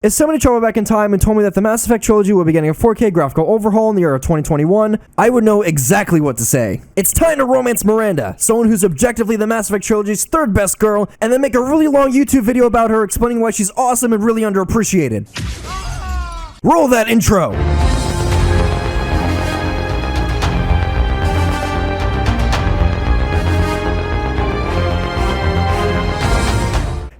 If somebody traveled back in time and told me that the Mass Effect trilogy would be getting a 4K graphical overhaul in the year of 2021, I would know exactly what to say. It's time to romance Miranda, someone who's objectively the Mass Effect trilogy's third best girl, and then make a really long YouTube video about her explaining why she's awesome and really underappreciated. Roll that intro!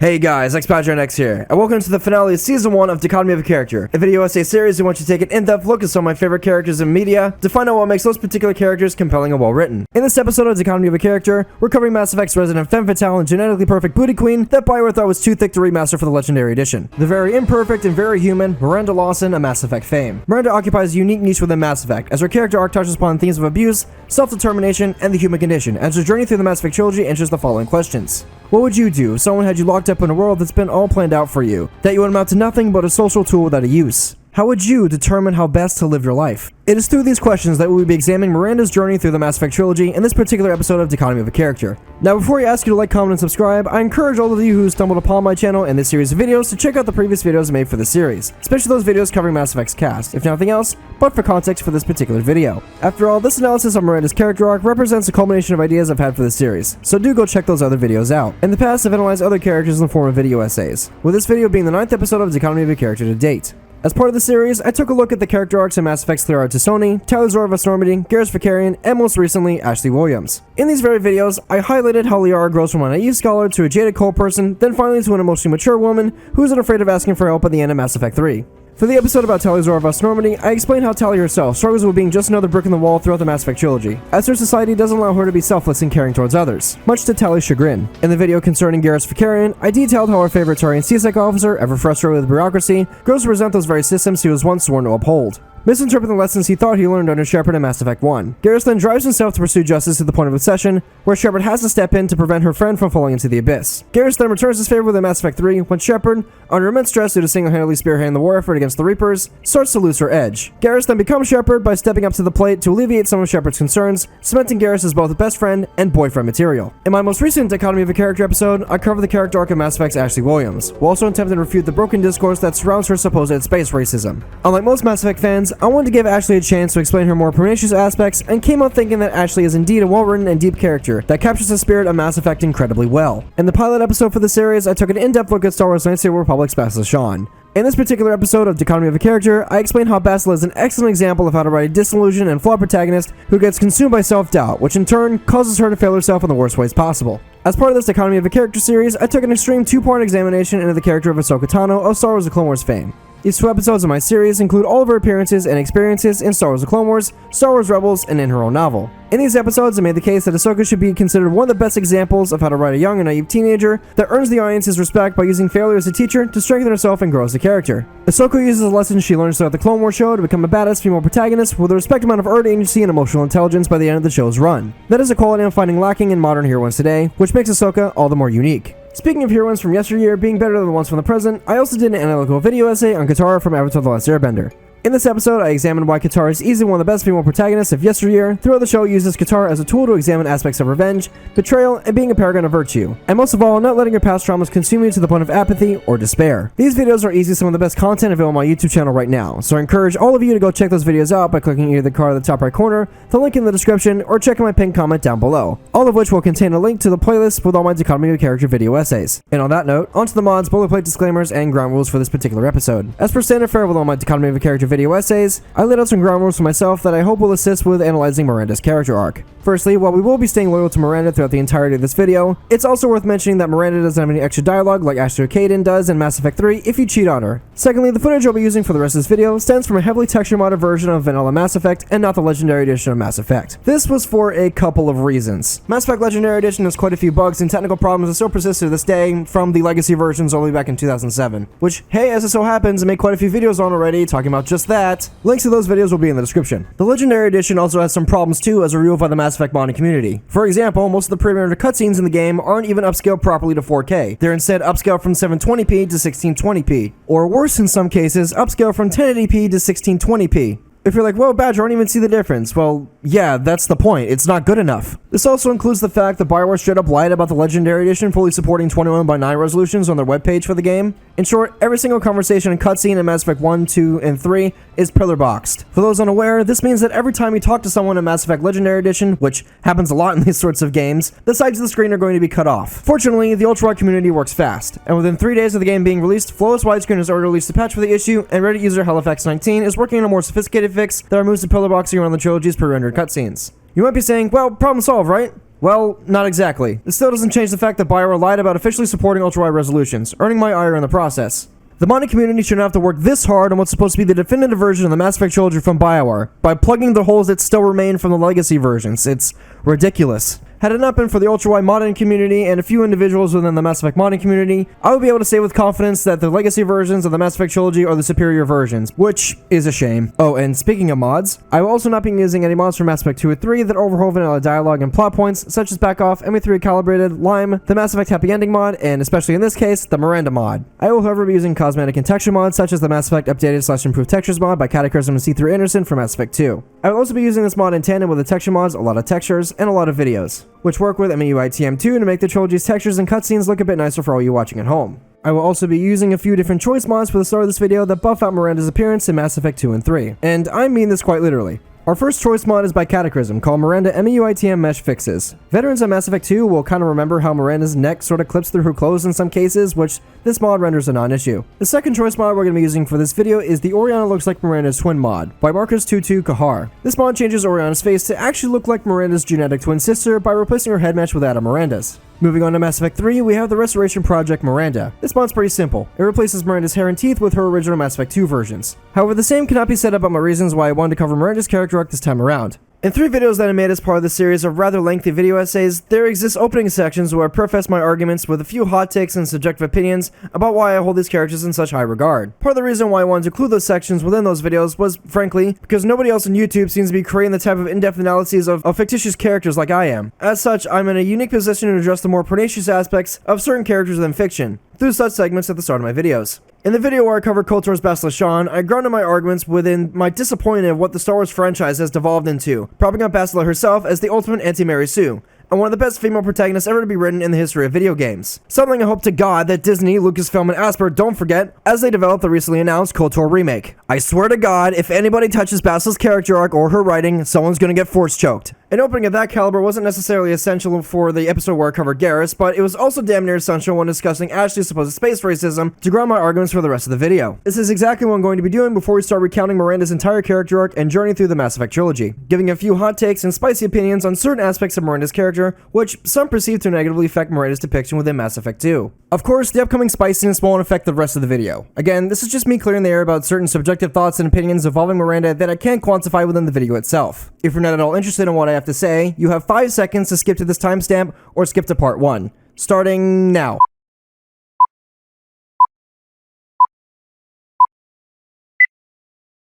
Hey guys, XBadgerKnightX here, and welcome to the finale of Season 1 of Dichotomy of a Character, a video essay series in which you take an in-depth look at some of my favorite characters in media to find out what makes those particular characters compelling and well-written. In this episode of Dichotomy of a Character, we're covering Mass Effect's resident femme fatale and genetically perfect booty queen that Bioware thought was too thick to remaster for the Legendary Edition. The very imperfect and very human Miranda Lawson of Mass Effect fame. Miranda occupies a unique niche within Mass Effect, as her character arc touches upon themes of abuse, self-determination, and the human condition, as her journey through the Mass Effect trilogy answers the following questions. What would you do if someone had you locked up in a world that's been all planned out for you, that you would amount to nothing but a social tool without a use? How would you determine how best to live your life? It is through these questions that we will be examining Miranda's journey through the Mass Effect trilogy in this particular episode of Dichotomy of a Character. Now, before I ask you to like, comment, and subscribe, I encourage all of you who stumbled upon my channel and this series of videos to check out the previous videos I made for the series, especially those videos covering Mass Effect's cast, if nothing else, but for context for this particular video. After all, this analysis of Miranda's character arc represents a culmination of ideas I've had for this series, so do go check those other videos out. In the past, I've analyzed other characters in the form of video essays, with this video being the 9th episode of Dichotomy of a Character to date. As part of the series, I took a look at the character arcs in Mass Effect's Clear Sony, Talos Zorvas Normandy, Garrus Vakarian, and most recently, Ashley Williams. In these very videos, I highlighted how Liara grows from a naive scholar to a jaded cult person, then finally to an emotionally mature woman who isn't afraid of asking for help at the end of Mass Effect 3. For the episode about Talos Zorvas Normandy, I explained how Tali herself struggles with being just another brick in the wall throughout the Mass Effect trilogy, as her society doesn't allow her to be selfless and caring towards others, much to Tali's chagrin. In the video concerning Garrus Vakarian, I detailed how our favorite Tarian CSEC officer, ever frustrated with bureaucracy, grows to resent those very systems he was once sworn to uphold, misinterpreting the lessons he thought he learned under Shepard in Mass Effect 1. Garrus then drives himself to pursue justice to the point of obsession, where Shepard has to step in to prevent her friend from falling into the abyss. Garrus then returns his favor with Mass Effect 3 when Shepard, under immense stress due to single-handedly spearheading the war effort against the Reapers, starts to lose her edge. Garrus then becomes Shepard by stepping up to the plate to alleviate some of Shepard's concerns, cementing Garrus as both a best friend and boyfriend material. In my most recent Dichotomy of a Character episode, I covered the character arc of Mass Effect's Ashley Williams, while also attempting to refute the broken discourse that surrounds her supposed space racism. Unlike most Mass Effect fans, I wanted to give Ashley a chance to explain her more pernicious aspects, and came out thinking that Ashley is indeed a well-written and deep character that captures the spirit of Mass Effect incredibly well. In the pilot episode for the series, I took an in-depth look at Star Wars Knights of the Republic's Basil Shan. In this particular episode of Dichotomy of a Character, I explain how Basil is an excellent example of how to write a disillusioned and flawed protagonist who gets consumed by self-doubt, which in turn causes her to fail herself in the worst ways possible. As part of this Dichotomy of a Character series, I took an extreme two-part examination into the character of Ahsoka Tano of Star Wars The Clone Wars fame. These 2 episodes of my series include all of her appearances and experiences in Star Wars The Clone Wars, Star Wars Rebels, and in her own novel. In these episodes, I made the case that Ahsoka should be considered one of the best examples of how to write a young and naive teenager that earns the audience's respect by using failure as a teacher to strengthen herself and grow as a character. Ahsoka uses the lessons she learns throughout the Clone Wars show to become a badass female protagonist with a respected amount of earned agency and emotional intelligence by the end of the show's run. That is a quality I'm finding lacking in modern heroines today, which makes Ahsoka all the more unique. Speaking of heroines from yesteryear being better than the ones from the present, I also did an analytical video essay on Katara from Avatar The Last Airbender. In this episode, I examined why Katara is easily one of the best female protagonists of yesteryear. Throughout the show, it uses Katara as a tool to examine aspects of revenge, betrayal, and being a paragon of virtue, and most of all, not letting her past traumas consume you to the point of apathy or despair. These videos are easily some of the best content available on my YouTube channel right now, so I encourage all of you to go check those videos out by clicking either the card at the top right corner, the link in the description, or checking my pinned comment down below, all of which will contain a link to the playlist with all my Dichotomy of a Character video essays. And on that note, onto the mods, boilerplate disclaimers, and ground rules for this particular episode. As per standard fare with all my Dichotomy of a Character video essays, I laid out some ground rules for myself that I hope will assist with analyzing Miranda's character arc. Firstly, while we will be staying loyal to Miranda throughout the entirety of this video, it's also worth mentioning that Miranda doesn't have any extra dialogue like Ashley Caden does in Mass Effect 3 if you cheat on her. Secondly, the footage I'll be using for the rest of this video stems from a heavily texture-modded version of vanilla Mass Effect and not the Legendary Edition of Mass Effect. This was for a couple of reasons. Mass Effect Legendary Edition has quite a few bugs and technical problems that still persist to this day from the legacy versions all the way back in 2007, which, hey, as it so happens, I made quite a few videos on already talking about just that. Links to those videos will be in the description. The Legendary Edition also has some problems too, as revealed by the Mass Effect modding community. For example, most of the pre-rendered cutscenes in the game aren't even upscaled properly to 4K. They're instead upscaled from 720p to 1620p, or worse in some cases, upscaled from 1080p to 1620p. If you're like, well, Badger, I don't even see the difference. Well, yeah, that's the point. It's not good enough. This also includes the fact that BioWare straight up lied about the Legendary Edition fully supporting 21:9 resolutions on their webpage for the game. In short, every single conversation and cutscene in Mass Effect 1, 2, and 3 is pillar boxed. For those unaware, this means that every time you talk to someone in Mass Effect Legendary Edition, which happens a lot in these sorts of games, the sides of the screen are going to be cut off. Fortunately, the ultra-wide community works fast, and within 3 days of the game being released, Flawless Widescreen has already released a patch for the issue, and Reddit user HellFX19 is working on a more sophisticated fix that removes the pillar boxing around the trilogy's pre-rendered cutscenes. You might be saying, well, problem solved, right? Well, not exactly. This still doesn't change the fact that BioWare lied about officially supporting ultra-wide resolutions, earning my ire in the process. The modding community shouldn't have to work this hard on what's supposed to be the definitive version of the Mass Effect trilogy from BioWare, by plugging the holes that still remain from the legacy versions. It's ridiculous. Had it not been for the ultra-wide modding community and a few individuals within the Mass Effect modding community, I would be able to say with confidence that the legacy versions of the Mass Effect trilogy are the superior versions, which is a shame. Oh, and speaking of mods, I will also not be using any mods from Mass Effect 2 and 3 that overhaul vanilla dialogue and plot points, such as Back Off, ME3 Calibrated, Lime, the Mass Effect Happy Ending mod, and especially in this case, the Miranda mod. I will however be using cosmetic and texture mods, such as the Mass Effect Updated / Improved Textures mod by Cataclysm and C3 Anderson from Mass Effect 2. I will also be using this mod in tandem with the texture mods, a lot of textures, and a lot of videos, which work with MUITM2 to make the trilogy's textures and cutscenes look a bit nicer for all you watching at home. I will also be using a few different choice mods for the start of this video that buff out Miranda's appearance in Mass Effect 2 and 3. And I mean this quite literally. Our first choice mod is by Cataclysm, called Miranda MUITM Mesh Fixes. Veterans of Mass Effect 2 will kind of remember how Miranda's neck sort of clips through her clothes in some cases, which this mod renders a non-issue. The second choice mod we're going to be using for this video is the Oriana Looks Like Miranda's Twin mod, by Marcus22 Kahar. This mod changes Oriana's face to actually look like Miranda's genetic twin sister by replacing her head mesh with that of Miranda's. Moving on to Mass Effect 3, we have the Restoration Project Miranda. This mod's pretty simple. It replaces Miranda's hair and teeth with her original Mass Effect 2 versions. However, the same cannot be said about my reasons why I wanted to cover Miranda's character arc this time around. In 3 videos that I made as part of the series of rather lengthy video essays, there exist opening sections where I preface my arguments with a few hot takes and subjective opinions about why I hold these characters in such high regard. Part of the reason why I wanted to include those sections within those videos was, frankly, because nobody else on YouTube seems to be creating the type of in-depth analyses of fictitious characters like I am. As such, I'm in a unique position to address the more pernicious aspects of certain characters within fiction, through such segments at the start of my videos. In the video where I covered KOTOR's Bastila Shan, I grounded my arguments within my disappointment of what the Star Wars franchise has devolved into, propping up Bastila herself as the ultimate anti-Mary Sue, and one of the best female protagonists ever to be written in the history of video games. Something I hope to God that Disney, Lucasfilm, and Asper don't forget as they develop the recently announced KOTOR remake. I swear to God, if anybody touches Bastila's character arc or her writing, someone's gonna get force choked. An opening of that caliber wasn't necessarily essential for the episode where I covered Garrus, but it was also damn near essential when discussing Ashley's supposed space racism to ground my arguments for the rest of the video. This is exactly what I'm going to be doing before we start recounting Miranda's entire character arc and journey through the Mass Effect trilogy, giving a few hot takes and spicy opinions on certain aspects of Miranda's character, which some perceive to negatively affect Miranda's depiction within Mass Effect 2. Of course, the upcoming spiciness won't affect the rest of the video. Again, this is just me clearing the air about certain subjective thoughts and opinions involving Miranda that I can't quantify within the video itself. If you're not at all interested in what I have to say, you have 5 seconds to skip to this timestamp or skip to part 1. Starting now.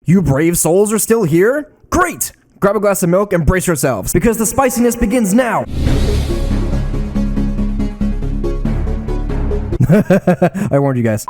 You brave souls are still here? Great! Grab a glass of milk and brace yourselves, because the spiciness begins now! I warned you guys.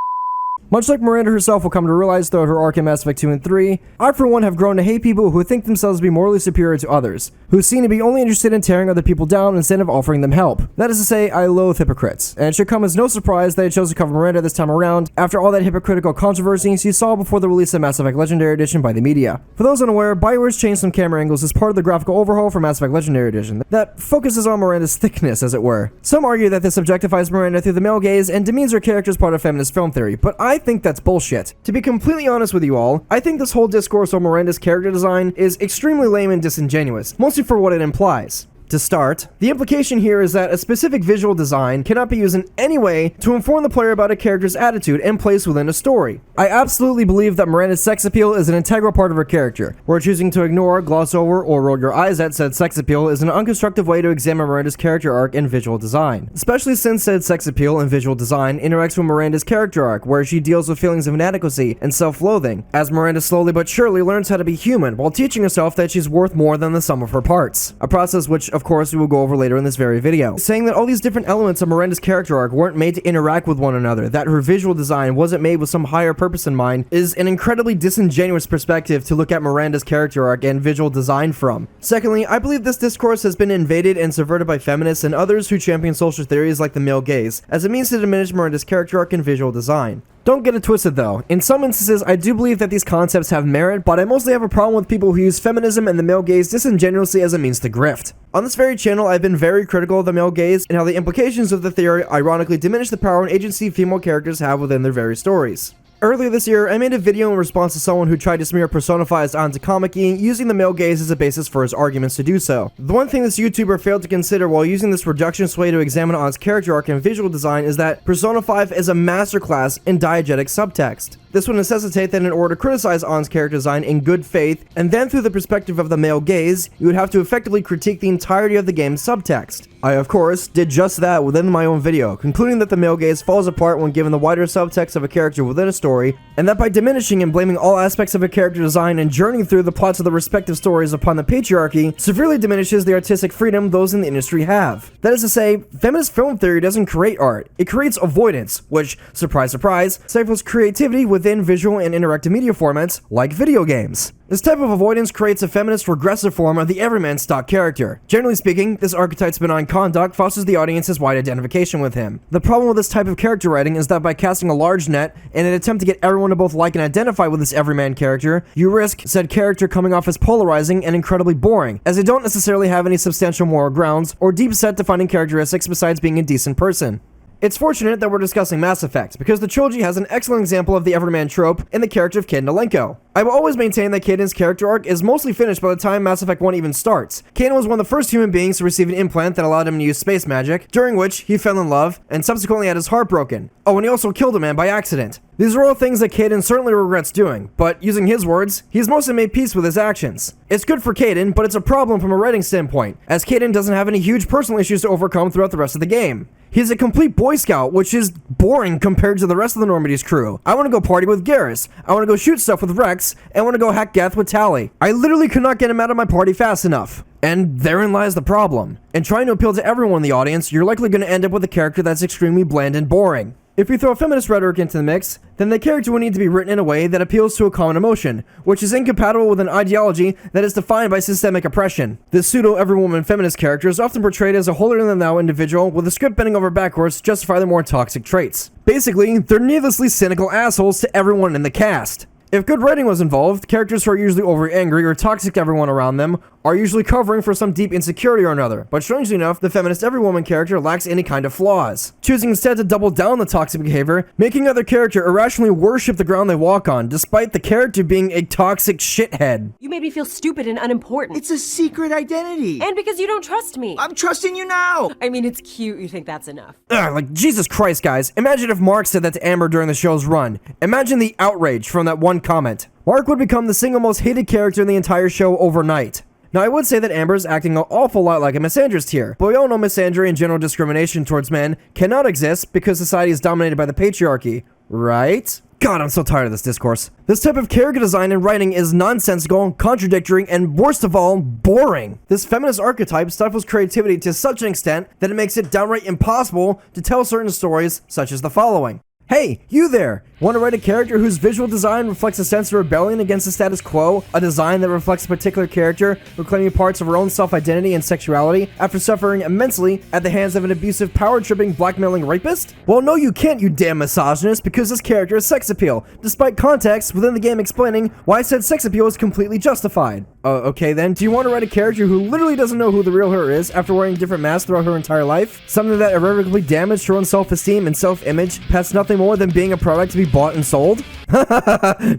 Much like Miranda herself will come to realize throughout her arc in Mass Effect 2 and 3, I for one have grown to hate people who think themselves to be morally superior to others, who seem to be only interested in tearing other people down instead of offering them help. That is to say, I loathe hypocrites, and it should come as no surprise that I chose to cover Miranda this time around after all that hypocritical controversy you saw before the release of Mass Effect Legendary Edition by the media. For those unaware, BioWare's changed some camera angles as part of the graphical overhaul for Mass Effect Legendary Edition that focuses on Miranda's thickness, as it were. Some argue that this objectifies Miranda through the male gaze and demeans her character as part of feminist film theory, but I think that's bullshit. To be completely honest with you all, I think this whole discourse on Miranda's character design is extremely lame and disingenuous, mostly for what it implies. To start, the implication here is that a specific visual design cannot be used in any way to inform the player about a character's attitude and place within a story. I absolutely believe that Miranda's sex appeal is an integral part of her character, where choosing to ignore, gloss over, or roll your eyes at said sex appeal is an unconstructive way to examine Miranda's character arc and visual design. Especially since said sex appeal and visual design interacts with Miranda's character arc, where she deals with feelings of inadequacy and self-loathing, as Miranda slowly but surely learns how to be human while teaching herself that she's worth more than the sum of her parts. A process which, of of course we will go over later in this very video, saying that all these different elements of Miranda's character arc weren't made to interact with one another, that her visual design wasn't made with some higher purpose in mind, is an incredibly disingenuous perspective to look at Miranda's character arc and visual design from. Secondly, I believe this discourse has been invaded and subverted by feminists and others who champion social theories like the male gaze, as a means to diminish Miranda's character arc and visual design. Don't get it twisted though. In some instances, I do believe that these concepts have merit, but I mostly have a problem with people who use feminism and the male gaze disingenuously as a means to grift. On this very channel, I've been very critical of the male gaze and how the implications of the theory ironically diminish the power and agency female characters have within their very stories. Earlier this year, I made a video in response to someone who tried to smear personifies onto comic-y, using the male gaze as a basis for his arguments to do so. The one thing this YouTuber failed to consider while using this reductionist way to examine On's character arc and visual design is that Persona 5 is a masterclass in diegetic subtext. This would necessitate that in order to criticize On's character design in good faith, and then through the perspective of the male gaze, you would have to effectively critique the entirety of the game's subtext. I, of course, did just that within my own video, concluding that the male gaze falls apart when given the wider subtext of a character within a story, and that by diminishing and blaming all aspects of a character design and journeying through the plots of the respective stories upon the patriarchy, severely diminishes the artistic freedom those in the industry have. That is to say, feminist film theory doesn't create art, it creates avoidance, which, surprise surprise, stifles creativity within visual and interactive media formats like video games. This type of avoidance creates a feminist regressive form of the everyman stock character. Generally speaking, this archetype's benign conduct fosters the audience's wide identification with him. The problem with this type of character writing is that by casting a large net in an attempt to get everyone to both like and identify with this everyman character, you risk said character coming off as polarizing and incredibly boring, as they don't necessarily have any substantial moral grounds or deep set defining characteristics besides being a decent person. It's fortunate that we're discussing Mass Effect, because the trilogy has an excellent example of the everyman trope in the character of Kaidan Alenko. I will always maintain that Kaidan's character arc is mostly finished by the time Mass Effect 1 even starts. Kaidan was one of the first human beings to receive an implant that allowed him to use space magic, during which he fell in love, and subsequently had his heart broken. Oh, and he also killed a man by accident. These are all things that Kaidan certainly regrets doing, but using his words, he's mostly made peace with his actions. It's good for Kaidan, but it's a problem from a writing standpoint, as Kaidan doesn't have any huge personal issues to overcome throughout the rest of the game. He's a complete Boy Scout, which is boring compared to the rest of the Normandy's crew. I want to go party with Garrus, I want to go shoot stuff with Rex, and I want to go hack Geth with Tali. I literally could not get him out of my party fast enough. And therein lies the problem. In trying to appeal to everyone in the audience, you're likely going to end up with a character that's extremely bland and boring. If you throw feminist rhetoric into the mix, then the character will need to be written in a way that appeals to a common emotion, which is incompatible with an ideology that is defined by systemic oppression. This pseudo-every-woman feminist character is often portrayed as a holier-than-thou individual with a script bending over backwards to justify their more toxic traits. Basically, they're needlessly cynical assholes to everyone in the cast. If good writing was involved, characters who are usually overly angry or toxic to everyone around them are usually covering for some deep insecurity or another, but strangely enough, the feminist every woman character lacks any kind of flaws, choosing instead to double down the toxic behavior, making other character irrationally worship the ground they walk on, despite the character being a toxic shithead. You made me feel stupid and unimportant. It's a secret identity. And because you don't trust me. I'm trusting you now. I mean, it's cute you think that's enough. Like, Jesus Christ, guys. Imagine if Mark said that to Amber during the show's run. Imagine the outrage from that one comment. Mark would become the single most hated character in the entire show overnight. Now, I would say that Amber's acting an awful lot like a misandrist here, but we all know misandry and general discrimination towards men cannot exist because society is dominated by the patriarchy, right? God, I'm so tired of this discourse. This type of character design and writing is nonsensical, contradictory, and worst of all, boring. This feminist archetype stifles creativity to such an extent that it makes it downright impossible to tell certain stories, such as the following. Hey, you there! Want to write a character whose visual design reflects a sense of rebellion against the status quo? A design that reflects a particular character reclaiming parts of her own self-identity and sexuality after suffering immensely at the hands of an abusive, power-tripping, blackmailing rapist? Well, no you can't, you damn misogynist, because this character is sex appeal, despite context within the game explaining why said sex appeal is completely justified. Okay then, do you want to write a character who literally doesn't know who the real her is after wearing different masks throughout her entire life? Something that irrevocably damaged her own self-esteem and self-image past nothing more than being a product to be bought and sold?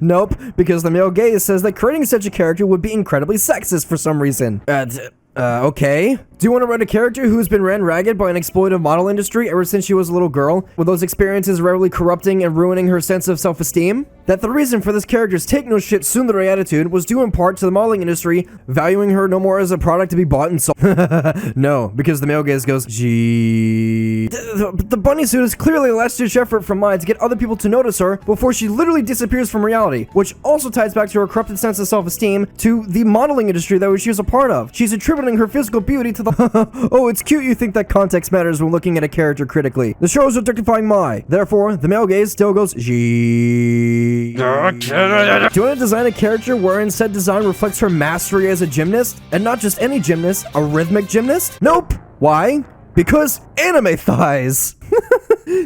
Nope, because the male gaze says that creating such a character would be incredibly sexist for some reason. Okay. Do you want to write a character who's been ran ragged by an exploitive model industry ever since she was a little girl, with those experiences rarely corrupting and ruining her sense of self-esteem? That the reason for this character's take no shit tsundere attitude was due in part to the modeling industry valuing her no more as a product to be bought and sold. No, because the male gaze goes, gee. The bunny suit is clearly a last-ditch effort from Mai to get other people to notice her before she literally disappears from reality, which also ties back to her corrupted sense of self-esteem to the modeling industry that she was a part of. She's attributing crediting her physical beauty to the oh, it's cute you think that context matters when looking at a character critically. The show is objectifying Mai. Therefore, the male gaze still goes G. Do you want to design a character wherein said design reflects her mastery as a gymnast? And not just any gymnast, a rhythmic gymnast? Nope. Why? Because anime thighs.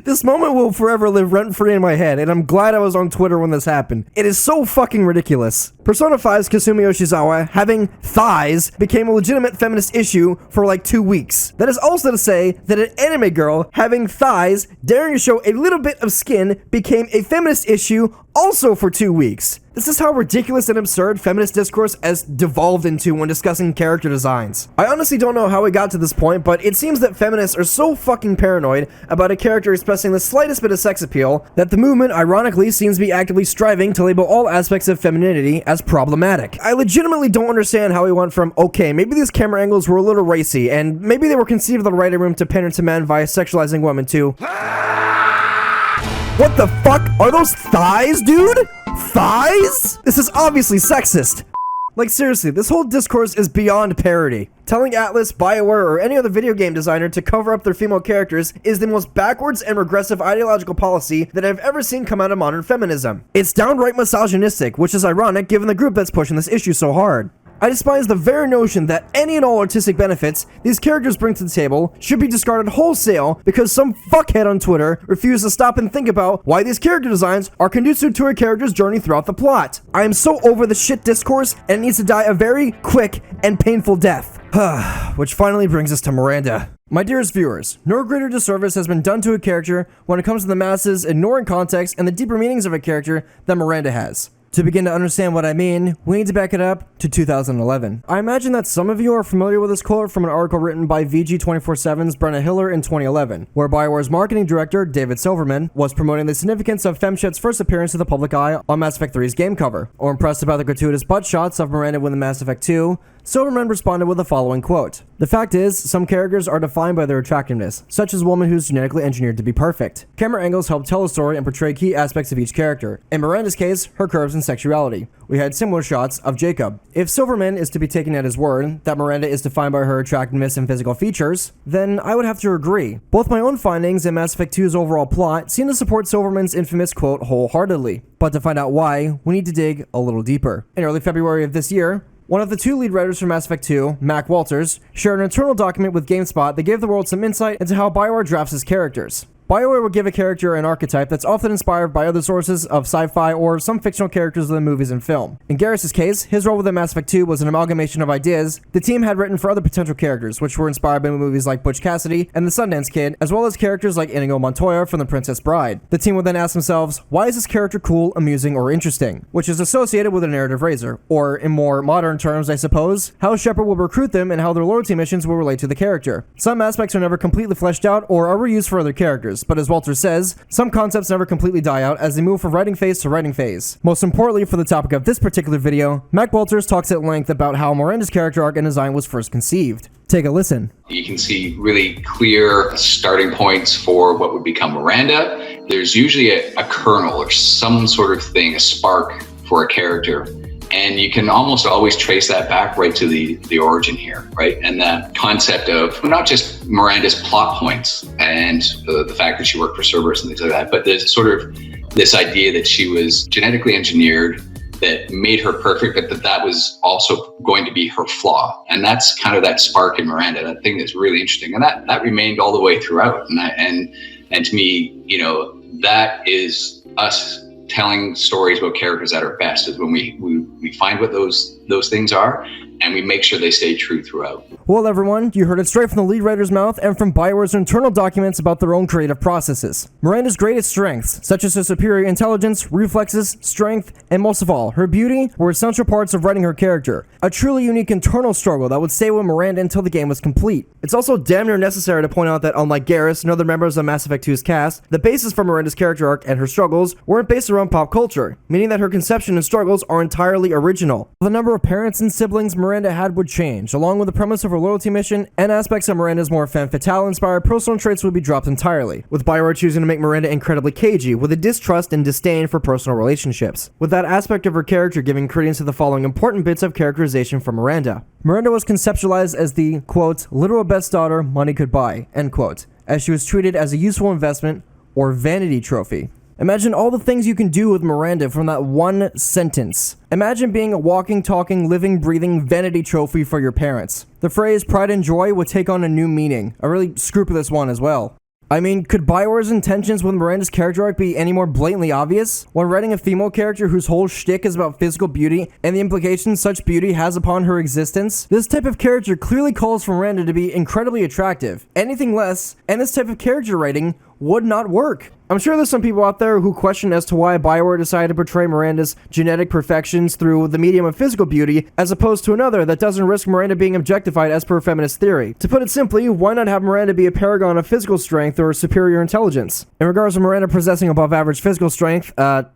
This moment will forever live rent-free in my head, and I'm glad I was on Twitter when this happened. It is so fucking ridiculous. Persona 5's Kasumi Yoshizawa having thighs became a legitimate feminist issue for like 2 weeks. That is also to say that an anime girl having thighs daring to show a little bit of skin became a feminist issue also for 2 weeks. This is how ridiculous and absurd feminist discourse has devolved into when discussing character designs. I honestly don't know how we got to this point, but it seems that feminists are so fucking paranoid about a character expressing the slightest bit of sex appeal that the movement ironically seems to be actively striving to label all aspects of femininity as problematic. I legitimately don't understand how we went from, okay, maybe these camera angles were a little racy, and maybe they were conceived in the writing room to pander to men via sexualizing women too. What the fuck? Are those thighs, dude? Thighs? This is obviously sexist. Like seriously, this whole discourse is beyond parody. Telling Atlas, BioWare, or any other video game designer to cover up their female characters is the most backwards and regressive ideological policy that I've ever seen come out of modern feminism. It's downright misogynistic, which is ironic given the group that's pushing this issue so hard. I despise the very notion that any and all artistic benefits these characters bring to the table should be discarded wholesale because some fuckhead on Twitter refuses to stop and think about why these character designs are conducive to a character's journey throughout the plot. I am so over the shit discourse, and it needs to die a very quick and painful death. Which finally brings us to Miranda. My dearest viewers, no greater disservice has been done to a character when it comes to the masses ignoring context and the deeper meanings of a character than Miranda has. To begin to understand what I mean, we need to back it up to 2011. I imagine that some of you are familiar with this quote from an article written by VG247's Brenna Hiller in 2011, where BioWare's marketing director, David Silverman, was promoting the significance of Femshit's first appearance to the public eye on Mass Effect 3's game cover. Or impressed about the gratuitous butt shots of Miranda within Mass Effect 2, Silverman responded with the following quote. The fact is, some characters are defined by their attractiveness, such as a woman who's genetically engineered to be perfect. Camera angles help tell a story and portray key aspects of each character. In Miranda's case, her curves and sexuality. We had similar shots of Jacob. If Silverman is to be taken at his word, that Miranda is defined by her attractiveness and physical features, then I would have to agree. Both my own findings and Mass Effect 2's overall plot seem to support Silverman's infamous quote wholeheartedly. But to find out why, we need to dig a little deeper. In early February of this year, one of the two lead writers for Mass Effect 2, Mac Walters, shared an internal document with GameSpot that gave the world some insight into how BioWare drafts its characters. BioWare would give a character an archetype that's often inspired by other sources of sci-fi or some fictional characters within movies and film. In Garrus' case, his role within Mass Effect 2 was an amalgamation of ideas the team had written for other potential characters, which were inspired by movies like Butch Cassidy and The Sundance Kid, as well as characters like Inigo Montoya from The Princess Bride. The team would then ask themselves, why is this character cool, amusing, or interesting? Which is associated with a narrative razor. Or, in more modern terms, I suppose, how Shepard will recruit them and how their loyalty missions will relate to the character. Some aspects are never completely fleshed out or are reused for other characters, but as Walter says, some concepts never completely die out as they move from writing phase to writing phase. Most importantly for the topic of this particular video, Mac Walters talks at length about how Miranda's character arc and design was first conceived. Take a listen. You can see really clear starting points for what would become Miranda. There's usually a kernel or some sort of thing, a spark for a character. And you can almost always trace that back right to the origin here, right? And that concept of not just Miranda's plot points and the fact that she worked for Cerberus and things like that, but there's sort of this idea that she was genetically engineered that made her perfect, but that was also going to be her flaw. And that's kind of that spark in Miranda, that thing that's really interesting. And that remained all the way throughout. And to me, you know, that is us telling stories about characters at our best, is when we find what those things are and we make sure they stay true throughout. Well, everyone, you heard it straight from the lead writer's mouth and from BioWare's internal documents about their own creative processes. Miranda's greatest strengths, such as her superior intelligence, reflexes, strength, and most of all, her beauty, were essential parts of writing her character. A truly unique internal struggle that would stay with Miranda until the game was complete. It's also damn near necessary to point out that unlike Garrus and other members of Mass Effect 2's cast, the basis for Miranda's character arc and her struggles weren't based around pop culture, meaning that her conception and struggles are entirely original. The number of parents and siblings Miranda had would change, along with the premise of her loyalty mission, and aspects of Miranda's more femme fatale inspired personal traits would be dropped entirely, with BioWare choosing to make Miranda incredibly cagey, with a distrust and disdain for personal relationships, with that aspect of her character giving credence to the following important bits of characterization characterization for Miranda. Miranda was conceptualized as the, quote, literal best daughter money could buy, end quote, as she was treated as a useful investment or vanity trophy. Imagine all the things you can do with Miranda from that one sentence. Imagine being a walking, talking, living, breathing vanity trophy for your parents. The phrase pride and joy would take on a new meaning, a really scrupulous one as well. I mean, could Bioware's intentions with Miranda's character arc be any more blatantly obvious? When writing a female character whose whole shtick is about physical beauty and the implications such beauty has upon her existence, this type of character clearly calls for Miranda to be incredibly attractive. Anything less, and this type of character writing would not work. I'm sure there's some people out there who question as to why Bioware decided to portray Miranda's genetic perfections through the medium of physical beauty, as opposed to another that doesn't risk Miranda being objectified as per feminist theory. To put it simply, why not have Miranda be a paragon of physical strength or superior intelligence? In regards to Miranda possessing above average physical strength,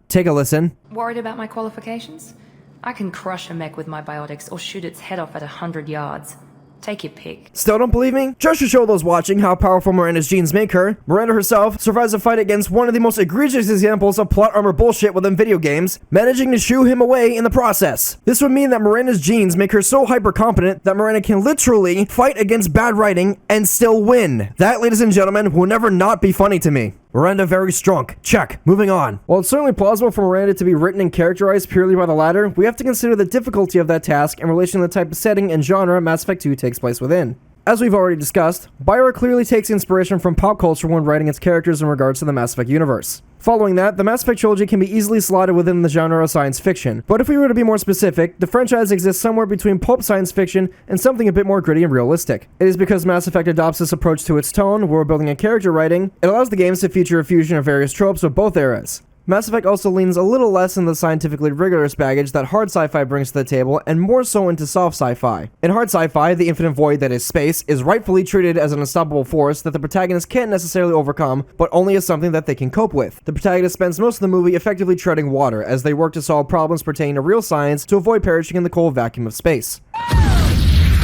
take a listen. Worried about my qualifications? I can crush a mech with my biotics or shoot its head off at 100 yards. Take your pick. Still don't believe me? Just to show those watching how powerful Miranda's genes make her, Miranda herself survives a fight against one of the most egregious examples of plot armor bullshit within video games, managing to shoo him away in the process. This would mean that Miranda's genes make her so hyper competent that Miranda can literally fight against bad writing and still win. That, ladies and gentlemen, will never not be funny to me. Miranda very strong. Check. Moving on. While it's certainly plausible for Miranda to be written and characterized purely by the latter, we have to consider the difficulty of that task in relation to the type of setting and genre Mass Effect 2 takes place within. As we've already discussed, Bioware clearly takes inspiration from pop culture when writing its characters in regards to the Mass Effect universe. Following that, the Mass Effect trilogy can be easily slotted within the genre of science fiction, but if we were to be more specific, the franchise exists somewhere between pulp science fiction and something a bit more gritty and realistic. It is because Mass Effect adopts this approach to its tone, where we're building a character writing, it allows the games to feature a fusion of various tropes of both eras. Mass Effect also leans a little less in the scientifically rigorous baggage that hard sci-fi brings to the table and more so into soft sci-fi. In hard sci-fi, the infinite void that is space is rightfully treated as an unstoppable force that the protagonist can't necessarily overcome, but only as something that they can cope with. The protagonist spends most of the movie effectively treading water as they work to solve problems pertaining to real science to avoid perishing in the cold vacuum of space.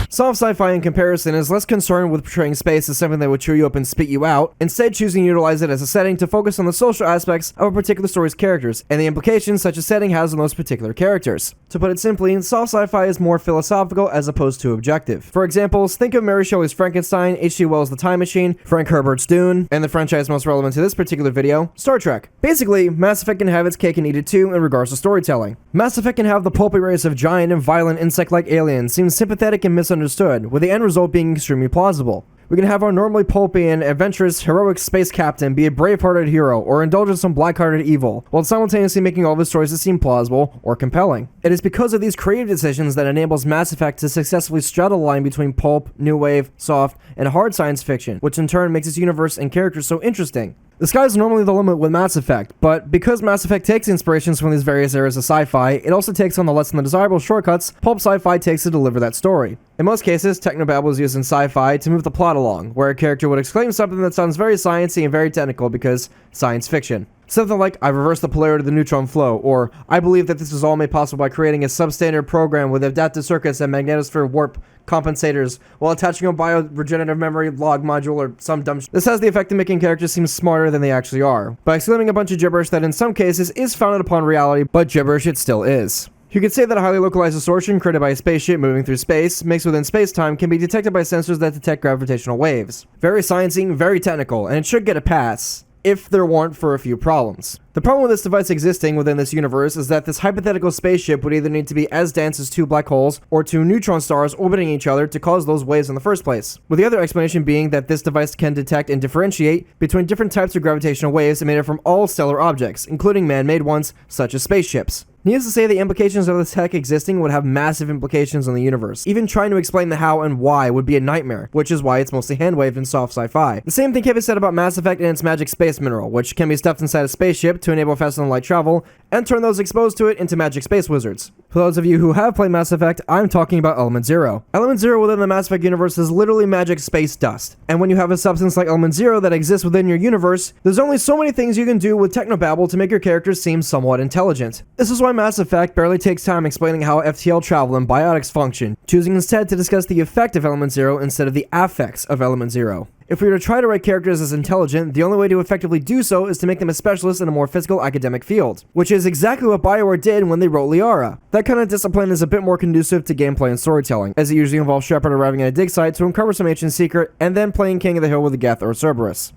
Soft sci-fi in comparison is less concerned with portraying space as something that would chew you up and spit you out, instead choosing to utilize it as a setting to focus on the social aspects of a particular story's characters, and the implications such a setting has on those particular characters. To put it simply, soft sci-fi is more philosophical as opposed to objective. For examples, think of Mary Shelley's Frankenstein, H.G. Wells' The Time Machine, Frank Herbert's Dune, and the franchise most relevant to this particular video, Star Trek. Basically, Mass Effect can have its cake and eat it too in regards to storytelling. Mass Effect can have the pulpy race of giant and violent insect-like aliens seem sympathetic and misunderstood, with the end result being extremely plausible. We can have our normally pulpy and adventurous heroic space captain be a brave-hearted hero or indulge in some black-hearted evil, while simultaneously making all of his choices seem plausible or compelling. It is because of these creative decisions that enables Mass Effect to successfully straddle the line between pulp, new wave, soft, and hard science fiction, which in turn makes its universe and characters so interesting. The sky's normally the limit with Mass Effect, but because Mass Effect takes inspirations from these various eras of sci-fi, it also takes on the less than desirable shortcuts pulp sci-fi takes to deliver that story. In most cases, technobabble is used in sci-fi to move the plot along, where a character would exclaim something that sounds very sciencey and very technical because science fiction. Something like, I reversed the polarity of the neutron flow, or I believe that this was all made possible by creating a substandard program with adaptive circuits and magnetosphere warp compensators while attaching a bioregenerative memory log module or some dumb shit. This has the effect of making characters seem smarter than they actually are, by exclaiming a bunch of gibberish that in some cases is founded upon reality, but gibberish it still is. You could say that a highly localized distortion created by a spaceship moving through space, mixed within space-time, can be detected by sensors that detect gravitational waves. Very sciencey, very technical, and it should get a pass, if there weren't for a few problems. The problem with this device existing within this universe is that this hypothetical spaceship would either need to be as dense as two black holes or two neutron stars orbiting each other to cause those waves in the first place, with the other explanation being that this device can detect and differentiate between different types of gravitational waves emitted from all stellar objects, including man-made ones such as spaceships. Needless to say, the implications of this tech existing would have massive implications on the universe. Even trying to explain the how and why would be a nightmare, which is why it's mostly hand-waved in soft sci-fi. The same thing can be said about Mass Effect and its magic space mineral, which can be stuffed inside a spaceship to enable faster-than-light travel, and turn those exposed to it into magic space wizards. For those of you who have played Mass Effect, I'm talking about Element Zero. Element Zero within the Mass Effect universe is literally magic space dust, and when you have a substance like Element Zero that exists within your universe, there's only so many things you can do with technobabble to make your characters seem somewhat intelligent. This is why Mass Effect barely takes time explaining how FTL travel and biotics function, choosing instead to discuss the effect of Element Zero instead of the affects of Element Zero. If we were to try to write characters as intelligent, the only way to effectively do so is to make them a specialist in a more physical academic field, which is exactly what BioWare did when they wrote Liara. That kind of discipline is a bit more conducive to gameplay and storytelling, as it usually involves Shepard arriving at a dig site to uncover some ancient secret and then playing King of the Hill with a Geth or Cerberus.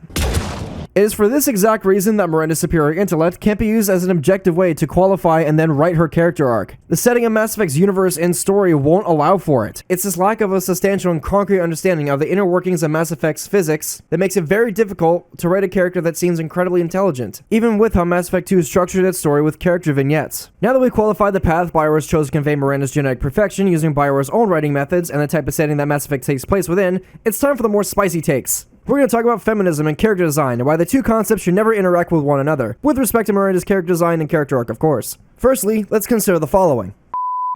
It is for this exact reason that Miranda's superior intellect can't be used as an objective way to qualify and then write her character arc. The setting of Mass Effect's universe and story won't allow for it. It's this lack of a substantial and concrete understanding of the inner workings of Mass Effect's physics that makes it very difficult to write a character that seems incredibly intelligent, even with how Mass Effect 2 structured its story with character vignettes. Now that we've qualified the path BioWare chose to convey Miranda's genetic perfection using BioWare's own writing methods and the type of setting that Mass Effect takes place within, it's time for the more spicy takes. We're going to talk about feminism and character design, and why the two concepts should never interact with one another, with respect to Miranda's character design and character arc, of course. Firstly, let's consider the following.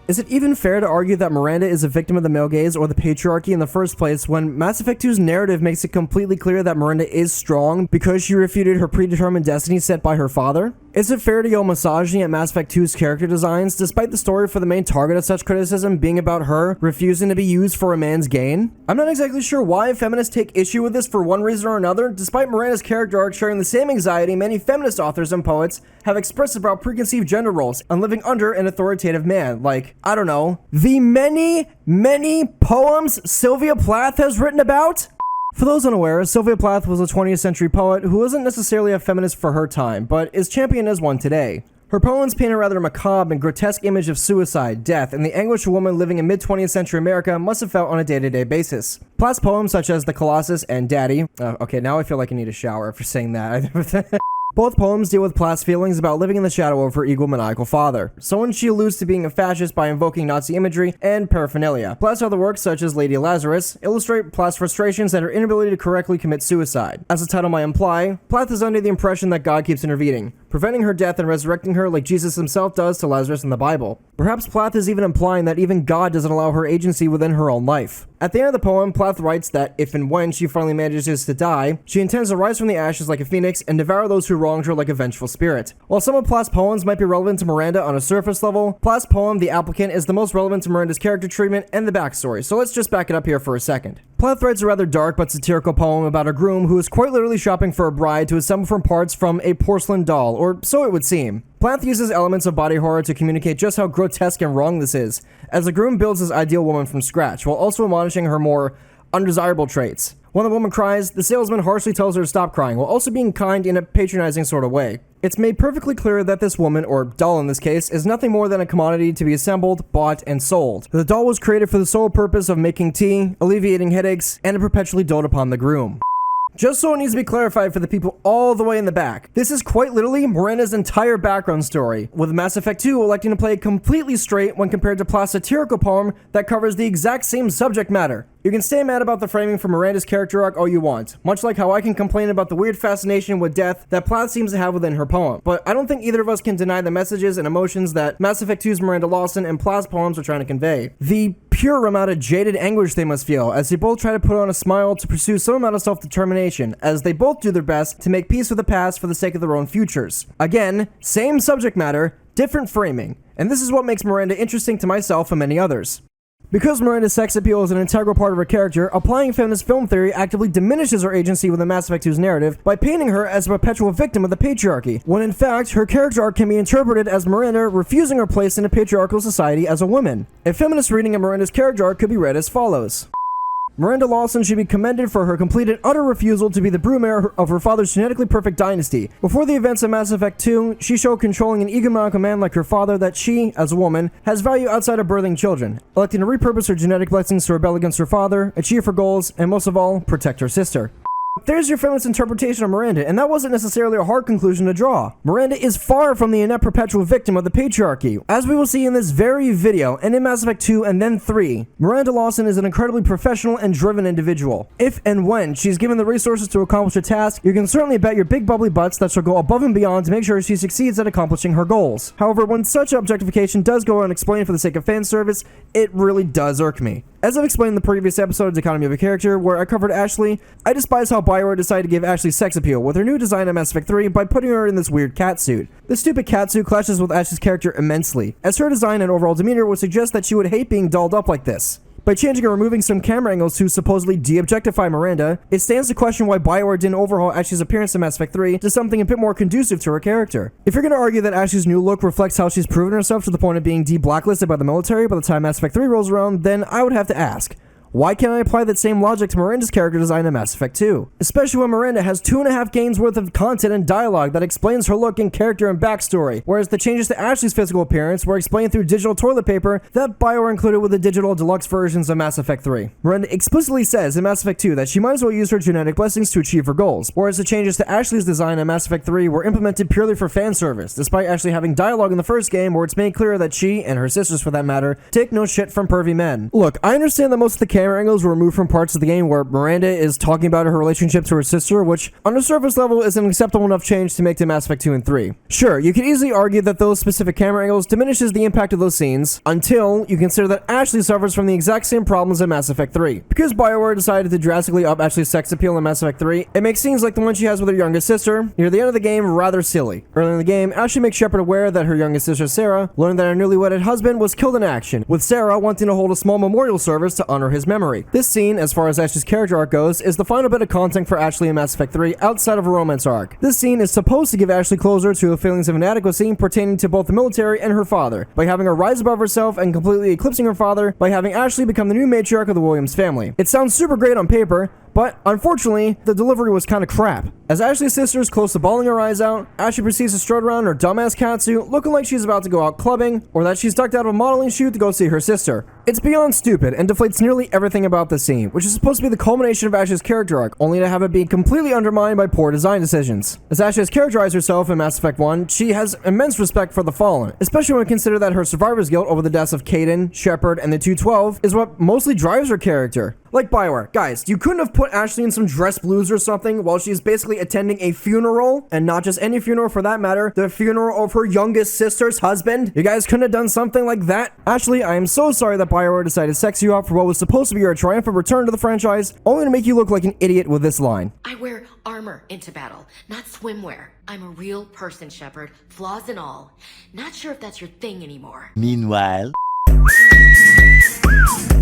Is it even fair to argue that Miranda is a victim of the male gaze or the patriarchy in the first place when Mass Effect 2's narrative makes it completely clear that Miranda is strong because she refuted her predetermined destiny set by her father? Is it fair to yell misogyny at Mass Effect 2's character designs, despite the story for the main target of such criticism being about her refusing to be used for a man's gain? I'm not exactly sure why feminists take issue with this for one reason or another, despite Miranda's character arc sharing the same anxiety many feminist authors and poets have expressed about preconceived gender roles and living under an authoritative man, like, I don't know, the many poems Sylvia Plath has written about? For those unaware, Sylvia Plath was a 20th century poet who wasn't necessarily a feminist for her time, but is championed as one today. Her poems paint a rather macabre and grotesque image of suicide, death, and the anguish a woman living in mid-20th century America must have felt on a day-to-day basis. Plath's poems such as The Colossus and Daddy... okay, now I feel like I need a shower for saying that. Both poems deal with Plath's feelings about living in the shadow of her egomaniacal father. So when she alludes to being a fascist by invoking Nazi imagery and paraphernalia. Plath's other works, such as Lady Lazarus, illustrate Plath's frustrations at her inability to correctly commit suicide. As the title might imply, Plath is under the impression that God keeps intervening, preventing her death and resurrecting her like Jesus himself does to Lazarus in the Bible. Perhaps Plath is even implying that even God doesn't allow her agency within her own life. At the end of the poem, Plath writes that if and when she finally manages to die, she intends to rise from the ashes like a phoenix and devour those who wronged her like a vengeful spirit. While some of Plath's poems might be relevant to Miranda on a surface level, Plath's poem, The Applicant, is the most relevant to Miranda's character treatment and the backstory, so let's just back it up here for a second. Plath writes a rather dark but satirical poem about a groom who is quite literally shopping for a bride to assemble from parts from a porcelain doll, or so it would seem. Plath uses elements of body horror to communicate just how grotesque and wrong this is, as the groom builds his ideal woman from scratch, while also admonishing her more undesirable traits. When the woman cries, the salesman harshly tells her to stop crying, while also being kind in a patronizing sort of way. It's made perfectly clear that this woman, or doll in this case, is nothing more than a commodity to be assembled, bought, and sold. The doll was created for the sole purpose of making tea, alleviating headaches, and to perpetually dote upon the groom. Just so it needs to be clarified for the people all the way in the back, this is quite literally Miranda's entire background story, with Mass Effect 2 electing to play it completely straight when compared to Plath's satirical poem that covers the exact same subject matter. You can stay mad about the framing for Miranda's character arc all you want, much like how I can complain about the weird fascination with death that Plath seems to have within her poem, but I don't think either of us can deny the messages and emotions that Mass Effect 2's Miranda Lawson and Plath's poems are trying to convey. The pure amount of jaded anguish they must feel as they both try to put on a smile to pursue some amount of self-determination, as they both do their best to make peace with the past for the sake of their own futures. Again, same subject matter, different framing, and this is what makes Miranda interesting to myself and many others. Because Miranda's sex appeal is an integral part of her character, applying feminist film theory actively diminishes her agency within Mass Effect 2's narrative by painting her as a perpetual victim of the patriarchy, when in fact, her character arc can be interpreted as Miranda refusing her place in a patriarchal society as a woman. A feminist reading of Miranda's character arc could be read as follows. Miranda Lawson should be commended for her complete and utter refusal to be the broodmare of her father's genetically perfect dynasty. Before the events of Mass Effect 2, she showed controlling an egomaniacal man like her father that she, as a woman, has value outside of birthing children, electing to repurpose her genetic blessings to rebel against her father, achieve her goals, and most of all, protect her sister. There's your feminist interpretation of Miranda, and that wasn't necessarily a hard conclusion to draw. Miranda is far from the inept perpetual victim of the patriarchy. As we will see in this very video, and in Mass Effect 2 and then 3, Miranda Lawson is an incredibly professional and driven individual. If and when she's given the resources to accomplish a task, you can certainly bet your big bubbly butts that she'll go above and beyond to make sure she succeeds at accomplishing her goals. However, when such objectification does go unexplained for the sake of fan service, it really does irk me. As I've explained in the previous episode of Dichotomy of a Character, where I covered Ashley, I despise how BioWare decided to give Ashley sex appeal with her new design of Mass Effect 3 by putting her in this weird catsuit. This stupid catsuit clashes with Ashley's character immensely, as her design and overall demeanor would suggest that she would hate being dolled up like this. By changing or removing some camera angles to supposedly de-objectify Miranda, it stands to question why BioWare didn't overhaul Ashley's appearance in Mass Effect 3 to something a bit more conducive to her character. If you're going to argue that Ashley's new look reflects how she's proven herself to the point of being de-blacklisted by the military by the time Mass Effect 3 rolls around, then I would have to ask, why can't I apply that same logic to Miranda's character design in Mass Effect 2? Especially when Miranda has 2.5 games worth of content and dialogue that explains her look and character and backstory, whereas the changes to Ashley's physical appearance were explained through digital toilet paper that BioWare included with the digital deluxe versions of Mass Effect 3. Miranda explicitly says in Mass Effect 2 that she might as well use her genetic blessings to achieve her goals, whereas the changes to Ashley's design in Mass Effect 3 were implemented purely for fan service, despite Ashley having dialogue in the first game where it's made clear that she, and her sisters for that matter, take no shit from pervy men. Look, I understand that most of the camera angles were removed from parts of the game where Miranda is talking about her relationship to her sister, which on a surface level is an acceptable enough change to make to Mass Effect 2 and 3. Sure, you could easily argue that those specific camera angles diminishes the impact of those scenes, until you consider that Ashley suffers from the exact same problems in Mass Effect 3. Because BioWare decided to drastically up Ashley's sex appeal in Mass Effect 3, it makes scenes like the one she has with her youngest sister near the end of the game rather silly. Early in the game, Ashley makes Shepard aware that her youngest sister Sarah learned that her newly wedded husband was killed in action, with Sarah wanting to hold a small memorial service to honor his memory. This scene, as far as Ashley's character arc goes, is the final bit of content for Ashley in Mass Effect 3 outside of a romance arc. This scene is supposed to give Ashley closure to the feelings of inadequacy pertaining to both the military and her father, by having her rise above herself and completely eclipsing her father by having Ashley become the new matriarch of the Williams family. It sounds super great on paper, but unfortunately, the delivery was kinda crap. As Ashley's sister is close to bawling her eyes out, Ashley proceeds to strut around her dumbass catsuit, looking like she's about to go out clubbing, or that she's ducked out of a modeling shoot to go see her sister. It's beyond stupid, and deflates nearly everything about the scene, which is supposed to be the culmination of Ashley's character arc, only to have it be completely undermined by poor design decisions. As Ashley has characterized herself in Mass Effect 1, she has immense respect for the Fallen, especially when we consider that her survivor's guilt over the deaths of Kaidan, Shepard, and the 212 is what mostly drives her character. Like BioWare, guys, you couldn't have put Ashley in some dress blues or something while she's basically attending a funeral, and not just any funeral for that matter, the funeral of her youngest sister's husband? You guys couldn't have done something like that? Ashley, I am so sorry that BioWare decided to sex you up for what was supposed to be your triumphant return to the franchise, only to make you look like an idiot with this line. I wear armor into battle, not swimwear. I'm a real person, Shepard, flaws and all. Not sure if that's your thing anymore. Meanwhile.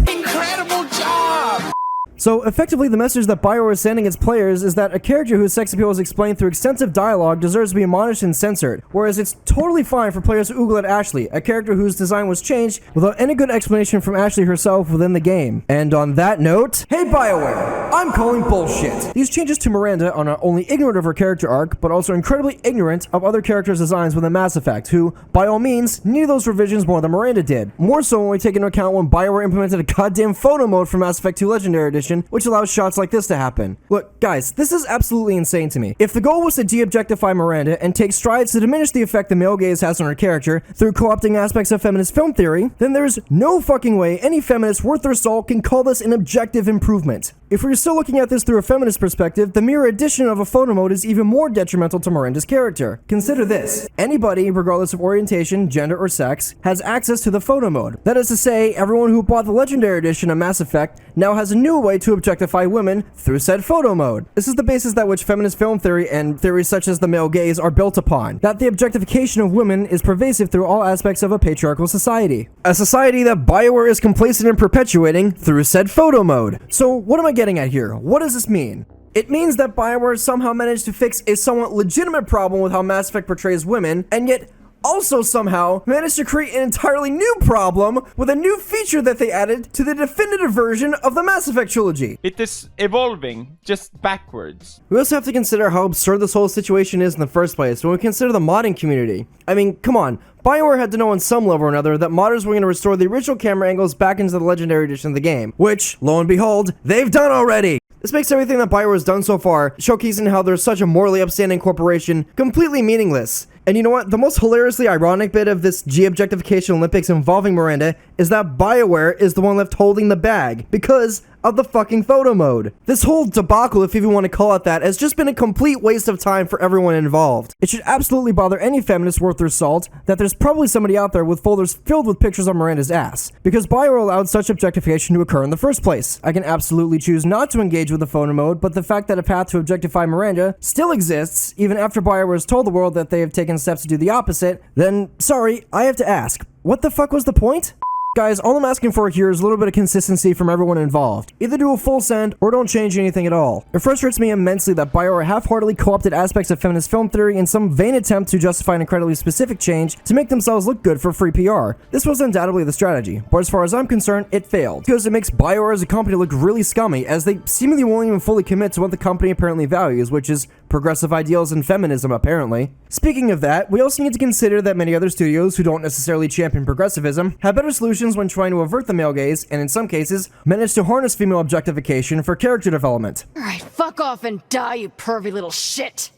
Incredible job! So, effectively, the message that BioWare is sending its players is that a character whose sex appeal is explained through extensive dialogue deserves to be admonished and censored, whereas it's totally fine for players to oogle at Ashley, a character whose design was changed without any good explanation from Ashley herself within the game. And on that note, hey BioWare, I'm calling bullshit. These changes to Miranda are not only ignorant of her character arc, but also incredibly ignorant of other characters' designs within Mass Effect, who, by all means, need those revisions more than Miranda did. More so when we take into account when BioWare implemented a goddamn photo mode for Mass Effect 2 Legendary Edition, which allows shots like this to happen. Look, guys, this is absolutely insane to me. If the goal was to de-objectify Miranda and take strides to diminish the effect the male gaze has on her character through co-opting aspects of feminist film theory, then there's no fucking way any feminist worth their salt can call this an objective improvement. If we're still looking at this through a feminist perspective, the mere addition of a photo mode is even more detrimental to Miranda's character. Consider this. Anybody, regardless of orientation, gender, or sex, has access to the photo mode. That is to say, everyone who bought the Legendary Edition of Mass Effect now has a new way to objectify women through said photo mode. This is the basis that which feminist film theory and theories such as the male gaze are built upon. That the objectification of women is pervasive through all aspects of a patriarchal society. A society that BioWare is complacent in perpetuating through said photo mode. So what am I getting at here? What does this mean? It means that BioWare somehow managed to fix a somewhat legitimate problem with how Mass Effect portrays women, and yet also somehow managed to create an entirely new problem with a new feature that they added to the definitive version of the Mass Effect trilogy. It is evolving, just backwards. We also have to consider how absurd this whole situation is in the first place when we consider the modding community. I mean, come on. BioWare had to know on some level or another that modders were going to restore the original camera angles back into the Legendary Edition of the game, which, lo and behold, they've done already! This makes everything that BioWare has done so far, showcasing how they're such a morally upstanding corporation, completely meaningless. And you know what? The most hilariously ironic bit of this G-objectification Olympics involving Miranda is that BioWare is the one left holding the bag, because of the fucking photo mode. This whole debacle, if you even want to call it that, has just been a complete waste of time for everyone involved. It should absolutely bother any feminist worth their salt that there's probably somebody out there with folders filled with pictures of Miranda's ass, because BioWare allowed such objectification to occur in the first place. I can absolutely choose not to engage with the photo mode, but the fact that a path to objectify Miranda still exists, even after BioWare has told the world that they have taken steps to do the opposite, then, sorry, I have to ask, what the fuck was the point? Guys, all I'm asking for here is a little bit of consistency from everyone involved. Either do a full send, or don't change anything at all. It frustrates me immensely that BioWare half-heartedly co-opted aspects of feminist film theory in some vain attempt to justify an incredibly specific change to make themselves look good for free PR. This was undoubtedly the strategy, but as far as I'm concerned, it failed. Because it makes BioWare as a company look really scummy, as they seemingly won't even fully commit to what the company apparently values, which is progressive ideals and feminism, apparently. Speaking of that, we also need to consider that many other studios who don't necessarily champion progressivism have better solutions when trying to avert the male gaze, and in some cases, manage to harness female objectification for character development. Alright, fuck off and die, you pervy little shit!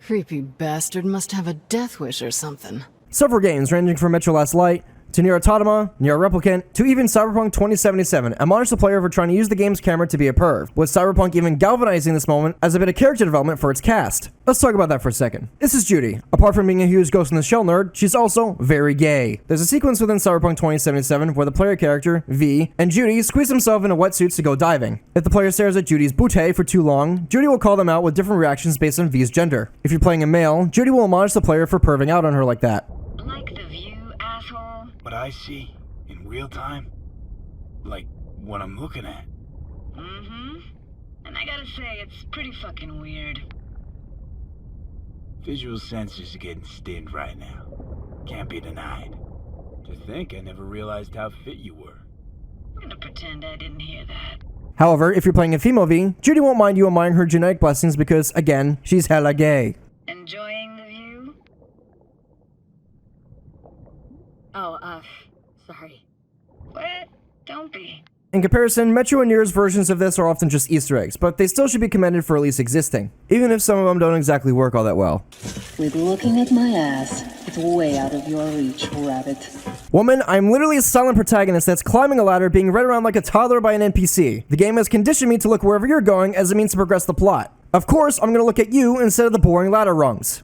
Creepy bastard must have a death wish or something. Several games ranging from Metro Last Light, to Nier Automata, Nier Replicant, to even Cyberpunk 2077 admonish the player for trying to use the game's camera to be a perv, with Cyberpunk even galvanizing this moment as a bit of character development for its cast. Let's talk about that for a second. This is Judy. Apart from being a huge Ghost in the Shell nerd, she's also very gay. There's a sequence within Cyberpunk 2077 where the player character, V, and Judy squeeze themselves into wetsuits to go diving. If the player stares at Judy's bootay for too long, Judy will call them out with different reactions based on V's gender. If you're playing a male, Judy will admonish the player for perving out on her like that. Like the view, asshole? What I see in real time, like what I'm looking at. Mm-hmm. And I gotta say, it's pretty fucking weird. Visual sensors are getting stinned right now. Can't be denied. To think I never realized how fit you were. I'm gonna pretend I didn't hear that. However, if you're playing a female V, Judy won't mind you admiring her genetic blessings because, again, she's hella gay. Enjoying the view? Oh, sorry. What? Don't be. In comparison, Metro and Nier's versions of this are often just Easter eggs, but they still should be commended for at least existing, even if some of them don't exactly work all that well. With looking at my ass, it's way out of your reach, rabbit. Woman, I'm literally a silent protagonist that's climbing a ladder being read around like a toddler by an NPC. The game has conditioned me to look wherever you're going as a means to progress the plot. Of course, I'm gonna look at you instead of the boring ladder rungs.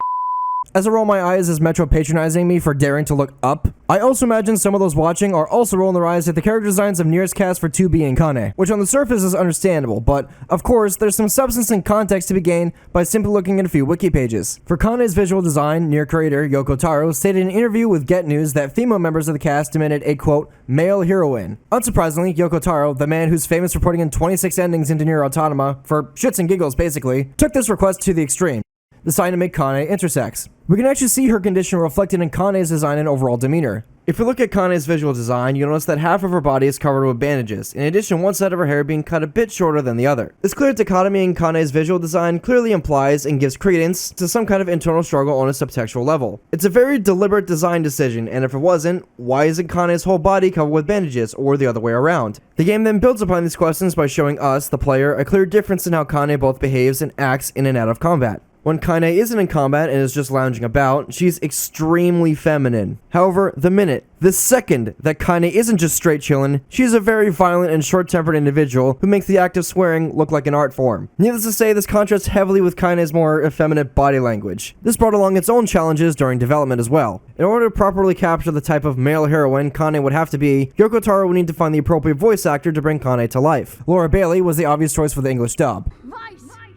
As I roll my eyes as Metro patronizing me for daring to look up, I also imagine some of those watching are also rolling their eyes at the character designs of Nier's cast for 2B and Kane, which on the surface is understandable, but of course there's some substance and context to be gained by simply looking at a few wiki pages. For Kane's visual design, Nier creator Yoko Taro stated in an interview with Get News that female members of the cast demanded a quote, male heroine. Unsurprisingly, Yoko Taro, the man who's famous for putting in 26 endings into Nier Automata, for shits and giggles basically, took this request to the extreme, deciding to make Kane intersex. We can actually see her condition reflected in Kane's design and overall demeanor. If we look at Kane's visual design, you'll notice that half of her body is covered with bandages, in addition one side of her hair being cut a bit shorter than the other. This clear dichotomy in Kane's visual design clearly implies and gives credence to some kind of internal struggle on a subtextual level. It's a very deliberate design decision, and if it wasn't, why isn't Kane's whole body covered with bandages, or the other way around? The game then builds upon these questions by showing us, the player, a clear difference in how Kane both behaves and acts in and out of combat. When Kane isn't in combat and is just lounging about, she's extremely feminine. However, the second that Kane isn't just straight chillin', she's a very violent and short-tempered individual who makes the act of swearing look like an art form. Needless to say, this contrasts heavily with Kane's more effeminate body language. This brought along its own challenges during development as well. In order to properly capture the type of male heroine Kane would have to be, Yoko Taro would need to find the appropriate voice actor to bring Kane to life. Laura Bailey was the obvious choice for the English dub.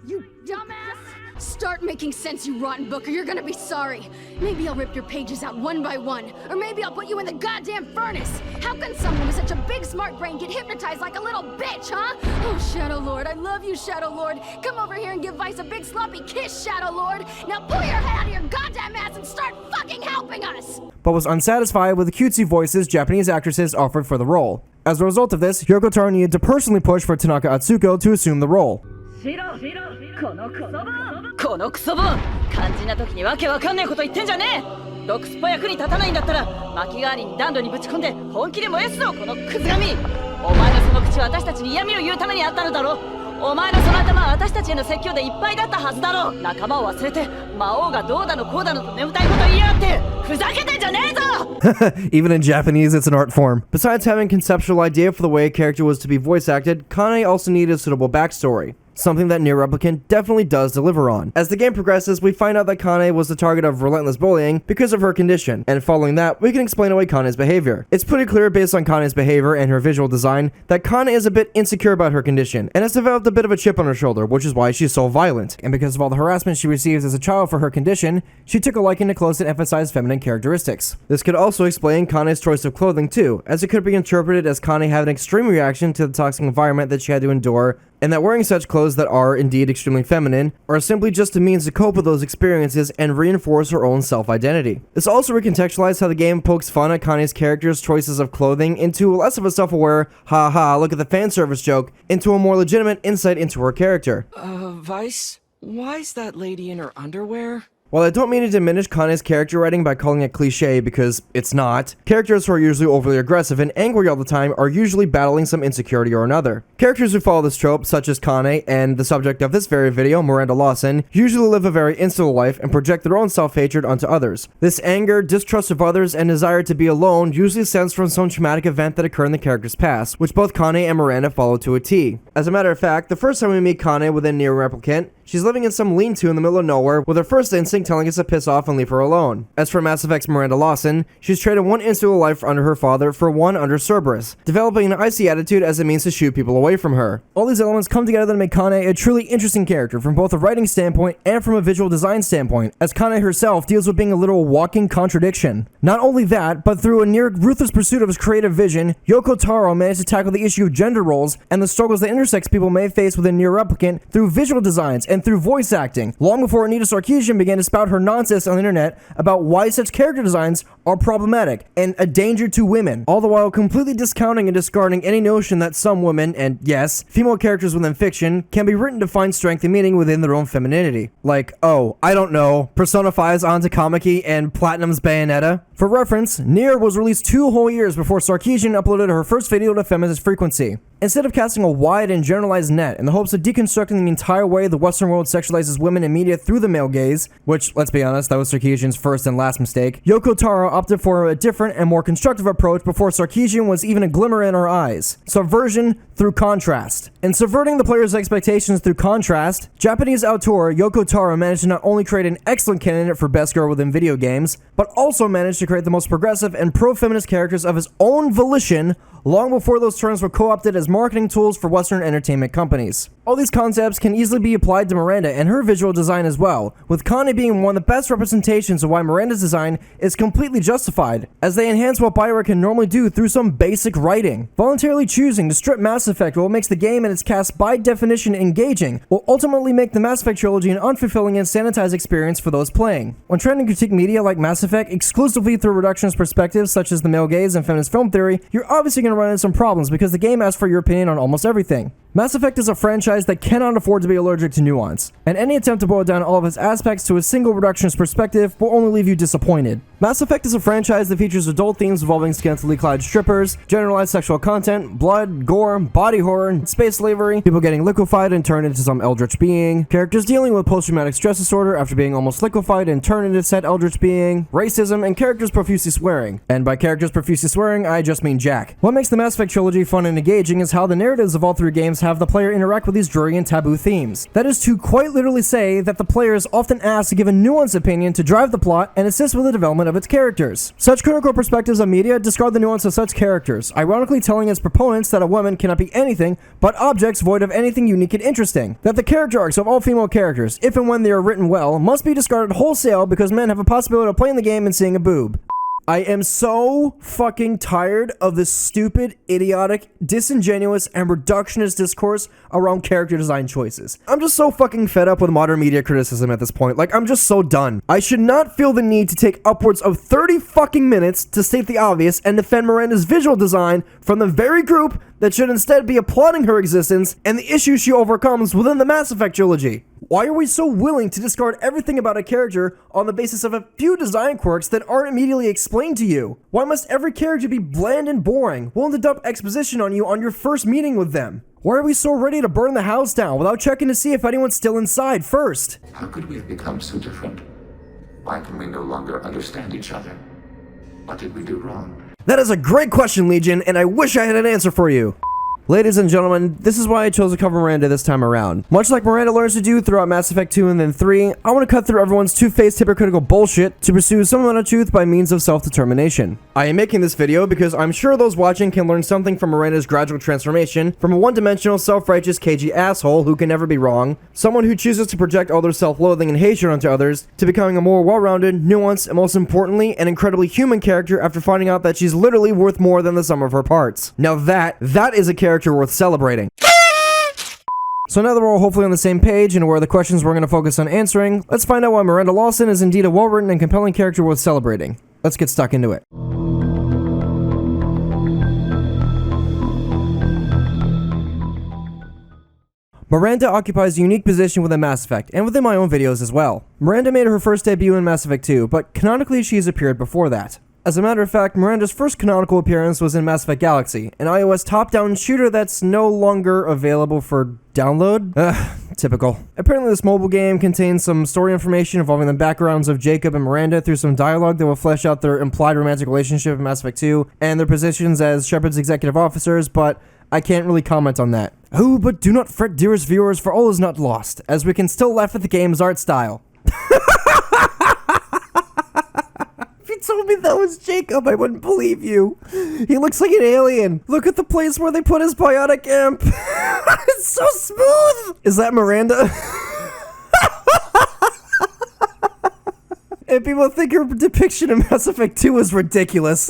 You dumbass! Start making sense, you rotten book, or you're gonna be sorry. Maybe I'll rip your pages out one by one, or maybe I'll put you in the goddamn furnace. How can someone with such a big smart brain get hypnotized like a little bitch, huh? Oh, Shadow Lord, I love you, Shadow Lord. Come over here and give Vice a big sloppy kiss, Shadow Lord. Now pull your head out of your goddamn ass and start fucking helping us! But was unsatisfied with the cutesy voices Japanese actresses offered for the role. As a result of this, Yoko Taro needed to personally push for Tanaka Atsuko to assume the role. このクソボ肝心な時にわけわかんねえこと言ってんじゃねえドクスポ役に立たないんだったら薪代わりに暖炉にぶち込んで本気で燃やすぞこのクズ神お前のその口は私たちに嫌味を言うためにあったのだろお前のその頭は私たちへの説教でいっぱいだったはずだろ仲間を忘れて魔王がどうだのこうだのと眠たいこと言いやがってふざけてんじゃねえぞ Even in Japanese, it's an art form. Besides having a conceptual idea for the way a character was to be voice acted, Kane also needed a suitable backstory. something that Nier Replicant definitely does deliver on. As the game progresses, we find out that Kane was the target of relentless bullying because of her condition, and following that, we can explain away Kane's behavior. It's pretty clear based on Kane's behavior and her visual design that Kane is a bit insecure about her condition, and has developed a bit of a chip on her shoulder, which is why she's so violent. And because of all the harassment she receives as a child for her condition, she took a liking to clothes that emphasize feminine characteristics. This could also explain Kane's choice of clothing too, as it could be interpreted as Kane had an extreme reaction to the toxic environment that she had to endure, and that wearing such clothes that are indeed extremely feminine are simply just a means to cope with those experiences and reinforce her own self-identity. This also recontextualizes how the game pokes fun at Kane's character's choices of clothing into less of a self-aware, haha, look at the fan service joke, into a more legitimate insight into her character. Vice? Why is that lady in her underwear? While I don't mean to diminish Kane's character writing by calling it cliche, because it's not, characters who are usually overly aggressive and angry all the time are usually battling some insecurity or another. Characters who follow this trope, such as Kane and the subject of this very video, Miranda Lawson, usually live a very insular life and project their own self-hatred onto others. This anger, distrust of others, and desire to be alone usually stems from some traumatic event that occurred in the character's past, which both Kane and Miranda follow to a T. As a matter of fact, the first time we meet Kane within Nier Replicant, she's living in some lean-to in the middle of nowhere, with her first instinct telling us to piss off and leave her alone. As for Mass Effect's Miranda Lawson, she's traded one insular life under her father for one under Cerberus, developing an icy attitude as a means to shoot people away from her. All these elements come together to make Kane a truly interesting character from both a writing standpoint and from a visual design standpoint, as Kane herself deals with being a literal walking contradiction. Not only that, but through a near ruthless pursuit of his creative vision, Yoko Taro managed to tackle the issue of gender roles and the struggles that intersex people may face within Nier Replicant through visual designs and through voice acting, long before Anita Sarkeesian began to spout her nonsense on the internet about why such character designs are problematic and a danger to women, all the while completely discounting and discarding any notion that some women, and yes, female characters within fiction, can be written to find strength and meaning within their own femininity. Like, oh, I don't know, Persona 5's Anta Kamaki and Platinum's Bayonetta? For reference, Nier was released 2 whole years before Sarkeesian uploaded her first video to feminist frequency. Instead of casting a wide and generalized net in the hopes of deconstructing the entire way the Western world sexualizes women in media through the male gaze, which, let's be honest, that was Sarkeesian's first and last mistake, Yoko Taro opted for a different and more constructive approach before Sarkeesian was even a glimmer in her eyes. Subversion through contrast. In subverting the player's expectations through contrast, Japanese auteur Yoko Taro managed to not only create an excellent candidate for best girl within video games, but also managed to create the most progressive and pro-feminist characters of his own volition long before those terms were co-opted as marketing tools for Western entertainment companies. All these concepts can easily be applied to Miranda and her visual design as well, with Kane being one of the best representations of why Miranda's design is completely justified, as they enhance what Biotic can normally do through some basic writing. Voluntarily choosing to strip Mass Effect what makes the game and its cast by definition engaging will ultimately make the Mass Effect trilogy an unfulfilling and sanitized experience for those playing. When trying to critique media like Mass Effect exclusively through reductionist perspectives such as the male gaze and feminist film theory, you're obviously going to run into some problems because the game asks for your opinion on almost everything. Mass Effect is a franchise that cannot afford to be allergic to nuance, and any attempt to boil down all of its aspects to a single reductionist perspective will only leave you disappointed. Mass Effect is a franchise that features adult themes involving scantily clad strippers, generalized sexual content, blood, gore, body horror, space slavery, people getting liquefied and turned into some eldritch being, characters dealing with post-traumatic stress disorder after being almost liquefied and turned into said eldritch being, racism, and characters profusely swearing. And by characters profusely swearing, I just mean Jack. What makes the Mass Effect trilogy fun and engaging is how the narratives of all 3 games have the player interact with these dreary and taboo themes. That is to quite literally say that the player is often asked to give a nuanced opinion to drive the plot and assist with the development of its characters. Such critical perspectives on media discard the nuance of such characters, ironically telling its proponents that a woman cannot be anything but objects void of anything unique and interesting. That the character arcs of all female characters, if and when they are written well, must be discarded wholesale because men have a possibility of playing the game and seeing a boob. I am so fucking tired of this stupid, idiotic, disingenuous, and reductionist discourse around character design choices. I'm just so fucking fed up with modern media criticism at this point. Like, I'm just so done. I should not feel the need to take upwards of 30 fucking minutes to state the obvious and defend Miranda's visual design from the very group that should instead be applauding her existence and the issues she overcomes within the Mass Effect trilogy. Why are we so willing to discard everything about a character on the basis of a few design quirks that aren't immediately explained to you? Why must every character be bland and boring, willing to dump exposition on you on your first meeting with them? Why are we so ready to burn the house down without checking to see if anyone's still inside first? How could we have become so different? Why can we no longer understand each other? What did we do wrong? That is a great question, Legion, and I wish I had an answer for you. Ladies and gentlemen, this is why I chose to cover Miranda this time around. Much like Miranda learns to do throughout Mass Effect 2 and then 3, I want to cut through everyone's two-faced hypocritical bullshit to pursue some amount of truth by means of self-determination. I am making this video because I'm sure those watching can learn something from Miranda's gradual transformation from a one-dimensional, self-righteous, cagey asshole who can never be wrong, someone who chooses to project all their self-loathing and hatred onto others, to becoming a more well-rounded, nuanced, and most importantly, an incredibly human character after finding out that she's literally worth more than the sum of her parts. Now that is a character worth celebrating. So now that we're all hopefully on the same page and aware of the questions we're going to focus on answering, let's find out why Miranda Lawson is indeed a well-written and compelling character worth celebrating. Let's get stuck into it. Miranda occupies a unique position within Mass Effect, and within my own videos as well. Miranda made her first debut in Mass Effect 2, but canonically she's appeared before that. As a matter of fact, Miranda's first canonical appearance was in Mass Effect Galaxy, an iOS top-down shooter that's no longer available for download? Typical. Apparently this mobile game contains some story information involving the backgrounds of Jacob and Miranda through some dialogue that will flesh out their implied romantic relationship in Mass Effect 2, and their positions as Shepard's executive officers, but I can't really comment on that. Oh, but do not fret, dearest viewers, for all is not lost, as we can still laugh at the game's art style. If you told me that was Jacob, I wouldn't believe you. He looks like an alien. Look at the place where they put his biotic imp. It's so smooth. Is that Miranda? And people think your depiction of Mass Effect 2 is ridiculous.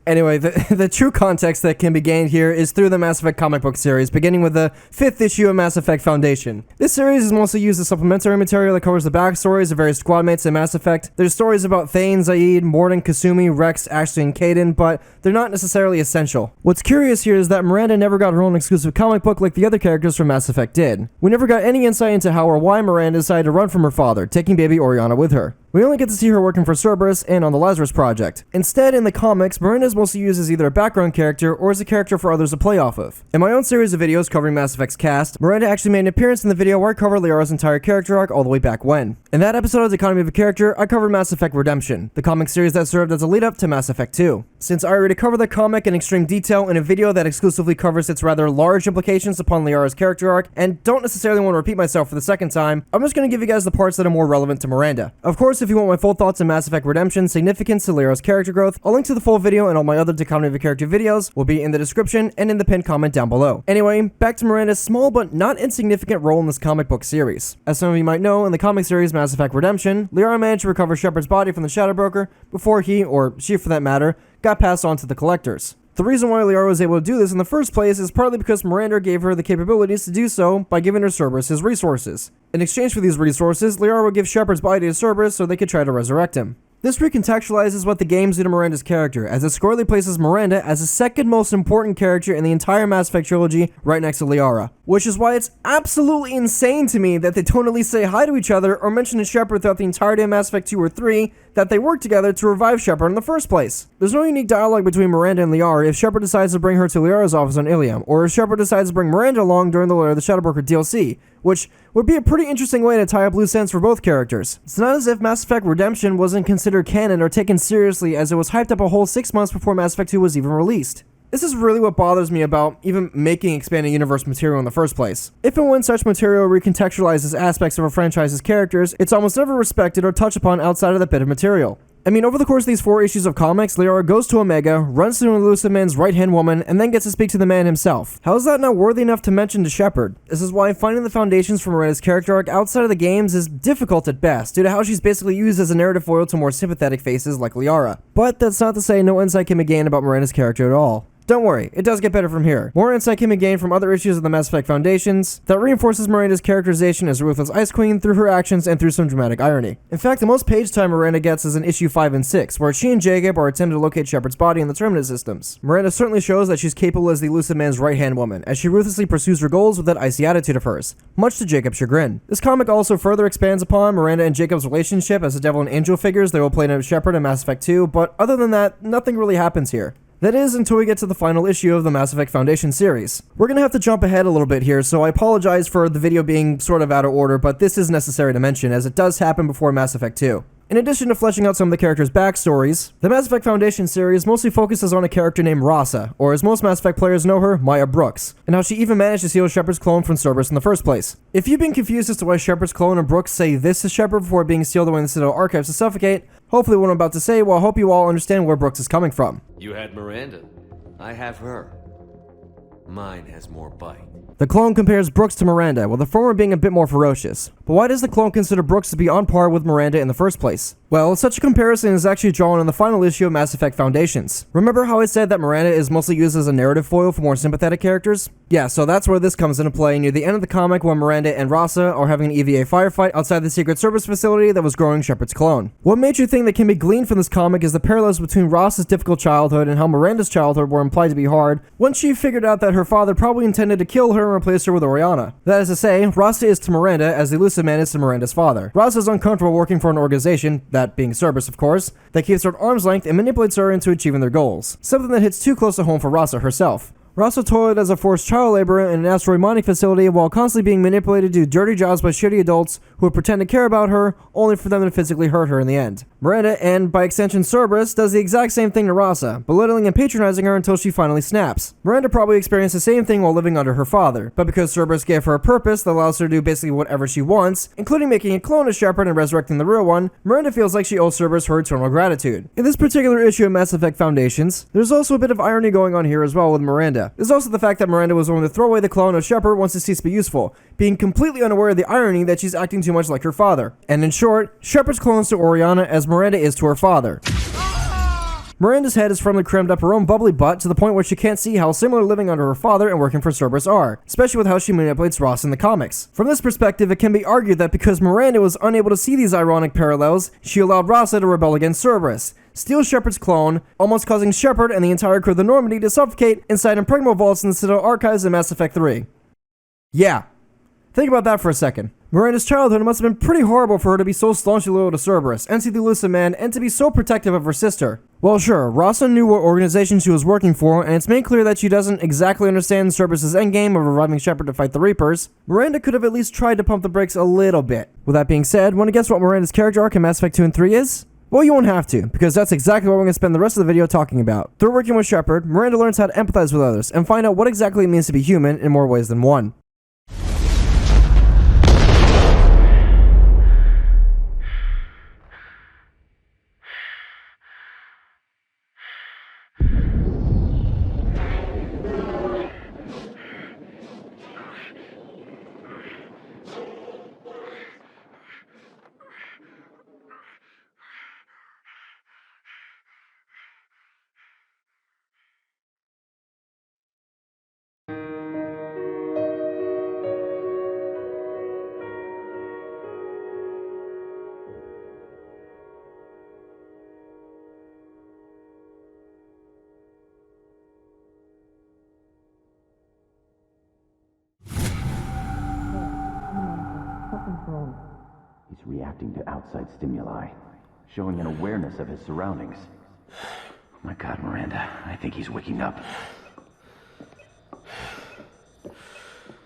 Anyway, the true context that can be gained here is through the Mass Effect comic book series, beginning with the 5th issue of Mass Effect Foundation. This series is mostly used as supplementary material that covers the backstories of various squad mates in Mass Effect. There's stories about Thane, Zaid, Mordin, Kasumi, Rex, Ashley, and Kaidan, but they're not necessarily essential. What's curious here is that Miranda never got her own exclusive comic book like the other characters from Mass Effect did. We never got any insight into how or why Miranda decided to run from her father, taking baby Oriana with her. We only get to see her working for Cerberus and on the Lazarus Project. Instead, in the comics, Miranda is mostly used as either a background character or as a character for others to play off of. In my own series of videos covering Mass Effect's cast, Miranda actually made an appearance in the video where I covered Liara's entire character arc all the way back when. In that episode of Dichotomy of a Character, I covered Mass Effect Redemption, the comic series that served as a lead-up to Mass Effect 2. Since I already covered the comic in extreme detail in a video that exclusively covers its rather large implications upon Liara's character arc, and don't necessarily want to repeat myself for the second time, I'm just going to give you guys the parts that are more relevant to Miranda. Of course, if you want my full thoughts on Mass Effect Redemption's significance to Liara's character growth, a link to the full video and all my other Dichotomy of a Character videos will be in the description and in the pinned comment down below. Anyway, back to Miranda's small but not insignificant role in this comic book series. As some of you might know, in the comic series Mass Effect Redemption, Liara managed to recover Shepard's body from the Shadow Broker before he, or she for that matter, got passed on to the Collectors. The reason why Liara was able to do this in the first place is partly because Miranda gave her the capabilities to do so by giving her Cerberus his resources. In exchange for these resources, Liara would give Shepard's body to Cerberus so they could try to resurrect him. This recontextualizes what the games do to Miranda's character, as it squarely places Miranda as the second most important character in the entire Mass Effect trilogy, right next to Liara. Which is why it's absolutely insane to me that they don't at least say hi to each other or mention to Shepard throughout the entirety of Mass Effect 2 or 3 that they worked together to revive Shepard in the first place. There's no unique dialogue between Miranda and Liara if Shepard decides to bring her to Liara's office on Ilium, or if Shepard decides to bring Miranda along during the Lair of the Shadowbroker DLC, which would be a pretty interesting way to tie up loose ends for both characters. It's not as if Mass Effect Redemption wasn't considered canon or taken seriously, as it was hyped up a whole 6 months before Mass Effect 2 was even released. This is really what bothers me about even making expanded universe material in the first place. If and when such material recontextualizes aspects of a franchise's characters, it's almost never respected or touched upon outside of that bit of material. I mean, over the course of these 4 issues of comics, Liara goes to Omega, runs to an elusive man's right-hand woman, and then gets to speak to the man himself. How is that not worthy enough to mention to Shepard? This is why finding the foundations for Miranda's character arc outside of the games is difficult at best, due to how she's basically used as a narrative foil to more sympathetic faces like Liara. But that's not to say no insight can be gained about Miranda's character at all. Don't worry, it does get better from here. More insight can be gained from other issues of the Mass Effect Foundations that reinforces Miranda's characterization as a ruthless Ice Queen through her actions and through some dramatic irony. In fact, the most page time Miranda gets is in issue 5 and 6, where she and Jacob are attempting to locate Shepard's body in the Terminus systems. Miranda certainly shows that she's capable as the elusive man's right-hand woman, as she ruthlessly pursues her goals with that icy attitude of hers, much to Jacob's chagrin. This comic also further expands upon Miranda and Jacob's relationship as the devil and angel figures they will play in Shepard in Mass Effect 2, but other than that, nothing really happens here. That is, until we get to the final issue of the Mass Effect Foundation series. We're gonna have to jump ahead a little bit here, so I apologize for the video being sort of out of order, but this is necessary to mention, as it does happen before Mass Effect 2. In addition to fleshing out some of the characters' backstories, the Mass Effect Foundation series mostly focuses on a character named Rasa, or as most Mass Effect players know her, Maya Brooks, and how she even managed to steal Shepard's clone from Cerberus in the first place. If you've been confused as to why Shepard's clone and Brooks say this is Shepard before being sealed away in the Citadel archives to suffocate, hopefully what I'm about to say will help you all understand where Brooks is coming from. You had Miranda. I have her. Mine has more bite. The clone compares Brooks to Miranda, with the former being a bit more ferocious. But why does the clone consider Brooks to be on par with Miranda in the first place? Well, such a comparison is actually drawn in the final issue of Mass Effect Foundations. Remember how I said that Miranda is mostly used as a narrative foil for more sympathetic characters? Yeah, so that's where this comes into play near the end of the comic when Miranda and Rasa are having an EVA firefight outside the secret Cerberus facility that was growing Shepard's clone. One major thing that can be gleaned from this comic is the parallels between Rasa's difficult childhood and how Miranda's childhood were implied to be hard once she figured out that her father probably intended to kill her and replace her with Oriana. That is to say, Rasa is to Miranda as the Elusive Man is to Miranda's father. Rasa is uncomfortable working for an organization, that being Cerberus of course, that keeps her at arm's length and manipulates her into achieving their goals. Something that hits too close to home for Rasa herself. Rasa toiled as a forced child laborer in an asteroid mining facility while constantly being manipulated to do dirty jobs by shitty adults who would pretend to care about her, only for them to physically hurt her in the end. Miranda, and by extension Cerberus, does the exact same thing to Rasa, belittling and patronizing her until she finally snaps. Miranda probably experienced the same thing while living under her father, but because Cerberus gave her a purpose that allows her to do basically whatever she wants, including making a clone of Shepard and resurrecting the real one, Miranda feels like she owes Cerberus her eternal gratitude. In this particular issue of Mass Effect Foundations, there's also a bit of irony going on here as well with Miranda. There's also the fact that Miranda was willing to throw away the clone of Shepard once it ceased to be useful, being completely unaware of the irony that she's acting too much like her father. And in short, Shepard's clones to Oriana as Miranda is to her father. Miranda's head is firmly crammed up her own bubbly butt to the point where she can't see how similar living under her father and working for Cerberus are, especially with how she manipulates Ross in the comics. From this perspective, it can be argued that because Miranda was unable to see these ironic parallels, she allowed Rasa to rebel against Cerberus, steal Shepard's clone, almost causing Shepard and the entire crew of the Normandy to suffocate inside impregnable vaults in the Citadel archives in Mass Effect 3. Yeah. Think about that for a second. Miranda's childhood must have been pretty horrible for her to be so staunchly loyal to Cerberus, and to the Elusive Man, and to be so protective of her sister. Well sure, Rasa knew what organization she was working for, and it's made clear that she doesn't exactly understand Cerberus' endgame of reviving Shepard to fight the Reapers. Miranda could have at least tried to pump the brakes a little bit. With that being said, wanna guess what Miranda's character arc in Mass Effect 2 and 3 is? Well, you won't have to, because that's exactly what we're going to spend the rest of the video talking about. Through working with Shepard, Miranda learns how to empathize with others, and find out what exactly it means to be human in more ways than one. He's reacting to outside stimuli, showing an awareness of his surroundings. Oh my god, Miranda, I think he's waking up.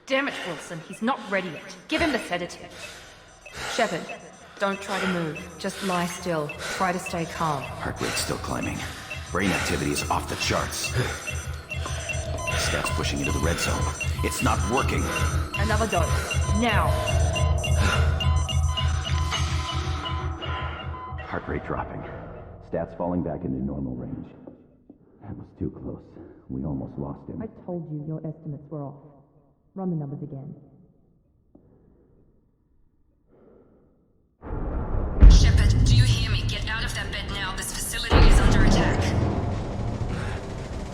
Damn it, Wilson, he's not ready yet. Give him the sedative. Shepard, don't try to move. Just lie still. Try to stay calm. Heart rate's still climbing. Brain activity is off the charts. Stats pushing into the red zone. It's not working. Another dose. Now. Heart rate dropping. Stats falling back into normal range. That was too close. We almost lost him. I told you your estimates were off. Run the numbers again. Shepard, do you hear me? Get out of that bed now. This facility is under attack.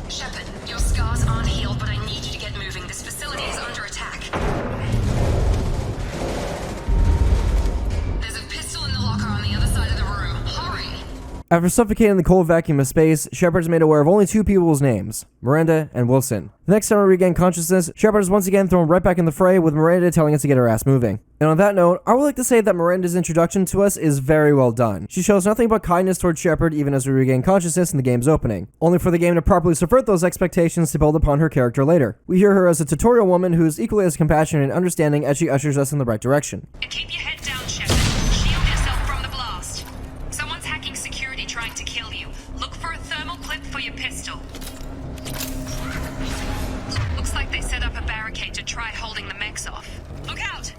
Shepard, your scars aren't healed, but I need you to get moving. This facility is under attack. There's a pistol in the locker on the other side of the room. Hurry! After suffocating the cold vacuum of space, Shepard's made aware of only two people's names, Miranda and Wilson. The next time we regain consciousness, Shepard is once again thrown right back in the fray, with Miranda telling us to get her ass moving. And on that note, I would like to say that Miranda's introduction to us is very well done. She shows nothing but kindness towards Shepard even as we regain consciousness in the game's opening, only for the game to properly subvert those expectations to build upon her character later. We hear her as a tutorial woman who is equally as compassionate and understanding as she ushers us in the right direction. Keep your head down, Shepard. Shield yourself from the blast. you. Look for a thermal clip for your pistol. Looks like they set up a barricade to try holding the mechs off. Look out!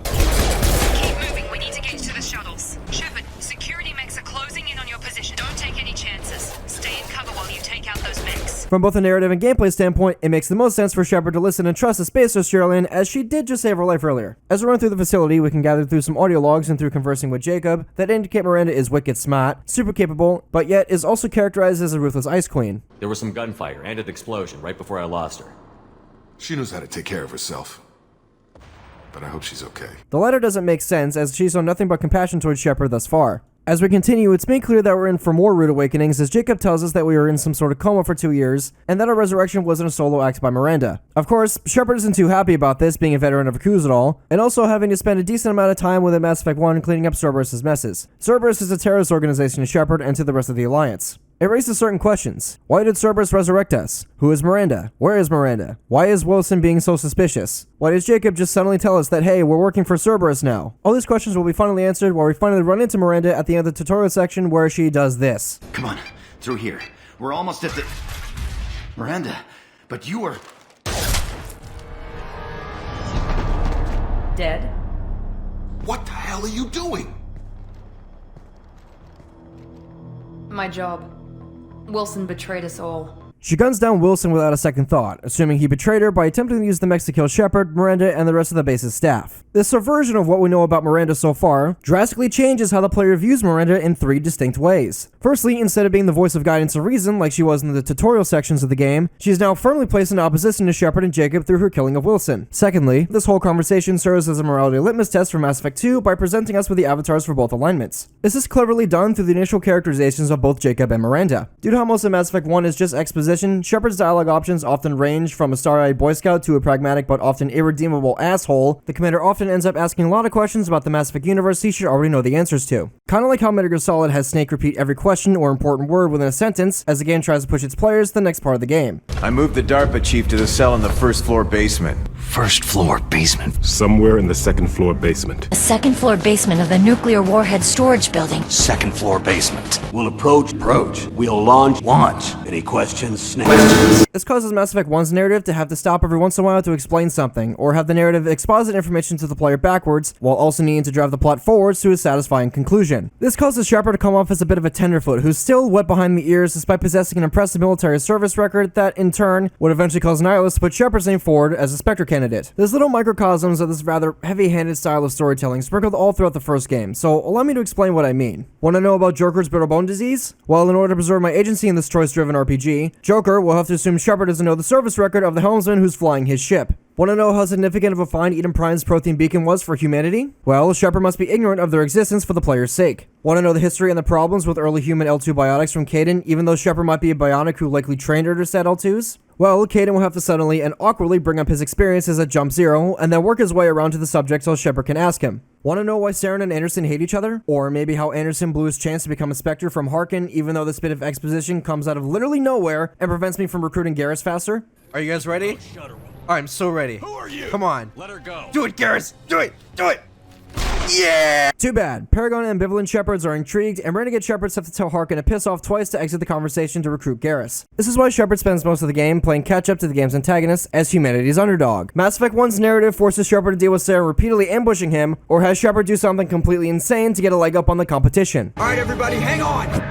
Keep moving, we need to get to the shuttles. Shepard, security mechs are closing in on your position. Don't take any chances. Stay in cover while you take out those mechs. From both a narrative and gameplay standpoint, it makes the most sense for Shepard to listen and trust the Space Force Cheerleader, as she did just save her life earlier. As we run through the facility, we can gather through some audio logs and through conversing with Jacob that indicate Miranda is wicked smart, super capable, but yet is also characterized as a ruthless ice queen. There was some gunfire and an explosion right before I lost her. She knows how to take care of herself. But I hope she's okay. The latter doesn't make sense, as she's shown nothing but compassion towards Shepard thus far. As we continue, it's made clear that we're in for more rude awakenings, as Jacob tells us that we were in some sort of coma for 2 years, and that our resurrection wasn't a solo act by Miranda. Of course, Shepard isn't too happy about this, being a veteran of a cruise at all, and also having to spend a decent amount of time within Mass Effect 1 cleaning up Cerberus' messes. Cerberus is a terrorist organization to Shepard and to the rest of the Alliance. It raises certain questions. Why did Cerberus resurrect us? Who is Miranda? Where is Miranda? Why is Wilson being so suspicious? Why does Jacob just suddenly tell us that, hey, we're working for Cerberus now? All these questions will be finally answered while we finally run into Miranda at the end of the tutorial section where she does this. Come on, through here. We're almost at the... Miranda, but you are... Dead? What the hell are you doing? My job. Wilson betrayed us all. She guns down Wilson without a second thought, assuming he betrayed her by attempting to use the mechs to kill Shepard, Miranda, and the rest of the base's staff. This subversion of what we know about Miranda so far drastically changes how the player views Miranda in 3 distinct ways. Firstly, instead of being the voice of guidance and reason like she was in the tutorial sections of the game, she is now firmly placed in opposition to Shepard and Jacob through her killing of Wilson. Secondly, this whole conversation serves as a morality litmus test for Mass Effect 2 by presenting us with the avatars for both alignments. This is cleverly done through the initial characterizations of both Jacob and Miranda. Due to how most of Mass Effect 1 is just exposition, Shepard's dialogue options often range from a star-eyed Boy Scout to a pragmatic but often irredeemable asshole. The commander often ends up asking a lot of questions about the Mass Effect universe he should already know the answers to. Kinda like how Metal Gear Solid has Snake repeat every question or important word within a sentence as the game tries to push its players to the next part of the game. I moved the DARPA chief to the cell in the first floor basement. First floor basement? Somewhere in the second floor basement. The second floor basement of the nuclear warhead storage building. Second floor basement. We'll approach. We'll launch. Any questions? Snake? This causes Mass Effect 1's narrative to have to stop every once in a while to explain something, or have the narrative exposit information to the player backwards, while also needing to drive the plot forwards to a satisfying conclusion. This causes Shepard to come off as a bit of a tenderfoot who's still wet behind the ears despite possessing an impressive military service record that, in turn, would eventually cause Nihilus to put Shepard's name forward as a Spectre candidate. There's little microcosms of this rather heavy-handed style of storytelling sprinkled all throughout the first game, so allow me to explain what I mean. Want to know about Joker's brittle bone disease? Well, in order to preserve my agency in this choice-driven RPG, Joker will have to assume Shepard doesn't know the service record of the helmsman who's flying his ship. Want to know how significant of a find Eden Prime's protein beacon was for humanity? Well, Shepard must be ignorant of their existence for the player's sake. Want to know the history and the problems with early human L2 biotics from Kaidan, even though Shepard might be a bionic who likely trained her to set L2s? Well, Kaidan will have to suddenly and awkwardly bring up his experiences at Jump Zero, and then work his way around to the subject so Shepard can ask him. Want to know why Saren and Anderson hate each other? Or maybe how Anderson blew his chance to become a Spectre from Harkin, even though this bit of exposition comes out of literally nowhere and prevents me from recruiting Garrus faster? Are you guys ready? I'm so ready. Who are you? Come on. Let her go. Do it, Garrus! Do it! Do it! Yeah! Too bad. Paragon and ambivalent Shepards are intrigued, and renegade Shepards have to tell Harkin to piss off twice to exit the conversation to recruit Garrus. This is why Shepard spends most of the game playing catch-up to the game's antagonist as humanity's underdog. Mass Effect 1's narrative forces Shepard to deal with Saren repeatedly ambushing him, or has Shepard do something completely insane to get a leg up on the competition. Alright everybody, hang on!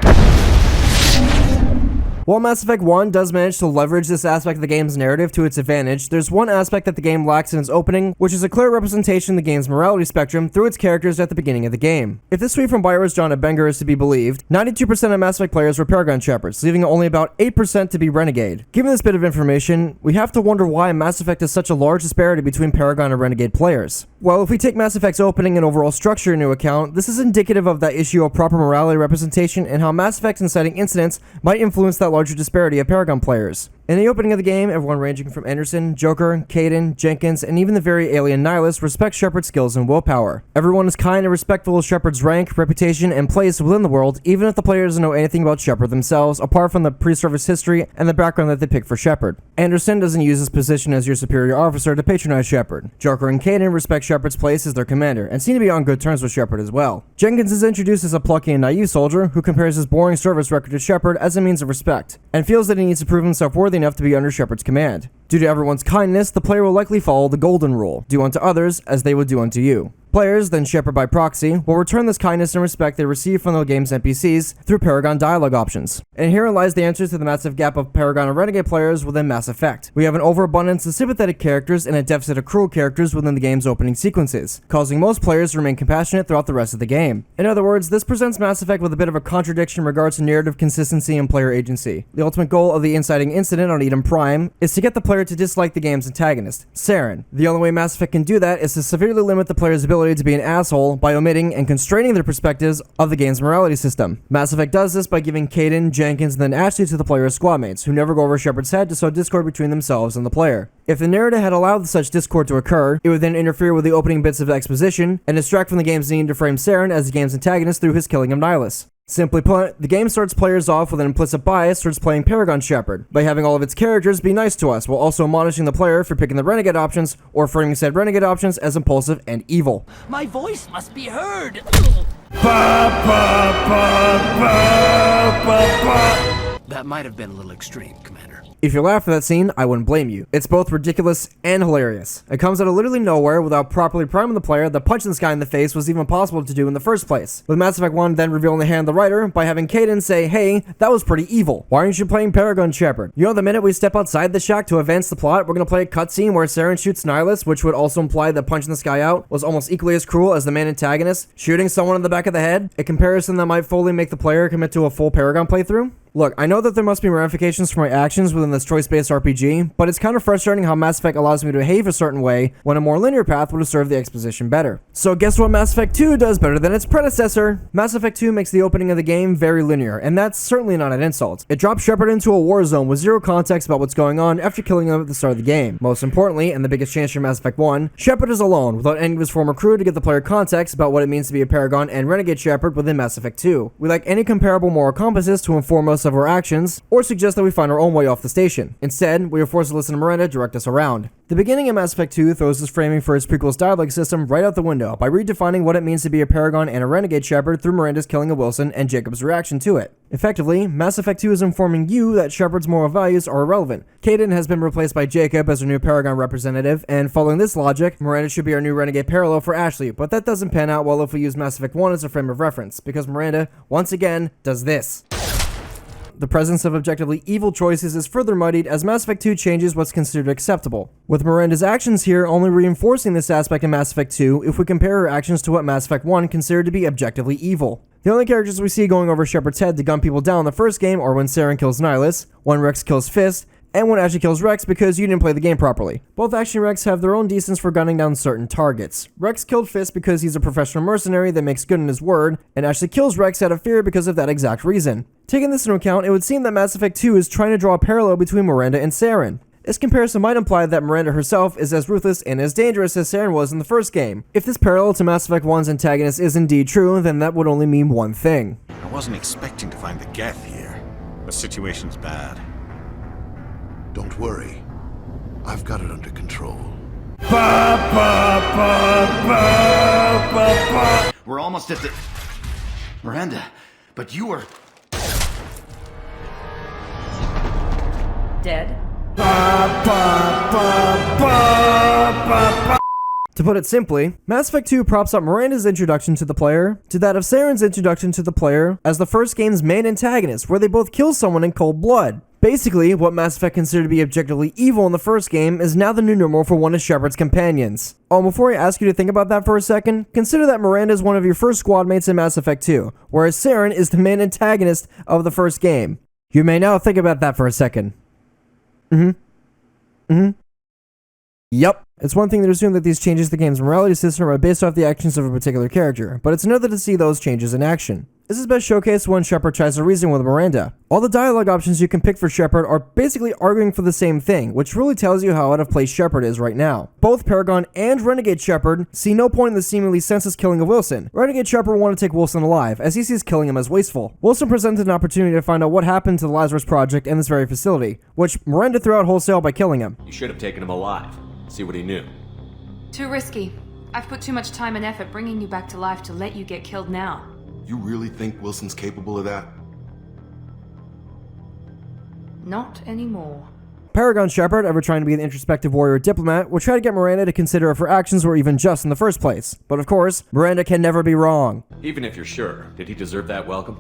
While Mass Effect 1 does manage to leverage this aspect of the game's narrative to its advantage, there's one aspect that the game lacks in its opening, which is a clear representation of the game's morality spectrum through its characters at the beginning of the game. If this tweet from Biotic's John Benger is to be believed, 92% of Mass Effect players were Paragon Shepards, leaving only about 8% to be Renegade. Given this bit of information, we have to wonder why Mass Effect has such a large disparity between Paragon and Renegade players. Well, if we take Mass Effect's opening and overall structure into account, this is indicative of that issue of proper morality representation and how Mass Effect's inciting incidents might influence that larger disparity of Paragon players. In the opening of the game, everyone ranging from Anderson, Joker, Kaidan, Jenkins, and even the very alien Nihilus respect Shepard's skills and willpower. Everyone is kind and respectful of Shepard's rank, reputation, and place within the world, even if the player doesn't know anything about Shepard themselves, apart from the pre-service history and the background that they pick for Shepard. Anderson doesn't use his position as your superior officer to patronize Shepard. Joker and Kaidan respect Shepard's place as their commander, and seem to be on good terms with Shepard as well. Jenkins is introduced as a plucky and naive soldier who compares his boring service record to Shepard as a means of respect, and feels that he needs to prove himself worthy enough to be under Shepard's command. Due to everyone's kindness, the player will likely follow the golden rule: do unto others as they would do unto you. Players, then Shepard by proxy, will return this kindness and respect they receive from the game's NPCs through Paragon dialogue options. And herein lies the answer to the massive gap of Paragon and Renegade players within Mass Effect. We have an overabundance of sympathetic characters and a deficit of cruel characters within the game's opening sequences, causing most players to remain compassionate throughout the rest of the game. In other words, this presents Mass Effect with a bit of a contradiction in regards to narrative consistency and player agency. The ultimate goal of the inciting incident on Eden Prime is to get the player to dislike the game's antagonist, Saren. The only way Mass Effect can do that is to severely limit the player's ability to be an asshole by omitting and constraining their perspectives of the game's morality system. Mass Effect does this by giving Kaidan, Jenkins, and then Ashley to the player's squadmates, who never go over Shepard's head to sow discord between themselves and the player. If the narrator had allowed such discord to occur, it would then interfere with the opening bits of exposition and distract from the game's need to frame Saren as the game's antagonist through his killing of Nihilus. Simply put, the game starts players off with an implicit bias towards playing Paragon Shepard, by having all of its characters be nice to us, while also admonishing the player for picking the Renegade options, or framing said Renegade options as impulsive and evil. My voice must be heard. That might have been a little extreme, Commander. If you laugh at that scene, I wouldn't blame you. It's both ridiculous and hilarious. It comes out of literally nowhere without properly priming the player that punching this guy in the face was even possible to do in the first place. With Mass Effect 1 then revealing the hand of the writer by having Kaidan say, hey, that was pretty evil. Why aren't you playing Paragon Shepard? You know, the minute we step outside the shack to advance the plot, we're gonna play a cutscene where Saren shoots Nihilus, which would also imply that punching this guy out was almost equally as cruel as the main antagonist shooting someone in the back of the head, a comparison that might fully make the player commit to a full Paragon playthrough. Look, I know that there must be ramifications for my actions within this choice-based RPG, but it's kind of frustrating how Mass Effect allows me to behave a certain way when a more linear path would have served the exposition better. So guess what Mass Effect 2 does better than its predecessor? Mass Effect 2 makes the opening of the game very linear, and that's certainly not an insult. It drops Shepard into a war zone with zero context about what's going on after killing him at the start of the game. Most importantly, and the biggest change from Mass Effect 1, Shepard is alone, without any of his former crew to give the player context about what it means to be a Paragon and Renegade Shepard within Mass Effect 2. We lack any comparable moral compasses to inform us of our actions, or suggest that we find our own way off the station. Instead, we are forced to listen to Miranda direct us around. The beginning of Mass Effect 2 throws this framing for its prequel's dialogue system right out the window by redefining what it means to be a Paragon and a Renegade Shepard through Miranda's killing of Wilson and Jacob's reaction to it. Effectively, Mass Effect 2 is informing you that Shepard's moral values are irrelevant. Kaidan has been replaced by Jacob as her new Paragon representative, and following this logic, Miranda should be our new Renegade parallel for Ashley, but that doesn't pan out well if we use Mass Effect 1 as a frame of reference, because Miranda, once again, does this. The presence of objectively evil choices is further muddied as Mass Effect 2 changes what's considered acceptable, with Miranda's actions here only reinforcing this aspect in Mass Effect 2 if we compare her actions to what Mass Effect 1 considered to be objectively evil. The only characters we see going over Shepard's head to gun people down in the first game are when Saren kills Nihilus, when Rex kills Fist, and when Ashley kills Rex because you didn't play the game properly. Both Ashley and Rex have their own decence for gunning down certain targets. Rex killed Fist because he's a professional mercenary that makes good in his word, and Ashley kills Rex out of fear because of that exact reason. Taking this into account, it would seem that Mass Effect 2 is trying to draw a parallel between Miranda and Saren. This comparison might imply that Miranda herself is as ruthless and as dangerous as Saren was in the first game. If this parallel to Mass Effect 1's antagonist is indeed true, then that would only mean one thing. I wasn't expecting to find the Geth here. The situation's bad. Don't worry. I've got it under control. We're almost at the... Miranda, but you were... Dead? To put it simply, Mass Effect 2 props up Miranda's introduction to the player to that of Saren's introduction to the player as the first game's main antagonist, where they both kill someone in cold blood. Basically, what Mass Effect considered to be objectively evil in the first game is now the new normal for one of Shepard's companions. Oh, before I ask you to think about that for a second, consider that Miranda is one of your first squad mates in Mass Effect 2, whereas Saren is the main antagonist of the first game. You may now think about that for a second. Yep. It's one thing to assume that these changes to the game's morality system are based off the actions of a particular character, but it's another to see those changes in action. This is best showcased when Shepard tries to reason with Miranda. All the dialogue options you can pick for Shepard are basically arguing for the same thing, which really tells you how out of place Shepard is right now. Both Paragon and Renegade Shepard see no point in the seemingly senseless killing of Wilson. Renegade Shepard wanted to take Wilson alive, as he sees killing him as wasteful. Wilson presented an opportunity to find out what happened to the Lazarus Project and this very facility, which Miranda threw out wholesale by killing him. You should have taken him alive. See what he knew. Too risky. I've put too much time and effort bringing you back to life to let you get killed now. You really think Wilson's capable of that? Not anymore. Paragon Shepard, ever trying to be an introspective warrior diplomat, will try to get Miranda to consider if her actions were even just in the first place. But of course, Miranda can never be wrong. Even if you're sure, did he deserve that welcome?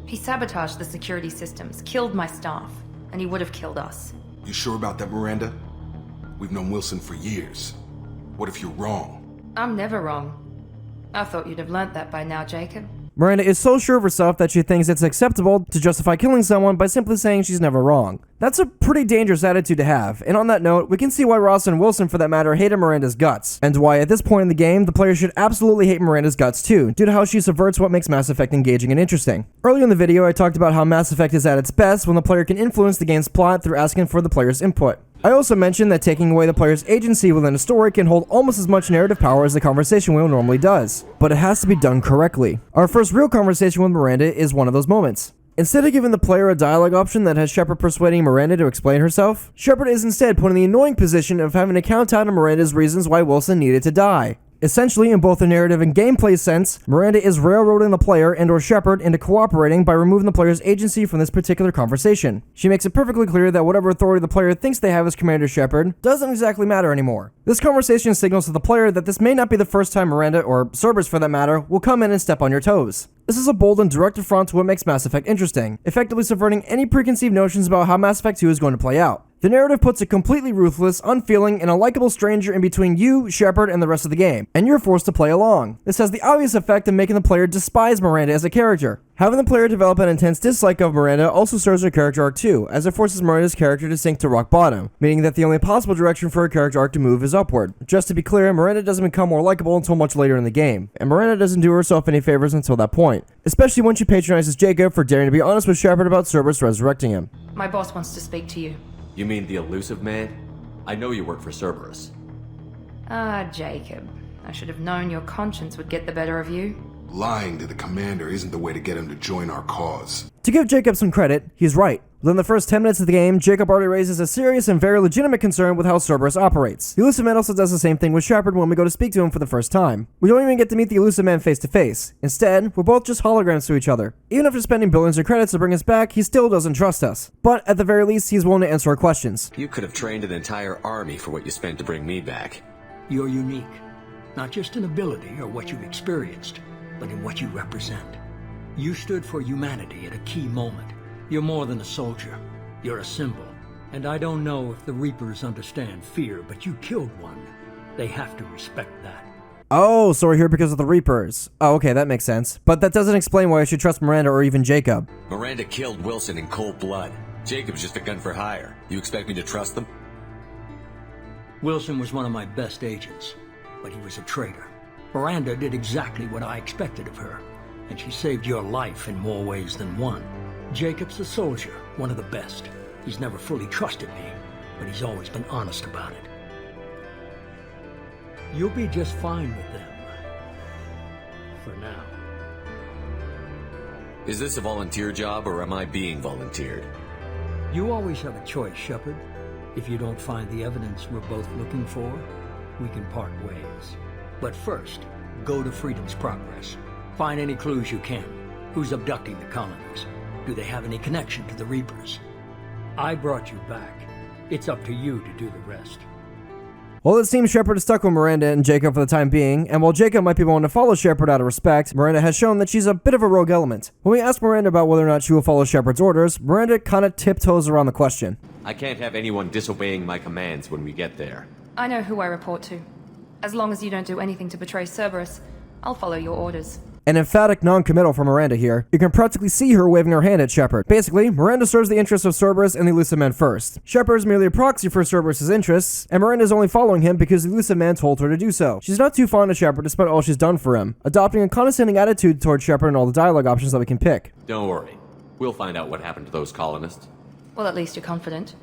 He sabotaged the security systems, killed my staff, and he would have killed us. You sure about that, Miranda? We've known Wilson for years. What if you're wrong? I'm never wrong. I thought you'd have learnt that by now, Jacob. Miranda is so sure of herself that she thinks it's acceptable to justify killing someone by simply saying she's never wrong. That's a pretty dangerous attitude to have, and on that note, we can see why Ross and Wilson, for that matter, hated Miranda's guts, and why at this point in the game, the player should absolutely hate Miranda's guts too, due to how she subverts what makes Mass Effect engaging and interesting. Earlier in the video, I talked about how Mass Effect is at its best when the player can influence the game's plot through asking for the player's input. I also mentioned that taking away the player's agency within a story can hold almost as much narrative power as the conversation wheel normally does, but it has to be done correctly. Our first real conversation with Miranda is one of those moments. Instead of giving the player a dialogue option that has Shepard persuading Miranda to explain herself, Shepard is instead put in the annoying position of having to count out Miranda's reasons why Wilson needed to die. Essentially, in both a narrative and gameplay sense, Miranda is railroading the player and or Shepard into cooperating by removing the player's agency from this particular conversation. She makes it perfectly clear that whatever authority the player thinks they have as Commander Shepard doesn't exactly matter anymore. This conversation signals to the player that this may not be the first time Miranda, or Cerberus for that matter, will come in and step on your toes. This is a bold and direct affront to what makes Mass Effect interesting, effectively subverting any preconceived notions about how Mass Effect 2 is going to play out. The narrative puts a completely ruthless, unfeeling, and unlikable stranger in between you, Shepard, and the rest of the game, and you're forced to play along. This has the obvious effect of making the player despise Miranda as a character. Having the player develop an intense dislike of Miranda also serves her character arc too, as it forces Miranda's character to sink to rock bottom, meaning that the only possible direction for her character arc to move is upward. Just to be clear, Miranda doesn't become more likable until much later in the game, and Miranda doesn't do herself any favors until that point, especially when she patronizes Jacob for daring to be honest with Shepard about Cerberus resurrecting him. My boss wants to speak to you. You mean the elusive man? I know you work for Cerberus. Ah, Jacob. I should have known your conscience would get the better of you. Lying to the commander isn't the way to get him to join our cause. To give Jacob some credit, he's right. Within the first 10 minutes of the game, Jacob already raises a serious and very legitimate concern with how Cerberus operates. The Elusive Man also does the same thing with Shepard when we go to speak to him for the first time. We don't even get to meet the Elusive Man face to face. Instead, we're both just holograms to each other. Even after spending billions of credits to bring us back, he still doesn't trust us. But at the very least, he's willing to answer our questions. You could have trained an entire army for what you spent to bring me back. You're unique. Not just in ability or what you've experienced, but in what you represent. You stood for humanity at a key moment. You're more than a soldier. You're a symbol. And I don't know if the Reapers understand fear, but you killed one. They have to respect that. Oh, so we're here because of the Reapers. Oh, okay, that makes sense. But that doesn't explain why I should trust Miranda or even Jacob. Miranda killed Wilson in cold blood. Jacob's just a gun for hire. You expect me to trust them? Wilson was one of my best agents, but he was a traitor. Miranda did exactly what I expected of her, and she saved your life in more ways than one. Jacob's a soldier, one of the best. He's never fully trusted me, but he's always been honest about it. You'll be just fine with them. For now. Is this a volunteer job, or am I being volunteered? You always have a choice, Shepard. If you don't find the evidence we're both looking for, we can part ways. But first, go to Freedom's Progress. Find any clues you can. Who's abducting the colonies? Do they have any connection to the Reapers? I brought you back. It's up to you to do the rest. Well, it seems Shepard is stuck with Miranda and Jacob for the time being, and while Jacob might be willing to follow Shepard out of respect, Miranda has shown that she's a bit of a rogue element. When we ask Miranda about whether or not she will follow Shepard's orders, Miranda kinda tiptoes around the question. I can't have anyone disobeying my commands when we get there. I know who I report to. As long as you don't do anything to betray Cerberus, I'll follow your orders. An emphatic non-committal from Miranda here. You can practically see her waving her hand at Shepard. Basically, Miranda serves the interests of Cerberus and the Elusive Man first. Shepard is merely a proxy for Cerberus' interests, and Miranda is only following him because the Elusive Man told her to do so. She's not too fond of Shepard despite all she's done for him, adopting a condescending attitude towards Shepard and all the dialogue options that we can pick. Don't worry. We'll find out what happened to those colonists. Well, at least you're confident.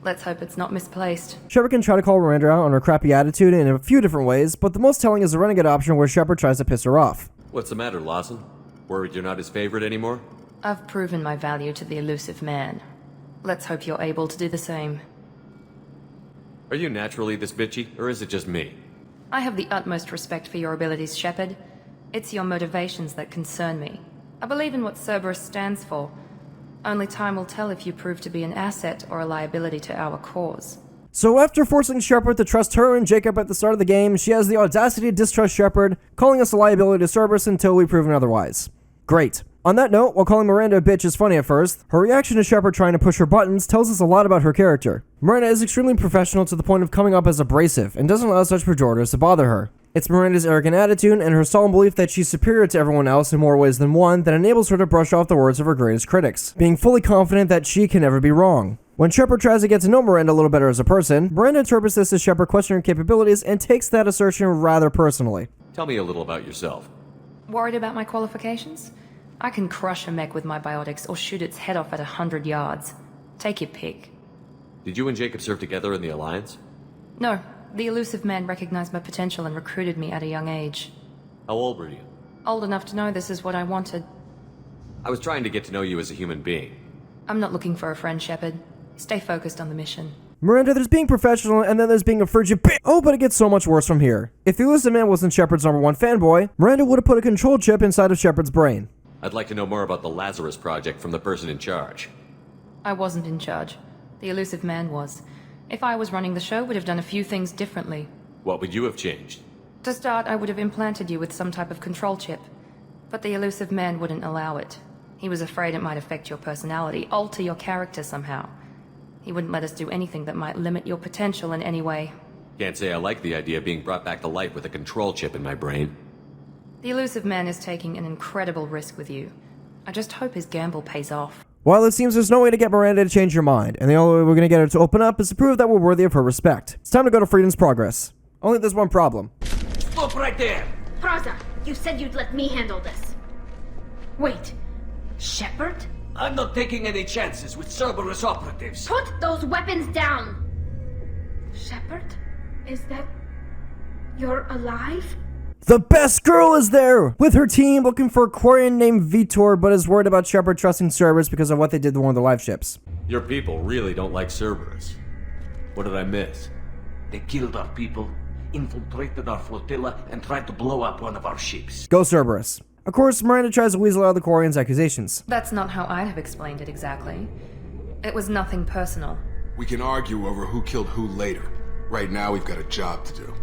Let's hope it's not misplaced. Shepard can try to call Miranda out on her crappy attitude in a few different ways, but the most telling is the renegade option where Shepard tries to piss her off. What's the matter, Lawson? Worried you're not his favorite anymore? I've proven my value to the Elusive Man. Let's hope you're able to do the same. Are you naturally this bitchy, or is it just me? I have the utmost respect for your abilities, Shepard. It's your motivations that concern me. I believe in what Cerberus stands for. Only time will tell if you prove to be an asset or a liability to our cause. So after forcing Shepard to trust her and Jacob at the start of the game, she has the audacity to distrust Shepard, calling us a liability to Cerberus until we've proven otherwise. Great. On that note, while calling Miranda a bitch is funny at first, her reaction to Shepard trying to push her buttons tells us a lot about her character. Miranda is extremely professional to the point of coming up as abrasive, and doesn't allow such pejoratives to bother her. It's Miranda's arrogant attitude and her solemn belief that she's superior to everyone else in more ways than one that enables her to brush off the words of her greatest critics, being fully confident that she can never be wrong. When Shepard tries to get to know Miranda a little better as a person, Miranda interprets this as Shepard questioning her capabilities and takes that assertion rather personally. Tell me a little about yourself. Worried about my qualifications? I can crush a mech with my biotics or shoot its head off at 100 yards. Take your pick. Did you and Jacob serve together in the Alliance? No, the Elusive Man recognized my potential and recruited me at a young age. How old were you? Old enough to know this is what I wanted. I was trying to get to know you as a human being. I'm not looking for a friend, Shepard. Stay focused on the mission. Miranda, there's being professional, and then there's being a frigid bitch. Oh, but it gets so much worse from here. If the Elusive Man wasn't Shepard's #1 fanboy, Miranda would have put a control chip inside of Shepard's brain. I'd like to know more about the Lazarus Project from the person in charge. I wasn't in charge. The Elusive Man was. If I was running the show, would have done a few things differently. What would you have changed? To start, I would have implanted you with some type of control chip. But the Elusive Man wouldn't allow it. He was afraid it might affect your personality, alter your character somehow. He wouldn't let us do anything that might limit your potential in any way. Can't say I like the idea of being brought back to life with a control chip in my brain. The Elusive Man is taking an incredible risk with you. I just hope his gamble pays off. While it seems there's no way to get Miranda to change her mind, and the only way we're going to get her to open up is to prove that we're worthy of her respect. It's time to go to Freedom's Progress. Only there's one problem. Stop right there! Braza, you said you'd let me handle this. Wait, Shepard? I'm not taking any chances with Cerberus operatives. Put those weapons down! Shepard? Is that... you're alive? The best girl is there! With her team looking for a Quarian named Vitor, but is worried about Shepard trusting Cerberus because of what they did to one of the live ships. Your people really don't like Cerberus. What did I miss? They killed our people, infiltrated our flotilla, and tried to blow up one of our ships. Go Cerberus. Of course, Miranda tries to weasel out of the Quarians' accusations. That's not how I'd have explained it exactly. It was nothing personal. We can argue over who killed who later. Right now, we've got a job to do.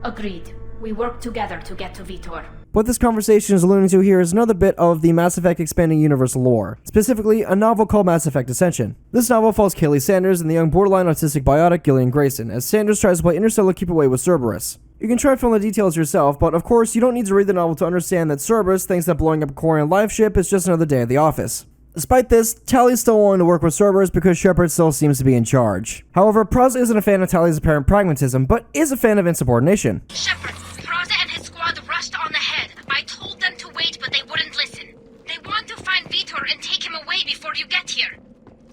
Agreed. We work together to get to Vitor. What this conversation is alluding to here is another bit of the Mass Effect expanding universe lore, specifically a novel called Mass Effect Ascension. This novel follows Kaylee Sanders and the young borderline autistic Biotic Gillian Grayson, as Sanders tries to play interstellar keep away with Cerberus. You can try and fill in the details yourself, but of course you don't need to read the novel to understand that Cerberus thinks that blowing up a Quarian live ship is just another day at the office. Despite this, Tally's still willing to work with Cerberus because Shepard still seems to be in charge. However, Praza isn't a fan of Tally's apparent pragmatism, but is a fan of insubordination. Shepard, Praza and his squad rushed on ahead. I told them to wait, but they wouldn't listen. They want to find Vitor and take him away before you get here.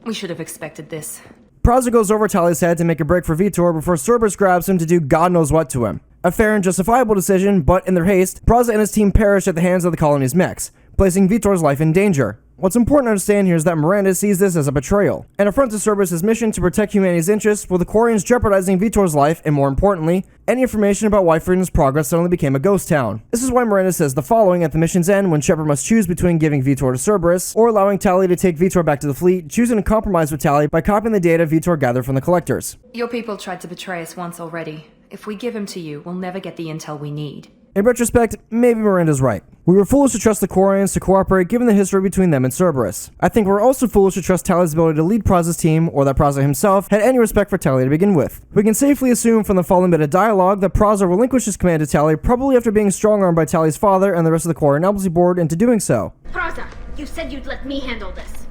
We should have expected this. Praza goes over Tally's head to make a break for Vitor before Cerberus grabs him to do God knows what to him. A fair and justifiable decision, but in their haste, Praza and his team perish at the hands of the colony's mechs, placing Vitor's life in danger. What's important to understand here is that Miranda sees this as a betrayal, an affront to Cerberus' mission to protect humanity's interests, with the Quarians jeopardizing Vitor's life, and more importantly, any information about why Freedom's Progress suddenly became a ghost town. This is why Miranda says the following at the mission's end when Shepard must choose between giving Vitor to Cerberus, or allowing Tally to take Vitor back to the fleet, choosing to compromise with Tally by copying the data Vitor gathered from the collectors. Your people tried to betray us once already. If we give him to you, we'll never get the intel we need. In retrospect, maybe Miranda's right. We were foolish to trust the Quarians to cooperate given the history between them and Cerberus. I think we're also foolish to trust Tali's ability to lead Praza's team, or that Praza himself had any respect for Tali to begin with. We can safely assume from the following bit of dialogue that Praza relinquished his command to Tali probably after being strong-armed by Tali's father and the rest of the Quarian Nobility Board into doing so. Praza, you said you'd let me handle this.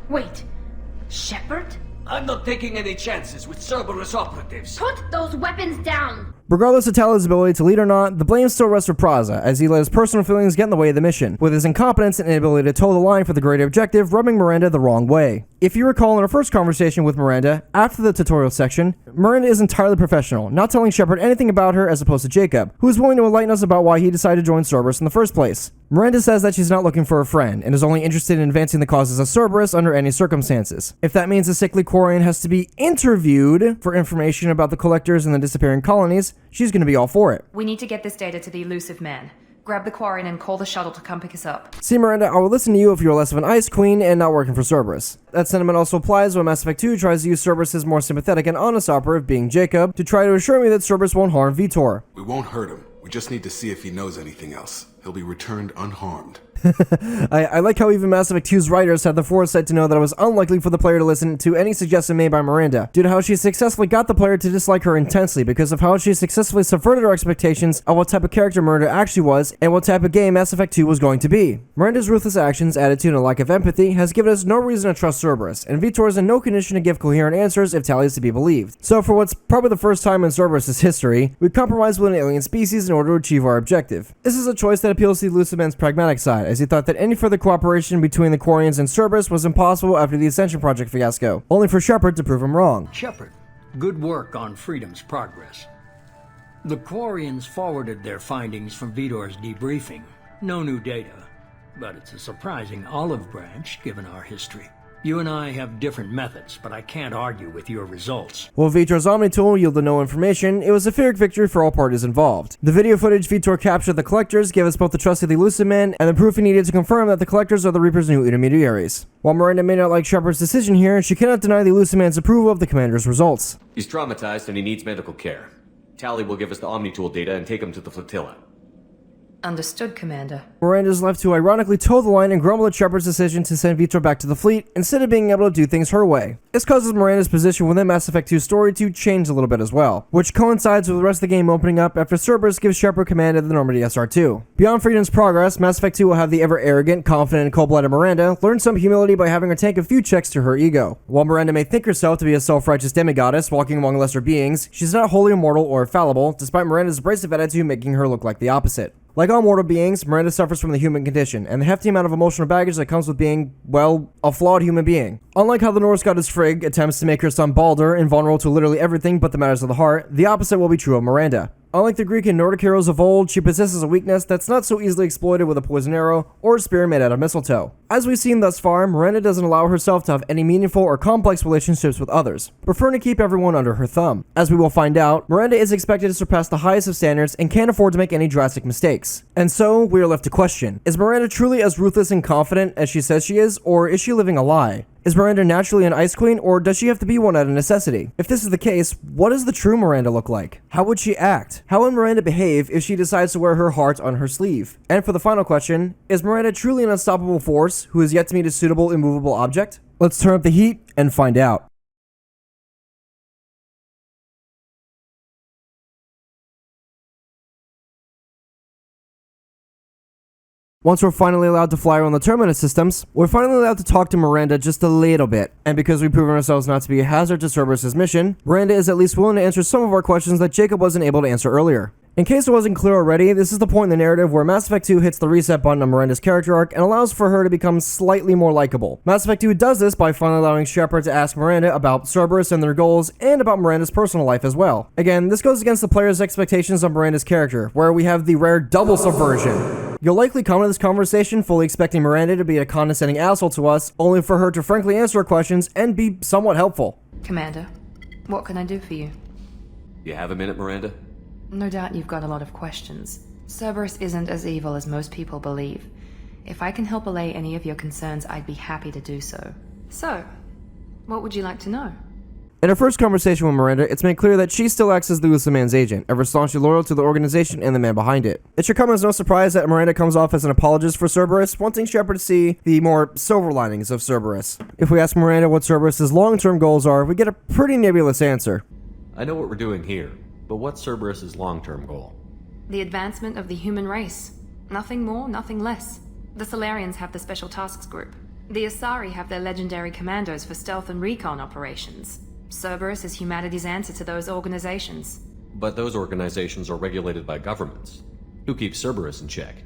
Wait, Shepard? I'm not taking any chances with Cerberus operatives. Put those weapons down! Regardless of Tali's ability to lead or not, the blame still rests with Praza, as he let his personal feelings get in the way of the mission, with his incompetence and inability to toe the line for the greater objective rubbing Miranda the wrong way. If you recall in our first conversation with Miranda, after the tutorial section, Miranda is entirely professional, not telling Shepard anything about her as opposed to Jacob, who is willing to enlighten us about why he decided to join Cerberus in the first place. Miranda says that she's not looking for a friend, and is only interested in advancing the causes of Cerberus under any circumstances. If that means a sickly Quarian has to be interviewed for information about the collectors and the disappearing colonies, she's gonna be all for it. We need to get this data to the elusive man. Grab the Quarian and call the shuttle to come pick us up. See, Miranda, I will listen to you if you're less of an ice queen and not working for Cerberus. That sentiment also applies when Mass Effect 2 tries to use Cerberus' more sympathetic and honest operative, being Jacob, to try to assure me that Cerberus won't harm Vitor. We won't hurt him. We just need to see if he knows anything else. He'll be returned unharmed. I like how even Mass Effect 2's writers had the foresight to know that it was unlikely for the player to listen to any suggestion made by Miranda, due to how she successfully got the player to dislike her intensely because of how she successfully subverted our expectations of what type of character Miranda actually was and what type of game Mass Effect 2 was going to be. Miranda's ruthless actions, attitude, and lack of empathy has given us no reason to trust Cerberus, and Vitor is in no condition to give coherent answers if Tali is to be believed. So for what's probably the first time in Cerberus' history, we compromise with an alien species in order to achieve our objective. This is a choice that appeals to the Elusive Man's pragmatic side, as he thought that any further cooperation between the Quarians and Cerberus was impossible after the Ascension Project fiasco, only for Shepard to prove him wrong. Shepard, good work on Freedom's progress. The Quarians forwarded their findings from Vitor's debriefing. No new data, but it's a surprising olive branch given our history. You and I have different methods, but I can't argue with your results. While Vitor's Omni tool yielded no information, it was a Pyrrhic victory for all parties involved. The video footage Vitor captured of the Collectors gave us both the trust of the Elusive Man and the proof he needed to confirm that the Collectors are the Reaper's new intermediaries. While Miranda may not like Shepard's decision here, she cannot deny the Elusive Man's approval of the Commander's results. He's traumatized and he needs medical care. Tali will give us the Omni tool data and take him to the flotilla. Understood, Commander. Miranda is left to ironically toe the line and grumble at Shepard's decision to send Vitor back to the fleet instead of being able to do things her way. This causes Miranda's position within Mass Effect 2's story to change a little bit as well, which coincides with the rest of the game opening up after Cerberus gives Shepard command of the Normandy SR-2. Beyond Freedom's progress, Mass Effect 2 will have the ever-arrogant, confident, and cold-blooded Miranda learn some humility by having her take a few checks to her ego. While Miranda may think herself to be a self-righteous demigoddess walking among lesser beings, she's not wholly immortal or fallible, despite Miranda's abrasive attitude making her look like the opposite. Like all mortal beings, Miranda suffers from the human condition, and the hefty amount of emotional baggage that comes with being, well, a flawed human being. Unlike how the Norse goddess Frigg attempts to make her son Baldur invulnerable to literally everything but the matters of the heart, the opposite will be true of Miranda. Unlike the Greek and Nordic heroes of old, she possesses a weakness that's not so easily exploited with a poison arrow or a spear made out of mistletoe. As we've seen thus far, Miranda doesn't allow herself to have any meaningful or complex relationships with others, preferring to keep everyone under her thumb. As we will find out, Miranda is expected to surpass the highest of standards and can't afford to make any drastic mistakes. And so, we are left to question, is Miranda truly as ruthless and confident as she says she is, or is she living a lie? Is Miranda naturally an Ice Queen, or does she have to be one out of necessity? If this is the case, what does the true Miranda look like? How would she act? How would Miranda behave if she decides to wear her heart on her sleeve? And for the final question, is Miranda truly an unstoppable force who is yet to meet a suitable immovable object? Let's turn up the heat and find out. Once we're finally allowed to fly around the Terminus systems, we're finally allowed to talk to Miranda just a little bit. And because we've proven ourselves not to be a hazard to Cerberus' mission, Miranda is at least willing to answer some of our questions that Jacob wasn't able to answer earlier. In case it wasn't clear already, this is the point in the narrative where Mass Effect 2 hits the reset button on Miranda's character arc and allows for her to become slightly more likable. Mass Effect 2 does this by finally allowing Shepard to ask Miranda about Cerberus and their goals, and about Miranda's personal life as well. Again, this goes against the player's expectations of Miranda's character, where we have the rare double subversion. You'll likely come to this conversation fully expecting Miranda to be a condescending asshole to us, only for her to frankly answer our questions and be somewhat helpful. Commander, what can I do for you? You have a minute, Miranda? No doubt you've got a lot of questions. Cerberus isn't as evil as most people believe. If I can help allay any of your concerns, I'd be happy to do so. So, what would you like to know? In her first conversation with Miranda, it's made clear that she still acts as the Elusive Man's agent, ever staunchly loyal to the organization and the man behind it. It should come as no surprise that Miranda comes off as an apologist for Cerberus, wanting Shepard to see the more silver linings of Cerberus. If we ask Miranda what Cerberus's long-term goals are, we get a pretty nebulous answer. I know what we're doing here, but what's Cerberus's long-term goal? The advancement of the human race. Nothing more, nothing less. The Solarians have the Special Tasks Group. The Asari have their legendary commandos for stealth and recon operations. Cerberus is humanity's answer to those organizations. But those organizations are regulated by governments. Who keeps Cerberus in check?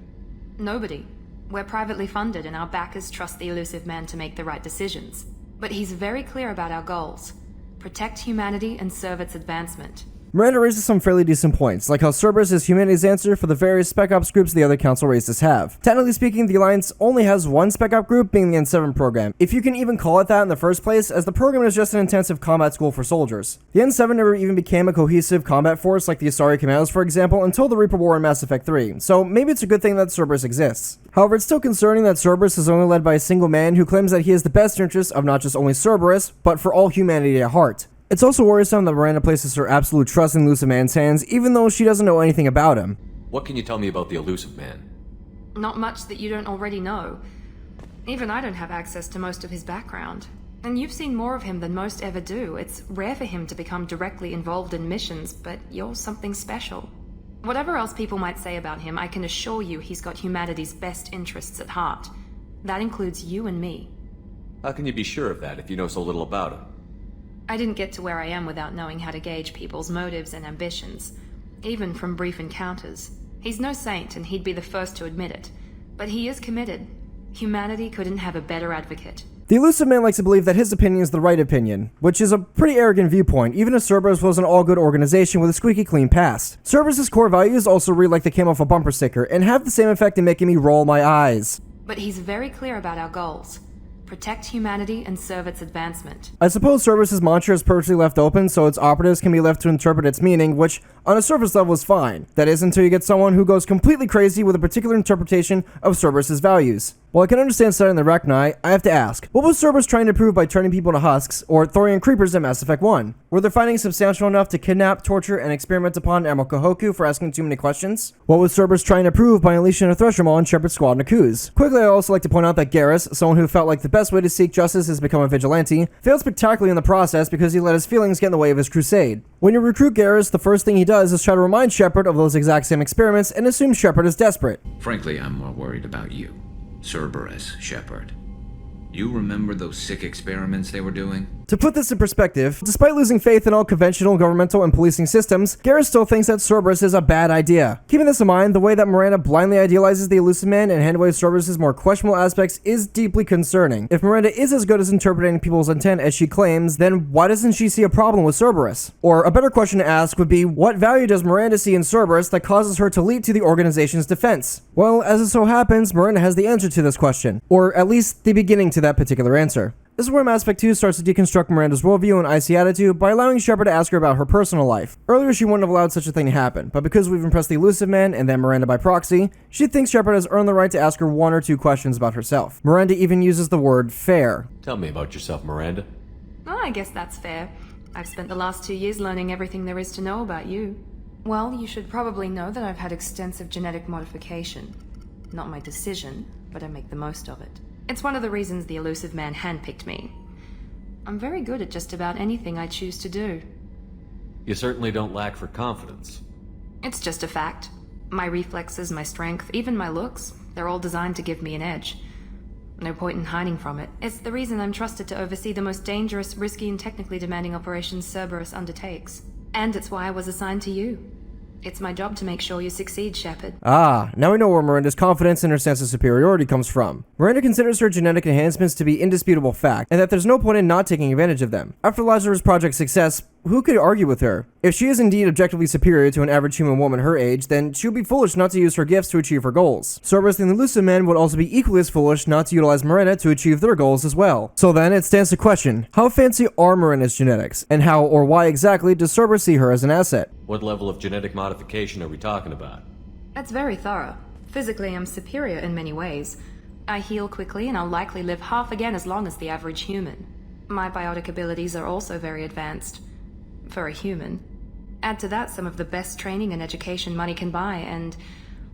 Nobody. We're privately funded and our backers trust the Elusive Man to make the right decisions. But he's very clear about our goals. Protect humanity and serve its advancement. Miranda raises some fairly decent points, like how Cerberus is humanity's answer for the various Spec Ops groups the other Council races have. Technically speaking, the Alliance only has one Spec Op group, being the N7 program, if you can even call it that in the first place, as the program is just an intensive combat school for soldiers. The N7 never even became a cohesive combat force like the Asari Commandos, for example, until the Reaper War in Mass Effect 3, so maybe it's a good thing that Cerberus exists. However, it's still concerning that Cerberus is only led by a single man who claims that he has the best interest of not just only Cerberus, but for all humanity at heart. It's also worrisome that Miranda places her absolute trust in the Elusive Man's hands, even though she doesn't know anything about him. What can you tell me about the Elusive Man? Not much that you don't already know. Even I don't have access to most of his background. And you've seen more of him than most ever do. It's rare for him to become directly involved in missions, but you're something special. Whatever else people might say about him, I can assure you he's got humanity's best interests at heart. That includes you and me. How can you be sure of that if you know so little about him? I didn't get to where I am without knowing how to gauge people's motives and ambitions, even from brief encounters. He's no saint, and he'd be the first to admit it. But he is committed. Humanity couldn't have a better advocate. The Elusive Man likes to believe that his opinion is the right opinion, which is a pretty arrogant viewpoint, even if Cerberus was an all-good organization with a squeaky clean past. Cerberus's core values also read like they came off a bumper sticker, and have the same effect in making me roll my eyes. But he's very clear about our goals. Protect humanity and serve its advancement. I suppose Cerberus's mantra is purposely left open so its operatives can be left to interpret its meaning, which on a surface level is fine. That is until you get someone who goes completely crazy with a particular interpretation of Cerberus's values. While I can understand studying the Rachni, I have to ask, what was Cerberus trying to prove by turning people into husks, or Thorian creepers in Mass Effect 1? Were their findings substantial enough to kidnap, torture, and experiment upon Admiral Kahoku for asking too many questions? What was Cerberus trying to prove by unleashing a Thresher on Shepard's squad Nakuz? Quickly, I also like to point out that Garrus, someone who felt like the best way to seek justice is become a vigilante, failed spectacularly in the process because he let his feelings get in the way of his crusade. When you recruit Garrus, the first thing he does is try to remind Shepard of those exact same experiments and assume Shepard is desperate. Frankly, I'm more worried about you. Cerberus, Shepard. You remember those sick experiments they were doing? To put this in perspective, despite losing faith in all conventional governmental and policing systems, Garrus still thinks that Cerberus is a bad idea. Keeping this in mind, the way that Miranda blindly idealizes the Elusive Man and handwaves Cerberus's more questionable aspects is deeply concerning. If Miranda is as good as interpreting people's intent as she claims, then why doesn't she see a problem with Cerberus? Or a better question to ask would be, what value does Miranda see in Cerberus that causes her to leap to the organization's defense? Well, as it so happens, Miranda has the answer to this question, or at least the beginning to that particular answer. This is where Mass Effect 2 starts to deconstruct Miranda's worldview and icy attitude by allowing Shepard to ask her about her personal life. Earlier she wouldn't have allowed such a thing to happen, but because we've impressed the Elusive Man and then Miranda by proxy, she thinks Shepard has earned the right to ask her one or two questions about herself. Miranda even uses the word fair. Tell me about yourself, Miranda. Oh, I guess that's fair. I've spent the last 2 years learning everything there is to know about you. Well, you should probably know that I've had extensive genetic modification. Not my decision, but I make the most of it. It's one of the reasons the Elusive Man handpicked me. I'm very good at just about anything I choose to do. You certainly don't lack for confidence. It's just a fact. My reflexes, my strength, even my looks, they're all designed to give me an edge. No point in hiding from it. It's the reason I'm trusted to oversee the most dangerous, risky, and technically demanding operations Cerberus undertakes. And it's why I was assigned to you. It's my job to make sure you succeed, Shepard. Ah, now we know where Miranda's confidence and her sense of superiority comes from. Miranda considers her genetic enhancements to be indisputable fact, and that there's no point in not taking advantage of them. After Lazarus Project's success, who could argue with her? If she is indeed objectively superior to an average human woman her age, then she would be foolish not to use her gifts to achieve her goals. Cerberus and the Elusive Man would also be equally as foolish not to utilize Miranda to achieve their goals as well. So then, it stands to question, how fancy are Miranda's genetics, and how or why exactly does Cerberus see her as an asset? What level of genetic modification are we talking about? That's very thorough. Physically, I'm superior in many ways. I heal quickly, and I'll likely live half again as long as the average human. My biotic abilities are also very advanced. For a human. Add to that some of the best training and education money can buy, and,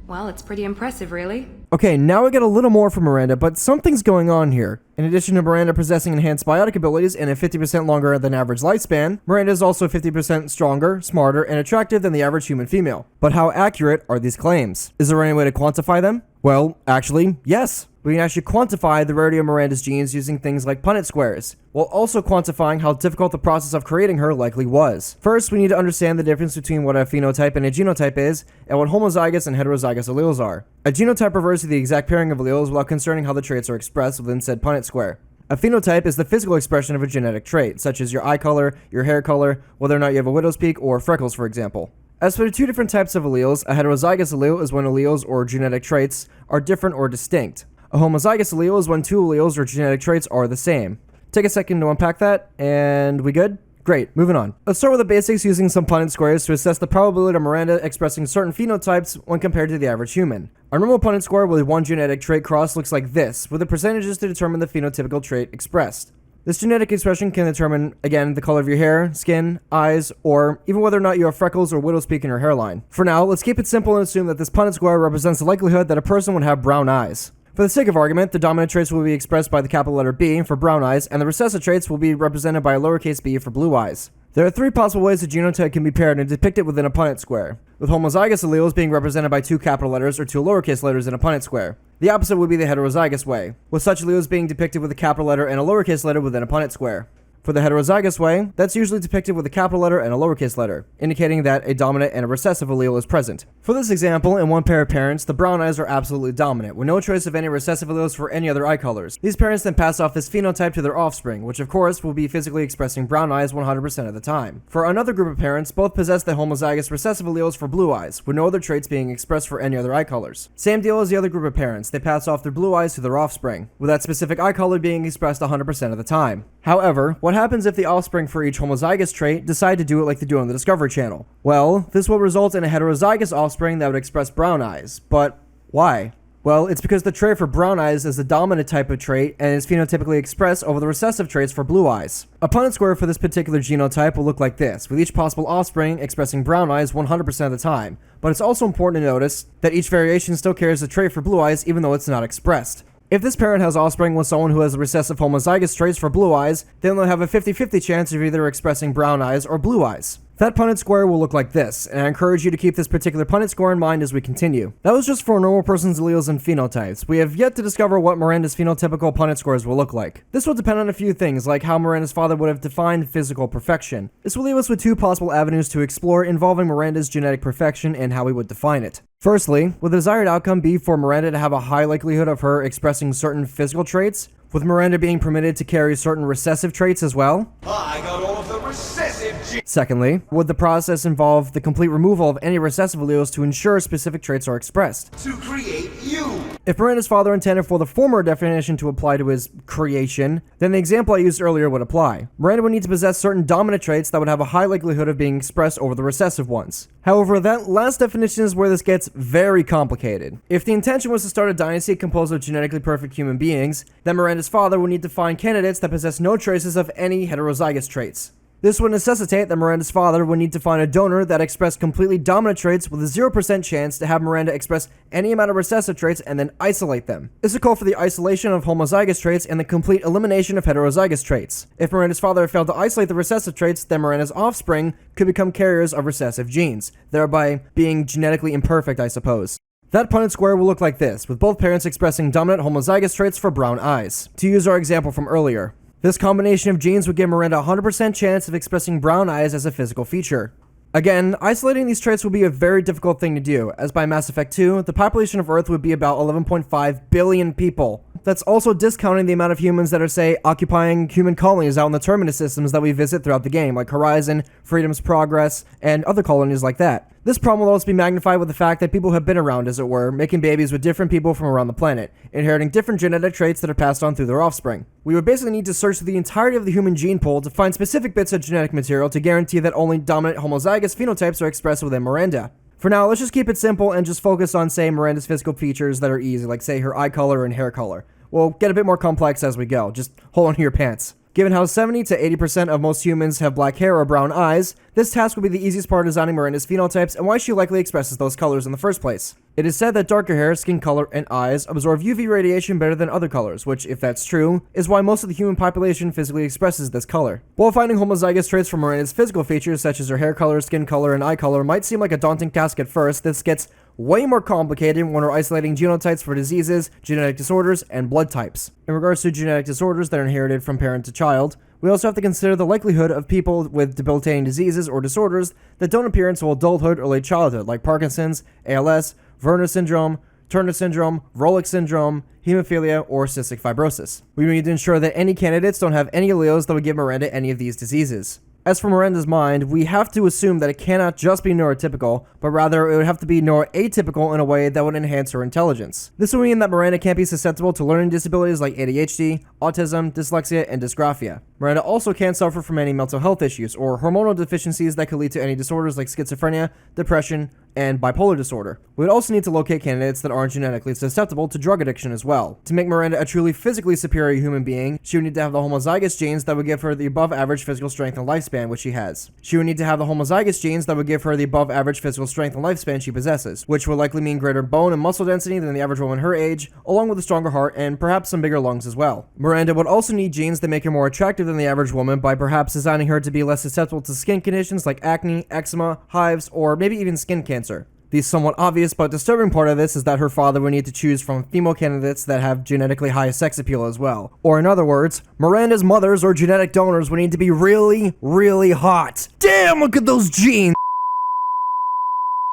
well, it's pretty impressive, really. Okay, now we get a little more from Miranda, but something's going on here. In addition to Miranda possessing enhanced biotic abilities and a 50% longer than average lifespan, Miranda is also 50% stronger, smarter, and attractive than the average human female. But how accurate are these claims? Is there any way to quantify them? Well, actually, yes. We can actually quantify the rarity of Miranda's genes using things like Punnett squares, while also quantifying how difficult the process of creating her likely was. First, we need to understand the difference between what a phenotype and a genotype is, and what homozygous and heterozygous alleles are. A genotype refers to the exact pairing of alleles without concerning how the traits are expressed within said Punnett square. A phenotype is the physical expression of a genetic trait, such as your eye color, your hair color, whether or not you have a widow's peak, or freckles, for example. As for the two different types of alleles, a heterozygous allele is when alleles or genetic traits are different or distinct. A homozygous allele is when two alleles or genetic traits are the same. Take a second to unpack that, and we good? Great, moving on. Let's start with the basics using some Punnett squares to assess the probability of Miranda expressing certain phenotypes when compared to the average human. A normal Punnett square with one genetic trait cross looks like this, with the percentages to determine the phenotypical trait expressed. This genetic expression can determine, again, the color of your hair, skin, eyes, or even whether or not you have freckles or widow's peak in your hairline. For now, let's keep it simple and assume that this Punnett square represents the likelihood that a person would have brown eyes. For the sake of argument, the dominant traits will be expressed by the capital letter B for brown eyes, and the recessive traits will be represented by a lowercase b for blue eyes. There are three possible ways a genotype can be paired and depicted within a Punnett square, with homozygous alleles being represented by two capital letters or two lowercase letters in a Punnett square. The opposite would be the heterozygous way, with such alleles being depicted with a capital letter and a lowercase letter within a Punnett square. For the heterozygous way, that's usually depicted with a capital letter and a lowercase letter, indicating that a dominant and a recessive allele is present. For this example, in one pair of parents, the brown eyes are absolutely dominant, with no choice of any recessive alleles for any other eye colors. These parents then pass off this phenotype to their offspring, which of course will be physically expressing brown eyes 100% of the time. For another group of parents, both possess the homozygous recessive alleles for blue eyes, with no other traits being expressed for any other eye colors. Same deal as the other group of parents, they pass off their blue eyes to their offspring, with that specific eye color being expressed 100% of the time. However, what happens if the offspring for each homozygous trait decide to do it like they do on the Discovery Channel? Well, this will result in a heterozygous offspring that would express brown eyes. But why? Well, it's because the trait for brown eyes is the dominant type of trait and is phenotypically expressed over the recessive traits for blue eyes. A Punnett square for this particular genotype will look like this, with each possible offspring expressing brown eyes 100% of the time. But it's also important to notice that each variation still carries the trait for blue eyes even though it's not expressed. If this parent has offspring with someone who has the recessive homozygous traits for blue eyes, then they'll have a 50-50 chance of either expressing brown eyes or blue eyes. That Punnett square will look like this, and I encourage you to keep this particular Punnett square in mind as we continue. That was just for a normal person's alleles and phenotypes. We have yet to discover what Miranda's phenotypical Punnett scores will look like. This will depend on a few things, like how Miranda's father would have defined physical perfection. This will leave us with two possible avenues to explore involving Miranda's genetic perfection and how we would define it. Firstly, would the desired outcome be for Miranda to have a high likelihood of her expressing certain physical traits, with Miranda being permitted to carry certain recessive traits as well? I got all of the recessive genes. Secondly, would the process involve the complete removal of any recessive alleles to ensure specific traits are expressed? To create you. If Miranda's father intended for the former definition to apply to his creation, then the example I used earlier would apply. Miranda would need to possess certain dominant traits that would have a high likelihood of being expressed over the recessive ones. However, that last definition is where this gets very complicated. If the intention was to start a dynasty composed of genetically perfect human beings, then Miranda's father would need to find candidates that possess no traces of any heterozygous traits. This would necessitate that Miranda's father would need to find a donor that expressed completely dominant traits with a 0% chance to have Miranda express any amount of recessive traits and then isolate them. This would call for the isolation of homozygous traits and the complete elimination of heterozygous traits. If Miranda's father failed to isolate the recessive traits, then Miranda's offspring could become carriers of recessive genes, thereby being genetically imperfect, I suppose. That Punnett square will look like this, with both parents expressing dominant homozygous traits for brown eyes. To use our example from earlier, this combination of genes would give Miranda a 100% chance of expressing brown eyes as a physical feature. Again, isolating these traits would be a very difficult thing to do, as by Mass Effect 2, the population of Earth would be about 11.5 billion people. That's also discounting the amount of humans that are, say, occupying human colonies out in the terminus systems that we visit throughout the game, like Horizon, Freedom's Progress, and other colonies like that. This problem will also be magnified with the fact that people have been around, as it were, making babies with different people from around the planet, inheriting different genetic traits that are passed on through their offspring. We would basically need to search through the entirety of the human gene pool to find specific bits of genetic material to guarantee that only dominant homozygous phenotypes are expressed within Miranda. For now, let's just keep it simple and just focus on, say, Miranda's physical features that are easy, like, say, her eye color and hair color. We'll get a bit more complex as we go. Just hold on to your pants. Given how 70 to 80% of most humans have black hair or brown eyes, this task will be the easiest part of designing Miranda's phenotypes and why she likely expresses those colors in the first place. It is said that darker hair, skin color, and eyes absorb UV radiation better than other colors, which, if that's true, is why most of the human population physically expresses this color. While finding homozygous traits for Miranda's physical features such as her hair color, skin color, and eye color might seem like a daunting task at first, this gets way more complicated when we're isolating genotypes for diseases, genetic disorders, and blood types. In regards to genetic disorders that are inherited from parent to child, we also have to consider the likelihood of people with debilitating diseases or disorders that don't appear until adulthood or late childhood, like Parkinson's, ALS, Werner syndrome, Turner syndrome, Rolick syndrome, hemophilia, or cystic fibrosis. We need to ensure that any candidates don't have any alleles that would give Miranda any of these diseases. As for Miranda's mind, we have to assume that it cannot just be neurotypical, but rather it would have to be neuroatypical in a way that would enhance her intelligence. This would mean that Miranda can't be susceptible to learning disabilities like ADHD, autism, dyslexia, and dysgraphia. Miranda also can't suffer from any mental health issues or hormonal deficiencies that could lead to any disorders like schizophrenia, depression, and bipolar disorder. We would also need to locate candidates that aren't genetically susceptible to drug addiction as well. To make Miranda a truly physically superior human being, she would need to have the homozygous genes that would give her the above average physical strength and lifespan which she has. She would need to have the homozygous genes that would give her the above average physical strength and lifespan she possesses, which would likely mean greater bone and muscle density than the average woman her age, along with a stronger heart and perhaps some bigger lungs as well. Miranda would also need genes that make her more attractive than the average woman by perhaps designing her to be less susceptible to skin conditions like acne, eczema, hives, or maybe even skin cancer. The somewhat obvious but disturbing part of this is that her father would need to choose from female candidates that have genetically high sex appeal as well. Or in other words, Miranda's mothers or genetic donors would need to be really, really hot. Damn, look at those genes!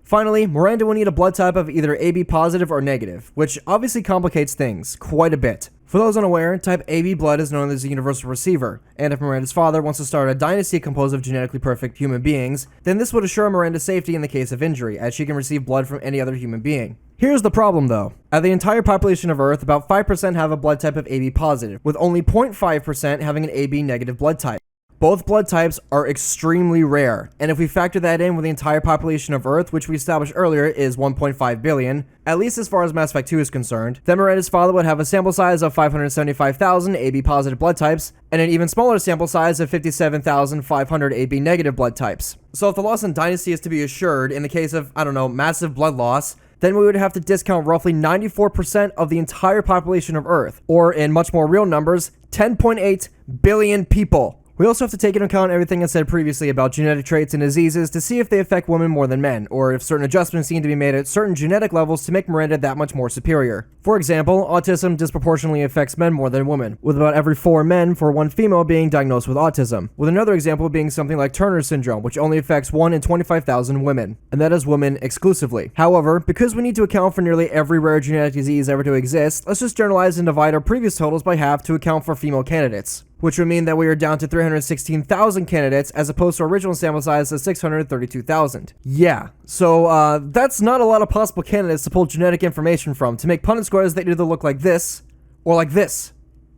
Finally, Miranda will need a blood type of either AB positive or negative, which obviously complicates things quite a bit. For those unaware, type AB blood is known as the universal receiver, and if Miranda's father wants to start a dynasty composed of genetically perfect human beings, then this would assure Miranda's safety in the case of injury, as she can receive blood from any other human being. Here's the problem though. Out of the entire population of Earth, about 5% have a blood type of AB positive, with only 0.5% having an AB negative blood type. Both blood types are extremely rare, and if we factor that in with the entire population of Earth, which we established earlier is 1.5 billion, at least as far as Mass Effect 2 is concerned, then Miranda's father would have a sample size of 575,000 AB positive blood types, and an even smaller sample size of 57,500 AB negative blood types. So if the Lawson dynasty is to be assured in the case of, massive blood loss, then we would have to discount roughly 94% of the entire population of Earth, or in much more real numbers, 10.8 billion people. We also have to take into account everything I said previously about genetic traits and diseases to see if they affect women more than men, or if certain adjustments need to be made at certain genetic levels to make Miranda that much more superior. For example, autism disproportionately affects men more than women, with about every 4 men for 1 female being diagnosed with autism, with another example being something like Turner syndrome, which only affects 1 in 25,000 women, and that is women exclusively. However, because we need to account for nearly every rare genetic disease ever to exist, let's just generalize and divide our previous totals by half to account for female candidates, which would mean that we are down to 316,000 candidates as opposed to our original sample size of 632,000. Yeah, so that's not a lot of possible candidates to pull genetic information from to make Punnett squares that either look like this or like this.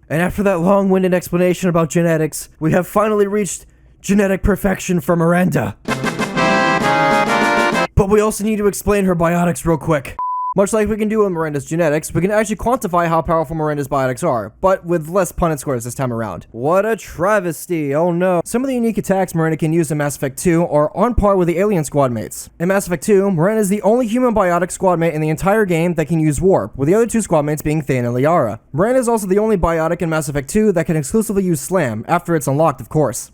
And after that long-winded explanation about genetics, we have finally reached genetic perfection for Miranda. But we also need to explain her biotics real quick. Much like we can do with Miranda's genetics, we can actually quantify how powerful Miranda's biotics are, but with less Punnett squares this time around. What a travesty, oh no. Some of the unique attacks Miranda can use in Mass Effect 2 are on par with the alien squad mates. In Mass Effect 2, Miranda is the only human biotic squad mate in the entire game that can use warp, with the other 2 squad mates being Thane and Liara. Miranda is also the only biotic in Mass Effect 2 that can exclusively use slam, after it's unlocked of course.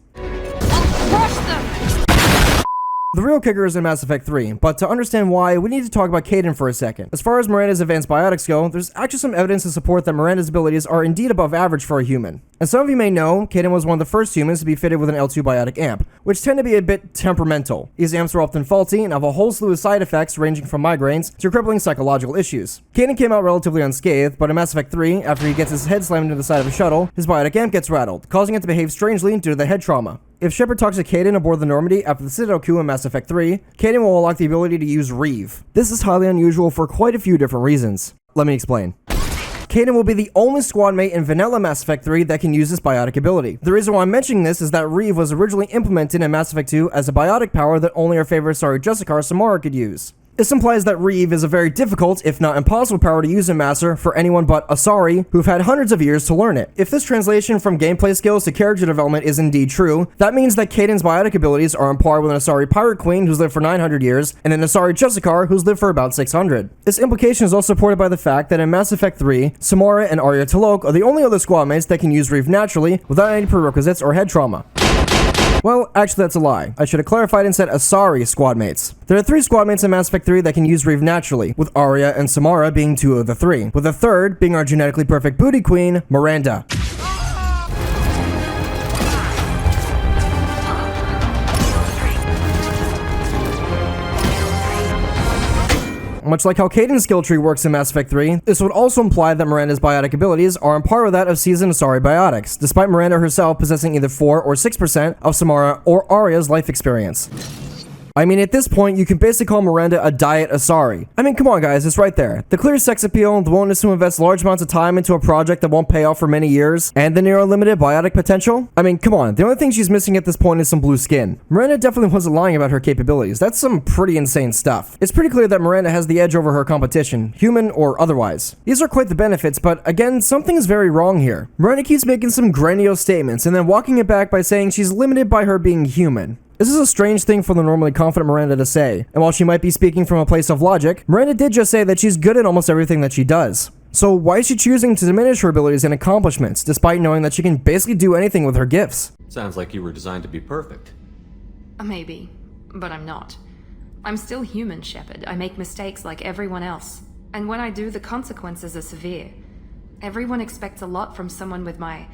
The real kicker is in Mass Effect 3, but to understand why, we need to talk about Kaidan for a second. As far as Miranda's advanced biotics go, there's actually some evidence to support that Miranda's abilities are indeed above average for a human. As some of you may know, Kaidan was one of the first humans to be fitted with an L2 biotic amp, which tend to be a bit temperamental. These amps are often faulty and have a whole slew of side effects ranging from migraines to crippling psychological issues. Kaidan came out relatively unscathed, but in Mass Effect 3, after he gets his head slammed into the side of a shuttle, his biotic amp gets rattled, causing it to behave strangely due to the head trauma. If Shepard talks to Kaidan aboard the Normandy after the Citadel coup in Mass Effect 3, Kaidan will unlock the ability to use Reeve. This is highly unusual for quite a few different reasons. Let me explain. Kaidan will be the only squad mate in vanilla Mass Effect 3 that can use this biotic ability. The reason why I'm mentioning this is that Reeve was originally implemented in Mass Effect 2 as a biotic power that only our favorite Sorry Justicar Samara could use. This implies that Reeve is a very difficult, if not impossible power to use in Master for anyone but Asari, who've had hundreds of years to learn it. If this translation from gameplay skills to character development is indeed true, that means that Kaiden's biotic abilities are on par with an Asari Pirate Queen who's lived for 900 years, and an Asari Justicar who's lived for about 600. This implication is also supported by the fact that in Mass Effect 3, Samara and Arya T'Loak are the only other squad mates that can use Reeve naturally without any prerequisites or head trauma. Well, actually that's a lie. I should have clarified and said Asari squad mates. There are 3 squad mates in Mass Effect 3 that can use Reeve naturally, with Arya and Samara being 2 of the 3, with the third being our genetically perfect booty queen, Miranda. Much like how Kaiden's skill tree works in Mass Effect 3, this would also imply that Miranda's biotic abilities are on par with that of seasoned Asari biotics, despite Miranda herself possessing either 4 or 6% of Samara or Arya's life experience. I mean, at this point, you can basically call Miranda a diet Asari. I mean, come on guys, it's right there. The clear sex appeal, the willingness to invest large amounts of time into a project that won't pay off for many years, and the near unlimited biotic potential? I mean, come on, the only thing she's missing at this point is some blue skin. Miranda definitely wasn't lying about her capabilities. That's some pretty insane stuff. It's pretty clear that Miranda has the edge over her competition, human or otherwise. These are quite the benefits, but again, something's very wrong here. Miranda keeps making some grandiose statements and then walking it back by saying she's limited by her being human. This is a strange thing for the normally confident Miranda to say, and while she might be speaking from a place of logic, Miranda did just say that she's good at almost everything that she does. So why is she choosing to diminish her abilities and accomplishments, despite knowing that she can basically do anything with her gifts? Sounds like you were designed to be perfect. Maybe, but I'm not. I'm still human, Shepard. I make mistakes like everyone else. And when I do, the consequences are severe. Everyone expects a lot from someone with my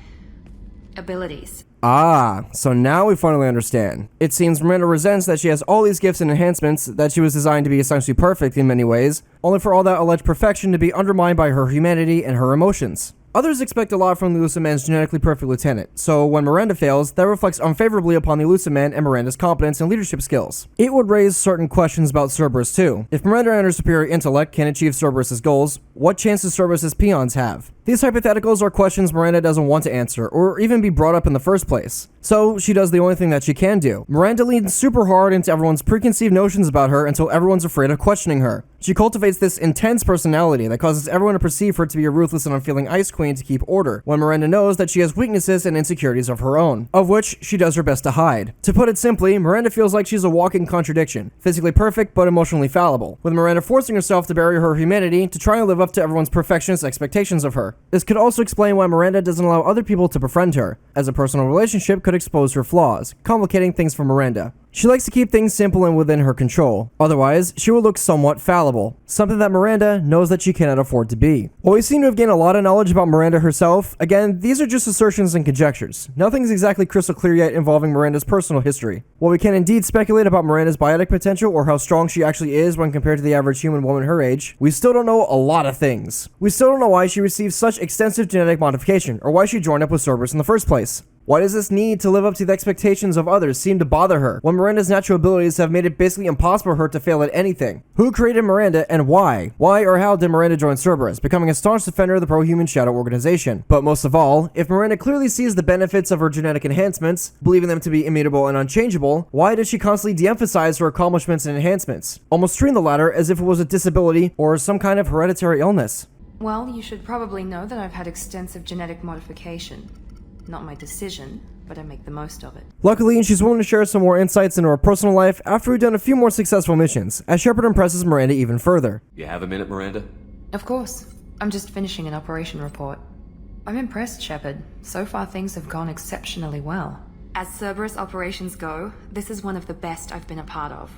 abilities. Ah, so now we finally understand. It seems Miranda resents that she has all these gifts and enhancements, that she was designed to be essentially perfect in many ways, only for all that alleged perfection to be undermined by her humanity and her emotions. Others expect a lot from the Elusive Man's genetically perfect lieutenant, so when Miranda fails, that reflects unfavorably upon the Elusive Man and Miranda's competence and leadership skills. It would raise certain questions about Cerberus too. If Miranda and her superior intellect can achieve Cerberus' goals, what chance does Cerberus' peons have? These hypotheticals are questions Miranda doesn't want to answer, or even be brought up in the first place. So, she does the only thing that she can do. Miranda leans super hard into everyone's preconceived notions about her until everyone's afraid of questioning her. She cultivates this intense personality that causes everyone to perceive her to be a ruthless and unfeeling ice queen to keep order, when Miranda knows that she has weaknesses and insecurities of her own, of which she does her best to hide. To put it simply, Miranda feels like she's a walking contradiction, physically perfect but emotionally fallible, with Miranda forcing herself to bury her humanity to try and live up to everyone's perfectionist expectations of her. This could also explain why Miranda doesn't allow other people to befriend her, as a personal relationship could expose her flaws, complicating things for Miranda. She likes to keep things simple and within her control, otherwise she will look somewhat fallible, something that Miranda knows that she cannot afford to be. While we seem to have gained a lot of knowledge about Miranda herself, again, these are just assertions and conjectures. Nothing's exactly crystal clear yet involving Miranda's personal history. While we can indeed speculate about Miranda's biotic potential or how strong she actually is when compared to the average human woman her age, we still don't know a lot of things. We still don't know why she received such extensive genetic modification, or why she joined up with Cerberus in the first place. Why does this need to live up to the expectations of others seem to bother her, when Miranda's natural abilities have made it basically impossible for her to fail at anything? Who created Miranda and why? Why or how did Miranda join Cerberus, becoming a staunch defender of the pro-human shadow organization? But most of all, if Miranda clearly sees the benefits of her genetic enhancements, believing them to be immutable and unchangeable, why does she constantly de-emphasize her accomplishments and enhancements, almost treating the latter as if it was a disability or some kind of hereditary illness? Well, you should probably know that I've had extensive genetic modification. Not my decision, but I make the most of it. Luckily, she's willing to share some more insights into her personal life after we've done a few more successful missions, as Shepard impresses Miranda even further. You have a minute, Miranda? Of course. I'm just finishing an operation report. I'm impressed, Shepard. So far things have gone exceptionally well. As Cerberus operations go, this is one of the best I've been a part of.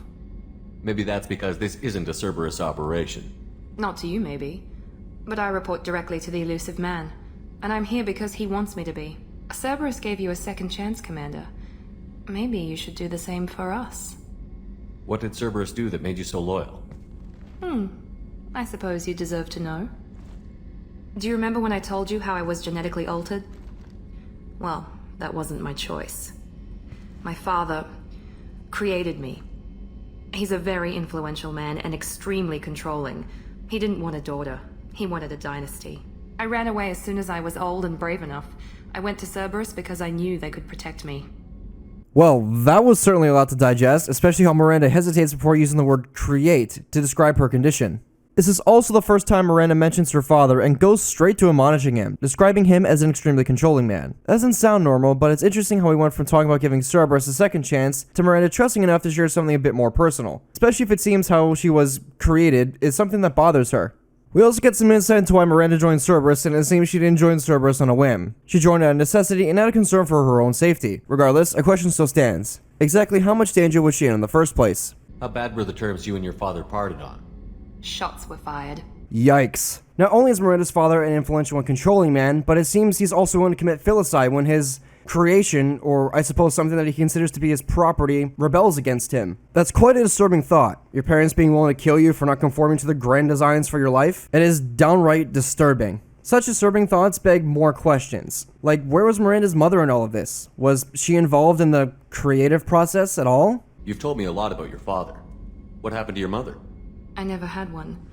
Maybe that's because this isn't a Cerberus operation. Not to you, maybe. But I report directly to the Elusive Man, and I'm here because he wants me to be. Cerberus gave you a second chance, Commander. Maybe you should do the same for us. What did Cerberus do that made you so loyal? I suppose you deserve to know. Do you remember when I told you how I was genetically altered? Well, that wasn't my choice. My father created me. He's a very influential man and extremely controlling. He didn't want a daughter. He wanted a dynasty. I ran away as soon as I was old and brave enough. I went to Cerberus because I knew they could protect me. Well, that was certainly a lot to digest, especially how Miranda hesitates before using the word create to describe her condition. This is also the first time Miranda mentions her father and goes straight to admonishing him, describing him as an extremely controlling man. That doesn't sound normal, but it's interesting how we went from talking about giving Cerberus a second chance to Miranda trusting enough to share something a bit more personal, especially if it seems how she was created is something that bothers her. We also get some insight into why Miranda joined Cerberus, and it seems she didn't join Cerberus on a whim. She joined out of necessity and out of concern for her own safety. Regardless, a question still stands. Exactly how much danger was she in the first place? How bad were the terms you and your father parted on? Shots were fired. Yikes. Not only is Miranda's father an influential and controlling man, but it seems he's also willing to commit filicide when his creation, or I suppose something that he considers to be his property, rebels against him. That's quite a disturbing thought. Your parents being willing to kill you for not conforming to the grand designs for your life? It is downright disturbing. Such disturbing thoughts beg more questions. Like, where was Miranda's mother in all of this? Was she involved in the creative process at all? You've told me a lot about your father. What happened to your mother? I never had one.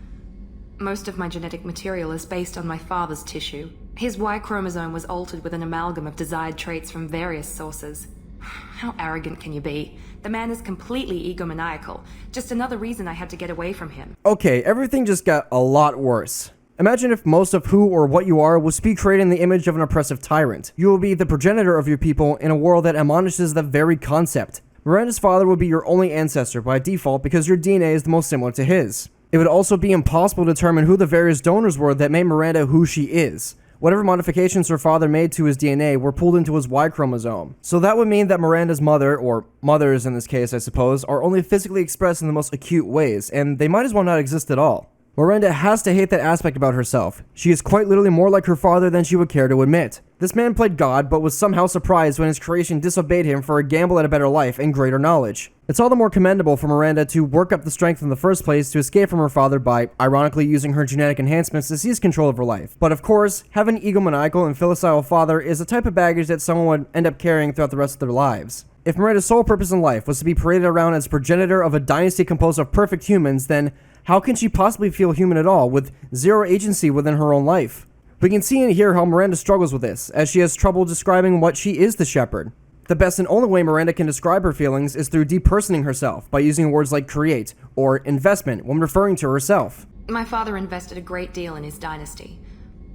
Most of my genetic material is based on my father's tissue. His Y chromosome was altered with an amalgam of desired traits from various sources. How arrogant can you be? The man is completely egomaniacal. Just another reason I had to get away from him. Okay, everything just got a lot worse. Imagine if most of who or what you are was to be created in the image of an oppressive tyrant. You will be the progenitor of your people in a world that admonishes the very concept. Miranda's father would be your only ancestor by default because your DNA is the most similar to his. It would also be impossible to determine who the various donors were that made Miranda who she is. Whatever modifications her father made to his DNA were pulled into his Y chromosome. So that would mean that Miranda's mother, or mothers in this case I suppose, are only physically expressed in the most acute ways, and they might as well not exist at all. Miranda has to hate that aspect about herself. She is quite literally more like her father than she would care to admit. This man played God, but was somehow surprised when his creation disobeyed him for a gamble at a better life and greater knowledge. It's all the more commendable for Miranda to work up the strength in the first place to escape from her father by, ironically, using her genetic enhancements to seize control of her life. But of course, having an egomaniacal and filicidal father is a type of baggage that someone would end up carrying throughout the rest of their lives. If Miranda's sole purpose in life was to be paraded around as progenitor of a dynasty composed of perfect humans, then how can she possibly feel human at all, with zero agency within her own life? We can see and hear how Miranda struggles with this, as she has trouble describing what she is to Shepard. The best and only way Miranda can describe her feelings is through depersoning herself, by using words like create, or investment when referring to herself. My father invested a great deal in his dynasty.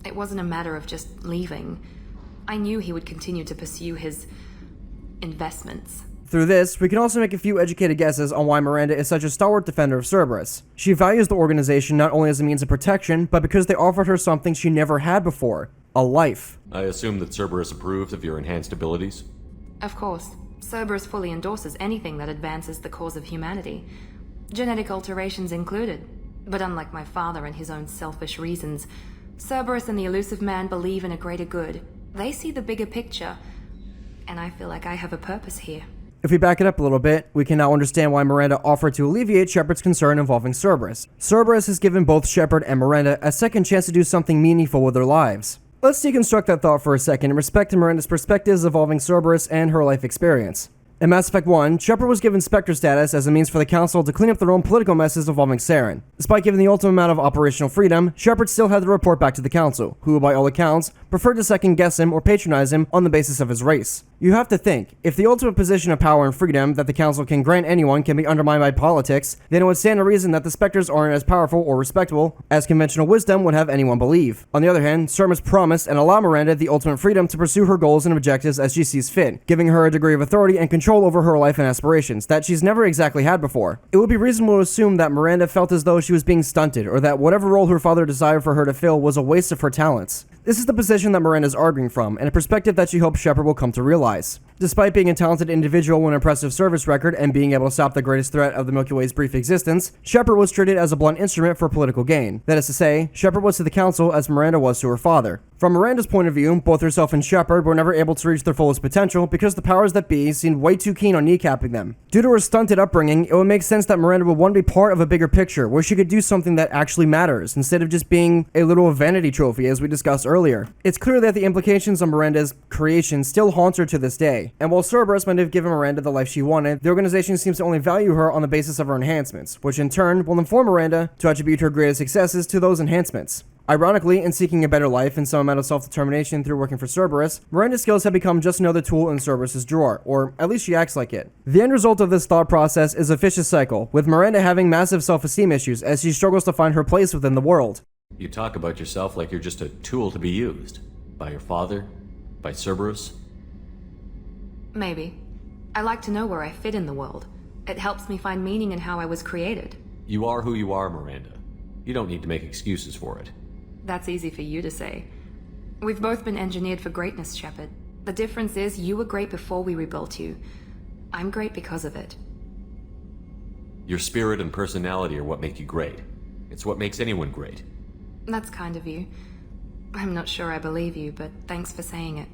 It wasn't a matter of just leaving. I knew he would continue to pursue his investments. Through this, we can also make a few educated guesses on why Miranda is such a stalwart defender of Cerberus. She values the organization not only as a means of protection, but because they offered her something she never had before, a life. I assume that Cerberus approved of your enhanced abilities? Of course. Cerberus fully endorses anything that advances the cause of humanity, genetic alterations included. But unlike my father and his own selfish reasons, Cerberus and the elusive man believe in a greater good. They see the bigger picture, and I feel like I have a purpose here. If we back it up a little bit, we can now understand why Miranda offered to alleviate Shepard's concern involving Cerberus. Cerberus has given both Shepard and Miranda a second chance to do something meaningful with their lives. Let's deconstruct that thought for a second in respect to Miranda's perspectives involving Cerberus and her life experience. In Mass Effect 1, Shepard was given Spectre status as a means for the Council to clean up their own political messes involving Saren. Despite giving the ultimate amount of operational freedom, Shepard still had to report back to the Council, who, by all accounts, preferred to second-guess him or patronize him on the basis of his race. You have to think, if the ultimate position of power and freedom that the Council can grant anyone can be undermined by politics, then it would stand to reason that the Spectres aren't as powerful or respectable as conventional wisdom would have anyone believe. On the other hand, Cerberus promised and allowed Miranda the ultimate freedom to pursue her goals and objectives as she sees fit, giving her a degree of authority and control over her life and aspirations that she's never exactly had before. It would be reasonable to assume that Miranda felt as though she was being stunted, or that whatever role her father desired for her to fill was a waste of her talents. This is the position that Miranda is arguing from, and a perspective that she hopes Shepard will come to realize. Despite being a talented individual with an impressive service record and being able to stop the greatest threat of the Milky Way's brief existence, Shepard was treated as a blunt instrument for political gain. That is to say, Shepard was to the Council as Miranda was to her father. From Miranda's point of view, both herself and Shepard were never able to reach their fullest potential because the powers that be seemed way too keen on kneecapping them. Due to her stunted upbringing, it would make sense that Miranda would want to be part of a bigger picture where she could do something that actually matters, instead of just being a little vanity trophy as we discussed earlier. It's clear that the implications of Miranda's creation still haunt her to this day, and while Cerberus might have given Miranda the life she wanted, the organization seems to only value her on the basis of her enhancements, which in turn will inform Miranda to attribute her greatest successes to those enhancements. Ironically, in seeking a better life and some amount of self-determination through working for Cerberus, Miranda's skills have become just another tool in Cerberus' drawer, or at least she acts like it. The end result of this thought process is a vicious cycle, with Miranda having massive self-esteem issues as she struggles to find her place within the world. You talk about yourself like you're just a tool to be used. By your father? By Cerberus? Maybe. I like to know where I fit in the world. It helps me find meaning in how I was created. You are who you are, Miranda. You don't need to make excuses for it. That's easy for you to say. We've both been engineered for greatness, Shepard. The difference is you were great before we rebuilt you. I'm great because of it. Your spirit and personality are what make you great. It's what makes anyone great. That's kind of you. I'm not sure I believe you, but thanks for saying it.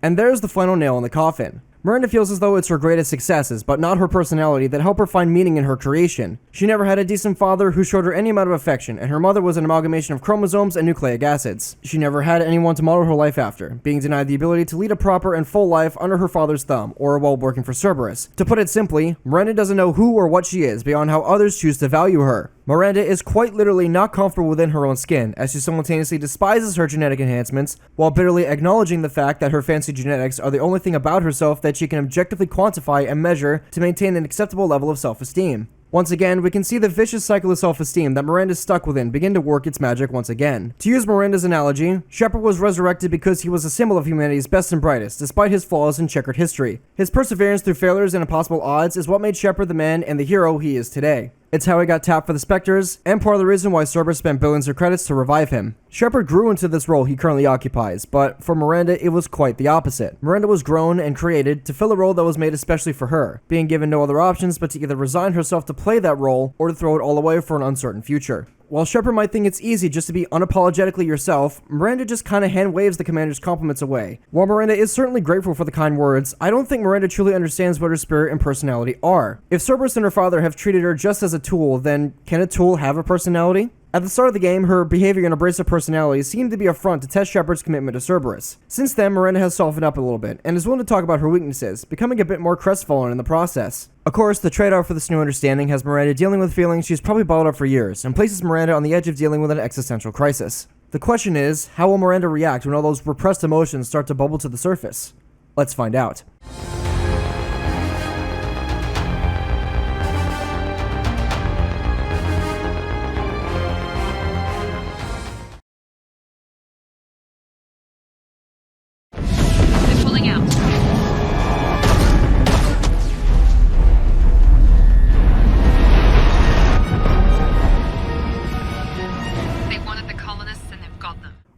And there's the final nail in the coffin. Miranda feels as though it's her greatest successes, but not her personality, that help her find meaning in her creation. She never had a decent father who showed her any amount of affection, and her mother was an amalgamation of chromosomes and nucleic acids. She never had anyone to model her life after, being denied the ability to lead a proper and full life under her father's thumb, or while working for Cerberus. To put it simply, Miranda doesn't know who or what she is beyond how others choose to value her. Miranda is quite literally not comfortable within her own skin, as she simultaneously despises her genetic enhancements, while bitterly acknowledging the fact that her fancy genetics are the only thing about herself that she can objectively quantify and measure to maintain an acceptable level of self-esteem. Once again, we can see the vicious cycle of self-esteem that Miranda's stuck within begin to work its magic once again. To use Miranda's analogy, Shepard was resurrected because he was a symbol of humanity's best and brightest, despite his flaws and checkered history. His perseverance through failures and impossible odds is what made Shepard the man and the hero he is today. It's how he got tapped for the Spectres, and part of the reason why Cerberus spent billions of credits to revive him. Shepard grew into this role he currently occupies, but for Miranda it was quite the opposite. Miranda was grown and created to fill a role that was made especially for her, being given no other options but to either resign herself to play that role, or to throw it all away for an uncertain future. While Shepard might think it's easy just to be unapologetically yourself, Miranda just kinda hand waves the commander's compliments away. While Miranda is certainly grateful for the kind words, I don't think Miranda truly understands what her spirit and personality are. If Cerberus and her father have treated her just as a tool, then can a tool have a personality? At the start of the game, her behavior and abrasive personality seemed to be a front to test Shepard's commitment to Cerberus. Since then, Miranda has softened up a little bit, and is willing to talk about her weaknesses, becoming a bit more crestfallen in the process. Of course, the trade-off for this new understanding has Miranda dealing with feelings she's probably bottled up for years, and places Miranda on the edge of dealing with an existential crisis. The question is, how will Miranda react when all those repressed emotions start to bubble to the surface? Let's find out.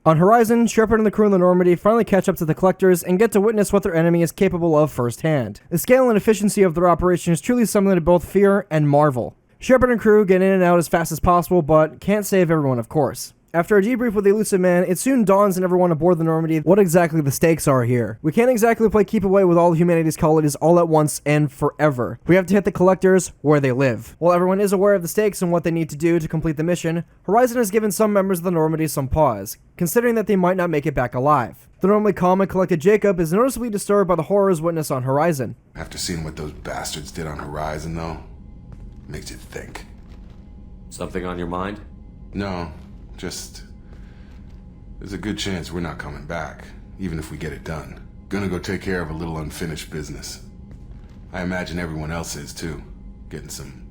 On Horizon, Shepard and the crew in the Normandy finally catch up to the Collectors and get to witness what their enemy is capable of firsthand. The scale and efficiency of their operation is truly something to both fear and marvel. Shepard and crew get in and out as fast as possible, but can't save everyone, of course. After a debrief with the elusive man, it soon dawns on everyone aboard the Normandy what exactly the stakes are here. We can't exactly play keep away with all humanity's colonies all at once and forever. We have to hit the Collectors where they live. While everyone is aware of the stakes and what they need to do to complete the mission, Horizon has given some members of the Normandy some pause, considering that they might not make it back alive. The normally calm and collected Jacob is noticeably disturbed by the horrors witnessed on Horizon. After seeing what those bastards did on Horizon, though, makes you think. Something on your mind? No, just... there's a good chance we're not coming back, even if we get it done. Gonna go take care of a little unfinished business. I imagine everyone else is too. Getting some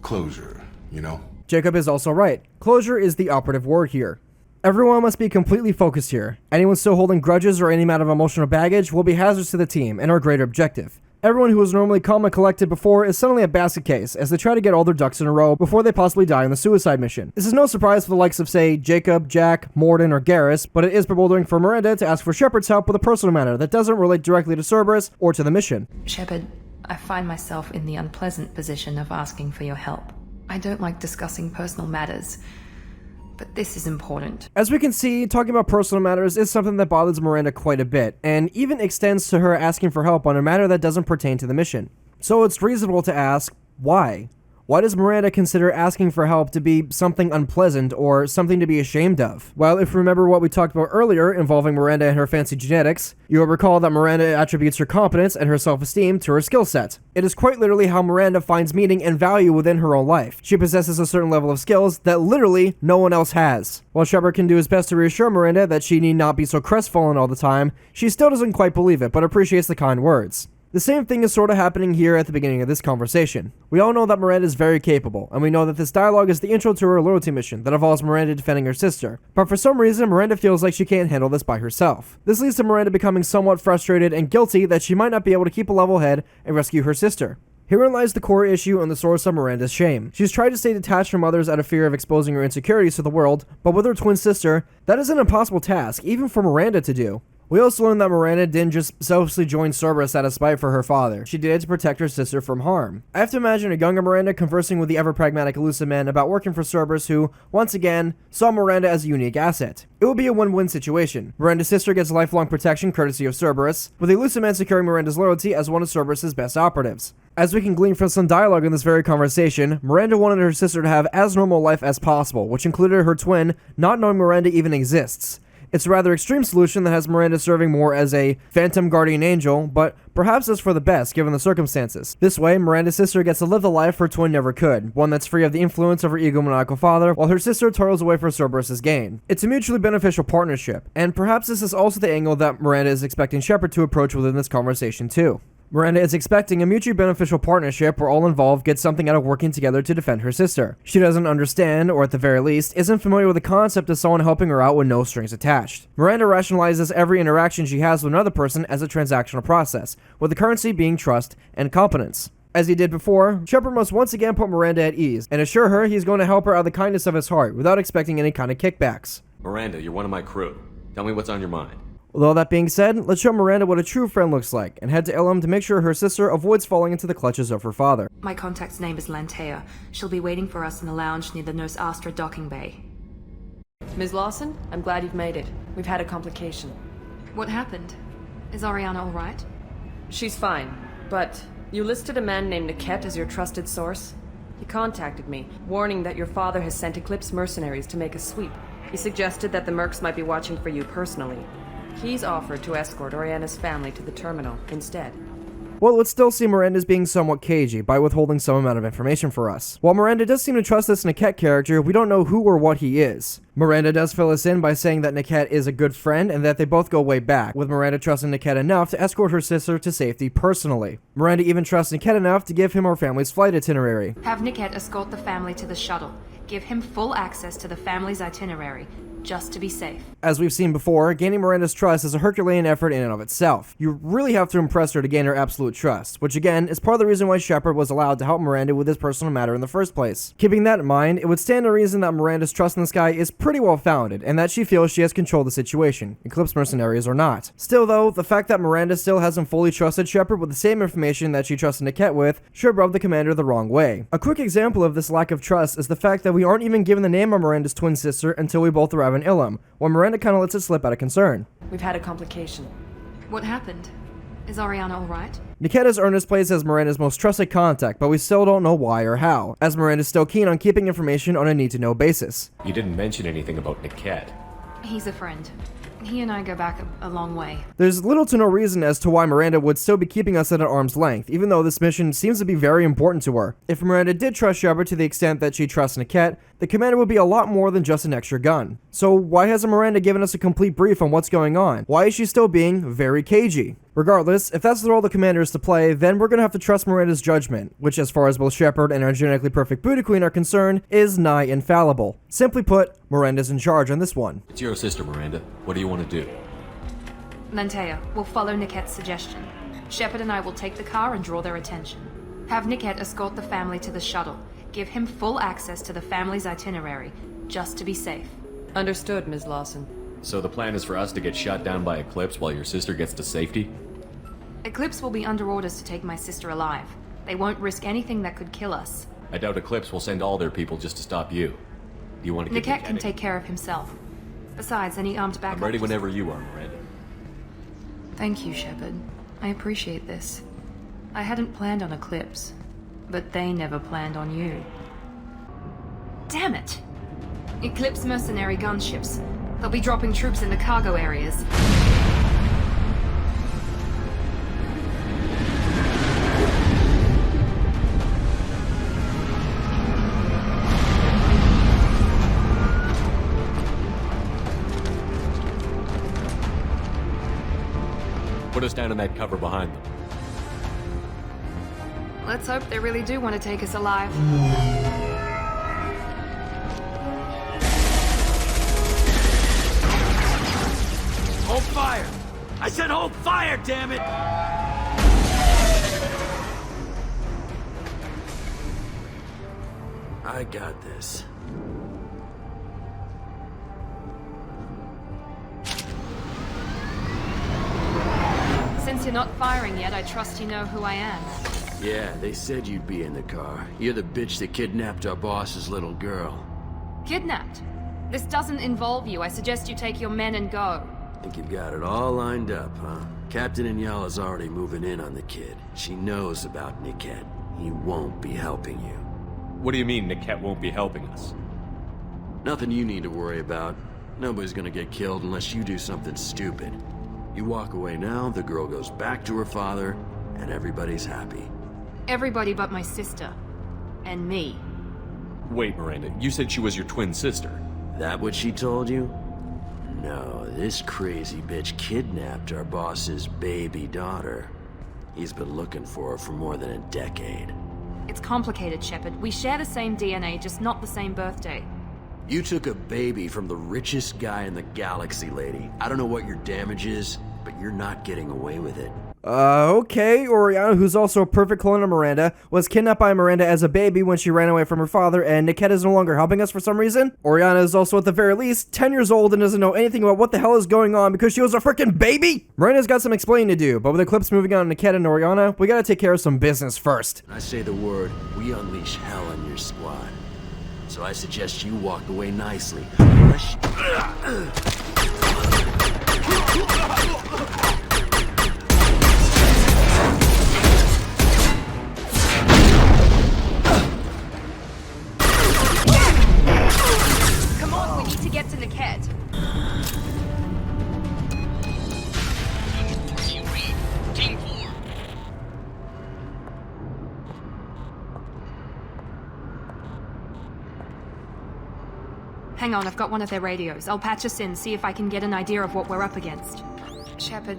closure, you know? Jacob is also right. Closure is the operative word here. Everyone must be completely focused here. Anyone still holding grudges or any amount of emotional baggage will be hazards to the team and our greater objective. Everyone who was normally calm and collected before is suddenly a basket case as they try to get all their ducks in a row before they possibly die on the suicide mission. This is no surprise for the likes of, say, Jacob, Jack, Morden, or Garrus, but it is bewildering for Miranda to ask for Shepard's help with a personal matter that doesn't relate directly to Cerberus or to the mission. Shepard, I find myself in the unpleasant position of asking for your help. I don't like discussing personal matters, but this is important. As we can see, talking about personal matters is something that bothers Miranda quite a bit, and even extends to her asking for help on a matter that doesn't pertain to the mission. So it's reasonable to ask, why? Why does Miranda consider asking for help to be something unpleasant or something to be ashamed of? Well, if you remember what we talked about earlier involving Miranda and her fancy genetics, you'll recall that Miranda attributes her competence and her self-esteem to her skill set. It is quite literally how Miranda finds meaning and value within her own life. She possesses a certain level of skills that literally no one else has. While Shepard can do his best to reassure Miranda that she need not be so crestfallen all the time, she still doesn't quite believe it, but appreciates the kind words. The same thing is sort of happening here at the beginning of this conversation. We all know that Miranda is very capable, and we know that this dialogue is the intro to her loyalty mission that involves Miranda defending her sister. But for some reason, Miranda feels like she can't handle this by herself. This leads to Miranda becoming somewhat frustrated and guilty that she might not be able to keep a level head and rescue her sister. Herein lies the core issue and the source of Miranda's shame. She's tried to stay detached from others out of fear of exposing her insecurities to the world, but with her twin sister, that is an impossible task, even for Miranda to do. We also learned that Miranda didn't just selflessly join Cerberus out of spite for her father. She did it to protect her sister from harm. I have to imagine a younger Miranda conversing with the ever-pragmatic elusive man about working for Cerberus who, once again, saw Miranda as a unique asset. It would be a win-win situation. Miranda's sister gets lifelong protection courtesy of Cerberus, with the elusive man securing Miranda's loyalty as one of Cerberus's best operatives. As we can glean from some dialogue in this very conversation, Miranda wanted her sister to have as normal life as possible, which included her twin not knowing Miranda even exists. It's a rather extreme solution that has Miranda serving more as a phantom guardian angel, but perhaps is for the best given the circumstances. This way, Miranda's sister gets to live the life her twin never could, one that's free of the influence of her egomaniacal father, while her sister toils away for Cerberus's gain. It's a mutually beneficial partnership, and perhaps this is also the angle that Miranda is expecting Shepard to approach within this conversation too. Miranda is expecting a mutually beneficial partnership where all involved get something out of working together to defend her sister. She doesn't understand, or at the very least, isn't familiar with the concept of someone helping her out with no strings attached. Miranda rationalizes every interaction she has with another person as a transactional process, with the currency being trust and competence. As he did before, Shepard must once again put Miranda at ease, and assure her he's going to help her out of the kindness of his heart, without expecting any kind of kickbacks. Miranda, you're one of my crew. Tell me what's on your mind. With all that being said, let's show Miranda what a true friend looks like, and head to Ilum to make sure her sister avoids falling into the clutches of her father. My contact's name is Lantea. She'll be waiting for us in the lounge near the Nos Astra docking bay. Ms. Lawson, I'm glad you've made it. We've had a complication. What happened? Is Ariana alright? She's fine, but you listed a man named Niket as your trusted source. He contacted me, warning that your father has sent Eclipse mercenaries to make a sweep. He suggested that the mercs might be watching for you personally. He's offered to escort Oriana's family to the terminal instead. Well, it would still seem Miranda is being somewhat cagey by withholding some amount of information for us. While Miranda does seem to trust this Niket character, we don't know who or what he is. Miranda does fill us in by saying that Niket is a good friend and that they both go way back, with Miranda trusting Niket enough to escort her sister to safety personally. Miranda even trusts Niket enough to give him her family's flight itinerary. Have Niket escort the family to the shuttle. Give him full access to the family's itinerary, just to be safe. As we've seen before, gaining Miranda's trust is a Herculean effort in and of itself. You really have to impress her to gain her absolute trust, which again is part of the reason why Shepard was allowed to help Miranda with this personal matter in the first place. Keeping that in mind, it would stand to reason that Miranda's trust in this guy is pretty well founded, and that she feels she has control of the situation, Eclipse mercenaries or not. Still though, the fact that Miranda still hasn't fully trusted Shepard with the same information that she trusted Niket with should rub the commander the wrong way. A quick example of this lack of trust is the fact that we aren't even given the name of Miranda's twin sister until we both arrive in Ilum, when Miranda kinda lets it slip out of concern. We've had a complication. What happened? Is Ariana alright? Niket has earned his place as Miranda's most trusted contact, but we still don't know why or how, as Miranda's still keen on keeping information on a need-to-know basis. You didn't mention anything about Niket. He's a friend. He and I go back a long way. There's little to no reason as to why Miranda would still be keeping us at an arm's length, even though this mission seems to be very important to her. If Miranda did trust Shepard to the extent that she trusts Niket, the commander would be a lot more than just an extra gun. So why hasn't Miranda given us a complete brief on what's going on? Why is she still being very cagey? Regardless, if that's the role the commander is to play, then we're gonna have to trust Miranda's judgment, which as far as both Shepard and our genetically perfect Booty Queen are concerned, is nigh infallible. Simply put, Miranda's in charge on this one. It's your sister, Miranda. What do you want to do? Lantea, we'll follow Niket's suggestion. Shepard and I will take the car and draw their attention. Have Niket escort the family to the shuttle. Give him full access to the family's itinerary, just to be safe. Understood, Ms. Lawson. So the plan is for us to get shot down by Eclipse while your sister gets to safety? Eclipse will be under orders to take my sister alive. They won't risk anything that could kill us. I doubt Eclipse will send all their people just to stop you. Do you want to get Niket can take care of himself. Besides, any armed backup... I'm ready whenever you are, Miranda. Thank you, Shepard. I appreciate this. I hadn't planned on Eclipse. But they never planned on you. Damn it! Eclipse mercenary gunships. They'll be dropping troops in the cargo areas. Put us down in that cover behind them. Let's hope they really do want to take us alive. Hold fire! I said hold fire, damn it! I got this. Since you're not firing yet, I trust you know who I am. Yeah, they said you'd be in the car. You're the bitch that kidnapped our boss's little girl. Kidnapped? This doesn't involve you. I suggest you take your men and go. Think you've got it all lined up, huh? Captain Inyala's already moving in on the kid. She knows about Niket. He won't be helping you. What do you mean Niket won't be helping us? Nothing you need to worry about. Nobody's gonna get killed unless you do something stupid. You walk away now, the girl goes back to her father, and everybody's happy. Everybody but my sister. And me. Wait, Miranda, you said she was your twin sister. That what she told you? No, this crazy bitch kidnapped our boss's baby daughter. He's been looking for her for more than a decade. It's complicated, Shepard. We share the same DNA, just not the same birthday. You took a baby from the richest guy in the galaxy, lady. I don't know what your damage is, but you're not getting away with it. Okay, Oriana, who's also a perfect clone of Miranda, was kidnapped by Miranda as a baby when she ran away from her father, and Niket is no longer helping us for some reason. Oriana is also at the very least 10 years old and doesn't know anything about what the hell is going on because she was a freaking baby! Miranda's got some explaining to do, but with Eclipse moving on to Niket and Oriana, we gotta take care of some business first. When I say the word, we unleash hell on your squad. So I suggest you walk away nicely. Unless you... Come on, we need to get to Niket. Team 4. Hang on, I've got one of their radios. I'll patch us in, see if I can get an idea of what we're up against. Shepard,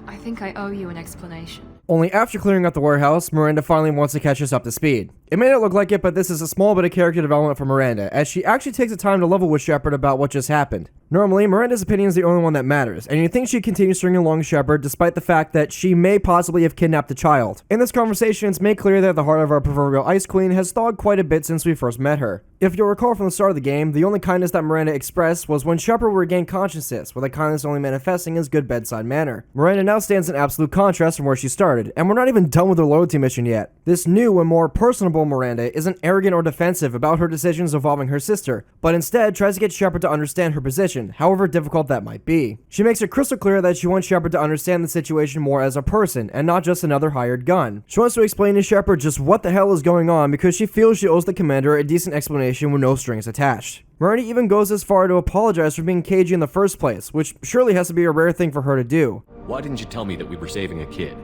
I think I owe you an explanation. Only after clearing out the warehouse, Miranda finally wants to catch us up to speed. It may not look like it, but this is a small bit of character development for Miranda, as she actually takes the time to level with Shepard about what just happened. Normally, Miranda's opinion is the only one that matters, and you'd think she'd continue stringing along Shepard despite the fact that she may possibly have kidnapped the child. In this conversation, it's made clear that the heart of our proverbial Ice Queen has thawed quite a bit since we first met her. If you'll recall from the start of the game, the only kindness that Miranda expressed was when Shepard regained consciousness, with a kindness only manifesting as good bedside manner. Miranda now stands in absolute contrast from where she started, and we're not even done with her loyalty mission yet. This new and more personable Miranda isn't arrogant or defensive about her decisions involving her sister, but instead tries to get Shepard to understand her position, however difficult that might be. She makes it crystal clear that she wants Shepard to understand the situation more as a person, and not just another hired gun. She wants to explain to Shepard just what the hell is going on because she feels she owes the commander a decent explanation with no strings attached. Miranda even goes as far to apologize for being cagey in the first place, which surely has to be a rare thing for her to do. Why didn't you tell me that we were saving a kid?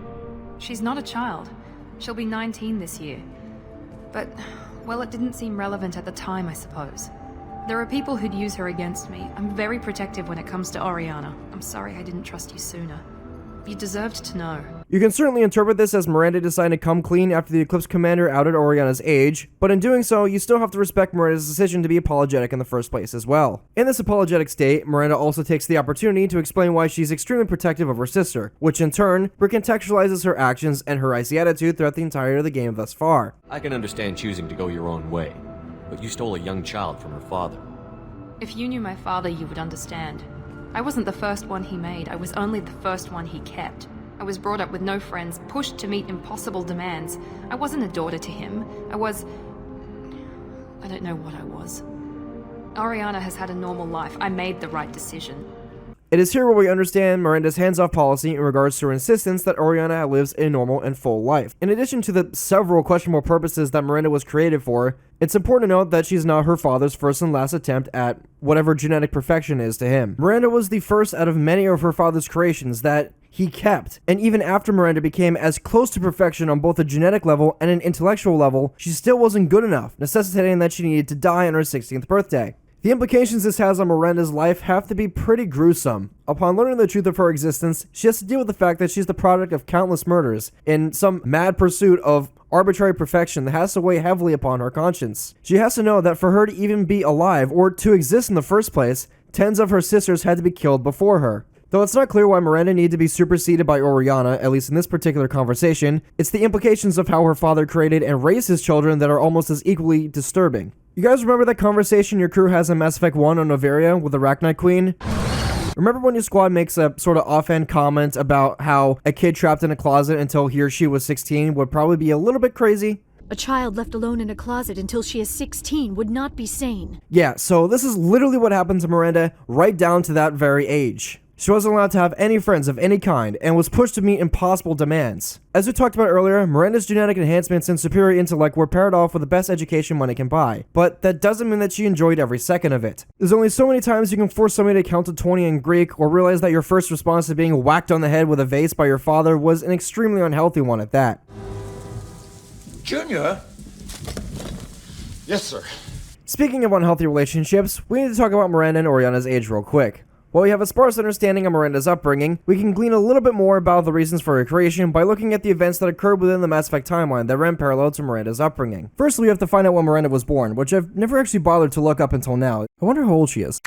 She's not a child. She'll be 19 this year. But, well, it didn't seem relevant at the time, I suppose. There are people who'd use her against me. I'm very protective when it comes to Oriana. I'm sorry I didn't trust you sooner. You deserved to know. You can certainly interpret this as Miranda deciding to come clean after the Eclipse commander outed Oriana's age, but in doing so, you still have to respect Miranda's decision to be apologetic in the first place as well. In this apologetic state, Miranda also takes the opportunity to explain why she's extremely protective of her sister, which in turn recontextualizes her actions and her icy attitude throughout the entirety of the game thus far. I can understand choosing to go your own way, but you stole a young child from her father. If you knew my father, you would understand. I wasn't the first one he made, I was only the first one he kept. I was brought up with no friends, pushed to meet impossible demands. I wasn't a daughter to him. I don't know what I was. Oriana has had a normal life. I made the right decision. It is here where we understand Miranda's hands-off policy in regards to her insistence that Oriana lives a normal and full life. In addition to the several questionable purposes that Miranda was created for, it's important to note that she's not her father's first and last attempt at whatever genetic perfection is to him. Miranda was the first out of many of her father's creations that he kept, and even after Miranda became as close to perfection on both a genetic level and an intellectual level, she still wasn't good enough, necessitating that she needed to die on her 16th birthday. The implications this has on Miranda's life have to be pretty gruesome. Upon learning the truth of her existence, she has to deal with the fact that she's the product of countless murders in some mad pursuit of arbitrary perfection that has to weigh heavily upon her conscience. She has to know that for her to even be alive or to exist in the first place, tens of her sisters had to be killed before her. Though it's not clear why Miranda needed to be superseded by Oriana, at least in this particular conversation, it's the implications of how her father created and raised his children that are almost as equally disturbing. You guys remember that conversation your crew has in Mass Effect 1 on Noveria with the Arachnite Queen? Remember when your squad makes a sort of offhand comment about how a kid trapped in a closet until he or she was 16 would probably be a little bit crazy? A child left alone in a closet until she is 16 would not be sane. Yeah, so this is literally what happened to Miranda right down to that very age. She wasn't allowed to have any friends of any kind, and was pushed to meet impossible demands. As we talked about earlier, Miranda's genetic enhancements and superior intellect were paired off with the best education money can buy, but that doesn't mean that she enjoyed every second of it. There's only so many times you can force somebody to count to 20 in Greek, or realize that your first response to being whacked on the head with a vase by your father was an extremely unhealthy one at that. Junior? Yes, sir. Speaking of unhealthy relationships, we need to talk about Miranda and Oriana's age real quick. While we have a sparse understanding of Miranda's upbringing, we can glean a little bit more about the reasons for her creation by looking at the events that occurred within the Mass Effect timeline that ran parallel to Miranda's upbringing. First, we have to find out when Miranda was born, which I've never actually bothered to look up until now. I wonder how old she is.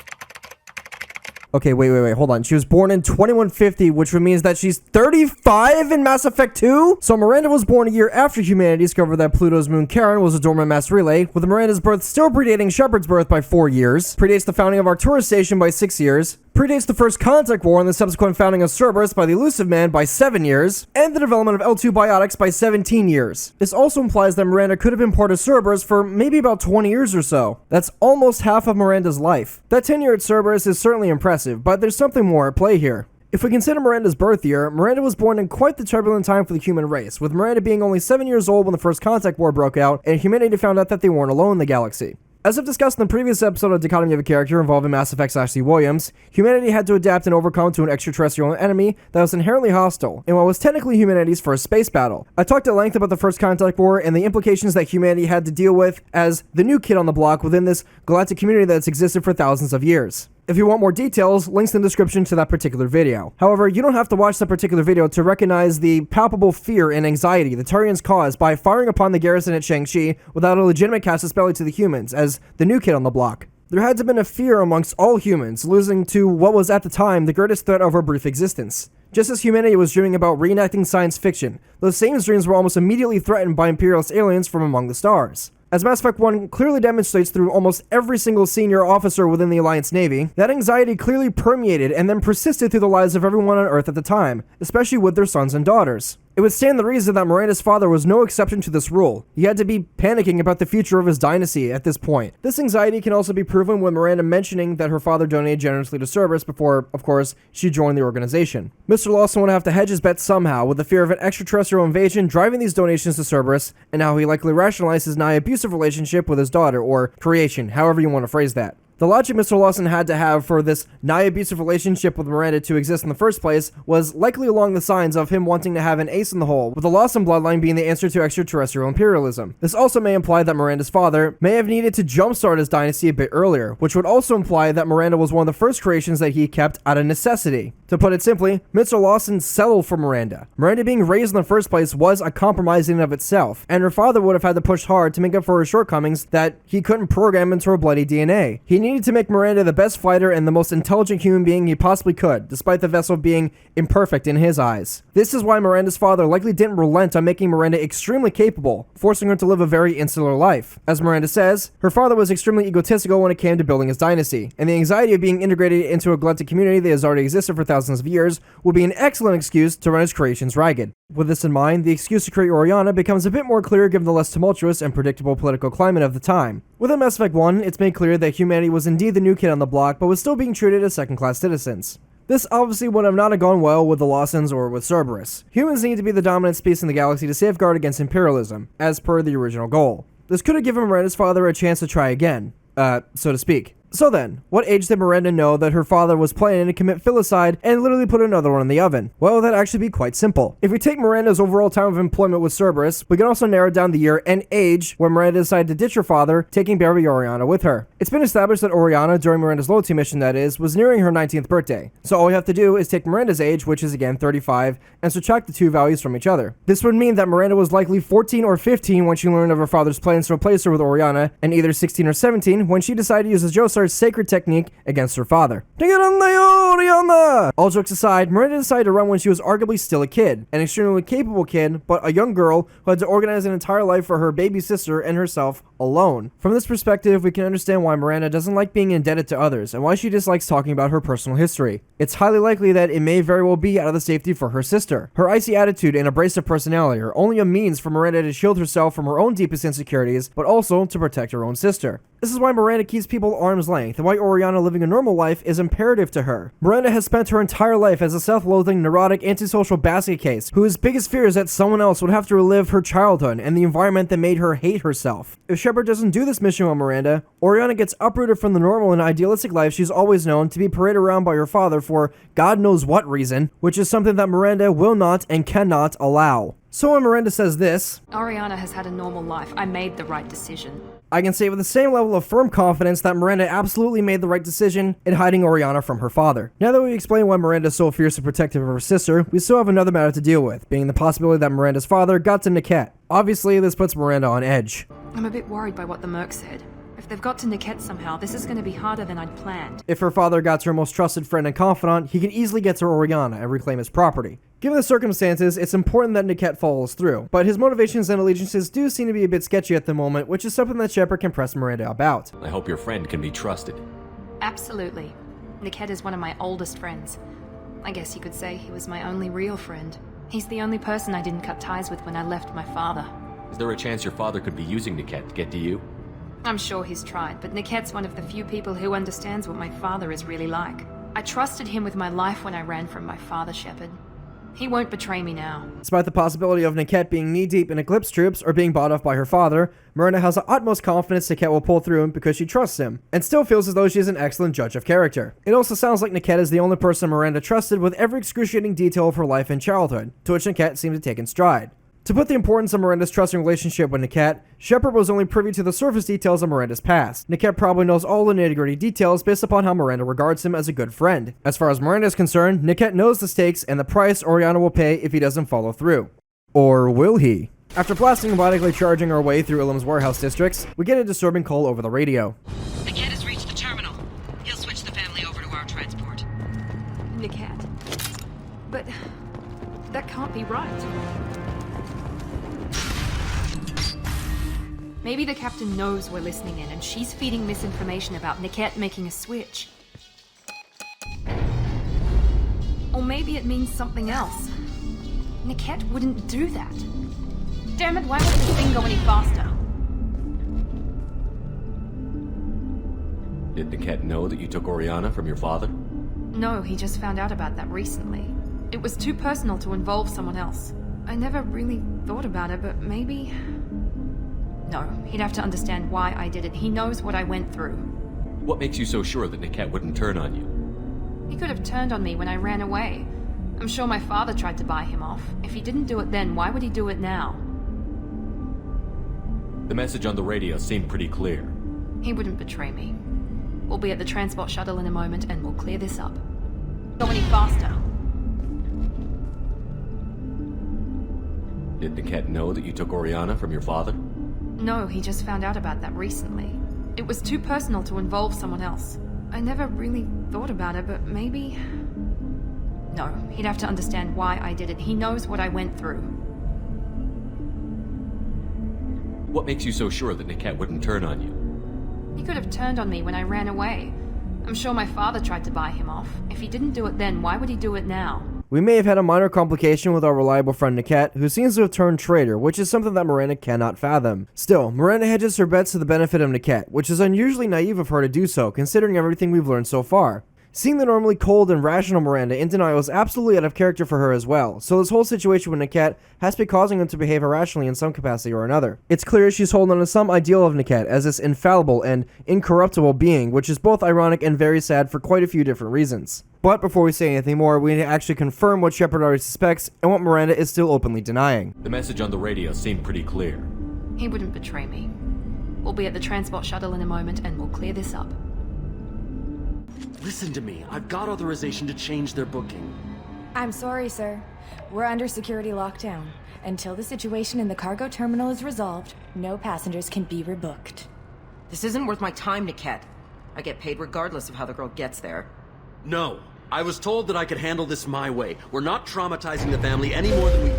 Okay, wait, hold on. She was born in 2150, which means that she's 35 in Mass Effect 2? So Miranda was born a year after humanity discovered that Pluto's moon Charon was a dormant mass relay, with Miranda's birth still predating Shepard's birth by 4 years, predates the founding of Arcturus Station by 6 years, predates the first contact war and the subsequent founding of Cerberus by the Elusive Man by 7 years, and the development of L2 Biotics by 17 years. This also implies that Miranda could have been part of Cerberus for maybe about 20 years or so. That's almost half of Miranda's life. That tenure at Cerberus is certainly impressive, but there's something more at play here. If we consider Miranda's birth year, Miranda was born in quite the turbulent time for the human race, with Miranda being only 7 years old when the first contact war broke out, and humanity found out that they weren't alone in the galaxy. As I've discussed in the previous episode of Dichotomy of a Character involving Mass Effect / Williams, humanity had to adapt and overcome to an extraterrestrial enemy that was inherently hostile, in what was technically humanity's first space battle. I talked at length about the first contact war and the implications that humanity had to deal with as the new kid on the block within this galactic community that's existed for thousands of years. If you want more details, links in the description to that particular video. However, you don't have to watch that particular video to recognize the palpable fear and anxiety the Turians caused by firing upon the garrison at Shang-Chi without a legitimate casus belli to the humans, as the new kid on the block. There had to have been a fear amongst all humans, losing to what was at the time the greatest threat of our brief existence. Just as humanity was dreaming about reenacting science fiction, those same dreams were almost immediately threatened by imperialist aliens from among the stars. As Mass Effect 1 clearly demonstrates through almost every single senior officer within the Alliance Navy, that anxiety clearly permeated and then persisted through the lives of everyone on Earth at the time, especially with their sons and daughters. It would stand to reason that Miranda's father was no exception to this rule. He had to be panicking about the future of his dynasty at this point. This anxiety can also be proven with Miranda mentioning that her father donated generously to Cerberus before, of course, she joined the organization. Mr. Lawson would have to hedge his bet somehow, with the fear of an extraterrestrial invasion driving these donations to Cerberus, and how he likely rationalized his nigh abusive relationship with his daughter, or creation, however you want to phrase that. The logic Mr. Lawson had to have for this nigh-abusive relationship with Miranda to exist in the first place was likely along the lines of him wanting to have an ace in the hole, with the Lawson bloodline being the answer to extraterrestrial imperialism. This also may imply that Miranda's father may have needed to jumpstart his dynasty a bit earlier, which would also imply that Miranda was one of the first creations that he kept out of necessity. To put it simply, Mr. Lawson settled for Miranda. Miranda being raised in the first place was a compromise in and of itself, and her father would have had to push hard to make up for her shortcomings that he couldn't program into her bloody DNA. He needed to make Miranda the best fighter and the most intelligent human being he possibly could, despite the vessel being imperfect in his eyes. This is why Miranda's father likely didn't relent on making Miranda extremely capable, forcing her to live a very insular life. As Miranda says, her father was extremely egotistical when it came to building his dynasty, and the anxiety of being integrated into a galactic community that has already existed for thousands of years would be an excellent excuse to run his creations ragged. With this in mind, the excuse to create Oriana becomes a bit more clear given the less tumultuous and predictable political climate of the time. Within Mass Effect 1, it's made clear that humanity was indeed the new kid on the block, but was still being treated as second-class citizens. This obviously would have not gone well with the Lawsons or with Cerberus. Humans need to be the dominant species in the galaxy to safeguard against imperialism, as per the original goal. This could have given Miranda's father a chance to try again, so to speak. So then, what age did Miranda know that her father was planning to commit filicide and literally put another one in the oven? Well, that'd actually be quite simple. If we take Miranda's overall time of employment with Cerberus, we can also narrow down the year and age when Miranda decided to ditch her father, taking baby Oriana with her. It's been established that Oriana, during Miranda's loyalty mission that is, was nearing her 19th birthday. So all we have to do is take Miranda's age, which is again 35, and subtract the two values from each other. This would mean that Miranda was likely 14 or 15 when she learned of her father's plans to replace her with Oriana, and either 16 or 17 when she decided to use the Josar's sacred technique against her father. All jokes aside, Miranda decided to run when she was arguably still a kid, an extremely capable kid, but a young girl who had to organize an entire life for her baby sister and herself alone. From this perspective, we can understand why Miranda doesn't like being indebted to others and why she dislikes talking about her personal history. It's highly likely that it may very well be out of the safety for her sister. Her icy attitude and abrasive personality are only a means for Miranda to shield herself from her own deepest insecurities, but also to protect her own sister. This is why Miranda keeps people arm's length and why Oriana living a normal life is imperative to her. Miranda has spent her entire life as a self-loathing, neurotic, antisocial basket case whose biggest fear is that someone else would have to relive her childhood and the environment that made her hate herself. If Shepard doesn't do this mission with Miranda, Oriana gets uprooted from the normal and idealistic life she's always known to be paraded around by her father for God knows what reason, which is something that Miranda will not and cannot allow. So when Miranda says this, Oriana has had a normal life. I made the right decision. I can say with the same level of firm confidence that Miranda absolutely made the right decision in hiding Oriana from her father. Now that we explain why Miranda is so fierce and protective of her sister, we still have another matter to deal with, being the possibility that Miranda's father got to Niket. Obviously, this puts Miranda on edge. I'm a bit worried by what the Merc said. If they've got to Niket somehow, this is going to be harder than I'd planned. If her father got to her most trusted friend and confidant, he can easily get to Oriana and reclaim his property. Given the circumstances, it's important that Niket follows through, but his motivations and allegiances do seem to be a bit sketchy at the moment, which is something that Shepard can press Miranda about. I hope your friend can be trusted. Absolutely. Niket is one of my oldest friends. I guess you could say he was my only real friend. He's the only person I didn't cut ties with when I left my father. Is there a chance your father could be using Niket to get to you? I'm sure he's tried, but Niket's one of the few people who understands what my father is really like. I trusted him with my life when I ran from my father, Shepard. He won't betray me now. Despite the possibility of Niket being knee-deep in Eclipse troops or being bought off by her father, Miranda has the utmost confidence Niket will pull through him because she trusts him, and still feels as though she is an excellent judge of character. It also sounds like Niket is the only person Miranda trusted with every excruciating detail of her life and childhood, to which Niket seemed to take in stride. To put the importance of Miranda's trusting relationship with Niket, Shepard was only privy to the surface details of Miranda's past. Niket probably knows all the nitty-gritty details based upon how Miranda regards him as a good friend. As far as Miranda is concerned, Niket knows the stakes and the price Oriana will pay if he doesn't follow through. Or will he? After blasting and biotically charging our way through Ilum's warehouse districts, we get a disturbing call over the radio. Niket has reached the terminal. He'll switch the family over to our transport. Niket? But that can't be right. Maybe the captain knows we're listening in and she's feeding misinformation about Niket making a switch. Or maybe it means something else. Niket wouldn't do that. Damn it, why won't this thing go any faster? Did Niket know that you took Oriana from your father? No, he just found out about that recently. It was too personal to involve someone else. I never really thought about it, but maybe... No, he'd have to understand why I did it. He knows what I went through. What makes you so sure that Niket wouldn't turn on you? He could have turned on me when I ran away. I'm sure my father tried to buy him off. If he didn't do it then, why would he do it now? The message on the radio seemed pretty clear. He wouldn't betray me. We'll be at the transport shuttle in a moment and we'll clear this up. Go any faster. Did Niket know that you took Oriana from your father? No, he just found out about that recently. It was too personal to involve someone else. I never really thought about it, but maybe... No, he'd have to understand why I did it. He knows what I went through. What makes you so sure that Niket wouldn't turn on you? He could have turned on me when I ran away. I'm sure my father tried to buy him off. If he didn't do it then, why would he do it now? We may have had a minor complication with our reliable friend Niket, who seems to have turned traitor, which is something that Miranda cannot fathom. Still, Miranda hedges her bets to the benefit of Niket, which is unusually naive of her to do so, considering everything we've learned so far. Seeing the normally cold and rational Miranda in denial is absolutely out of character for her as well, so this whole situation with Niket has to be causing him to behave irrationally in some capacity or another. It's clear she's holding on to some ideal of Niket as this infallible and incorruptible being, which is both ironic and very sad for quite a few different reasons. But before we say anything more, we need to actually confirm what Shepard already suspects and what Miranda is still openly denying. The message on the radio seemed pretty clear. He wouldn't betray me. We'll be at the transport shuttle in a moment and we'll clear this up. Listen to me. I've got authorization to change their booking. I'm sorry, sir. We're under security lockdown. Until the situation in the cargo terminal is resolved, no passengers can be rebooked. This isn't worth my time, Niket. I get paid regardless of how the girl gets there. No. I was told that I could handle this my way. We're not traumatizing the family any more than we...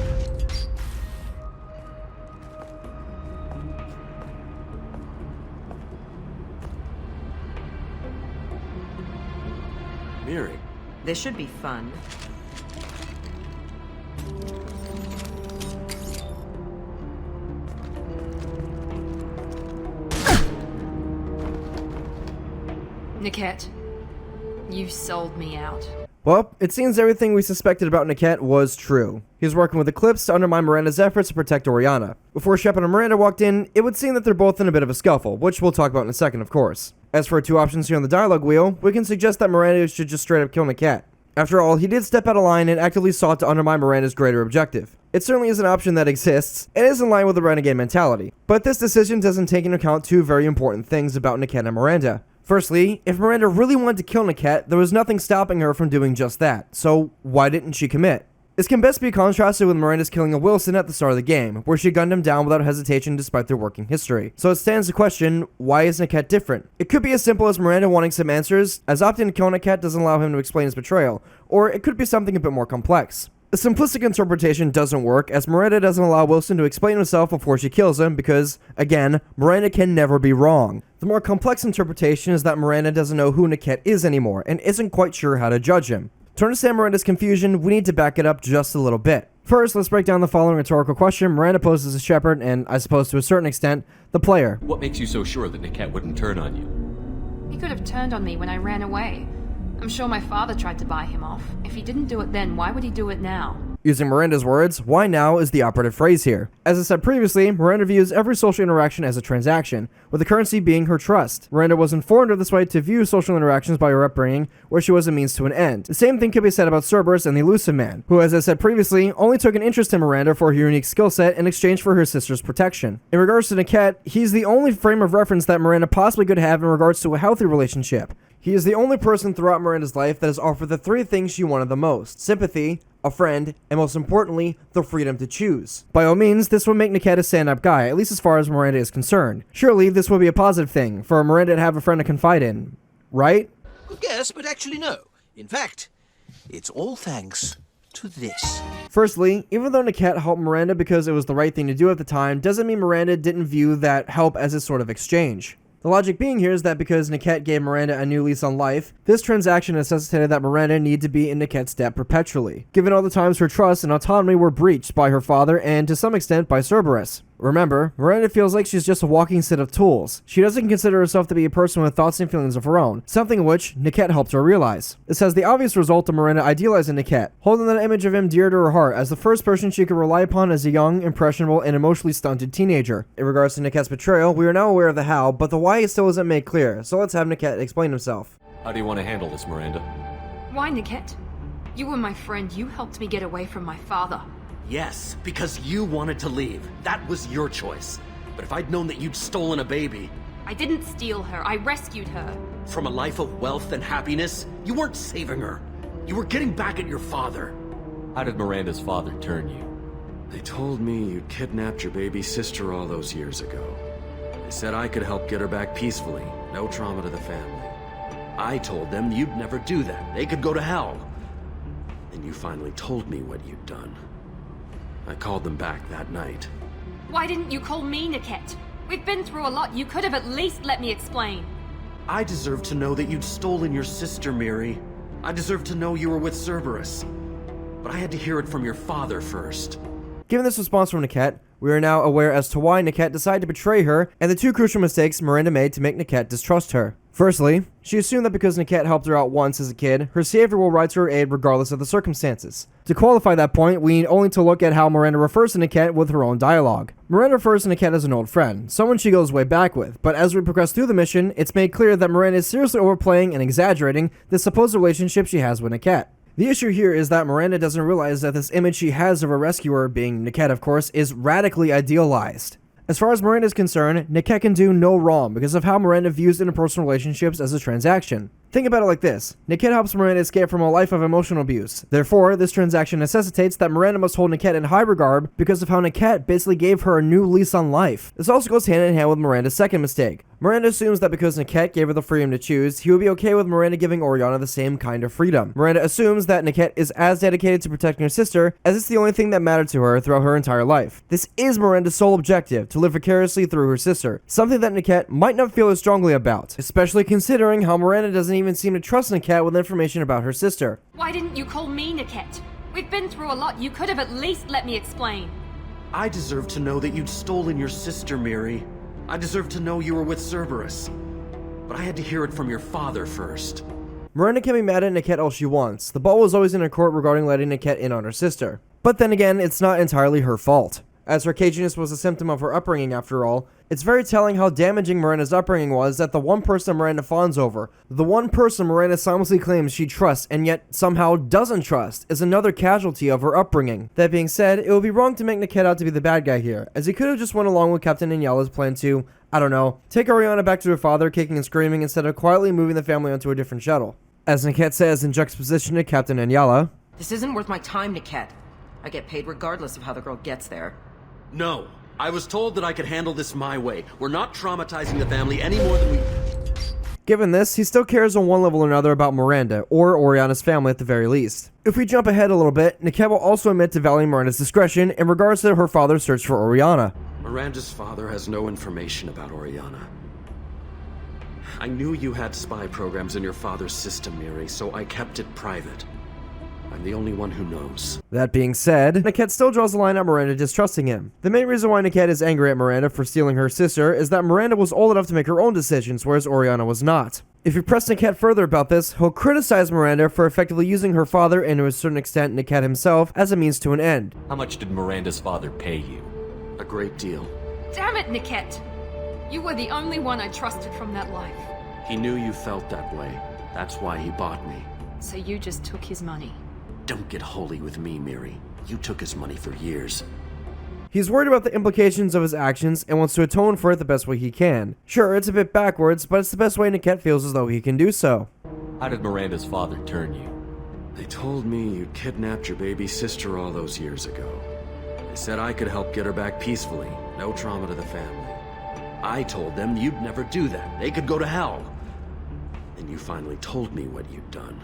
Miri. This should be fun. Niket, you sold me out. Well, it seems everything we suspected about Niket was true. He was working with Eclipse to undermine Miranda's efforts to protect Oriana. Before Shepard and Miranda walked in, it would seem that they're both in a bit of a scuffle, which we'll talk about in a second, of course. As for our two options here on the dialogue wheel, we can suggest that Miranda should just straight up kill Niket. After all, he did step out of line and actively sought to undermine Miranda's greater objective. It certainly is an option that exists, and is in line with the renegade mentality. But this decision doesn't take into account two very important things about Niket and Miranda. Firstly, if Miranda really wanted to kill Niket, there was nothing stopping her from doing just that, so why didn't she commit? This can best be contrasted with Miranda's killing of Wilson at the start of the game, where she gunned him down without hesitation despite their working history. So it stands to question, why is Niket different? It could be as simple as Miranda wanting some answers, as opting to kill Niket doesn't allow him to explain his betrayal, or it could be something a bit more complex. The simplistic interpretation doesn't work, as Miranda doesn't allow Wilson to explain himself before she kills him because, again, Miranda can never be wrong. The more complex interpretation is that Miranda doesn't know who Niket is anymore, and isn't quite sure how to judge him. To understand Miranda's confusion, we need to back it up just a little bit. First, let's break down the following rhetorical question Miranda poses to Shepard, and I suppose to a certain extent, the player. What makes you so sure that Niket wouldn't turn on you? He could have turned on me when I ran away. I'm sure my father tried to buy him off. If he didn't do it then, why would he do it now? Using Miranda's words, why now is the operative phrase here. As I said previously, Miranda views every social interaction as a transaction, with the currency being her trust. Miranda was informed of this way to view social interactions by her upbringing, where she was a means to an end. The same thing could be said about Cerberus and the Elusive Man, who, as I said previously, only took an interest in Miranda for her unique skill set in exchange for her sister's protection. In regards to Niket, he's the only frame of reference that Miranda possibly could have in regards to a healthy relationship. He is the only person throughout Miranda's life that has offered the three things she wanted the most: sympathy, a friend, and most importantly, the freedom to choose. By all means, this would make Niket a stand-up guy, at least as far as Miranda is concerned. Surely, this would be a positive thing, for Miranda to have a friend to confide in, right? Good guess, but actually no. In fact, it's all thanks to this. Firstly, even though Niket helped Miranda because it was the right thing to do at the time, doesn't mean Miranda didn't view that help as a sort of exchange. The logic being here is that because Niket gave Miranda a new lease on life, this transaction necessitated that Miranda need to be in Niket's debt perpetually, given all the times her trust and autonomy were breached by her father and to some extent by Cerberus. Remember, Miranda feels like she's just a walking set of tools. She doesn't consider herself to be a person with thoughts and feelings of her own, something which Niket helped her realize. This has the obvious result of Miranda idealizing Niket, holding that image of him dear to her heart as the first person she could rely upon as a young, impressionable, and emotionally stunted teenager. In regards to Niket's betrayal, we are now aware of the how, but the why still isn't made clear, so let's have Niket explain himself. How do you want to handle this, Miranda? Why, Niket? You were my friend. You helped me get away from my father. Yes, because you wanted to leave. That was your choice. But if I'd known that you'd stolen a baby... I didn't steal her. I rescued her. From a life of wealth and happiness, you weren't saving her. You were getting back at your father. How did Miranda's father turn you? They told me you'd kidnapped your baby sister all those years ago. They said I could help get her back peacefully. No trauma to the family. I told them you'd never do that. They could go to hell. Then you finally told me what you'd done. I called them back that night. Why didn't you call me, Niket? We've been through a lot. You could have at least let me explain. I deserve to know that you'd stolen your sister, Miri. I deserve to know you were with Cerberus. But I had to hear it from your father first. Given this response from Niket, we are now aware as to why Niket decided to betray her and the two crucial mistakes Miranda made to make Niket distrust her. Firstly, She assumed that because Niket helped her out once as a kid, her savior will ride to her aid regardless of the circumstances. To qualify that point, we need only to look at how Miranda refers to Niket with her own dialogue. Miranda refers to Niket as an old friend, someone she goes way back with, but as we progress through the mission, it's made clear that Miranda is seriously overplaying and exaggerating the supposed relationship she has with Niket. The issue here is that Miranda doesn't realize that this image she has of a rescuer, being Niket of course, is radically idealized. As far as Miranda is concerned, Niket can do no wrong because of how Miranda views interpersonal relationships as a transaction. Think about it like this. Niket helps Miranda escape from a life of emotional abuse. Therefore, this transaction necessitates that Miranda must hold Niket in high regard because of how Niket basically gave her a new lease on life. This also goes hand in hand with Miranda's second mistake. Miranda assumes that because Niket gave her the freedom to choose, he would be okay with Miranda giving Oriana the same kind of freedom. Miranda assumes that Niket is as dedicated to protecting her sister as it's the only thing that mattered to her throughout her entire life. This is Miranda's sole objective, to live vicariously through her sister, something that Niket might not feel as strongly about, especially considering how Miranda doesn't even seem to trust Niket with information about her sister. Why didn't you call me Niket? We've been through a lot. You could have at least let me explain. I deserve to know that you'd stolen your sister, Miri. I deserve to know you were with Cerberus. But I had to hear it from your father first. Miranda can be mad at Niket all she wants. The ball was always in her court regarding letting Niket in on her sister. But then again, it's not entirely her fault. As her caginess was a symptom of her upbringing after all, it's very telling how damaging Miranda's upbringing was that the one person Miranda fawns over, the one person Miranda silently claims she trusts and yet somehow doesn't trust, is another casualty of her upbringing. That being said, it would be wrong to make Niket out to be the bad guy here, as he could have just went along with Captain Anyala's plan to, I don't know, take Oriana back to her father kicking and screaming instead of quietly moving the family onto a different shuttle. As Niket says in juxtaposition to Captain Anyala, "This isn't worth my time, Niket. I get paid regardless of how the girl gets there." No. I was told that I could handle this my way. We're not traumatizing the family any more than we... Given this, he still cares on one level or another about Miranda, or Oriana's family at the very least. If we jump ahead a little bit, Niket will also admit to valuing Miranda's discretion in regards to her father's search for Oriana. Miranda's father has no information about Oriana. I knew you had spy programs in your father's system, Miri, so I kept it private. I'm the only one who knows. That being said, Niket still draws the line at Miranda distrusting him. The main reason why Niket is angry at Miranda for stealing her sister is that Miranda was old enough to make her own decisions, whereas Oriana was not. If you press Niket further about this, he'll criticize Miranda for effectively using her father and to a certain extent Niket himself as a means to an end. How much did Miranda's father pay you? A great deal. Damn it, Niket! You were the only one I trusted from that life. He knew you felt that way. That's why he bought me. So you just took his money. Don't get holy with me, Miri. You took his money for years. He's worried about the implications of his actions and wants to atone for it the best way he can. Sure, it's a bit backwards, but it's the best way Niket feels as though he can do so. How did Miranda's father turn you? They told me you kidnapped your baby sister all those years ago. They said I could help get her back peacefully. No trauma to the family. I told them you'd never do that. They could go to hell. Then you finally told me what you'd done.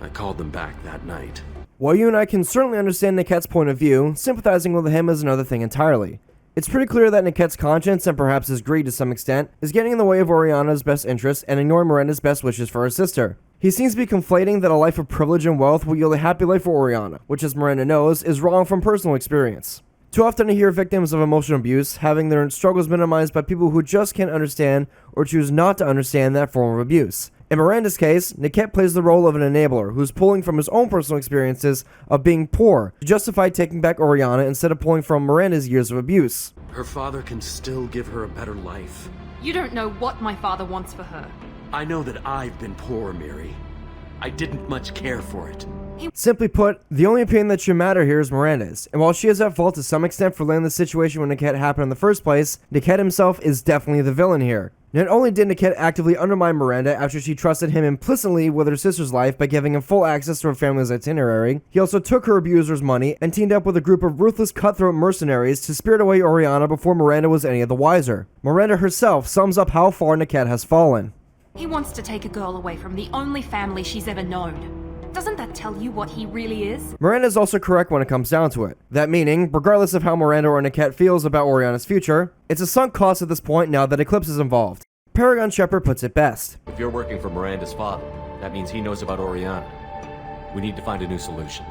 I called them back that night. While you and I can certainly understand Niket's point of view, sympathizing with him is another thing entirely. It's pretty clear that Niket's conscience, and perhaps his greed to some extent, is getting in the way of Oriana's best interests and ignoring Miranda's best wishes for her sister. He seems to be conflating that a life of privilege and wealth will yield a happy life for Oriana, which as Miranda knows, is wrong from personal experience. Too often I hear victims of emotional abuse having their struggles minimized by people who just can't understand or choose not to understand that form of abuse. In Miranda's case, Niket plays the role of an enabler who's pulling from his own personal experiences of being poor to justify taking back Oriana instead of pulling from Miranda's years of abuse. Her father can still give her a better life. You don't know what my father wants for her. I know that I've been poor, Miri. I didn't much care for it. Simply put, the only opinion that should matter here is Miranda's, and while she is at fault to some extent for letting the situation with Niket happen in the first place, Niket himself is definitely the villain here. Not only did Niket actively undermine Miranda after she trusted him implicitly with her sister's life by giving him full access to her family's itinerary, he also took her abuser's money and teamed up with a group of ruthless cutthroat mercenaries to spirit away Oriana before Miranda was any of the wiser. Miranda herself sums up how far Niket has fallen. He wants to take a girl away from the only family she's ever known. Doesn't that tell you what he really is? Miranda is also correct when it comes down to it. That meaning, regardless of how Miranda or Niket feels about Oriana's future, it's a sunk cost at this point now that Eclipse is involved. Paragon Shepard puts it best. If you're working for Miranda's father, that means he knows about Oriana. We need to find a new solution.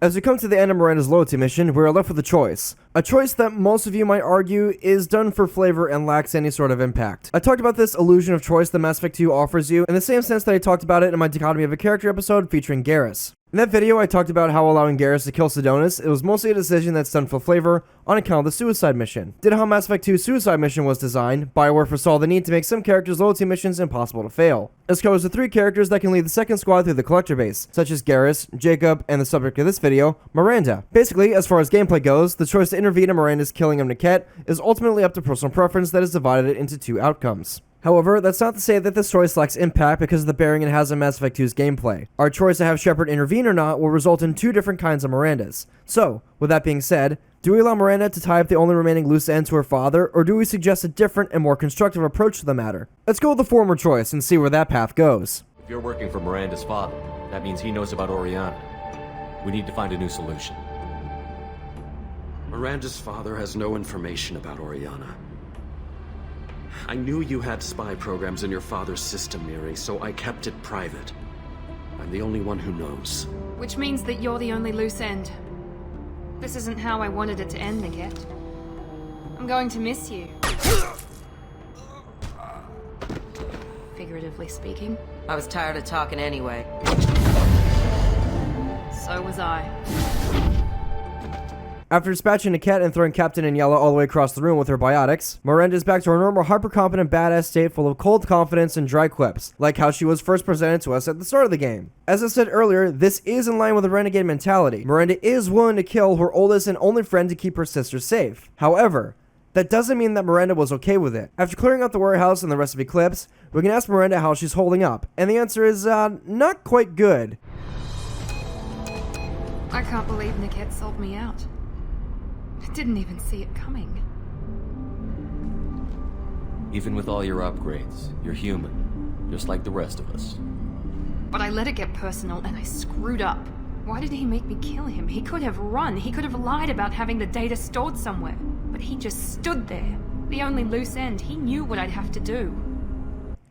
As we come to the end of Miranda's loyalty mission, we are left with a choice. A choice that most of you might argue is done for flavor and lacks any sort of impact. I talked about this illusion of choice that Mass Effect 2 offers you in the same sense that I talked about it in my Dichotomy of a Character episode featuring Garrus. In that video, I talked about how allowing Garrus to kill Sidonis, it was mostly a decision that's done for flavor on account of the suicide mission. Did how Mass Effect 2's suicide mission was designed, BioWare foresaw the need to make some characters' loyalty missions impossible to fail. This covers the 3 characters that can lead the second squad through the collector base, such as Garrus, Jacob, and the subject of this video, Miranda. Basically, as far as gameplay goes, the choice to intervene in Miranda's killing of Niket is ultimately up to personal preference that is divided into 2 outcomes. However, that's not to say that this choice lacks impact because of the bearing it has on Mass Effect 2's gameplay. Our choice to have Shepard intervene or not will result in 2 different kinds of Mirandas. So, with that being said, do we allow Miranda to tie up the only remaining loose end to her father, or do we suggest a different and more constructive approach to the matter? Let's go with the former choice and see where that path goes. If you're working for Miranda's father, that means he knows about Oriana. We need to find a new solution. Miranda's father has no information about Oriana. I knew you had spy programs in your father's system, Miri, so I kept it private. I'm the only one who knows. Which means that you're the only loose end. This isn't how I wanted it to end, Niket. I'm going to miss you. Figuratively speaking. I was tired of talking anyway. So was I. After dispatching Niket and throwing Captain in Yellow all the way across the room with her biotics, Miranda is back to her normal hyper-competent badass state full of cold confidence and dry quips, like how she was first presented to us at the start of the game. As I said earlier, this is in line with the renegade mentality. Miranda is willing to kill her oldest and only friend to keep her sister safe. However, that doesn't mean that Miranda was okay with it. After clearing out the warehouse and the rest of Eclipse, we can ask Miranda how she's holding up, and the answer is, not quite good. I can't believe Niket sold me out. I didn't even see it coming. Even with all your upgrades, you're human, just like the rest of us. But I let it get personal and I screwed up. Why did he make me kill him? He could have run. He could have lied about having the data stored somewhere. But he just stood there. The only loose end. He knew what I'd have to do.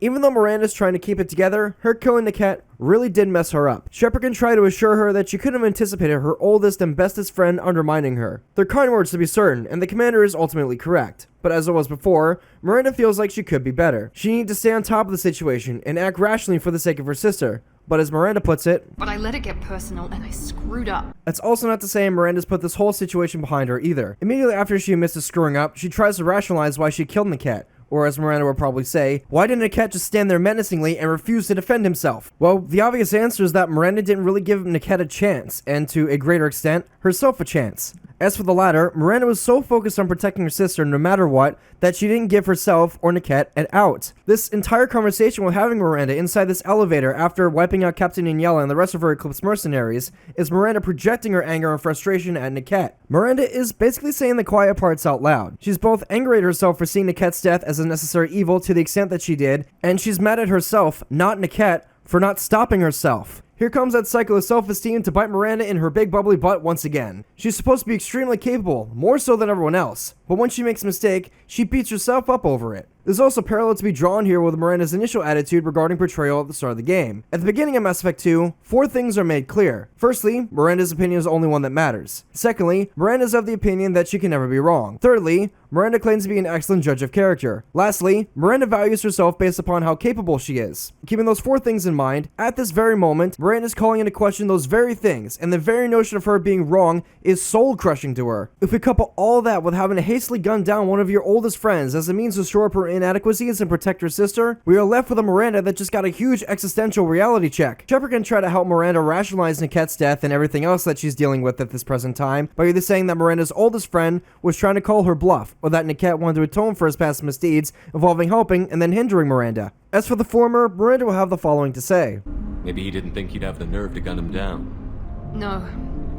Even though Miranda's trying to keep it together, her killing Niket really did mess her up. Shepard can try to assure her that she couldn't have anticipated her oldest and bestest friend undermining her. They're kind words to be certain, and the commander is ultimately correct. But as it was before, Miranda feels like she could be better. She needs to stay on top of the situation and act rationally for the sake of her sister. But as Miranda puts it, but I let it get personal and I screwed up. That's also not to say Miranda's put this whole situation behind her either. Immediately after she admits to screwing up, she tries to rationalize why she killed Niket. Or as Miranda would probably say, why didn't Niket just stand there menacingly and refuse to defend himself? Well, the obvious answer is that Miranda didn't really give Niket a chance, and to a greater extent, herself a chance. As for the latter, Miranda was so focused on protecting her sister no matter what, that she didn't give herself or Niket an out. This entire conversation we're having Miranda inside this elevator after wiping out Captain Inyella and the rest of her Eclipse mercenaries is Miranda projecting her anger and frustration at Niket. Miranda is basically saying the quiet parts out loud. She's both angry at herself for seeing Niket's death as a necessary evil to the extent that she did, and she's mad at herself, not Niket, for not stopping herself. Here comes that cycle of self-esteem to bite Miranda in her big bubbly butt once again. She's supposed to be extremely capable, more so than everyone else, but when she makes a mistake, she beats herself up over it. There's also parallel to be drawn here with Miranda's initial attitude regarding portrayal at the start of the game. At the beginning of Mass Effect 2, 4 things are made clear. Firstly, Miranda's opinion is the only one that matters. Secondly, Miranda's of the opinion that she can never be wrong. Thirdly, Miranda claims to be an excellent judge of character. Lastly, Miranda values herself based upon how capable she is. Keeping those 4 things in mind, at this very moment, Miranda is calling into question those very things, and the very notion of her being wrong is soul-crushing to her. If we couple all that with having to hastily gun down one of your oldest friends as a means to shore up her inadequacies and protect her sister, we are left with a Miranda that just got a huge existential reality check. Shepard can try to help Miranda rationalize Niket's death and everything else that she's dealing with at this present time by either saying that Miranda's oldest friend was trying to call her bluff, or that Niket wanted to atone for his past misdeeds involving helping and then hindering Miranda. As for the former, Miranda will have the following to say. Maybe he didn't think he'd have the nerve to gun him down. No,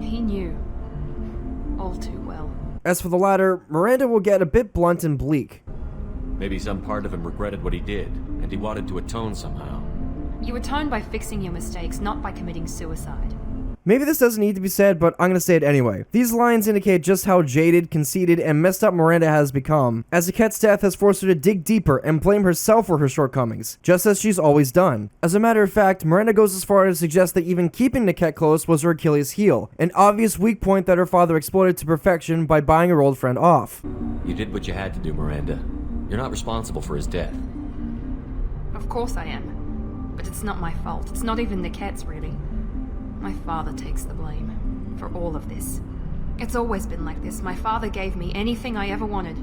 he knew. All too well. As for the latter, Miranda will get a bit blunt and bleak. Maybe some part of him regretted what he did, and he wanted to atone somehow. You atone by fixing your mistakes, not by committing suicide. Maybe this doesn't need to be said, but I'm gonna say it anyway. These lines indicate just how jaded, conceited, and messed up Miranda has become, as Niquette's death has forced her to dig deeper and blame herself for her shortcomings, just as she's always done. As a matter of fact, Miranda goes as far as to suggest that even keeping Niquette close was her Achilles heel, an obvious weak point that her father exploited to perfection by buying her old friend off. You did what you had to do, Miranda. You're not responsible for his death. Of course I am. But it's not my fault. It's not even Niquette's, really. My father takes the blame for all of this. It's always been like this. My father gave me anything I ever wanted,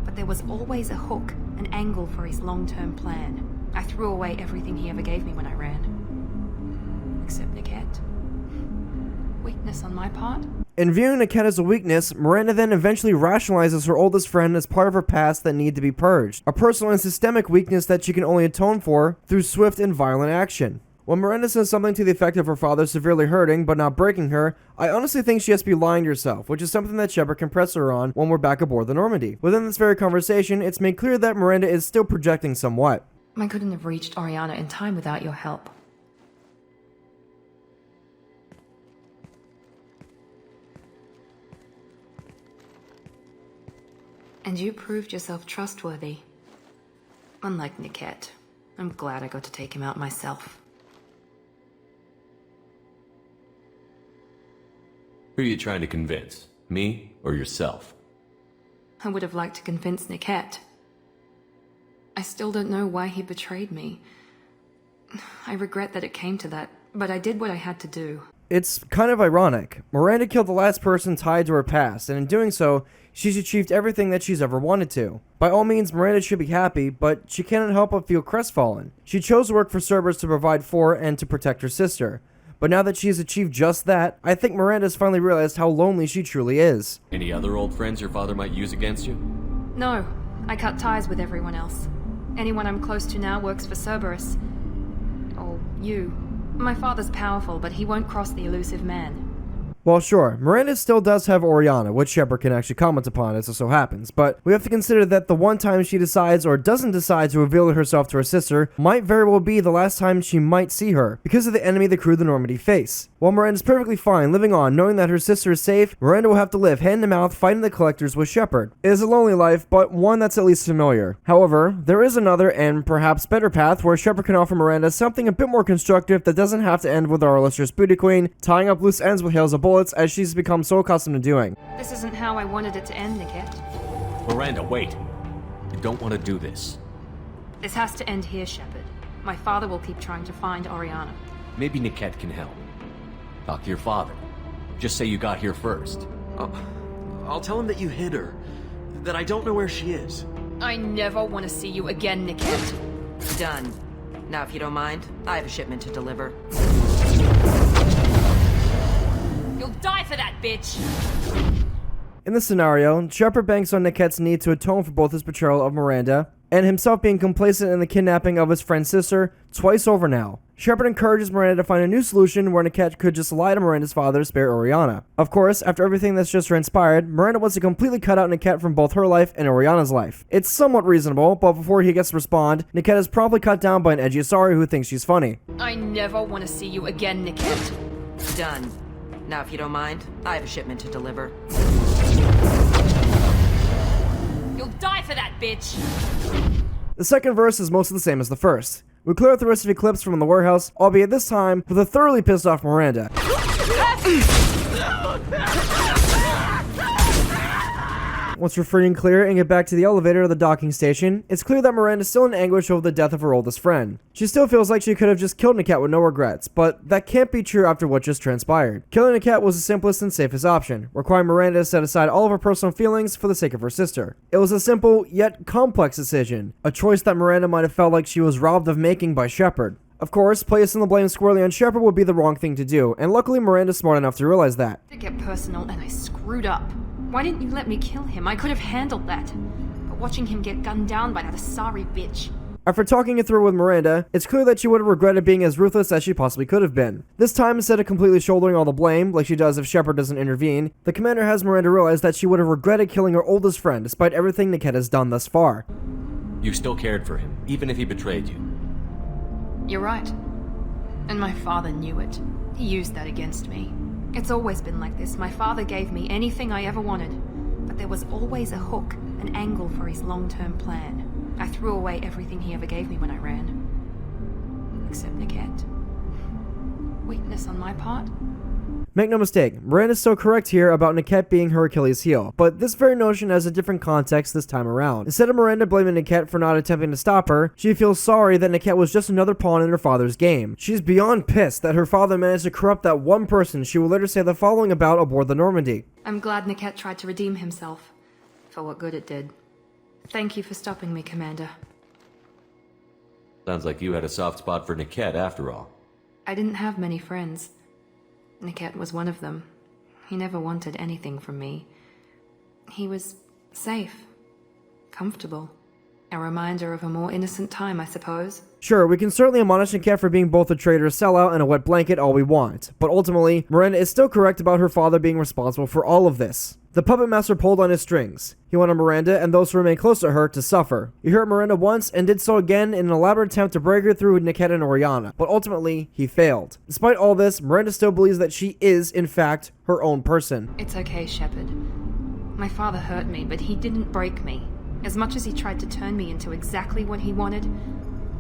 but there was always a hook, an angle for his long-term plan. I threw away everything he ever gave me when I ran. Except Niquette. Weakness on my part? In viewing Niquette as a weakness, Miranda then eventually rationalizes her oldest friend as part of her past that need to be purged, a personal and systemic weakness that she can only atone for through swift and violent action. When Miranda says something to the effect of her father severely hurting but not breaking her, I honestly think she has to be lying to herself, which is something that Shepard can press her on when we're back aboard the Normandy. Within this very conversation, it's made clear that Miranda is still projecting somewhat. I couldn't have reached Oriana in time without your help. And you proved yourself trustworthy. Unlike Niquette, I'm glad I got to take him out myself. Who are you trying to convince? Me or yourself? I would have liked to convince Niquette. I still don't know why he betrayed me. I regret that it came to that, but I did what I had to do. It's kind of ironic. Miranda killed the last person tied to her past, and in doing so, she's achieved everything that she's ever wanted to. By all means, Miranda should be happy, but she cannot help but feel crestfallen. She chose to work for Cerberus to provide for and to protect her sister. But now that she has achieved just that, I think Miranda's finally realized how lonely she truly is. Any other old friends your father might use against you? No, I cut ties with everyone else. Anyone I'm close to now works for Cerberus. Or you. My father's powerful, but he won't cross the elusive man. Well, sure, Miranda still does have Oriana, which Shepard can actually comment upon as it so happens, but we have to consider that the one time she decides or doesn't decide to reveal herself to her sister might very well be the last time she might see her, because of the enemy the crew of the Normandy face. While Miranda's perfectly fine living on knowing that her sister is safe, Miranda will have to live hand to mouth fighting the collectors with Shepard. It is a lonely life, but one that's at least familiar. However, there is another and perhaps better path where Shepard can offer Miranda something a bit more constructive that doesn't have to end with our illustrious booty queen tying up loose ends with hails of bullets as she's become so accustomed to doing. This isn't how I wanted it to end, Niquette. Miranda, wait. You don't want to do this. This has to end here, Shepard. My father will keep trying to find Oriana. Maybe Niquette can help. Talk to your father. Just say you got here first. I'll tell him that you hid her. That I don't know where she is. I never want to see you again, Niquette. Done. Now, if you don't mind, I have a shipment to deliver. You'll die for that, bitch! In this scenario, Shepard banks on Niquette's need to atone for both his betrayal of Miranda and himself being complacent in the kidnapping of his friend's sister twice over now. Shepard encourages Miranda to find a new solution where Niquette could just lie to Miranda's father to spare Oriana. Of course, after everything that's just transpired, Miranda wants to completely cut out Niquette from both her life and Oriana's life. It's somewhat reasonable, but before he gets to respond, Niquette is promptly cut down by an edgy Asari who thinks she's funny. I never want to see you again, Niquette. Done. Now, if you don't mind, I have a shipment to deliver. You'll die for that, bitch! The second verse is mostly the same as the first. We clear out the rest of Eclipse from the warehouse, albeit this time with a thoroughly pissed off Miranda. Once we're free and clear and get back to the elevator or the docking station, it's clear that Miranda's still in anguish over the death of her oldest friend. She still feels like she could have just killed Niquette with no regrets, but that can't be true after what just transpired. Killing Niquette was the simplest and safest option, requiring Miranda to set aside all of her personal feelings for the sake of her sister. It was a simple, yet complex decision, a choice that Miranda might have felt like she was robbed of making by Shepard. Of course, placing the blame squarely on Shepard would be the wrong thing to do, and luckily Miranda's smart enough to realize that. To get personal, and I screwed up. Why didn't you let me kill him? I could have handled that. But watching him get gunned down by that Asari bitch. After talking it through with Miranda, it's clear that she would have regretted being as ruthless as she possibly could have been. This time, instead of completely shouldering all the blame, like she does if Shepard doesn't intervene, the commander has Miranda realize that she would have regretted killing her oldest friend despite everything Niquette has done thus far. You still cared for him, even if he betrayed you. You're right. And my father knew it. He used that against me. It's always been like this. My father gave me anything I ever wanted, but there was always a hook, an angle for his long-term plan. I threw away everything he ever gave me when I ran. Except Niket. Weakness on my part? Make no mistake, Miranda's so correct here about Niket being her Achilles heel, but this very notion has a different context this time around. Instead of Miranda blaming Niket for not attempting to stop her, she feels sorry that Niket was just another pawn in her father's game. She's beyond pissed that her father managed to corrupt that one person she will later say the following about aboard the Normandy. I'm glad Niket tried to redeem himself, for what good it did. Thank you for stopping me, Commander. Sounds like you had a soft spot for Niket after all. I didn't have many friends. Niket was one of them. He never wanted anything from me. He was safe, comfortable. A reminder of a more innocent time, I suppose. Sure, we can certainly admonish Niket for being both a traitor sellout and a wet blanket all we want, but ultimately, Miranda is still correct about her father being responsible for all of this. The puppet master pulled on his strings. He wanted Miranda and those who remain close to her to suffer. He hurt Miranda once and did so again in an elaborate attempt to break her through with Niket and Oriana, but ultimately, he failed. Despite all this, Miranda still believes that she is, in fact, her own person. It's okay, Shepard. My father hurt me, but he didn't break me. As much as he tried to turn me into exactly what he wanted,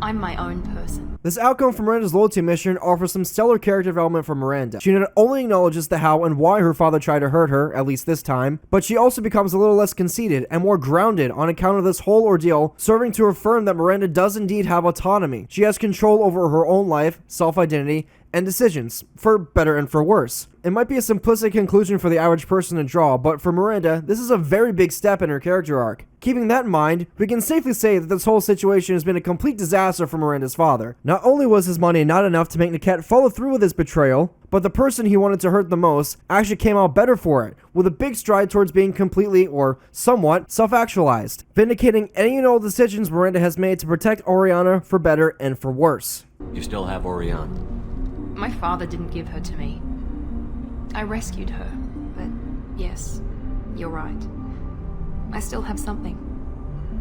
I'm my own person. This outcome from Miranda's loyalty mission offers some stellar character development for Miranda. She not only acknowledges the how and why her father tried to hurt her, at least this time, but she also becomes a little less conceited and more grounded on account of this whole ordeal, serving to affirm that Miranda does indeed have autonomy. She has control over her own life, self-identity, and decisions, for better and for worse. It might be a simplistic conclusion for the average person to draw, but for Miranda, this is a very big step in her character arc. Keeping that in mind, we can safely say that this whole situation has been a complete disaster for Miranda's father. Not only was his money not enough to make Niket follow through with his betrayal, but the person he wanted to hurt the most actually came out better for it, with a big stride towards being completely, or somewhat, self-actualized, vindicating any and all decisions Miranda has made to protect Oriana for better and for worse. You still have Oriana. My father didn't give her to me. I rescued her, but yes, you're right. I still have something.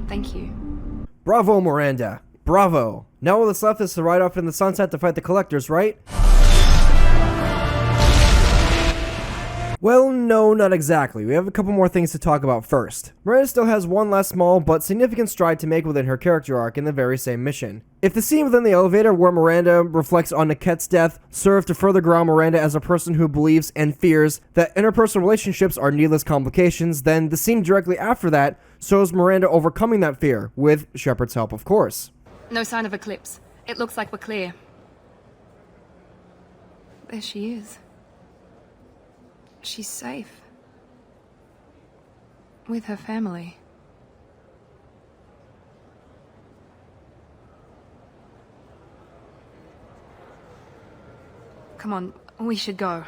Thank you. Bravo, Miranda. Bravo. Now all that's left is to ride off in the sunset to fight the collectors, right? Well, no, not exactly. We have a couple more things to talk about first. Miranda still has one last small but significant stride to make within her character arc in the very same mission. If the scene within the elevator where Miranda reflects on Niket's death served to further ground Miranda as a person who believes and fears that interpersonal relationships are needless complications, then the scene directly after that shows Miranda overcoming that fear, with Shepard's help, of course. No sign of eclipse. It looks like we're clear. There she is. She's safe. With her family. Come on, we should go.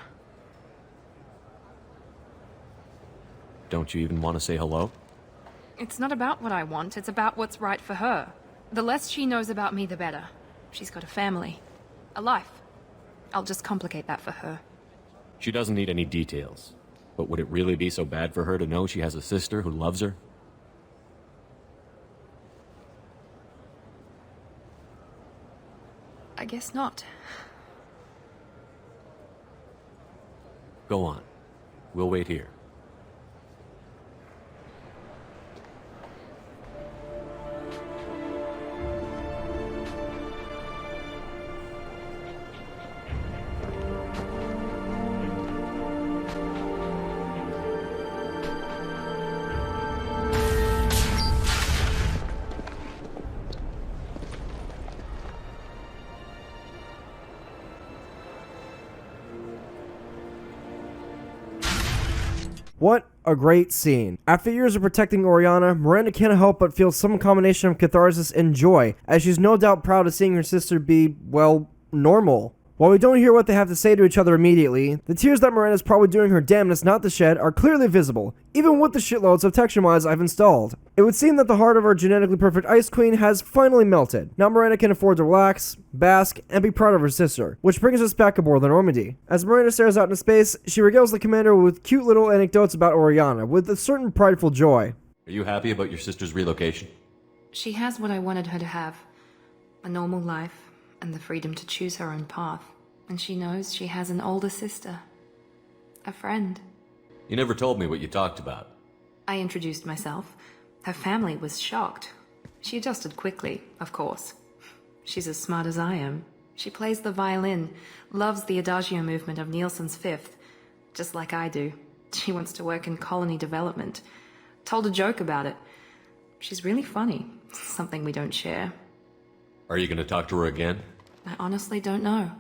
Don't you even want to say hello? It's not about what I want, it's about what's right for her. The less she knows about me, the better. She's got a family. A life. I'll just complicate that for her. She doesn't need any details. But would it really be so bad for her to know she has a sister who loves her? I guess not. Go on. We'll wait here. What a great scene. After years of protecting Oriana, Miranda can't help but feel some combination of catharsis and joy, as she's no doubt proud of seeing her sister be, well, normal. While we don't hear what they have to say to each other immediately, the tears that Miranda's probably doing her damnedest not to shed are clearly visible, even with the shitloads of texture mods I've installed. It would seem that the heart of our genetically perfect Ice Queen has finally melted. Now Miranda can afford to relax, bask, and be proud of her sister, which brings us back aboard the Normandy. As Miranda stares out into space, she regales the commander with cute little anecdotes about Oriana, with a certain prideful joy. Are you happy about your sister's relocation? She has what I wanted her to have. A normal life, and the freedom to choose her own path. And she knows she has an older sister. A friend. You never told me what you talked about. I introduced myself. Her family was shocked. She adjusted quickly, of course. She's as smart as I am. She plays the violin, loves the adagio movement of Nielsen's Fifth, just like I do. She wants to work in colony development. Told a joke about it. She's really funny, something we don't share. Are you gonna talk to her again? I honestly don't know.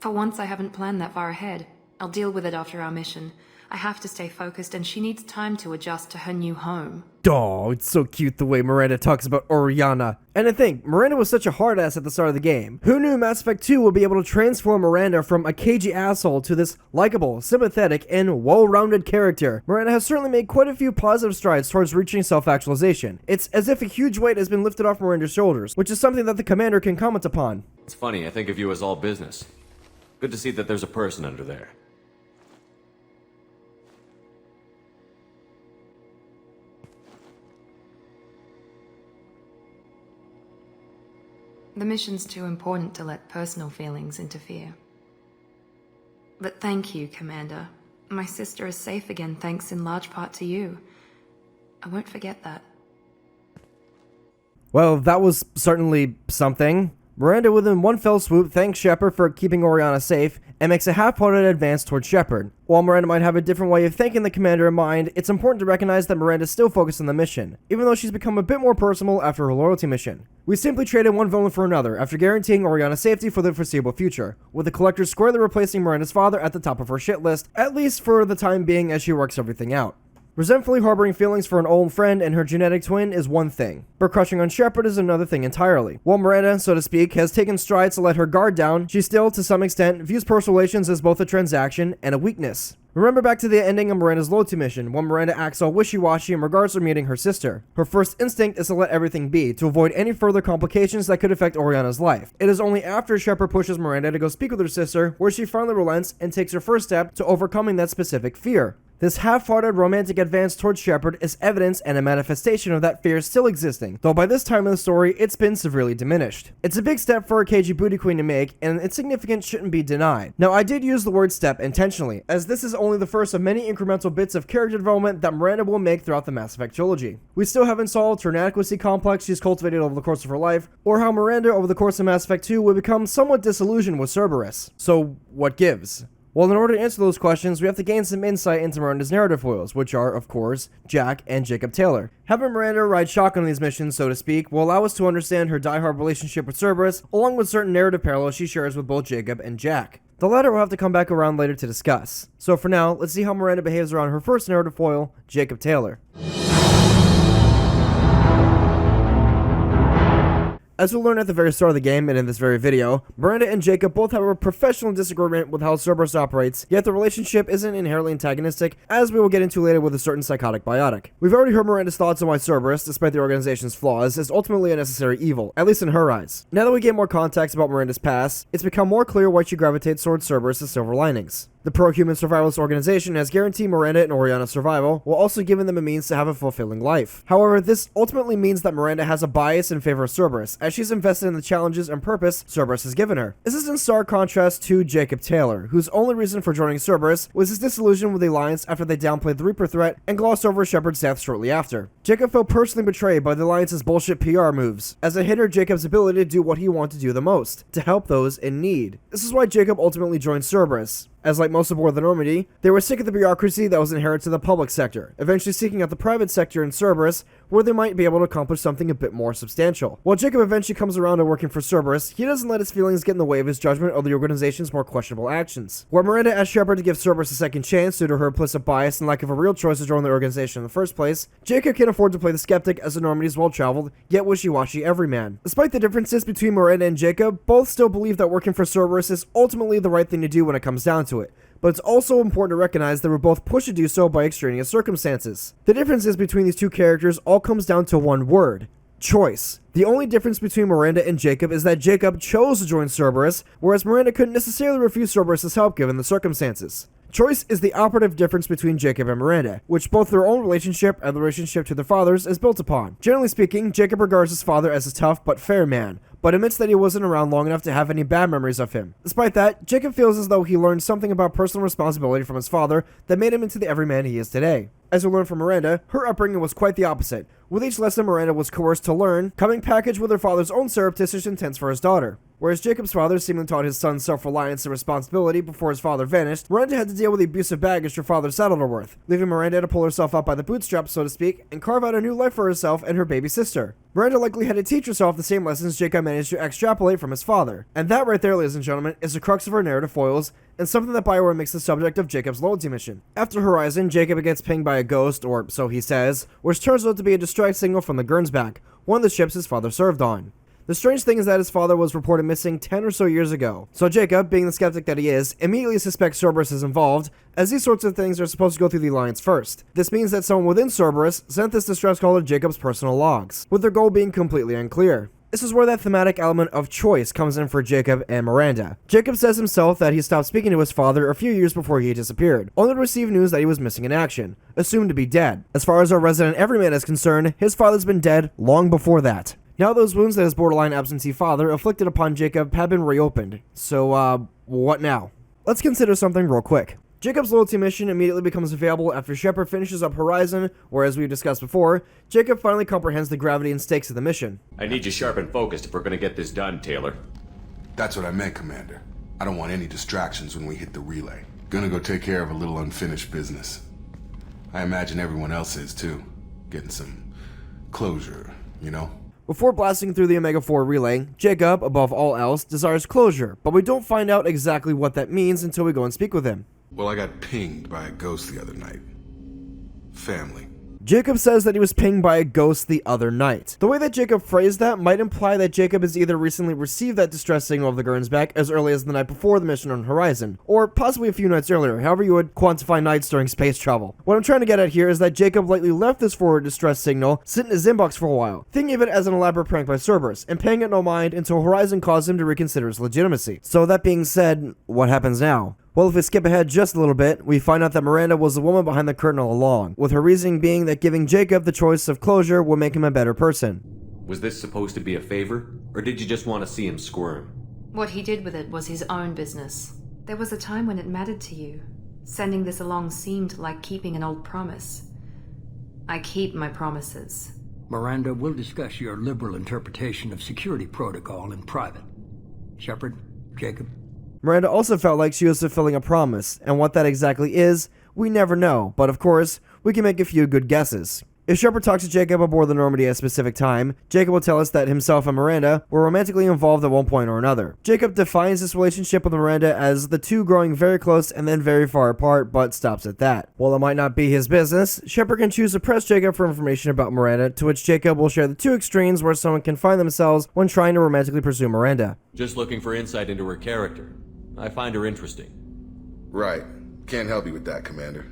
For once, I haven't planned that far ahead. I'll deal with it after our mission. I have to stay focused, and she needs time to adjust to her new home. Oh, it's so cute the way Miranda talks about Oriana. And I think, Miranda was such a hard ass at the start of the game. Who knew Mass Effect 2 would be able to transform Miranda from a cagey asshole to this likable, sympathetic, and well-rounded character? Miranda has certainly made quite a few positive strides towards reaching self-actualization. It's as if a huge weight has been lifted off Miranda's shoulders, which is something that the commander can comment upon. It's funny, I think of you as all business. Good to see that there's a person under there. The mission's too important to let personal feelings interfere. But thank you, Commander. My sister is safe again thanks in large part to you. I won't forget that. Well, that was certainly something. Miranda, within one fell swoop, thanks Shepard for keeping Oriana safe, and makes a half-hearted advance towards Shepard. While Miranda might have a different way of thanking the commander in mind, it's important to recognize that Miranda is still focused on the mission, even though she's become a bit more personal after her loyalty mission. We simply traded one villain for another, after guaranteeing Oriana's safety for the foreseeable future, with the Collector squarely replacing Miranda's father at the top of her shit list, at least for the time being as she works everything out. Resentfully harboring feelings for an old friend and her genetic twin is one thing, but crushing on Shepard is another thing entirely. While Miranda, so to speak, has taken strides to let her guard down, she still, to some extent, views personal relations as both a transaction and a weakness. Remember back to the ending of Miranda's loyalty mission, when Miranda acts all wishy-washy in regards to meeting her sister. Her first instinct is to let everything be, to avoid any further complications that could affect Oriana's life. It is only after Shepard pushes Miranda to go speak with her sister, where she finally relents and takes her first step to overcoming that specific fear. This half-hearted romantic advance towards Shepard is evidence and a manifestation of that fear still existing, though by this time in the story, it's been severely diminished. It's a big step for a KG booty queen to make, and its significance shouldn't be denied. Now, I did use the word step intentionally, as this is only the first of many incremental bits of character development that Miranda will make throughout the Mass Effect trilogy. We still haven't solved her inadequacy complex she's cultivated over the course of her life, or how Miranda over the course of Mass Effect 2 will become somewhat disillusioned with Cerberus. So, what gives? Well, in order to answer those questions, we have to gain some insight into Miranda's narrative foils, which are, of course, Jack and Jacob Taylor. Having Miranda ride shotgun on these missions, so to speak, will allow us to understand her diehard relationship with Cerberus, along with certain narrative parallels she shares with both Jacob and Jack. The latter will have to come back around later to discuss. So for now, let's see how Miranda behaves around her first narrative foil, Jacob Taylor. As we'll learn at the very start of the game and in this very video, Miranda and Jacob both have a professional disagreement with how Cerberus operates, yet the relationship isn't inherently antagonistic, as we will get into later with a certain psychotic biotic. We've already heard Miranda's thoughts on why Cerberus, despite the organization's flaws, is ultimately a necessary evil, at least in her eyes. Now that we get more context about Miranda's past, it's become more clear why she gravitates towards Cerberus' silver linings. The pro-human survivalist organization has guaranteed Miranda and Oriana's survival, while also giving them a means to have a fulfilling life. However, this ultimately means that Miranda has a bias in favor of Cerberus, as she's invested in the challenges and purpose Cerberus has given her. This is in stark contrast to Jacob Taylor, whose only reason for joining Cerberus was his disillusion with the Alliance after they downplayed the Reaper threat and glossed over Shepard's death shortly after. Jacob felt personally betrayed by the Alliance's bullshit PR moves, as it hindered Jacob's ability to do what he wanted to do the most, to help those in need. This is why Jacob ultimately joined Cerberus, as like most aboard the Normandy, they were sick of the bureaucracy that was inherent to the public sector, eventually seeking out the private sector in Cerberus, where they might be able to accomplish something a bit more substantial. While Jacob eventually comes around to working for Cerberus, he doesn't let his feelings get in the way of his judgment of the organization's more questionable actions. Where Miranda asked Shepard to give Cerberus a second chance due to her implicit bias and lack of a real choice to join the organization in the first place, Jacob can afford to play the skeptic as the Normandy's well-traveled, yet wishy-washy everyman. Despite the differences between Miranda and Jacob, both still believe that working for Cerberus is ultimately the right thing to do when it comes down to it. But it's also important to recognize that we're both pushed to do so by extraneous circumstances. The differences between these two characters all comes down to one word: choice. The only difference between Miranda and Jacob is that Jacob chose to join Cerberus, whereas Miranda couldn't necessarily refuse Cerberus' help given the circumstances. Choice is the operative difference between Jacob and Miranda, which both their own relationship and the relationship to their fathers is built upon. Generally speaking, Jacob regards his father as a tough but fair man, but admits that he wasn't around long enough to have any bad memories of him. Despite that, Jacob feels as though he learned something about personal responsibility from his father that made him into the everyman he is today. As we learn from Miranda, her upbringing was quite the opposite. With each lesson Miranda was coerced to learn, coming packaged with her father's own surreptitious intents for his daughter. Whereas Jacob's father seemingly taught his son self-reliance and responsibility before his father vanished, Miranda had to deal with the abusive baggage her father saddled her with, leaving Miranda to pull herself up by the bootstraps, so to speak, and carve out a new life for herself and her baby sister. Miranda likely had to teach herself the same lessons Jacob managed to extrapolate from his father. And that right there, ladies and gentlemen, is the crux of her narrative foils, and something that BioWare makes the subject of Jacob's loyalty mission. After Horizon, Jacob gets pinged by a ghost, or so he says, which turns out to be a distress signal from the Gernsback, one of the ships his father served on. The strange thing is that his father was reported missing 10 or so years ago, so Jacob, being the skeptic that he is, immediately suspects Cerberus is involved, as these sorts of things are supposed to go through the Alliance first. This means that someone within Cerberus sent this distress call to Jacob's personal logs, with their goal being completely unclear. This is where that thematic element of choice comes in for Jacob and Miranda. Jacob says himself that he stopped speaking to his father a few years before he disappeared, only to receive news that he was missing in action, assumed to be dead. As far as our resident everyman is concerned, his father's been dead long before that. Now those wounds that his borderline absentee father inflicted upon Jacob have been reopened. So, what now? Let's consider something real quick. Jacob's loyalty mission immediately becomes available after Shepard finishes up Horizon, where, as we've discussed before, Jacob finally comprehends the gravity and stakes of the mission. I need you sharp and focused if we're gonna get this done, Taylor. That's what I meant, Commander. I don't want any distractions when we hit the relay. Gonna go take care of a little unfinished business. I imagine everyone else is too. Getting some closure, you know? Before blasting through the Omega-4 relay, Jacob, above all else, desires closure, but we don't find out exactly what that means until we go and speak with him. Well, I got pinged by a ghost the other night. Family. Jacob says that he was pinged by a ghost the other night. The way that Jacob phrased that might imply that Jacob has either recently received that distress signal of the Gernsback as early as the night before the mission on Horizon, or possibly a few nights earlier, however you would quantify nights during space travel. What I'm trying to get at here is that Jacob likely left this forward distress signal sit in his inbox for a while, thinking of it as an elaborate prank by Cerberus, and paying it no mind until Horizon caused him to reconsider his legitimacy. So that being said, what happens now? Well, if we skip ahead just a little bit, we find out that Miranda was the woman behind the curtain all along, with her reasoning being that giving Jacob the choice of closure would make him a better person. Was this supposed to be a favor, or did you just want to see him squirm? What he did with it was his own business. There was a time when it mattered to you. Sending this along seemed like keeping an old promise. I keep my promises. Miranda, we'll discuss your liberal interpretation of security protocol in private. Shepard, Jacob. Miranda also felt like she was fulfilling a promise, and what that exactly is, we never know, but of course, we can make a few good guesses. If Shepard talks to Jacob aboard the Normandy at a specific time, Jacob will tell us that himself and Miranda were romantically involved at one point or another. Jacob defines this relationship with Miranda as the two growing very close and then very far apart, but stops at that. While it might not be his business, Shepard can choose to press Jacob for information about Miranda, to which Jacob will share the two extremes where someone can find themselves when trying to romantically pursue Miranda. Just looking for insight into her character. I find her interesting. Right. Can't help you with that, Commander.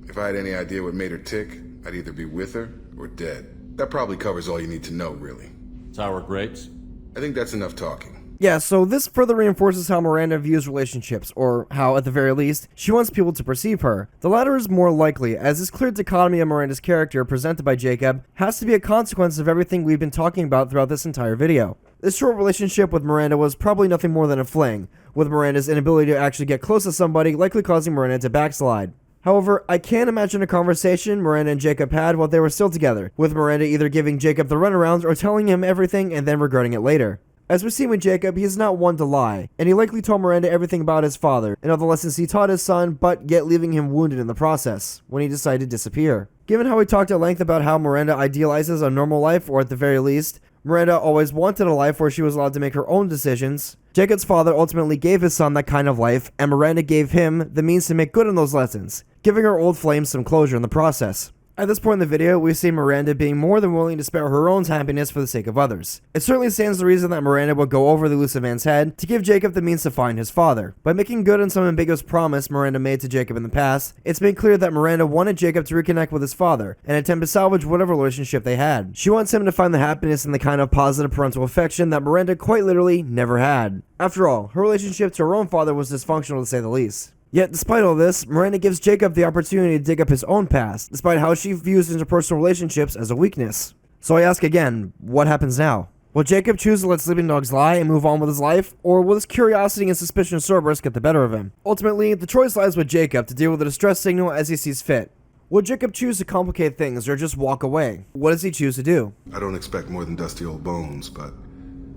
If I had any idea what made her tick, I'd either be with her or dead. That probably covers all you need to know, really. Sour grapes? I think that's enough talking. Yeah, so this further reinforces how Miranda views relationships, or how, at the very least, she wants people to perceive her. The latter is more likely, as this clear dichotomy of Miranda's character presented by Jacob has to be a consequence of everything we've been talking about throughout this entire video. This short relationship with Miranda was probably nothing more than a fling, with Miranda's inability to actually get close to somebody likely causing Miranda to backslide. However, I can imagine a conversation Miranda and Jacob had while they were still together, with Miranda either giving Jacob the runaround or telling him everything and then regretting it later. As we see with Jacob, he is not one to lie, and he likely told Miranda everything about his father and all the lessons he taught his son, but yet leaving him wounded in the process, when he decided to disappear. Given how we talked at length about how Miranda idealizes a normal life, or at the very least, Miranda always wanted a life where she was allowed to make her own decisions, Jacob's father ultimately gave his son that kind of life, and Miranda gave him the means to make good on those lessons, giving her old flame some closure in the process. At this point in the video, we see Miranda being more than willing to spare her own happiness for the sake of others. It certainly stands to reason that Miranda would go over the elusive man's head to give Jacob the means to find his father. By making good on some ambiguous promise Miranda made to Jacob in the past, it's made clear that Miranda wanted Jacob to reconnect with his father and attempt to salvage whatever relationship they had. She wants him to find the happiness in the kind of positive parental affection that Miranda quite literally never had. After all, her relationship to her own father was dysfunctional to say the least. Yet, despite all this, Miranda gives Jacob the opportunity to dig up his own past, despite how she views interpersonal relationships as a weakness. So I ask again, what happens now? Will Jacob choose to let sleeping dogs lie and move on with his life, or will his curiosity and suspicion of Cerberus get the better of him? Ultimately, the choice lies with Jacob to deal with the distress signal as he sees fit. Will Jacob choose to complicate things or just walk away? What does he choose to do? I don't expect more than dusty old bones, but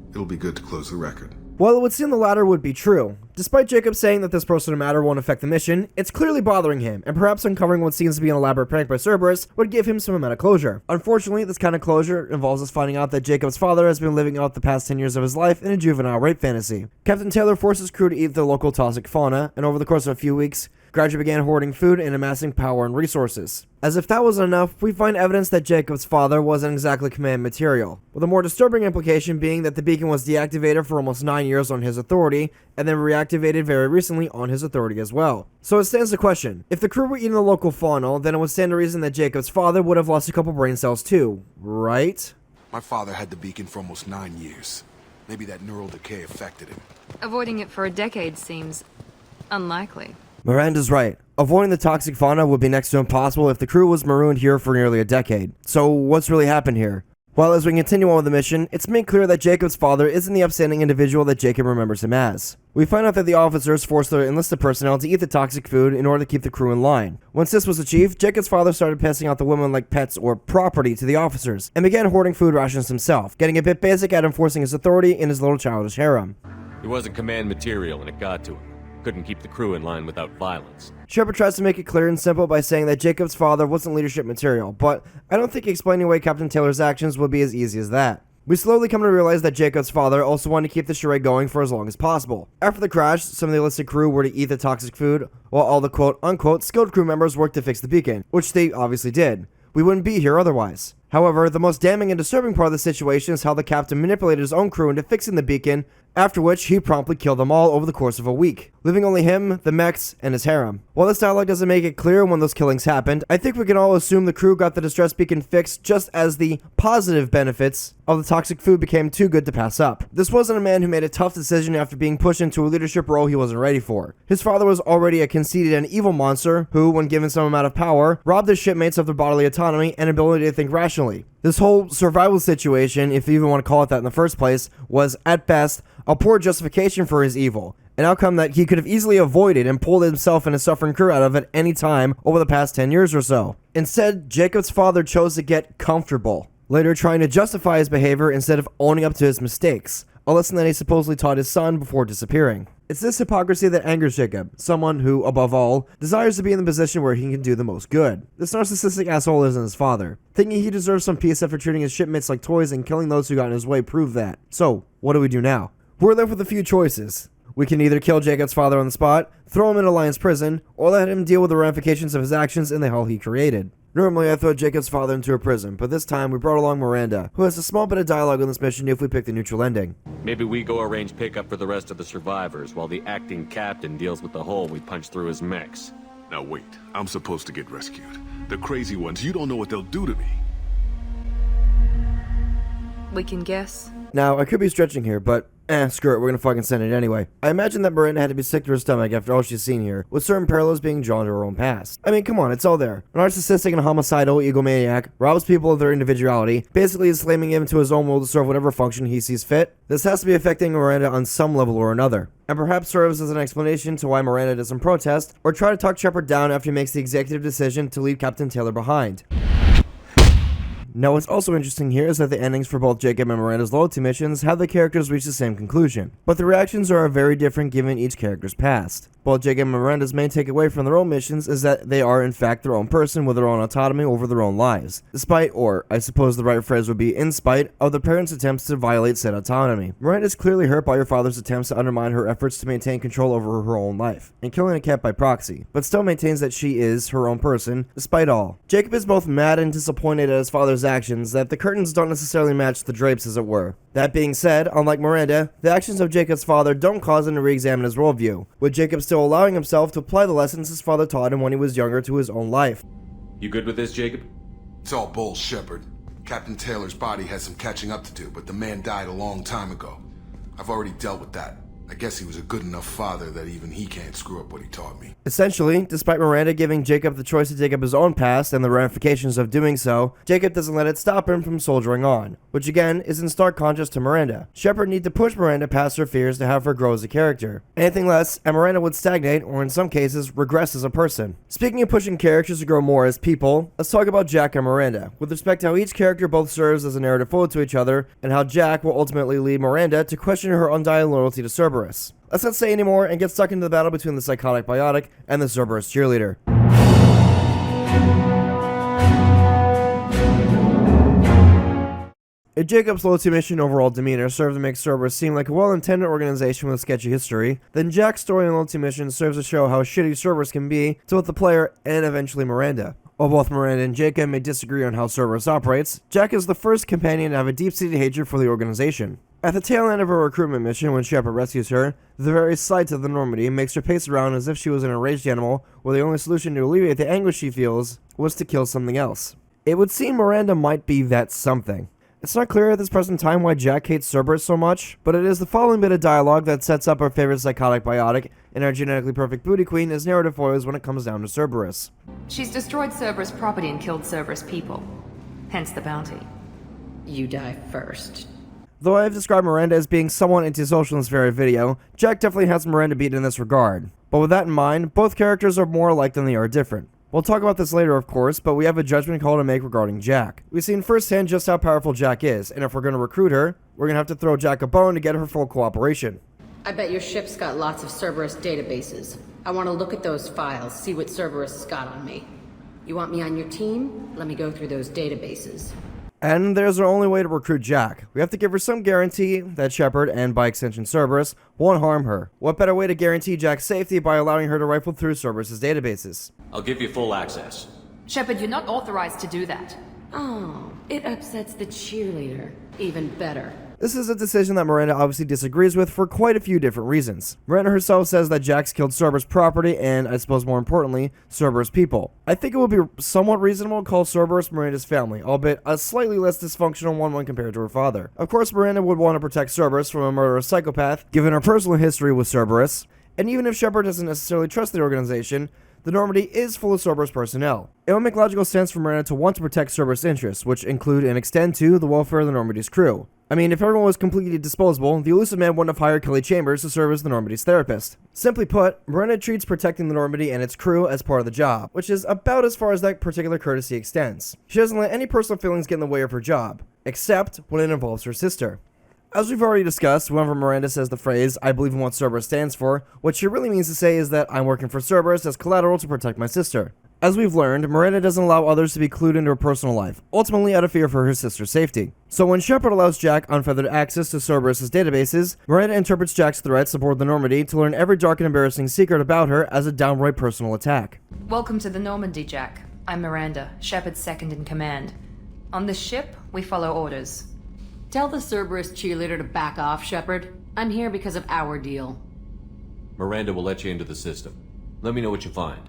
it'll be good to close the record. Well, it would seem the latter would be true. Despite Jacob saying that this personal matter won't affect the mission, it's clearly bothering him, and perhaps uncovering what seems to be an elaborate prank by Cerberus would give him some amount of closure. Unfortunately, this kind of closure involves us finding out that Jacob's father has been living out the past 10 years of his life in a juvenile rape fantasy. Captain Taylor forced his crew to eat the local toxic fauna, and over the course of a few weeks, gradually began hoarding food and amassing power and resources. As if that wasn't enough, we find evidence that Jacob's father wasn't exactly command material, with a more disturbing implication being that the beacon was deactivated for almost 9 years on his authority, and then reactivated very recently on his authority as well. So it stands the question, if the crew were eating the local fauna, then it would stand to reason that Jacob's father would have lost a couple brain cells too, right? My father had the beacon for almost 9 years. Maybe that neural decay affected him. Avoiding it for a decade seems unlikely. Miranda's right. Avoiding the toxic fauna would be next to impossible if the crew was marooned here for nearly a decade. So what's really happened here? Well, as we continue on with the mission, it's made clear that Jacob's father isn't the upstanding individual that Jacob remembers him as. We find out that the officers forced their enlisted personnel to eat the toxic food in order to keep the crew in line. Once this was achieved, Jacob's father started passing out the women like pets or property to the officers, and began hoarding food rations himself, getting a bit basic at enforcing his authority in his little childish harem. He wasn't command material and it got to him. Couldn't keep the crew in line without violence. Shepard tries to make it clear and simple by saying that Jacob's father wasn't leadership material, but I don't think explaining away Captain Taylor's actions would be as easy as that. We slowly come to realize that Jacob's father also wanted to keep the charade going for as long as possible. After the crash, some of the enlisted crew were to eat the toxic food, while all the quote-unquote skilled crew members worked to fix the beacon, which they obviously did. We wouldn't be here otherwise. However, the most damning and disturbing part of the situation is how the captain manipulated his own crew into fixing the beacon, after which he promptly killed them all over the course of a week, leaving only him, the mechs, and his harem. While this dialogue doesn't make it clear when those killings happened, I think we can all assume the crew got the distress beacon fixed just as the positive benefits of the toxic food became too good to pass up. This wasn't a man who made a tough decision after being pushed into a leadership role he wasn't ready for. His father was already a conceited and evil monster who, when given some amount of power, robbed his shipmates of their bodily autonomy and ability to think rationally. This whole survival situation, if you even want to call it that in the first place, was, at best, a poor justification for his evil, an outcome that he could have easily avoided and pulled himself and his suffering crew out of at any time over the past 10 years or so. Instead, Jacob's father chose to get comfortable, later trying to justify his behavior instead of owning up to his mistakes, a lesson that he supposedly taught his son before disappearing. It's this hypocrisy that angers Jacob, someone who, above all, desires to be in the position where he can do the most good. This narcissistic asshole isn't his father. Thinking he deserves some peace after treating his shipmates like toys and killing those who got in his way prove that. So, what do we do now? We're left with a few choices. We can either kill Jacob's father on the spot, throw him in Alliance prison, or let him deal with the ramifications of his actions in the hell he created. Normally, I throw Jacob's father into a prison, but this time we brought along Miranda, who has a small bit of dialogue on this mission if we pick the neutral ending. Maybe we go arrange pickup for the rest of the survivors while the acting captain deals with the hole we punched through his mechs. Now wait, I'm supposed to get rescued. The crazy ones, you don't know what they'll do to me. We can guess. Now, I could be stretching here, but screw it, we're gonna fucking send it anyway. I imagine that Miranda had to be sick to her stomach after all she's seen here, with certain parallels being drawn to her own past. I mean, come on, it's all there. A narcissistic and homicidal egomaniac robs people of their individuality, basically enslaving him to his own will to serve whatever function he sees fit. This has to be affecting Miranda on some level or another, and perhaps serves as an explanation to why Miranda doesn't protest, or try to talk Shepard down after he makes the executive decision to leave Captain Taylor behind. Now, what's also interesting here is that the endings for both Jacob and Miranda's loyalty missions have the characters reach the same conclusion, but the reactions are very different given each character's past. Both Jacob and Miranda's main takeaway from their own missions is that they are in fact their own person with their own autonomy over their own lives, despite, or I suppose the right phrase would be in spite, of their parents' attempts to violate said autonomy. Miranda is clearly hurt by her father's attempts to undermine her efforts to maintain control over her own life, and killing a cat by proxy, but still maintains that she is her own person, despite all. Jacob is both mad and disappointed at his father's actions that the curtains don't necessarily match the drapes, as it were. That being said, unlike Miranda, the actions of Jacob's father don't cause him to re-examine his worldview, with Jacob still allowing himself to apply the lessons his father taught him when he was younger to his own life. You good with this, Jacob? It's all bull, Shepard. Captain Taylor's body has some catching up to do, but the man died a long time ago. I've already dealt with that. I guess he was a good enough father that even he can't screw up what he taught me. Essentially, despite Miranda giving Jacob the choice to take up his own past and the ramifications of doing so, Jacob doesn't let it stop him from soldiering on, which again is in stark contrast to Miranda. Shepard needs to push Miranda past her fears to have her grow as a character. Anything less, and Miranda would stagnate, or in some cases, regress as a person. Speaking of pushing characters to grow more as people, let's talk about Jack and Miranda, with respect to how each character both serves as a narrative foil to each other, and how Jack will ultimately lead Miranda to question her undying loyalty to Cerberus. Let's not say anymore and get stuck into the battle between the Psychotic Biotic and the Cerberus Cheerleader. If Jacob's loyalty mission overall demeanor serves to make Cerberus seem like a well-intended organization with a sketchy history, then Jack's story and loyalty mission serves to show how shitty Cerberus can be to both the player and eventually Miranda. While both Miranda and Jacob may disagree on how Cerberus operates, Jack is the first companion to have a deep-seated hatred for the organization. At the tail end of her recruitment mission when Shepard rescues her, the very sight of the Normandy makes her pace around as if she was an enraged animal where the only solution to alleviate the anguish she feels was to kill something else. It would seem Miranda might be that something. It's not clear at this present time why Jack hates Cerberus so much, but it is the following bit of dialogue that sets up our favorite Psychotic Biotic and our genetically perfect booty queen as narrative foils when it comes down to Cerberus. She's destroyed Cerberus property and killed Cerberus people. Hence the bounty. You die first. Though I have described Miranda as being somewhat antisocial in this very video, Jack definitely has Miranda beat in this regard. But with that in mind, both characters are more alike than they are different. We'll talk about this later, of course, but we have a judgment call to make regarding Jack. We've seen firsthand just how powerful Jack is, and if we're going to recruit her, we're going to have to throw Jack a bone to get her full cooperation. I bet your ship's got lots of Cerberus databases. I want to look at those files, see what Cerberus has got on me. You want me on your team? Let me go through those databases. And there's our only way to recruit Jack. We have to give her some guarantee that Shepard, and by extension Cerberus, won't harm her. What better way to guarantee Jack's safety by allowing her to rifle through Cerberus' databases? I'll give you full access. Shepard, you're not authorized to do that. Oh, it upsets the cheerleader. Even better. This is a decision that Miranda obviously disagrees with for quite a few different reasons. Miranda herself says that Jack's killed Cerberus property and, I suppose more importantly, Cerberus people. I think it would be somewhat reasonable to call Cerberus Miranda's family, albeit a slightly less dysfunctional one when compared to her father. Of course, Miranda would want to protect Cerberus from a murderous psychopath, given her personal history with Cerberus, and even if Shepard doesn't necessarily trust the organization, the Normandy is full of Cerberus personnel. It would make logical sense for Miranda to want to protect Cerberus interests, which include and extend to the welfare of the Normandy's crew. I mean, if everyone was completely disposable, the Elusive Man wouldn't have hired Kelly Chambers to serve as the Normandy's therapist. Simply put, Miranda treats protecting the Normandy and its crew as part of the job, which is about as far as that particular courtesy extends. She doesn't let any personal feelings get in the way of her job, except when it involves her sister. As we've already discussed, whenever Miranda says the phrase, "I believe in what Cerberus stands for," what she really means to say is that I'm working for Cerberus as collateral to protect my sister. As we've learned, Miranda doesn't allow others to be clued into her personal life, ultimately out of fear for her sister's safety. So when Shepard allows Jack unfeathered access to Cerberus' databases, Miranda interprets Jack's threats aboard the Normandy to learn every dark and embarrassing secret about her as a downright personal attack. Welcome to the Normandy, Jack. I'm Miranda, Shepard's second in command. On this ship, we follow orders. Tell the Cerberus cheerleader to back off, Shepard. I'm here because of our deal. Miranda will let you into the system. Let me know what you find.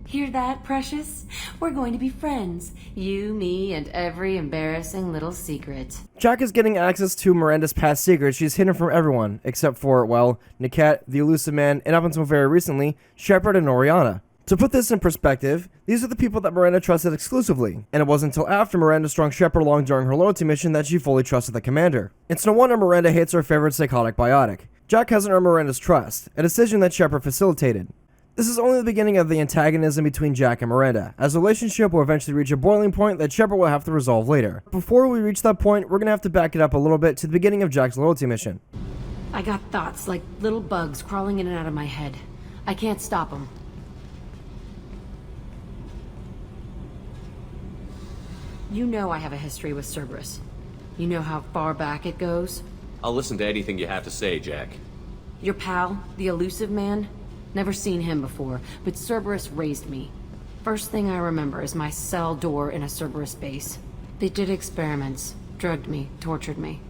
Hear that, Precious? We're going to be friends. You, me, and every embarrassing little secret. Jack is getting access to Miranda's past secrets she's hidden from everyone, except for, well, Niket, the Elusive Man, and up until very recently, Shepard and Oriana. To put this in perspective, these are the people that Miranda trusted exclusively, and it wasn't until after Miranda strung Shepard along during her loyalty mission that she fully trusted the commander. It's no wonder Miranda hates her favorite Psychotic Biotic. Jack hasn't earned Miranda's trust, a decision that Shepard facilitated. This is only the beginning of the antagonism between Jack and Miranda, as the relationship will eventually reach a boiling point that Shepard will have to resolve later. Before we reach that point, we're gonna have to back it up a little bit to the beginning of Jack's loyalty mission. I got thoughts like little bugs crawling in and out of my head. I can't stop them. You know I have a history with Cerberus. You know how far back it goes? I'll listen to anything you have to say, Jack. Your pal, the Elusive Man? Never seen him before, but Cerberus raised me. First thing I remember is my cell door in a Cerberus base. They did experiments, drugged me, tortured me.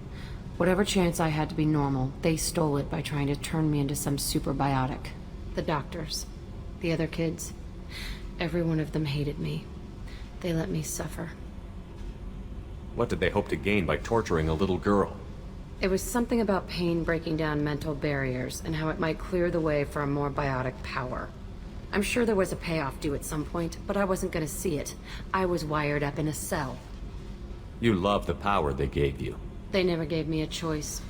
Whatever chance I had to be normal, they stole it by trying to turn me into some super biotic. The doctors, the other kids, every one of them hated me. They let me suffer. What did they hope to gain by torturing a little girl? It was something about pain breaking down mental barriers and how it might clear the way for a more biotic power. I'm sure there was a payoff due at some point, but I wasn't gonna see it. I was wired up in a cell. You love the power they gave you. They never gave me a choice.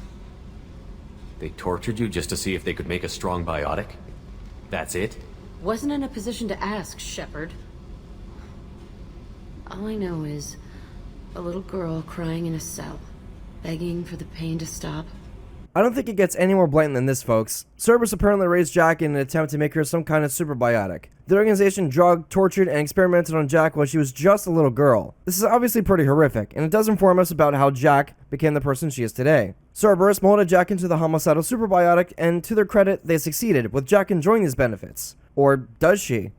They tortured you just to see if they could make a strong biotic? That's it? Wasn't in a position to ask, Shepard. All I know is a little girl crying in a cell, begging for the pain to stop. I don't think it gets any more blatant than this, folks. Cerberus apparently raised Jack in an attempt to make her some kind of super biotic. The organization drugged, tortured, and experimented on Jack while she was just a little girl. This is obviously pretty horrific, and it does inform us about how Jack became the person she is today. Cerberus molded Jack into the homicidal super biotic, and to their credit, they succeeded, with Jack enjoying these benefits. Or does she?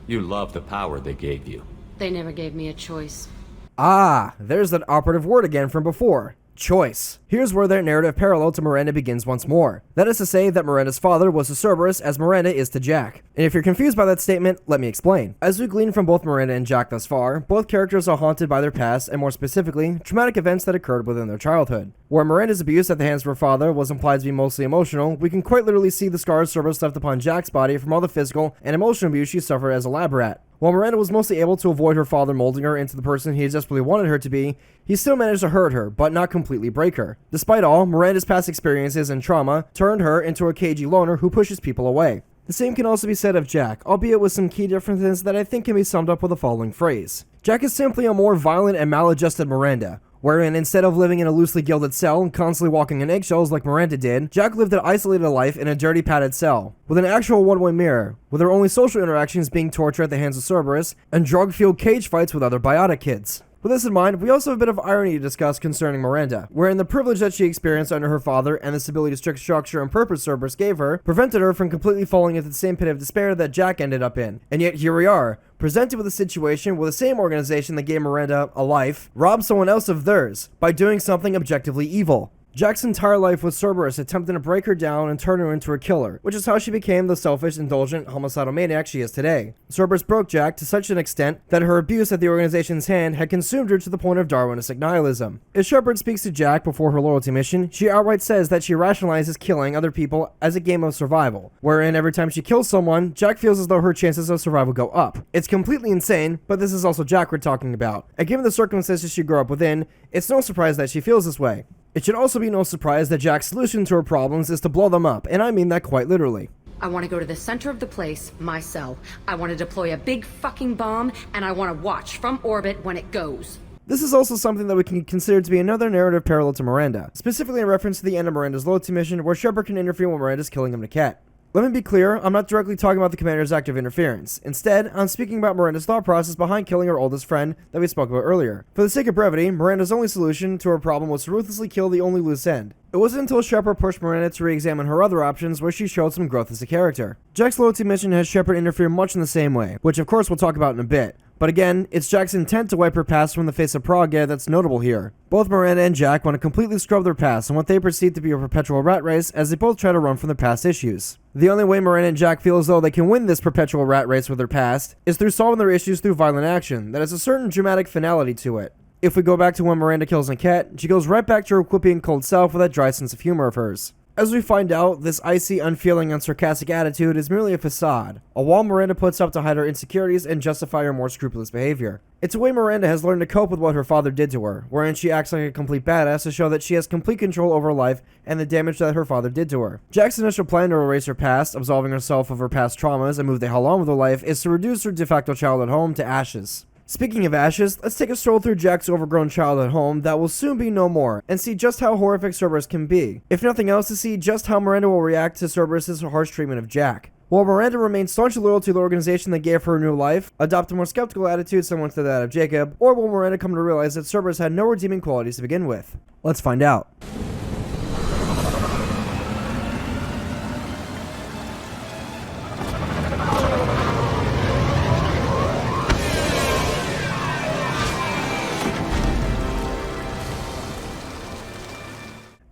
You love the power they gave you. They never gave me a choice. Ah, there's that operative word again from before. Choice. Here's where their narrative parallel to Miranda begins once more. That is to say that Miranda's father was to Cerberus as Miranda is to Jack. And if you're confused by that statement, let me explain. As we glean from both Miranda and Jack thus far, both characters are haunted by their past and more specifically, traumatic events that occurred within their childhood. Where Miranda's abuse at the hands of her father was implied to be mostly emotional, we can quite literally see the scars Cerberus left upon Jack's body from all the physical and emotional abuse she suffered as a lab rat. While Miranda was mostly able to avoid her father molding her into the person he desperately wanted her to be, he still managed to hurt her, but not completely break her. Despite all, Miranda's past experiences and trauma turned her into a cagey loner who pushes people away. The same can also be said of Jack, albeit with some key differences that I think can be summed up with the following phrase. Jack is simply a more violent and maladjusted Miranda, wherein instead of living in a loosely gilded cell and constantly walking on eggshells like Miranda did, Jack lived an isolated life in a dirty padded cell, with an actual one-way mirror, with her only social interactions being torture at the hands of Cerberus, and drug-fueled cage fights with other biotic kids. With this in mind, we also have a bit of irony to discuss concerning Miranda, wherein the privilege that she experienced under her father and the stability, strict structure, and purpose Cerberus gave her prevented her from completely falling into the same pit of despair that Jack ended up in. And yet here we are, presented with a situation where the same organization that gave Miranda a life robbed someone else of theirs by doing something objectively evil. Jack's entire life was Cerberus attempting to break her down and turn her into a killer, which is how she became the selfish, indulgent, homicidal maniac she is today. Cerberus broke Jack to such an extent that her abuse at the organization's hand had consumed her to the point of Darwinistic nihilism. As Shepard speaks to Jack before her loyalty mission, she outright says that she rationalizes killing other people as a game of survival, wherein every time she kills someone, Jack feels as though her chances of survival go up. It's completely insane, but this is also Jack we're talking about, and given the circumstances she grew up within, it's no surprise that she feels this way. It should also be no surprise that Jack's solution to her problems is to blow them up, and I mean that quite literally. I want to go to the center of the place, my cell. I want to deploy a big fucking bomb, and I want to watch from orbit when it goes. This is also something that we can consider to be another narrative parallel to Miranda, specifically in reference to the end of Miranda's loyalty mission, where Shepard can interfere when Miranda's killing him to Ket. Let me be clear, I'm not directly talking about the commander's active interference. Instead, I'm speaking about Miranda's thought process behind killing her oldest friend that we spoke about earlier. For the sake of brevity, Miranda's only solution to her problem was to ruthlessly kill the only loose end. It wasn't until Shepard pushed Miranda to re-examine her other options where she showed some growth as a character. Jack's loyalty mission has Shepard interfere much in the same way, which of course we'll talk about in a bit. But again, it's Jack's intent to wipe her past from the face of Praga that's notable here. Both Miranda and Jack want to completely scrub their past and what they perceive to be a perpetual rat race as they both try to run from their past issues. The only way Miranda and Jack feel as though they can win this perpetual rat race with their past is through solving their issues through violent action that has a certain dramatic finality to it. If we go back to when Miranda kills Ket, she goes right back to her quippy and cold self with that dry sense of humor of hers. As we find out, this icy, unfeeling, and sarcastic attitude is merely a facade, a wall Miranda puts up to hide her insecurities and justify her more scrupulous behavior. It's a way Miranda has learned to cope with what her father did to her, wherein she acts like a complete badass to show that she has complete control over her life and the damage that her father did to her. Jack's initial plan to erase her past, absolving herself of her past traumas and move the hell on with her life, is to reduce her de facto childhood home to ashes. Speaking of ashes, let's take a stroll through Jack's overgrown childhood home that will soon be no more, and see just how horrific Cerberus can be. If nothing else, to see just how Miranda will react to Cerberus' harsh treatment of Jack. While Miranda remains staunchly loyal to the organization that gave her a new life, adopt a more skeptical attitude similar to that of Jacob, or will Miranda come to realize that Cerberus had no redeeming qualities to begin with? Let's find out.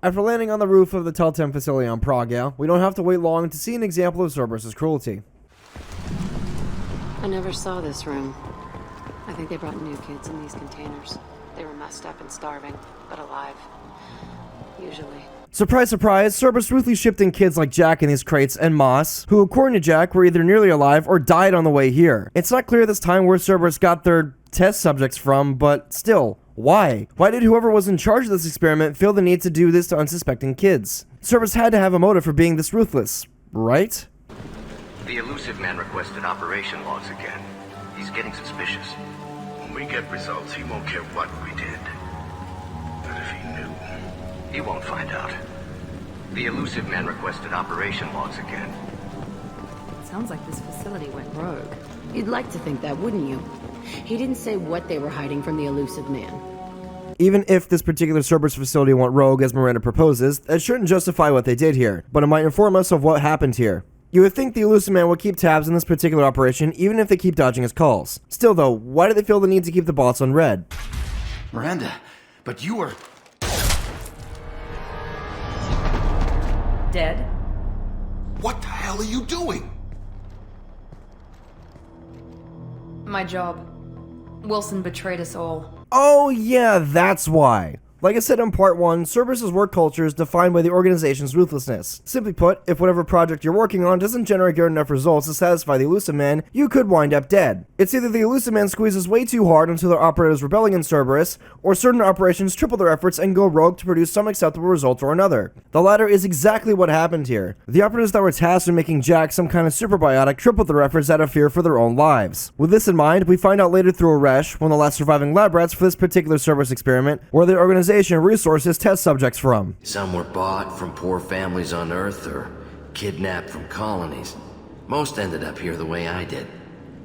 After landing on the roof of the Teltem facility on Praga, we don't have to wait long to see an example of Cerberus' cruelty. I never saw this room. I think they brought new kids in these containers. They were messed up and starving, but alive. usually. Surprise, surprise, Cerberus ruthlessly shipped in kids like Jack in these crates and Moss, who according to Jack were either nearly alive or died on the way here. It's not clear this time where Cerberus got their test subjects from, but still, why? Why did whoever was in charge of this experiment feel the need to do this to unsuspecting kids? Cerberus had to have a motive for being this ruthless, right? The elusive man requested operation logs again. He's getting suspicious. When we get results, he won't care what we did. But if he knew... He won't find out. The elusive man requested operation logs again. Sounds like this facility went rogue. You'd like to think that, wouldn't you? He didn't say what they were hiding from the elusive man. Even if this particular Cerberus facility went rogue as Miranda proposes, that shouldn't justify what they did here, but it might inform us of what happened here. You would think the elusive man would keep tabs on this particular operation even if they keep dodging his calls. Still though, why do they feel the need to keep the bots on red? Miranda, but you were... Dead? What the hell are you doing? My job. Wilson betrayed us all. Oh yeah, that's why. Like I said in part 1, Cerberus' work culture is defined by the organization's ruthlessness. Simply put, if whatever project you're working on doesn't generate good enough results to satisfy the elusive man, you could wind up dead. It's either the elusive man squeezes way too hard until their operators rebelling in Cerberus, or certain operations triple their efforts and go rogue to produce some acceptable result or another. The latter is exactly what happened here. The operatives that were tasked with making Jack some kind of super biotic tripled their efforts out of fear for their own lives. With this in mind, we find out later through Aresh, one of the last surviving lab rats for this particular Cerberus experiment, where the organization resources test subjects from. Some were bought from poor families on Earth or kidnapped from colonies. Most ended up here the way I did.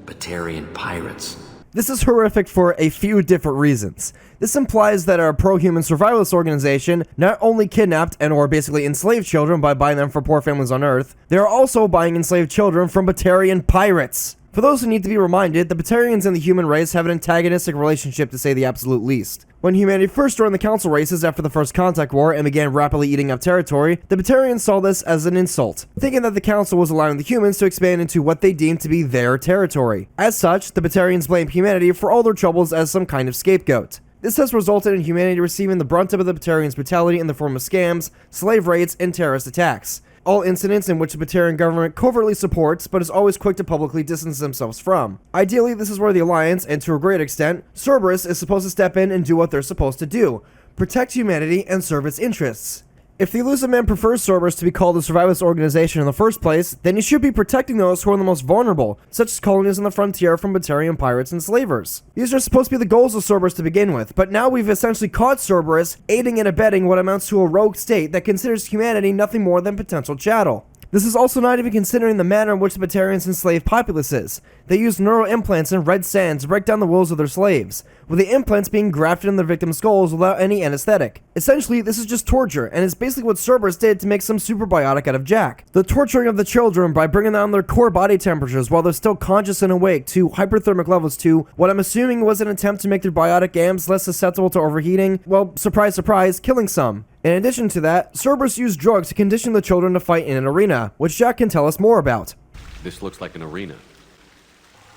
Batarian pirates. This is horrific for a few different reasons. This implies that our pro-human survivalist organization not only kidnapped and or basically enslaved children by buying them from poor families on Earth, they are also buying enslaved children from Batarian pirates. For those who need to be reminded, the Batarians and the human race have an antagonistic relationship to say the absolute least. When humanity first joined the Council races after the First Contact War and began rapidly eating up territory, the Batarians saw this as an insult, thinking that the Council was allowing the humans to expand into what they deemed to be their territory. As such, the Batarians blamed humanity for all their troubles as some kind of scapegoat. This has resulted in humanity receiving the brunt of the Batarians' brutality in the form of scams, slave raids, and terrorist attacks. All incidents in which the Batarian government covertly supports, but is always quick to publicly distance themselves from. Ideally, this is where the Alliance, and to a great extent, Cerberus is supposed to step in and do what they're supposed to do. Protect humanity and serve its interests. If the elusive man prefers Cerberus to be called a survivalist organization in the first place, then he should be protecting those who are the most vulnerable, such as colonies on the frontier from Batarian pirates and slavers. These are supposed to be the goals of Cerberus to begin with, but now we've essentially caught Cerberus aiding and abetting what amounts to a rogue state that considers humanity nothing more than potential chattel. This is also not even considering the manner in which the Batarians enslaved populaces. They used neural implants and red sand to break down the wills of their slaves, with the implants being grafted in their victims' skulls without any anesthetic. Essentially, this is just torture, and it's basically what Cerberus did to make some super biotic out of Jack. The torturing of the children by bringing down their core body temperatures while they're still conscious and awake to hyperthermic levels to what I'm assuming was an attempt to make their biotic gams less susceptible to overheating, well, surprise, surprise, killing some. In addition to that, Cerberus used drugs to condition the children to fight in an arena, which Jack can tell us more about. This looks like an arena.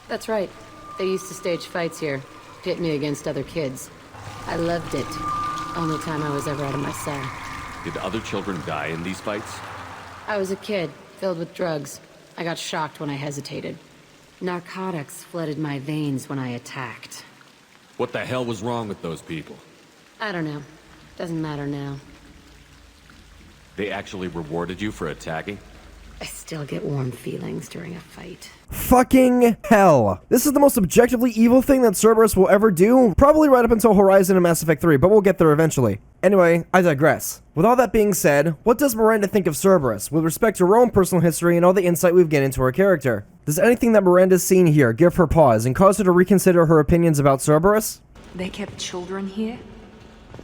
That's right. They used to stage fights here, pit me against other kids. I loved it. Only time I was ever out of my cell. Did other children die in these fights? I was a kid, filled with drugs. I got shocked when I hesitated. Narcotics flooded my veins when I attacked. What the hell was wrong with those people? I don't know. Doesn't matter now. They actually rewarded you for attacking? I still get warm feelings during a fight. Fucking hell. This is the most objectively evil thing that Cerberus will ever do, probably right up until Horizon and Mass Effect 3, but we'll get there eventually. Anyway, I digress. With all that being said, what does Miranda think of Cerberus, with respect to her own personal history and all the insight we've gained into her character? Does anything that Miranda's seen here give her pause and cause her to reconsider her opinions about Cerberus? They kept children here?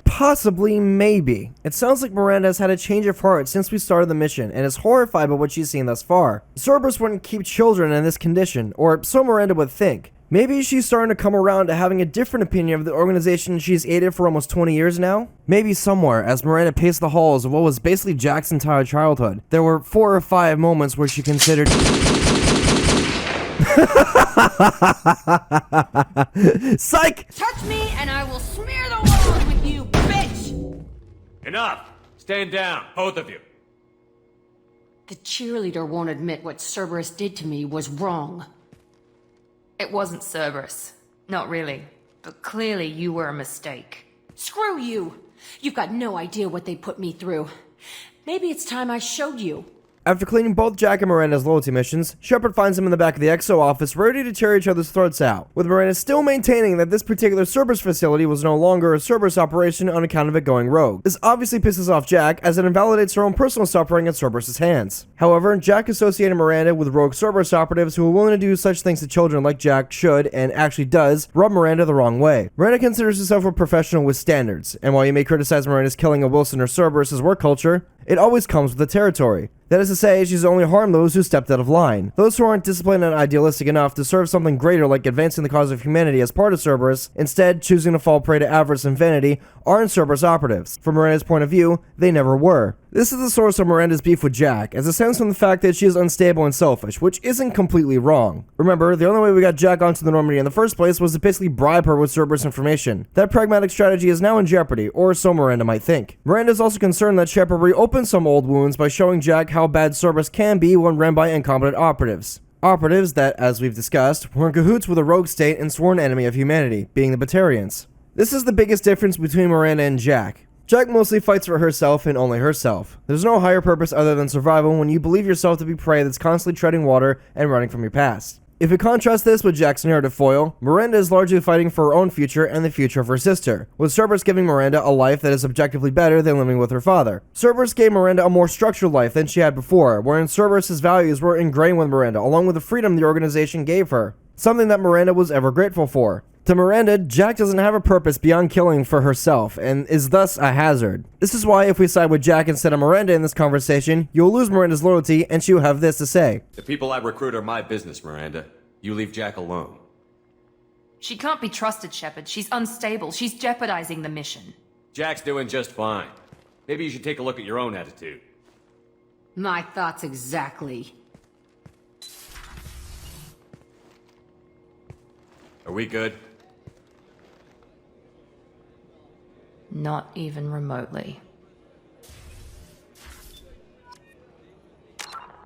Possibly, maybe. It sounds like Miranda has had a change of heart since we started the mission and is horrified by what she's seen thus far. Cerberus wouldn't keep children in this condition, or so Miranda would think. Maybe she's starting to come around to having a different opinion of the organization she's aided for almost 20 years now? Maybe somewhere, as Miranda paced the halls of what was basically Jack's entire childhood, there were 4 or 5 moments where she considered... Psych! Touch me and I will smear the walls with you, bitch! Enough! Stand down, both of you. The cheerleader won't admit what Cerberus did to me was wrong. It wasn't Cerberus. Not really. But clearly you were a mistake. Screw you! You've got no idea what they put me through. Maybe it's time I showed you. After cleaning both Jack and Miranda's loyalty missions, Shepard finds them in the back of the XO office ready to tear each other's throats out, with Miranda still maintaining that this particular Cerberus facility was no longer a Cerberus operation on account of it going rogue. This obviously pisses off Jack, as it invalidates her own personal suffering at Cerberus' hands. However, Jack associated Miranda with rogue Cerberus operatives who are willing to do such things to children like Jack should, and actually does, rub Miranda the wrong way. Miranda considers herself a professional with standards, and while you may criticize Miranda's killing of Wilson or Cerberus' work culture, it always comes with the territory. That is to say, she's only harmed those who stepped out of line. Those who aren't disciplined and idealistic enough to serve something greater like advancing the cause of humanity as part of Cerberus, instead choosing to fall prey to avarice and vanity, aren't Cerberus operatives. From Miranda's point of view, they never were. This is the source of Miranda's beef with Jack, as it stems from the fact that she is unstable and selfish, which isn't completely wrong. Remember, the only way we got Jack onto the Normandy in the first place was to basically bribe her with Cerberus information. That pragmatic strategy is now in jeopardy, or so Miranda might think. Miranda is also concerned that Shepard reopens some old wounds by showing Jack how bad Cerberus can be when run by incompetent operatives. Operatives that, as we've discussed, were in cahoots with a rogue state and sworn enemy of humanity, being the Batarians. This is the biggest difference between Miranda and Jack. Jack mostly fights for herself and only herself. There's no higher purpose other than survival when you believe yourself to be prey that's constantly treading water and running from your past. If we contrast this with Jack's narrative foil, Miranda is largely fighting for her own future and the future of her sister, with Cerberus giving Miranda a life that is objectively better than living with her father. Cerberus gave Miranda a more structured life than she had before, wherein Cerberus' values were ingrained with Miranda, along with the freedom the organization gave her, something that Miranda was ever grateful for. To Miranda, Jack doesn't have a purpose beyond killing for herself, and is thus a hazard. This is why if we side with Jack instead of Miranda in this conversation, you'll lose Miranda's loyalty, and she will have this to say. The people I recruit are my business, Miranda. You leave Jack alone. She can't be trusted, Shepard. She's unstable. She's jeopardizing the mission. Jack's doing just fine. Maybe you should take a look at your own attitude. My thoughts exactly. Are we good? Not even remotely.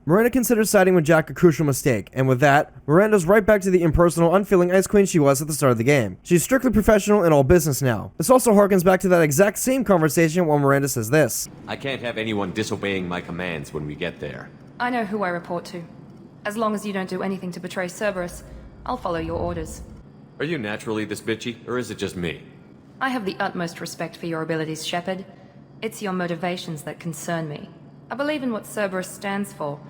Miranda considers siding with Jack a crucial mistake, and with that, Miranda's right back to the impersonal, unfeeling Ice Queen she was at the start of the game. She's strictly professional in all business now. This also harkens back to that exact same conversation when Miranda says this. I can't have anyone disobeying my commands when we get there. I know who I report to. As long as you don't do anything to betray Cerberus, I'll follow your orders. Are you naturally this bitchy, or is it just me? I have the utmost respect for your abilities, Shepard. It's your motivations that concern me. I believe in what Cerberus stands for.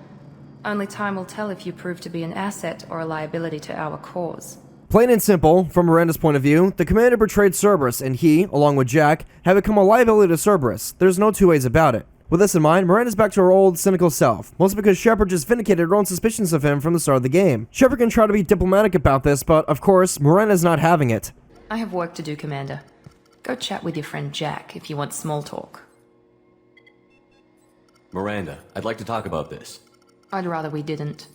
Only time will tell if you prove to be an asset or a liability to our cause. Plain and simple, from Miranda's point of view, the commander betrayed Cerberus, and he, along with Jack, have become a liability to Cerberus. There's no two ways about it. With this in mind, Miranda's back to her old, cynical self, mostly because Shepard just vindicated her own suspicions of him from the start of the game. Shepard can try to be diplomatic about this, but, of course, Miranda's not having it. I have work to do, Commander. Go chat with your friend Jack if you want small talk. Miranda, I'd like to talk about this. I'd rather we didn't.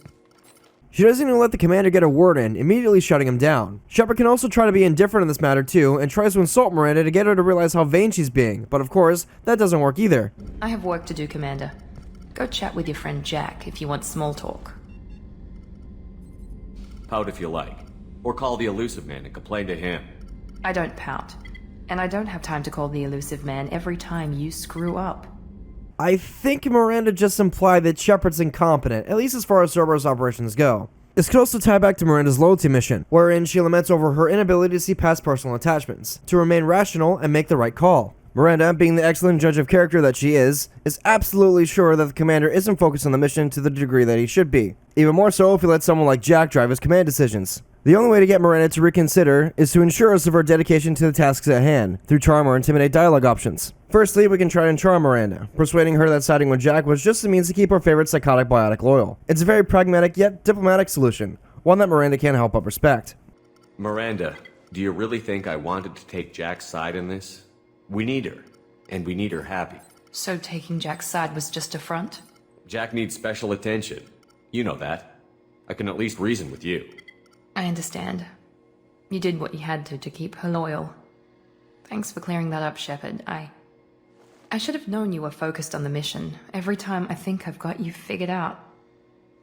She doesn't even let the commander get a word in, immediately shutting him down. Shepard can also try to be indifferent in this matter too, and tries to insult Miranda to get her to realize how vain she's being, but of course, that doesn't work either. I have work to do, Commander. Go chat with your friend Jack if you want small talk. Pout if you like. Or call the elusive man and complain to him. I don't pout. And I don't have time to call the elusive man every time you screw up. I think Miranda just implied that Shepard's incompetent, at least as far as Cerberus operations go. This could also tie back to Miranda's loyalty mission, wherein she laments over her inability to see past personal attachments, to remain rational and make the right call. Miranda, being the excellent judge of character that she is absolutely sure that the commander isn't focused on the mission to the degree that he should be. Even more so if he lets someone like Jack drive his command decisions. The only way to get Miranda to reconsider is to ensure us of her dedication to the tasks at hand, through charm or intimidate dialogue options. Firstly, we can try and charm Miranda, persuading her that siding with Jack was just a means to keep her favorite psychotic biotic loyal. It's a very pragmatic yet diplomatic solution, one that Miranda can't help but respect. Miranda, do you really think I wanted to take Jack's side in this? We need her, and we need her happy. So taking Jack's side was just a front? Jack needs special attention. You know that. I can at least reason with you. I understand. You did what you had to keep her loyal. Thanks for clearing that up, Shepard. I should have known you were focused on the mission. Every time I think I've got you figured out.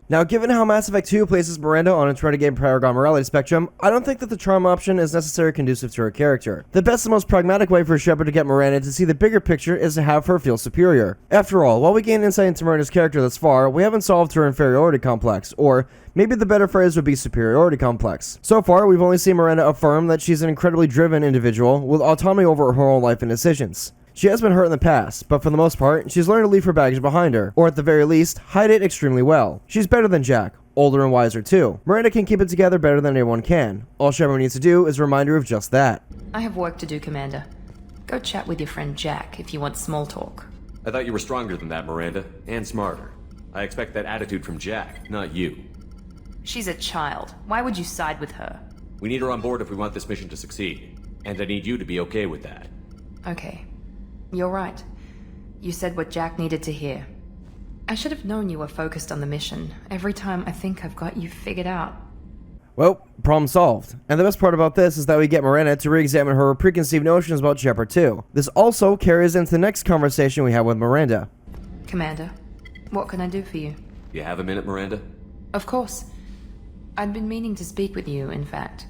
Now, given how Mass Effect 2 places Miranda on its renegade paragon morality spectrum, I don't think that the trauma option is necessarily conducive to her character. The best and most pragmatic way for Shepard to get Miranda to see the bigger picture is to have her feel superior. After all, while we gain insight into Miranda's character thus far, we haven't solved her inferiority complex, or maybe the better phrase would be superiority complex. So far, we've only seen Miranda affirm that she's an incredibly driven individual with autonomy over her own life and decisions. She has been hurt in the past, but for the most part, she's learned to leave her baggage behind her, or at the very least, hide it extremely well. She's better than Jack, older and wiser too. Miranda can keep it together better than anyone can. All Shepard needs to do is remind her of just that. I have work to do, Commander. Go chat with your friend Jack if you want small talk. I thought you were stronger than that, Miranda, and smarter. I expect that attitude from Jack, not you. She's a child. Why would you side with her? We need her on board if we want this mission to succeed, and I need you to be okay with that. Okay. You're right. You said what Jack needed to hear. I should have known you were focused on the mission. Every time I think I've got you figured out. Well, problem solved. And the best part about this is that we get Miranda to re-examine her preconceived notions about Shepard too. This also carries into the next conversation we have with Miranda. Commander, what can I do for you? You have a minute, Miranda? Of course. I'd been meaning to speak with you, in fact.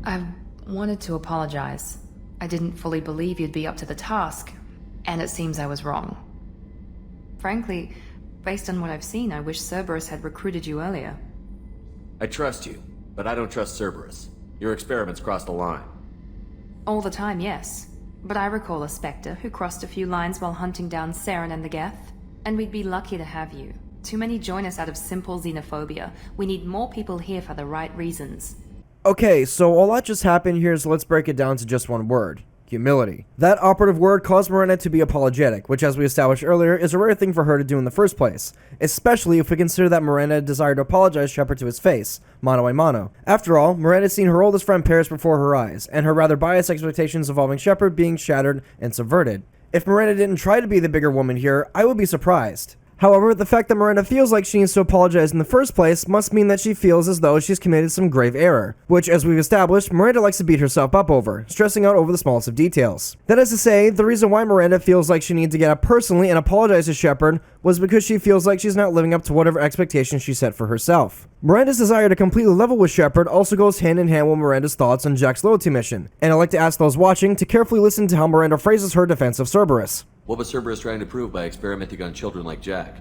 I wanted to apologize. I didn't fully believe you'd be up to the task, and it seems I was wrong. Frankly, based on what I've seen, I wish Cerberus had recruited you earlier. I trust you, but I don't trust Cerberus. Your experiments crossed the line. All the time, yes. But I recall a Spectre who crossed a few lines while hunting down Saren and the Geth. And we'd be lucky to have you. Too many join us out of simple xenophobia. We need more people here for the right reasons. Okay, so all that just happened here, so let's break it down to just one word. Humility. That operative word caused Miranda to be apologetic, which as we established earlier is a rare thing for her to do in the first place, especially if we consider that Miranda desired to apologize Shepard to his face, mano a mano. After all, Miranda's seen her oldest friend perish before her eyes, and her rather biased expectations involving Shepard being shattered and subverted. If Miranda didn't try to be the bigger woman here, I would be surprised. However, the fact that Miranda feels like she needs to apologize in the first place must mean that she feels as though she's committed some grave error, which, as we've established, Miranda likes to beat herself up over, stressing out over the smallest of details. That is to say, the reason why Miranda feels like she needs to get up personally and apologize to Shepard was because she feels like she's not living up to whatever expectations she set for herself. Miranda's desire to completely level with Shepard also goes hand in hand with Miranda's thoughts on Jack's loyalty mission, and I'd like to ask those watching to carefully listen to how Miranda phrases her defense of Cerberus. What was Cerberus trying to prove by experimenting on children like Jack?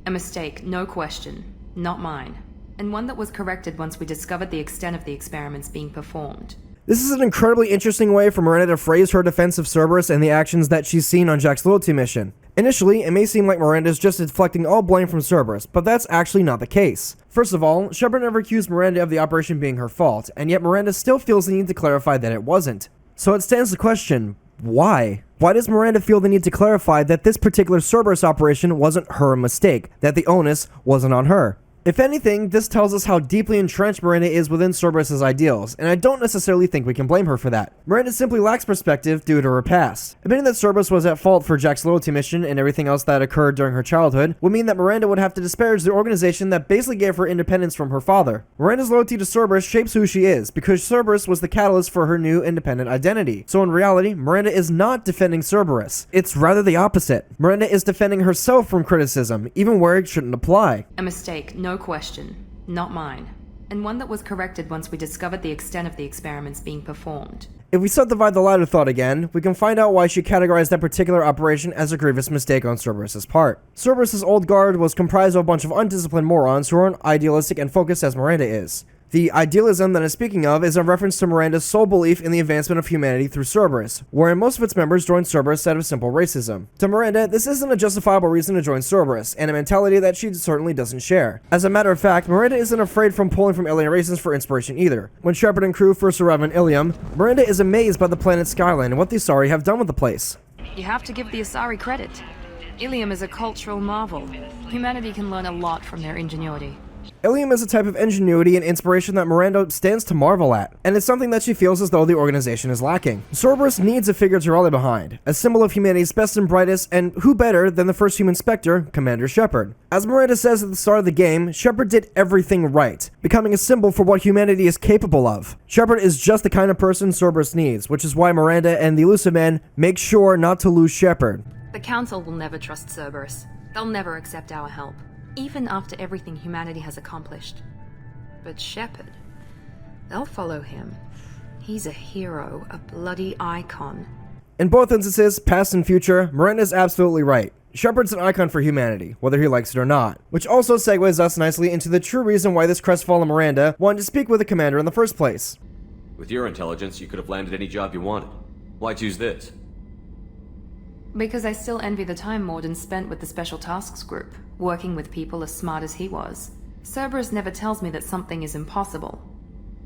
A mistake, no question. Not mine. And one that was corrected once we discovered the extent of the experiments being performed. This is an incredibly interesting way for Miranda to phrase her defense of Cerberus and the actions that she's seen on Jack's loyalty mission. Initially, it may seem like Miranda is just deflecting all blame from Cerberus, but that's actually not the case. First of all, Shepard never accused Miranda of the operation being her fault, and yet Miranda still feels the need to clarify that it wasn't. So it stands the question, why? Why does Miranda feel the need to clarify that this particular Cerberus operation wasn't her mistake, that the onus wasn't on her? If anything, this tells us how deeply entrenched Miranda is within Cerberus' ideals, and I don't necessarily think we can blame her for that. Miranda simply lacks perspective due to her past. Admitting that Cerberus was at fault for Jack's loyalty mission and everything else that occurred during her childhood would mean that Miranda would have to disparage the organization that basically gave her independence from her father. Miranda's loyalty to Cerberus shapes who she is, because Cerberus was the catalyst for her new independent identity. So in reality, Miranda is not defending Cerberus. It's rather the opposite. Miranda is defending herself from criticism, even where it shouldn't apply. A mistake, no question. Not mine. And one that was corrected once we discovered the extent of the experiments being performed. If we subdivide the latter thought again, we can find out why she categorized that particular operation as a grievous mistake on Cerberus' part. Cerberus' old guard was comprised of a bunch of undisciplined morons who aren't idealistic and focused as Miranda is. The idealism that I'm speaking of is a reference to Miranda's sole belief in the advancement of humanity through Cerberus, wherein most of its members joined Cerberus out of simple racism. To Miranda, this isn't a justifiable reason to join Cerberus, and a mentality that she certainly doesn't share. As a matter of fact, Miranda isn't afraid from pulling from alien races for inspiration either. When Shepard and crew first arrive on Ilium, Miranda is amazed by the planet's skyline and what the Asari have done with the place. You have to give the Asari credit. Ilium is a cultural marvel. Humanity can learn a lot from their ingenuity. Ilium is a type of ingenuity and inspiration that Miranda stands to marvel at, and it's something that she feels as though the organization is lacking. Cerberus needs a figure to rally behind, a symbol of humanity's best and brightest, and who better than the first human Spectre, Commander Shepard. As Miranda says at the start of the game, Shepard did everything right, becoming a symbol for what humanity is capable of. Shepard is just the kind of person Cerberus needs, which is why Miranda and the Elusive Man make sure not to lose Shepard. The Council will never trust Cerberus. They'll never accept our help, even after everything humanity has accomplished. But Shepard, they'll follow him. He's a hero, a bloody icon. In both instances, past and future, Miranda's absolutely right. Shepard's an icon for humanity, whether he likes it or not. Which also segues us nicely into the true reason why this crestfallen Miranda wanted to speak with the commander in the first place. With your intelligence, you could have landed any job you wanted. Why choose this? Because I still envy the time Morden spent with the Special Tasks Group, working with people as smart as he was. Cerberus never tells me that something is impossible.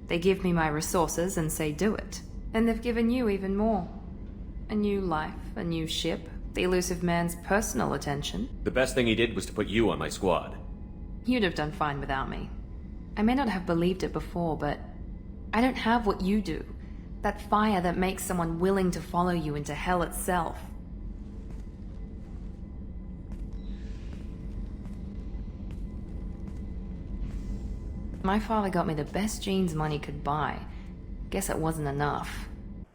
They give me my resources and say do it. And they've given you even more. A new life, a new ship, the Elusive Man's personal attention. The best thing he did was to put you on my squad. You'd have done fine without me. I may not have believed it before, but I don't have what you do. That fire that makes someone willing to follow you into hell itself. My father got me the best jeans money could buy. Guess it wasn't enough.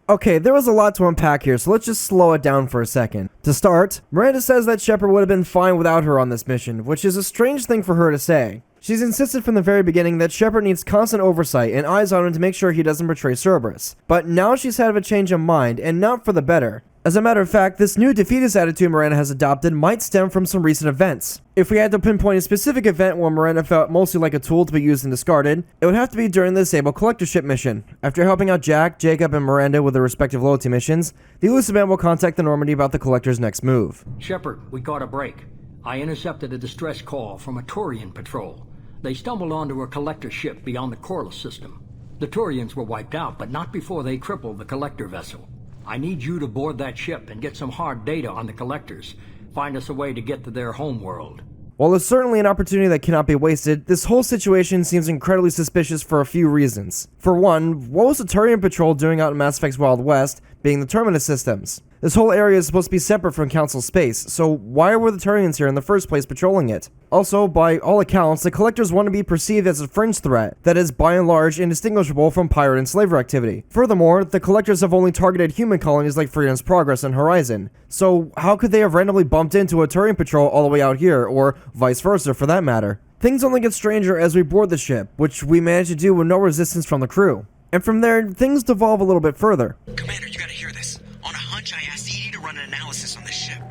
Okay, there was a lot to unpack here, so let's just slow it down for a second. To start, Miranda says that Shepard would have been fine without her on this mission, which is a strange thing for her to say. She's insisted from the very beginning that Shepard needs constant oversight and eyes on him to make sure he doesn't betray Cerberus. But now she's had a change of mind, and not for the better. As a matter of fact, this new defeatist attitude Miranda has adopted might stem from some recent events. If we had to pinpoint a specific event where Miranda felt mostly like a tool to be used and discarded, it would have to be during the Disabled Collectorship mission. After helping out Jack, Jacob, and Miranda with their respective loyalty missions, the Elusive Man will contact the Normandy about the Collector's next move. Shepard, we caught a break. I intercepted a distress call from a Turian patrol. They stumbled onto a Collector ship beyond the Corliss system. The Turians were wiped out, but not before they crippled the Collector vessel. I need you to board that ship and get some hard data on the Collectors. Find us a way to get to their homeworld. While there's certainly an opportunity that cannot be wasted, this whole situation seems incredibly suspicious for a few reasons. For one, what was the Turian patrol doing out in Mass Effect's Wild West, being the Terminus systems? This whole area is supposed to be separate from Council space, so why were the Turians here in the first place patrolling it? Also, by all accounts, the Collectors want to be perceived as a fringe threat that is by and large indistinguishable from pirate and slaver activity. Furthermore, the Collectors have only targeted human colonies like Freedom's Progress and Horizon, so how could they have randomly bumped into a Turian patrol all the way out here, or vice versa for that matter? Things only get stranger as we board the ship, which we managed to do with no resistance from the crew. And from there, things devolve a little bit further. Commander, you gotta hear this. On a hunch, I asked ED to run an analysis on this ship.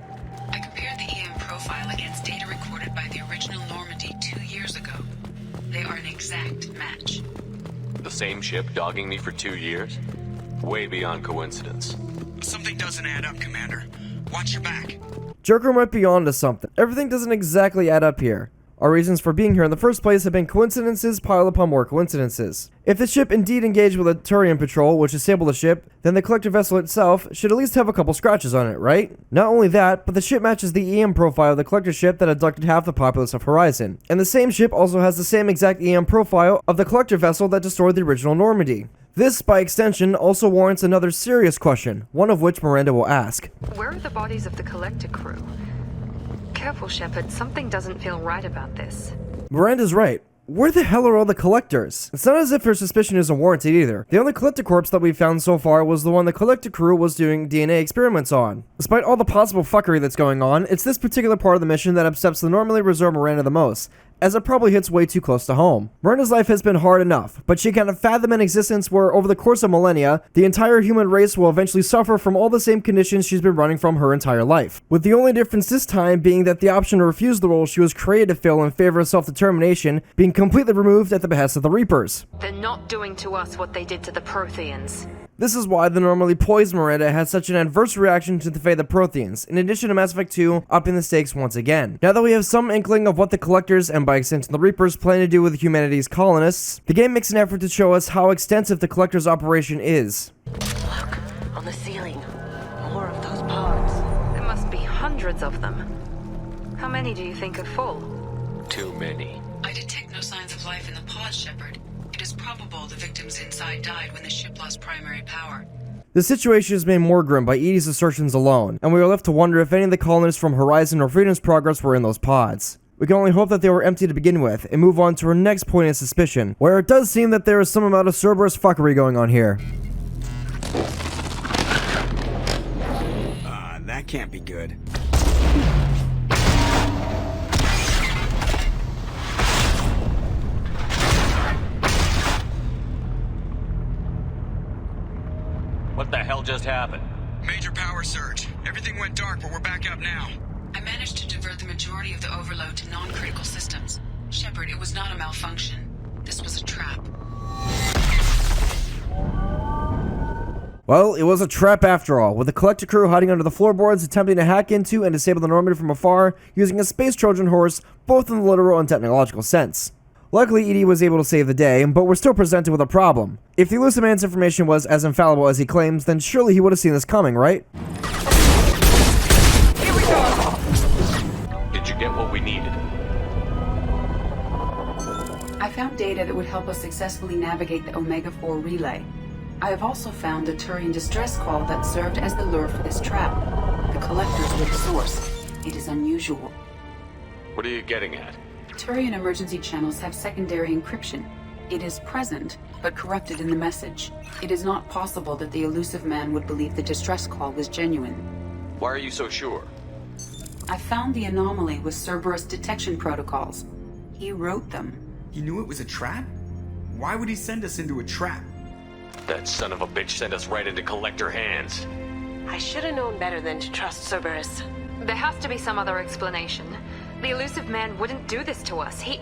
I compared the EM profile against data recorded by the original Normandy 2 years ago. They are an exact match. The same ship dogging me for 2 years? Way beyond coincidence. Something doesn't add up, Commander. Watch your back. Joker might be onto something. Everything doesn't exactly add up here. Our reasons for being here in the first place have been coincidences piled upon more coincidences. If the ship indeed engaged with a Turian patrol, which disabled the ship, then the Collector vessel itself should at least have a couple scratches on it, right? Not only that, but the ship matches the EM profile of the Collector ship that abducted half the populace of Horizon. And the same ship also has the same exact EM profile of the Collector vessel that destroyed the original Normandy. This, by extension, also warrants another serious question, one of which Miranda will ask. Where are the bodies of the Collector crew? Careful, Shepard. Something doesn't feel right about this. Miranda's right. Where the hell are all the Collectors? It's not as if her suspicion isn't warranted either. The only Collector corpse that we've found so far was the one the Collector crew was doing DNA experiments on. Despite all the possible fuckery that's going on, it's this particular part of the mission that upsets the normally reserved Miranda the most, as it probably hits way too close to home. Miranda's life has been hard enough, but she can't fathom an existence where, over the course of millennia, the entire human race will eventually suffer from all the same conditions she's been running from her entire life. With the only difference this time being that the option to refuse the role she was created to fill in favor of self-determination being completely removed at the behest of the Reapers. They're not doing to us what they did to the Protheans. This is why the normally poised Miranda had such an adverse reaction to the fate of the Protheans, in addition to Mass Effect 2 upping the stakes once again. Now that we have some inkling of what the Collectors, and by extension the Reapers, plan to do with humanity's colonists, the game makes an effort to show us how extensive the Collectors' operation is. Look, on the ceiling. More of those pods. There must be hundreds of them. How many do you think are full? Too many. I detect no signs of life in the pod, Shepard. It is probable the victims inside died when the ship lost primary power. The situation is made more grim by Edie's assertions alone, and we are left to wonder if any of the colonists from Horizon or Freedom's Progress were in those pods. We can only hope that they were empty to begin with, and move on to our next point of suspicion, where it does seem that there is some amount of Cerberus fuckery going on here. That can't be good. What the hell just happened? Major power surge. Everything went dark, but we're back up now. I managed to divert the majority of the overload to non-critical systems. Shepard, it was not a malfunction. This was a trap. Well, it was a trap after all, with the Collector crew hiding under the floorboards attempting to hack into and disable the Normandy from afar using a space Trojan horse, both in the literal and technological sense. Luckily, Edie was able to save the day, but we're still presented with a problem. If the Elusive Man's information was as infallible as he claims, then surely he would have seen this coming, right? Here we go! Did you get what we needed? I found data that would help us successfully navigate the Omega-4 relay. I have also found a Turian distress call that served as the lure for this trap. The Collectors were the source. It is unusual. What are you getting at? Turian emergency channels have secondary encryption. It is present, but corrupted in the message. It is not possible that the Elusive Man would believe the distress call was genuine. Why are you so sure? I found the anomaly with Cerberus detection protocols. He wrote them. He knew it was a trap? Why would he send us into a trap? That son of a bitch sent us right into Collector hands. I should have known better than to trust Cerberus. There has to be some other explanation. The Elusive Man wouldn't do this to us. He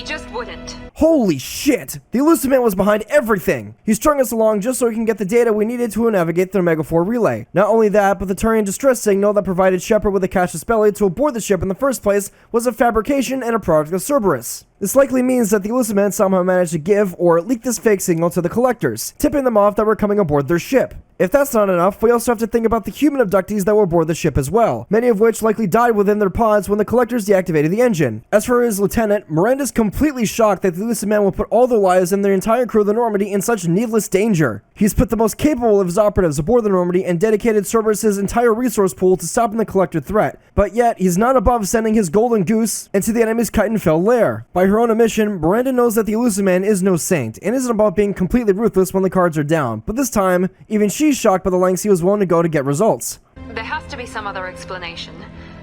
just wouldn't. Holy shit! The Elusive Man was behind everything! He strung us along just so he can get the data we needed to navigate the Omega-4 relay. Not only that, but the Turian distress signal that provided Shepard with a casus belli to aboard the ship in the first place was a fabrication and a product of Cerberus. This likely means that the Elusive Man somehow managed to give or leak this fake signal to the Collectors, tipping them off that we're coming aboard their ship. If that's not enough, we also have to think about the human abductees that were aboard the ship as well, many of which likely died within their pods when the Collectors deactivated the engine. As for his lieutenant, Miranda's completely shocked that the Elusive Man will put all their lives and their entire crew of the Normandy in such needless danger. He's put the most capable of his operatives aboard the Normandy and dedicated Cerberus' entire resource pool to stopping the Collector threat, but yet he's not above sending his golden goose into the enemy's Chitinfell lair. By her own admission, Miranda knows that the Elusive Man is no saint, and isn't about being completely ruthless when the cards are down, but this time, even she's shocked by the lengths he was willing to go to get results. There has to be some other explanation.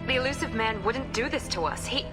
The Elusive Man wouldn't do this to us. He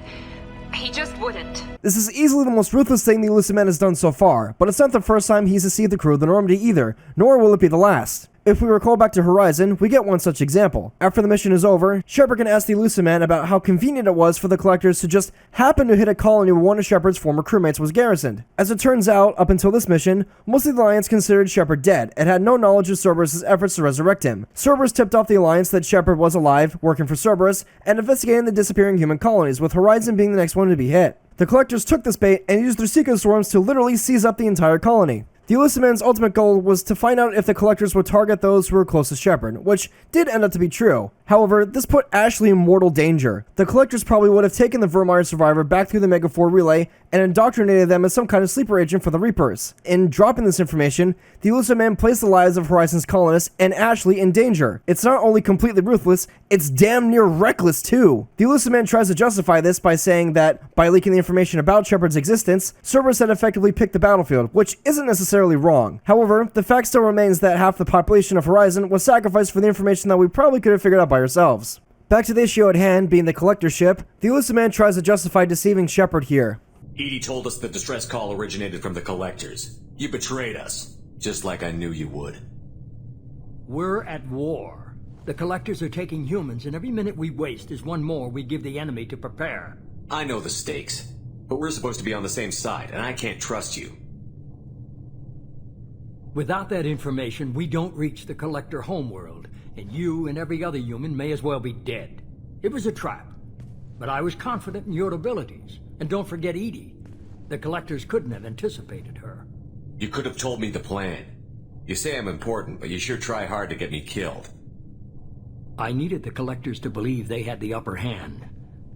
just wouldn't. This is easily the most ruthless thing the Elusive Man has done so far, but it's not the first time he's deceived the crew of the Normandy either, nor will it be the last. If we recall back to Horizon, we get one such example. After the mission is over, Shepard can ask the Elusive Man about how convenient it was for the Collectors to just happen to hit a colony where one of Shepard's former crewmates was garrisoned. As it turns out, up until this mission, most of the Alliance considered Shepard dead and had no knowledge of Cerberus' efforts to resurrect him. Cerberus tipped off the Alliance that Shepard was alive, working for Cerberus, and investigating the disappearing human colonies, with Horizon being the next one to be hit. The Collectors took this bait and used their secret swarms to literally seize up the entire colony. The Elusive Man's ultimate goal was to find out if the Collectors would target those who were closest to Shepard, which did end up to be true. However, this put Ashley in mortal danger. The Collectors probably would have taken the Vermeer survivor back through the Omega-4 relay and indoctrinated them as some kind of sleeper agent for the Reapers. In dropping this information, the Elusive Man placed the lives of Horizon's colonists and Ashley in danger. It's not only completely ruthless, it's damn near reckless too. The Elusive Man tries to justify this by saying that, by leaking the information about Shepard's existence, Cerberus had effectively picked the battlefield, which isn't necessarily wrong. However, the fact still remains that half the population of Horizon was sacrificed for the information that we probably could have figured out by ourselves. Back to the issue at hand, being the Collector ship, the Elusive Man tries to justify deceiving Shepard here. Edie told us the distress call originated from the Collectors. You betrayed us, just like I knew you would. We're at war. The Collectors are taking humans, and every minute we waste is one more we give the enemy to prepare. I know the stakes, but we're supposed to be on the same side, and I can't trust you. Without that information, we don't reach the Collector homeworld, and you and every other human may as well be dead. It was a trap, but I was confident in your abilities. And don't forget Edie. The Collectors couldn't have anticipated her. You could have told me the plan. You say I'm important, but you sure try hard to get me killed. I needed the Collectors to believe they had the upper hand.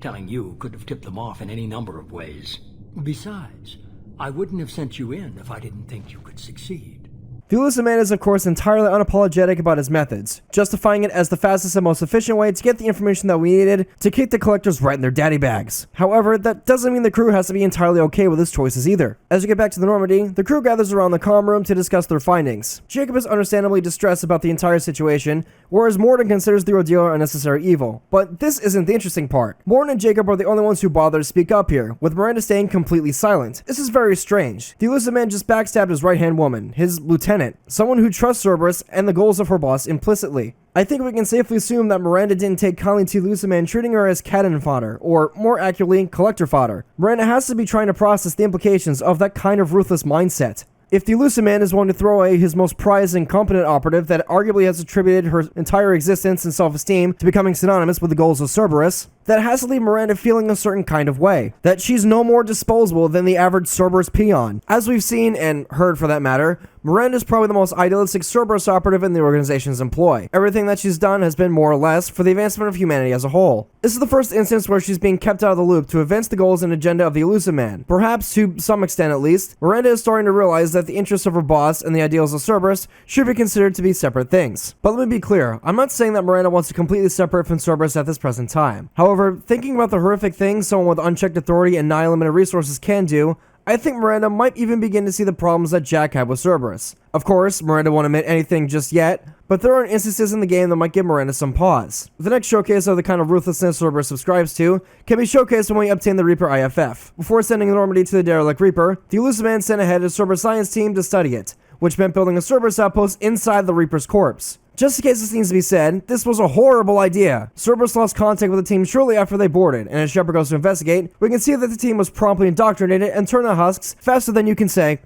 Telling you could have tipped them off in any number of ways. Besides, I wouldn't have sent you in if I didn't think you could succeed. The elusive man is of course entirely unapologetic about his methods, justifying it as the fastest and most efficient way to get the information that we needed to kick the collectors right in their daddy bags. However, that doesn't mean the crew has to be entirely okay with his choices either. As we get back to the Normandy, the crew gathers around the comm room to discuss their findings. Jacob is understandably distressed about the entire situation, whereas Morton considers the ordeal an unnecessary evil. But this isn't the interesting part. Morton and Jacob are the only ones who bother to speak up here, with Miranda staying completely silent. This is very strange. The elusive man just backstabbed his right-hand woman, his lieutenant, someone who trusts Cerberus and the goals of her boss implicitly. I think we can safely assume that Miranda didn't take kindly to the elusive man treating her as cannon fodder, or more accurately, collector fodder. Miranda has to be trying to process the implications of that kind of ruthless mindset. If the elusive man is willing to throw away his most prized and competent operative that arguably has attributed her entire existence and self-esteem to becoming synonymous with the goals of Cerberus, that has to leave Miranda feeling a certain kind of way, that she's no more disposable than the average Cerberus peon. As we've seen, and heard for that matter, Miranda's probably the most idealistic Cerberus operative in the organization's employ. Everything that she's done has been more or less for the advancement of humanity as a whole. This is the first instance where she's being kept out of the loop to advance the goals and agenda of the elusive man. Perhaps, to some extent at least, Miranda is starting to realize that the interests of her boss and the ideals of Cerberus should be considered to be separate things. But let me be clear, I'm not saying that Miranda wants to completely separate from Cerberus at this present time. However, thinking about the horrific things someone with unchecked authority and non-limited resources can do, I think Miranda might even begin to see the problems that Jack had with Cerberus. Of course, Miranda won't admit anything just yet, but there are instances in the game that might give Miranda some pause. The next showcase of the kind of ruthlessness Cerberus subscribes to can be showcased when we obtain the Reaper IFF. Before sending Normandy to the derelict Reaper, the elusive man sent ahead a Cerberus science team to study it, which meant building a Cerberus outpost inside the Reaper's corpse. Just in case this needs to be said, this was a horrible idea. Cerberus lost contact with the team shortly after they boarded, and as Shepard goes to investigate, we can see that the team was promptly indoctrinated and turned the husks faster than you can say.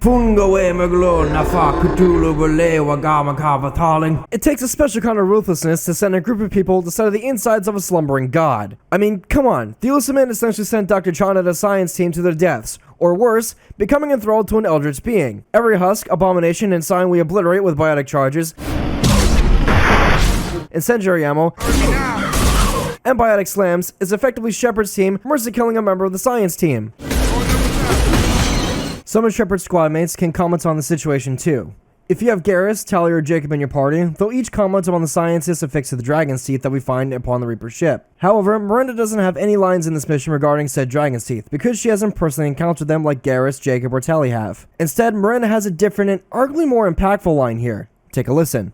It takes a special kind of ruthlessness to send a group of people to study the insides of a slumbering god. I mean, come on, the elusive man essentially sent Dr. Chan and a science team to their deaths, or worse, becoming enthralled to an eldritch being. Every husk, abomination, and sign we obliterate with biotic charges, incendiary ammo, and biotic slams is effectively Shepard's team mercy killing a member of the science team. Some of Shepard's squad mates can comment on the situation too. If you have Garrus, Tally, or Jacob in your party, they'll each comment on the scientists affixed to the dragon's teeth that we find upon the Reaper's ship. However, Miranda doesn't have any lines in this mission regarding said dragon's teeth, because she hasn't personally encountered them like Garrus, Jacob, or Tally have. Instead, Miranda has a different and arguably more impactful line here. Take a listen.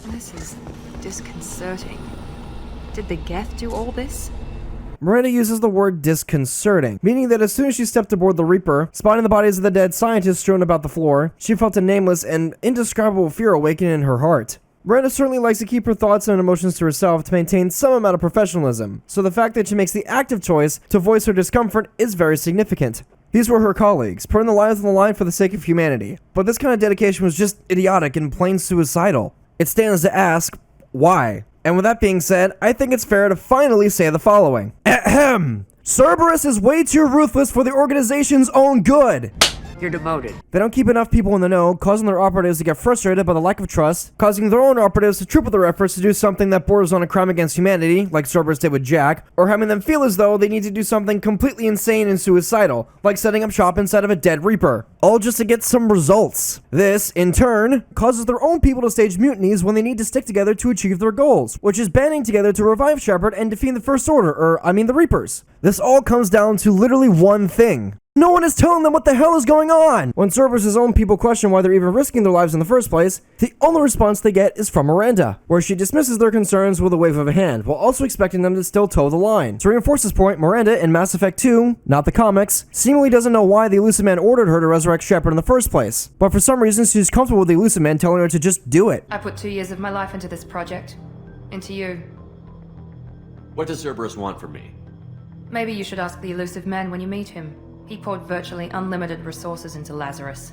This is disconcerting. Did the Geth do all this? Miranda uses the word disconcerting, meaning that as soon as she stepped aboard the Reaper, spotting the bodies of the dead scientists strewn about the floor, she felt a nameless and indescribable fear awaken in her heart. Miranda certainly likes to keep her thoughts and emotions to herself to maintain some amount of professionalism, so the fact that she makes the active choice to voice her discomfort is very significant. These were her colleagues, putting their lives on the line for the sake of humanity, but this kind of dedication was just idiotic and plain suicidal. It stands to ask, why? And with that being said, I think it's fair to finally say the following. Ahem! Cerberus is way too ruthless for the organization's own good! You're demoted. They don't keep enough people in the know, causing their operatives to get frustrated by the lack of trust, causing their own operatives to triple their efforts to do something that borders on a crime against humanity, like Cerberus did with Jack, or having them feel as though they need to do something completely insane and suicidal, like setting up shop inside of a dead Reaper, all just to get some results. This, in turn, causes their own people to stage mutinies when they need to stick together to achieve their goals, which is banding together to revive Shepard and defeat the First Order, the Reapers. This all comes down to literally one thing. No one is telling them what the hell is going on! When Cerberus' own people question why they're even risking their lives in the first place, the only response they get is from Miranda, where she dismisses their concerns with a wave of a hand, while also expecting them to still toe the line. To reinforce this point, Miranda in Mass Effect 2, not the comics, seemingly doesn't know why the elusive man ordered her to resurrect Shepard in the first place, but for some reason she's comfortable with the elusive man telling her to just do it. I put 2 years of my life into this project. Into you. What does Cerberus want from me? Maybe you should ask the elusive man when you meet him. He poured virtually unlimited resources into Lazarus.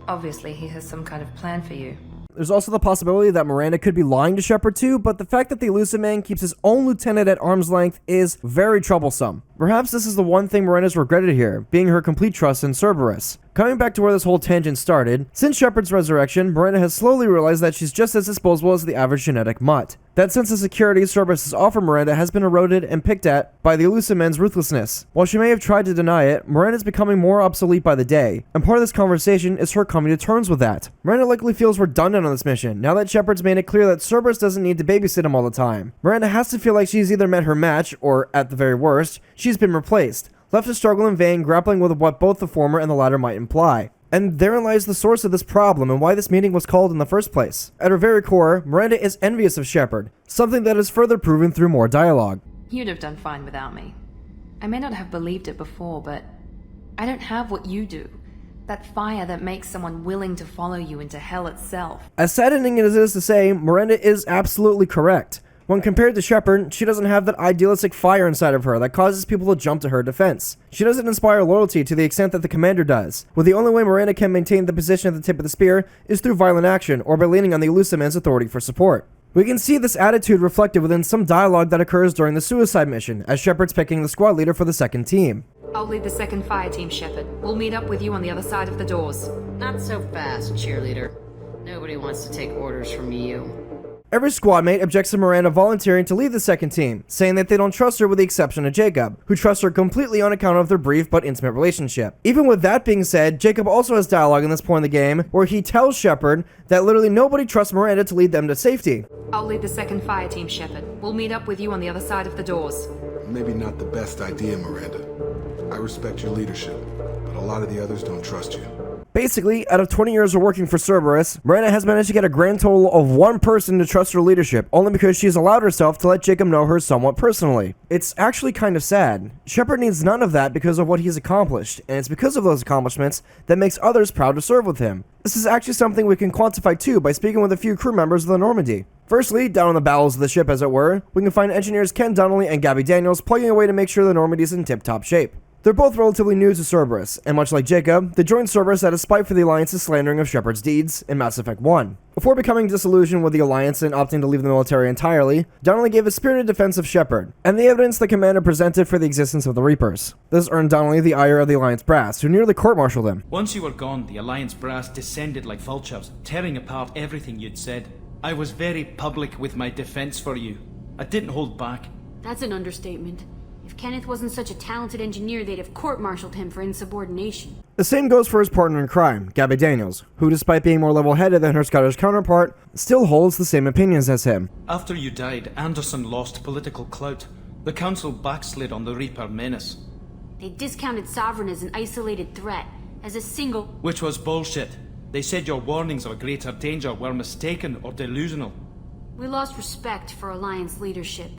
Obviously, he has some kind of plan for you. There's also the possibility that Miranda could be lying to Shepard too, but the fact that the elusive man keeps his own lieutenant at arm's length is very troublesome. Perhaps this is the one thing Miranda's regretted here, being her complete trust in Cerberus. Coming back to where this whole tangent started, since Shepard's resurrection, Miranda has slowly realized that she's just as disposable as the average genetic mutt. That sense of security Cerberus has offered Miranda has been eroded and picked at by the elusive man's ruthlessness. While she may have tried to deny it, Miranda's becoming more obsolete by the day, and part of this conversation is her coming to terms with that. Miranda likely feels redundant on this mission, now that Shepard's made it clear that Cerberus doesn't need to babysit him all the time. Miranda has to feel like she's either met her match, or, at the very worst, she's been replaced, left to struggle in vain, grappling with what both the former and the latter might imply. And therein lies the source of this problem and why this meeting was called in the first place. At her very core, Miranda is envious of Shepard, something that is further proven through more dialogue. You'd have done fine without me. I may not have believed it before, but I don't have what you do. That fire that makes someone willing to follow you into hell itself. As saddening as it is to say, Miranda is absolutely correct. When compared to Shepard, she doesn't have that idealistic fire inside of her that causes people to jump to her defense. She doesn't inspire loyalty to the extent that the commander does, where the only way Miranda can maintain the position at the tip of the spear is through violent action or by leaning on the elusive man's authority for support. We can see this attitude reflected within some dialogue that occurs during the suicide mission, as Shepard's picking the squad leader for the second team. I'll lead the second fire team, Shepard. We'll meet up with you on the other side of the doors. Not so fast, Cheerleader. Nobody wants to take orders from you. Every squad mate objects to Miranda volunteering to lead the second team, saying that they don't trust her with the exception of Jacob, who trusts her completely on account of their brief but intimate relationship. Even with that being said, Jacob also has dialogue in this point in the game where he tells Shepard that literally nobody trusts Miranda to lead them to safety. I'll lead the second fire team, Shepard. We'll meet up with you on the other side of the doors. Maybe not the best idea, Miranda. I respect your leadership, but a lot of the others don't trust you. Basically, out of 20 years of working for Cerberus, Miranda has managed to get a grand total of one person to trust her leadership, only because she's allowed herself to let Jacob know her somewhat personally. It's actually kind of sad. Shepard needs none of that because of what he's accomplished, and it's because of those accomplishments that makes others proud to serve with him. This is actually something we can quantify too by speaking with a few crew members of the Normandy. Firstly, down on the bowels of the ship as it were, we can find engineers Ken Donnelly and Gabby Daniels plugging away to make sure the Normandy is in tip-top shape. They're both relatively new to Cerberus, and much like Jacob, they joined Cerberus out of spite for the Alliance's slandering of Shepard's deeds in Mass Effect 1. Before becoming disillusioned with the Alliance and opting to leave the military entirely, Donnelly gave a spirited defense of Shepard, and the evidence the commander presented for the existence of the Reapers. This earned Donnelly the ire of the Alliance brass, who nearly court-martialed him. Once you were gone, the Alliance brass descended like vultures, tearing apart everything you'd said. I was very public with my defense for you. I didn't hold back. That's an understatement. If Kenneth wasn't such a talented engineer, they'd have court-martialed him for insubordination. The same goes for his partner in crime, Gabby Daniels, who despite being more level-headed than her Scottish counterpart, still holds the same opinions as him. After you died, Anderson lost political clout. The Council backslid on the Reaper menace. They discounted Sovereign as an isolated threat, as a single... Which was bullshit. They said your warnings of a greater danger were mistaken or delusional. We lost respect for Alliance leadership.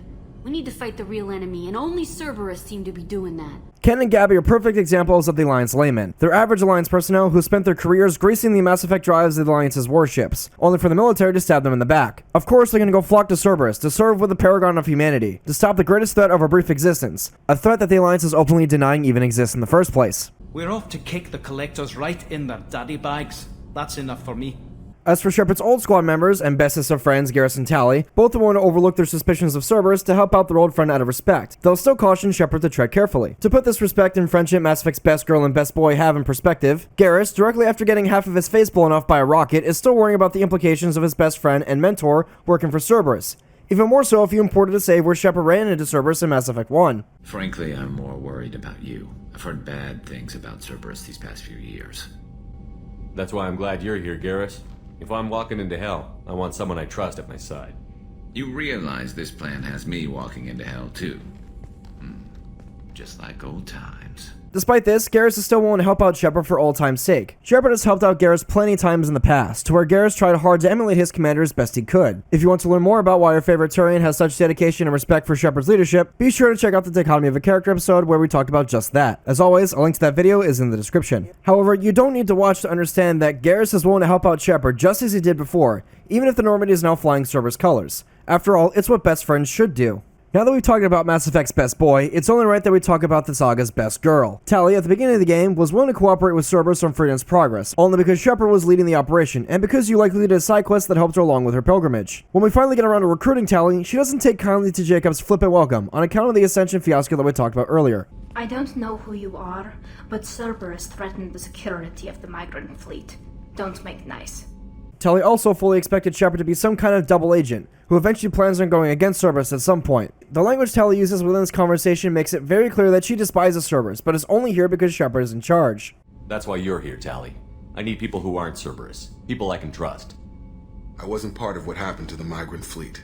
We need to fight the real enemy, and only Cerberus seem to be doing that. Ken and Gabby are perfect examples of the Alliance laymen. They're average Alliance personnel who spent their careers greasing the Mass Effect drives of the Alliance's warships, only for the military to stab them in the back. Of course, they're gonna go flock to Cerberus to serve with the paragon of humanity, to stop the greatest threat of our brief existence, a threat that the Alliance is openly denying even exists in the first place. We're off to kick the Collectors right in their daddy bags. That's enough for me. As for Shepard's old squad members and bestest of friends, Garrus and Tally, both will want to overlook their suspicions of Cerberus to help out their old friend out of respect. They'll still caution Shepard to tread carefully. To put this respect and friendship Mass Effect's best girl and best boy have in perspective, Garrus, directly after getting half of his face blown off by a rocket, is still worrying about the implications of his best friend and mentor working for Cerberus. Even more so if you imported a save where Shepard ran into Cerberus in Mass Effect 1. Frankly, I'm more worried about you. I've heard bad things about Cerberus these past few years. That's why I'm glad you're here, Garrus. If I'm walking into hell, I want someone I trust at my side. You realize this plan has me walking into hell, too. Just like old times. Despite this, Garrus is still willing to help out Shepard for old time's sake. Shepard has helped out Garrus plenty times in the past, to where Garrus tried hard to emulate his commander as best he could. If you want to learn more about why your favorite Turian has such dedication and respect for Shepard's leadership, be sure to check out the Dichotomy of a Character episode where we talked about just that. As always, a link to that video is in the description. However, you don't need to watch to understand that Garrus is willing to help out Shepard just as he did before, even if the Normandy is now flying Cerberus colors. After all, it's what best friends should do. Now that we've talked about Mass Effect's best boy, it's only right that we talk about the saga's best girl. Tali, at the beginning of the game, was willing to cooperate with Cerberus on Freedom's progress, only because Shepard was leading the operation, and because you likely did a side quest that helped her along with her pilgrimage. When we finally get around to recruiting Tali, she doesn't take kindly to Jacob's flippant welcome, on account of the Ascension fiasco that we talked about earlier. I don't know who you are, but Cerberus threatened the security of the migrant fleet. Don't make nice. Tali also fully expected Shepard to be some kind of double agent, who eventually plans on going against Cerberus at some point. The language Tali uses within this conversation makes it very clear that she despises Cerberus, but is only here because Shepard is in charge. That's why you're here, Tali. I need people who aren't Cerberus. People I can trust. I wasn't part of what happened to the migrant fleet,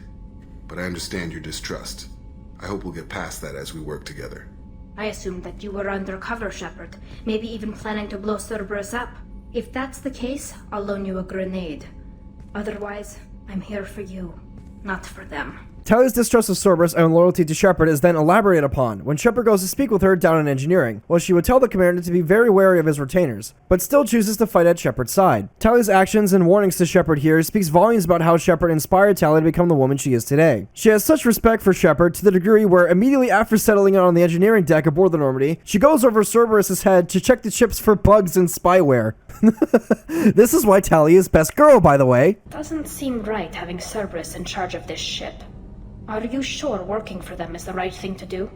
but I understand your distrust. I hope we'll get past that as we work together. I assumed that you were undercover, Shepard, maybe even planning to blow Cerberus up. If that's the case, I'll loan you a grenade. Otherwise, I'm here for you, not for them. Tali's distrust of Cerberus and loyalty to Shepard is then elaborated upon when Shepard goes to speak with her down in engineering, while she would tell the commander to be very wary of his retainers, but still chooses to fight at Shepard's side. Tali's actions and warnings to Shepard here speaks volumes about how Shepard inspired Tali to become the woman she is today. She has such respect for Shepard to the degree where immediately after settling in on the engineering deck aboard the Normandy, she goes over Cerberus' head to check the chips for bugs and spyware. This is why Tali is best girl, by the way. Doesn't seem right having Cerberus in charge of this ship. Are you sure working for them is the right thing to do?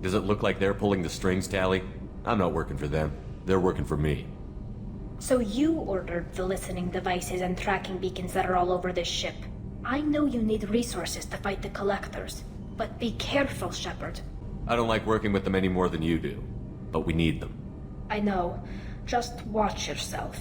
Does it look like they're pulling the strings, Tali? I'm not working for them. They're working for me. So you ordered the listening devices and tracking beacons that are all over this ship. I know you need resources to fight the Collectors, but be careful, Shepard. I don't like working with them any more than you do, but we need them. I know. Just watch yourself.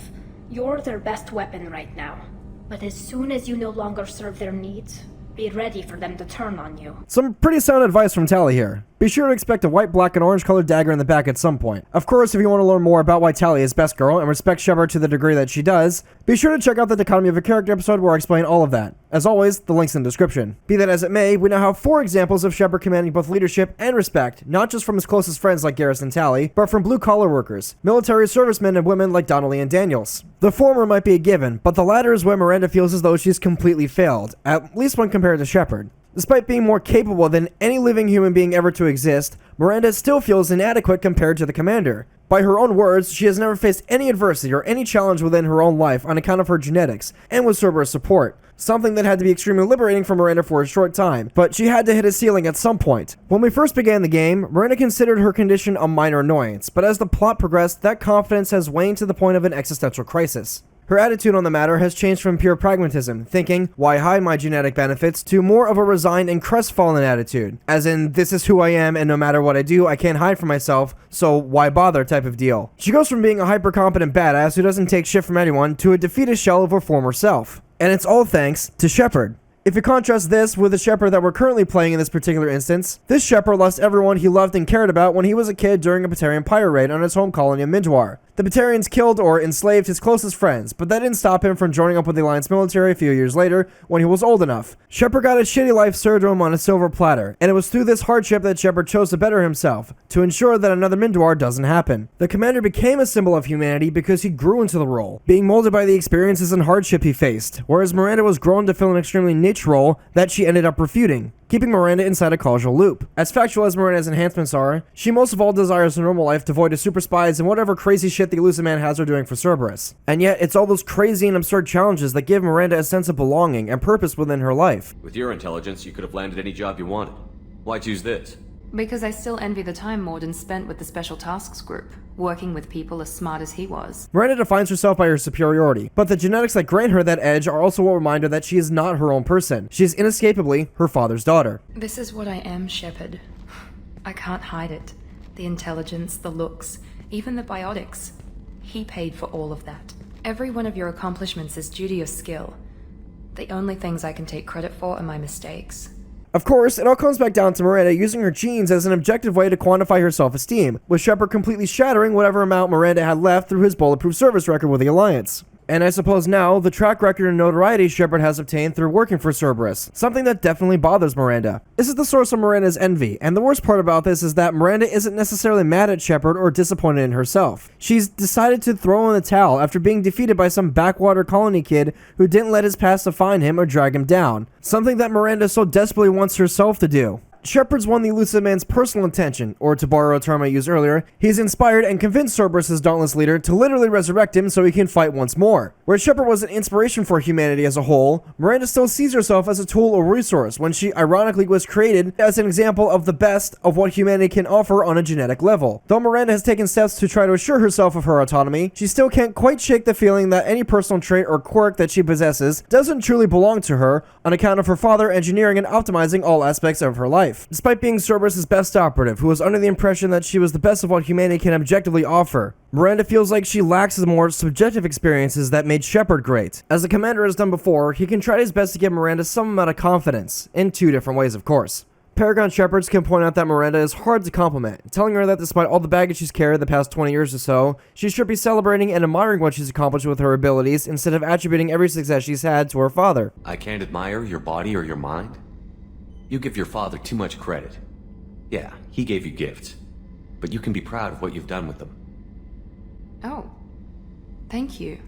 You're their best weapon right now. But as soon as you no longer serve their needs, be ready for them to turn on you. Some pretty sound advice from Tali here. Be sure to expect a white, black, and orange colored dagger in the back at some point. Of course, if you want to learn more about why Tali is best girl and respect Shepard to the degree that she does, be sure to check out the Dichotomy of a Character episode where I explain all of that. As always, the link's in the description. Be that as it may, we now have 4 examples of Shepard commanding both leadership and respect, not just from his closest friends like Garrus and Tali, but from blue-collar workers, military servicemen and women like Donnelly and Daniels. The former might be a given, but the latter is where Miranda feels as though she's completely failed, at least when compared to Shepard. Despite being more capable than any living human being ever to exist, Miranda still feels inadequate compared to the commander. By her own words, she has never faced any adversity or any challenge within her own life on account of her genetics, and with Cerberus support. Something that had to be extremely liberating for Miranda for a short time, but she had to hit a ceiling at some point. When we first began the game, Miranda considered her condition a minor annoyance, but as the plot progressed, that confidence has waned to the point of an existential crisis. Her attitude on the matter has changed from pure pragmatism, thinking, why hide my genetic benefits, to more of a resigned and crestfallen attitude. As in, this is who I am, and no matter what I do, I can't hide from myself, so why bother type of deal. She goes from being a hyper-competent badass who doesn't take shit from anyone to a defeated shell of her former self. And it's all thanks to Shepard. If you contrast this with the Shepard that we're currently playing in this particular instance, this Shepard lost everyone he loved and cared about when he was a kid during a Batarian pirate raid on his home colony of Mindwar. The Batarians killed or enslaved his closest friends, but that didn't stop him from joining up with the Alliance military a few years later when he was old enough. Shepard got a shitty life served to him on a silver platter, and it was through this hardship that Shepard chose to better himself, to ensure that another Mindwar doesn't happen. The commander became a symbol of humanity because he grew into the role, being molded by the experiences and hardship he faced, whereas Miranda was grown to fill an extremely niche role that she ended up refuting, keeping Miranda inside a causal loop. As factual as Miranda's enhancements are, she most of all desires a normal life devoid of super spies and whatever crazy shit the Elusive Man has her doing for Cerberus. And yet, it's all those crazy and absurd challenges that give Miranda a sense of belonging and purpose within her life. With your intelligence, you could have landed any job you wanted. Why choose this? Because I still envy the time Morden spent with the Special Tasks Group, working with people as smart as he was. Miranda defines herself by her superiority, but the genetics that grant her that edge are also a reminder that she is not her own person. She is inescapably her father's daughter. This is what I am, Shepard. I can't hide it. The intelligence, the looks, even the biotics. He paid for all of that. Every one of your accomplishments is due to your skill. The only things I can take credit for are my mistakes. Of course, it all comes back down to Miranda using her genes as an objective way to quantify her self-esteem, with Shepard completely shattering whatever amount Miranda had left through his bulletproof service record with the Alliance. And I suppose now, the track record and notoriety Shepard has obtained through working for Cerberus, something that definitely bothers Miranda. This is the source of Miranda's envy, and the worst part about this is that Miranda isn't necessarily mad at Shepard or disappointed in herself. She's decided to throw in the towel after being defeated by some backwater colony kid who didn't let his past define him or drag him down, something that Miranda so desperately wants herself to do. Shepard's won the elusive man's personal attention, or to borrow a term I used earlier, he's inspired and convinced Cerberus, his dauntless leader, to literally resurrect him so he can fight once more. Where Shepard was an inspiration for humanity as a whole, Miranda still sees herself as a tool or resource when she ironically was created as an example of the best of what humanity can offer on a genetic level. Though Miranda has taken steps to try to assure herself of her autonomy, she still can't quite shake the feeling that any personal trait or quirk that she possesses doesn't truly belong to her on account of her father engineering and optimizing all aspects of her life. Despite being Cerberus' best operative, who was under the impression that she was the best of what humanity can objectively offer, Miranda feels like she lacks the more subjective experiences that made Shepard great. As the commander has done before, he can try his best to give Miranda some amount of confidence, in two different ways of course. Paragon Shepards can point out that Miranda is hard to compliment, telling her that despite all the baggage she's carried the past 20 years or so, she should be celebrating and admiring what she's accomplished with her abilities instead of attributing every success she's had to her father. I can't admire your body or your mind? You give your father too much credit. Yeah, he gave you gifts, but you can be proud of what you've done with them. Oh, thank you.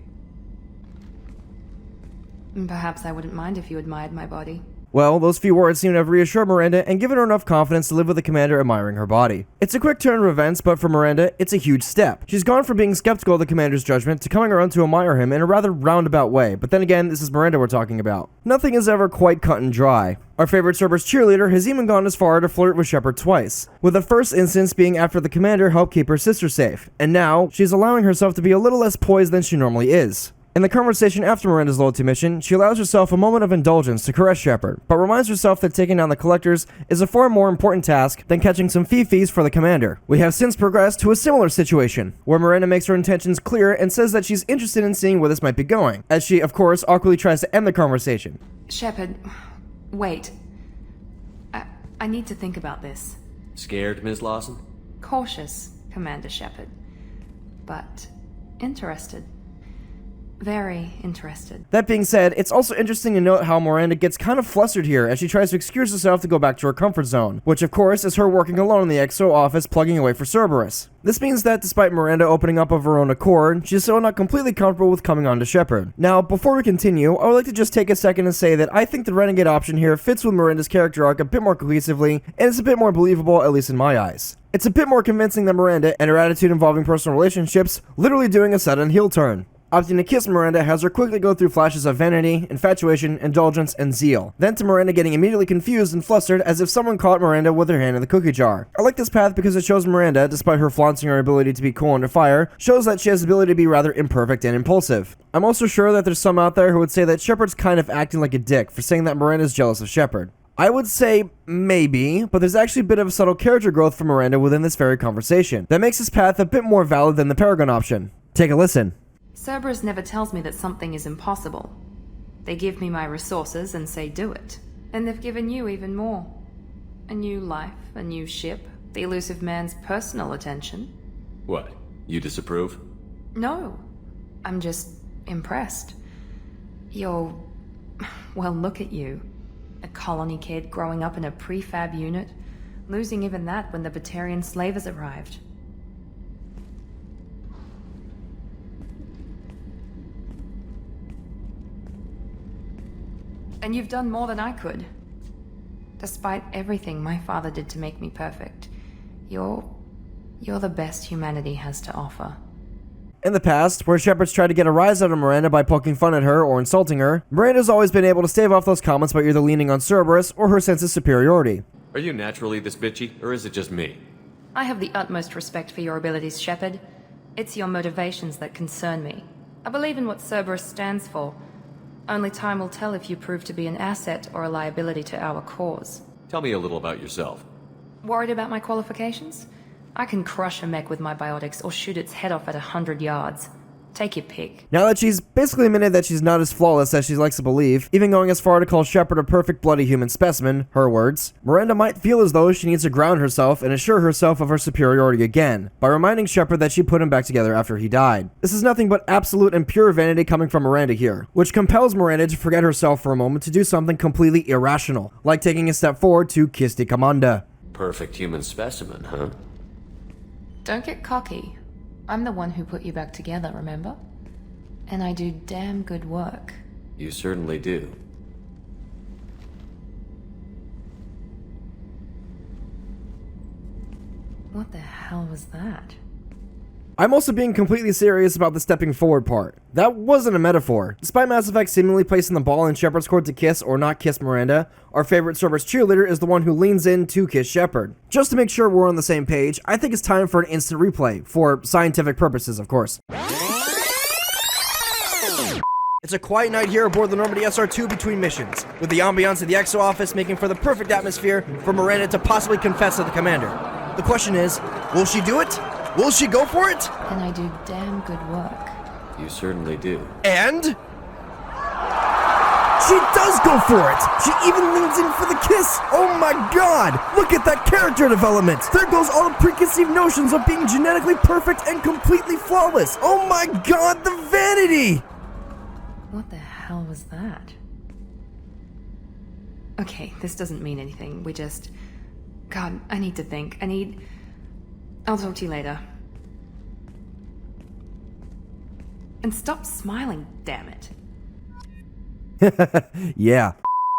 Perhaps I wouldn't mind if you admired my body. Well, those few words seem to have reassured Miranda and given her enough confidence to live with the commander admiring her body. It's a quick turn of events, but for Miranda, it's a huge step. She's gone from being skeptical of the commander's judgment to coming around to admire him in a rather roundabout way, but then again, this is Miranda we're talking about. Nothing is ever quite cut and dry. Our favorite Cerberus cheerleader has even gone as far to flirt with Shepard twice, with the first instance being after the commander helped keep her sister safe, and now, she's allowing herself to be a little less poised than she normally is. In the conversation after Miranda's loyalty mission, she allows herself a moment of indulgence to caress Shepard, but reminds herself that taking down the collectors is a far more important task than catching some fifis for the commander. We have since progressed to a similar situation, where Miranda makes her intentions clear and says that she's interested in seeing where this might be going, as she, of course, awkwardly tries to end the conversation. Shepard, wait. I need to think about this. Scared, Ms. Lawson? Cautious, Commander Shepard. But interested. Very interested. That being said, it's also interesting to note how Miranda gets kind of flustered here as she tries to excuse herself to go back to her comfort zone, which of course is her working alone in the XO office plugging away for Cerberus. This means that despite Miranda opening up of her own accord, she's still not completely comfortable with coming on to Shepard. Now, before we continue, I would like to just take a second and say that I think the Renegade option here fits with Miranda's character arc a bit more cohesively, and it's a bit more believable, at least in my eyes. It's a bit more convincing than Miranda and her attitude involving personal relationships literally doing a sudden heel turn. Opting to kiss Miranda has her quickly go through flashes of vanity, infatuation, indulgence, and zeal. Then to Miranda getting immediately confused and flustered as if someone caught Miranda with her hand in the cookie jar. I like this path because it shows Miranda, despite her flaunting her ability to be cool under fire, shows that she has the ability to be rather imperfect and impulsive. I'm also sure that there's some out there who would say that Shepard's kind of acting like a dick for saying that Miranda's jealous of Shepard. I would say maybe, but there's actually a bit of a subtle character growth for Miranda within this very conversation that makes this path a bit more valid than the Paragon option. Take a listen. Cerberus never tells me that something is impossible. They give me my resources and say do it. And they've given you even more. A new life, a new ship, the elusive man's personal attention. What? You disapprove? No. I'm just impressed. You're... well, look at you. A colony kid growing up in a prefab unit, losing even that when the Batarian slavers arrived. And you've done more than I could. Despite everything my father did to make me perfect, you're the best humanity has to offer. In the past, where Shepard's tried to get a rise out of Miranda by poking fun at her or insulting her, Miranda's always been able to stave off those comments by either leaning on Cerberus or her sense of superiority. Are you naturally this bitchy, or is it just me? I have the utmost respect for your abilities, Shepard. It's your motivations that concern me. I believe in what Cerberus stands for. Only time will tell if you prove to be an asset or a liability to our cause. Tell me a little about yourself. Worried about my qualifications? I can crush a mech with my biotics or shoot its head off at 100 yards. Take your pick. Now that she's basically admitted that she's not as flawless as she likes to believe, even going as far to call Shepard a perfect bloody human specimen, her words, Miranda might feel as though she needs to ground herself and assure herself of her superiority again, by reminding Shepard that she put him back together after he died. This is nothing but absolute and pure vanity coming from Miranda here, which compels Miranda to forget herself for a moment to do something completely irrational, like taking a step forward to kiss the commander. Perfect human specimen, huh? Don't get cocky. I'm the one who put you back together, remember? And I do damn good work. You certainly do. What the hell was that? I'm also being completely serious about the stepping forward part. That wasn't a metaphor. Despite Mass Effect seemingly placing the ball in Shepard's court to kiss or not kiss Miranda, our favorite Cerberus cheerleader is the one who leans in to kiss Shepard. Just to make sure we're on the same page, I think it's time for an instant replay, for scientific purposes, of course. It's a quiet night here aboard the Normandy SR2 between missions, with the ambiance of the EXO office making for the perfect atmosphere for Miranda to possibly confess to the commander. The question is, will she do it? Will she go for it? And I do damn good work. You certainly do. And? She does go for it! She even leans in for the kiss! Oh my god! Look at that character development! There goes all the preconceived notions of being genetically perfect and completely flawless! Oh my god, the vanity! What the hell was that? Okay, this doesn't mean anything. We just... God, I need to think. I'll talk to you later. And stop smiling, damn it. Yeah.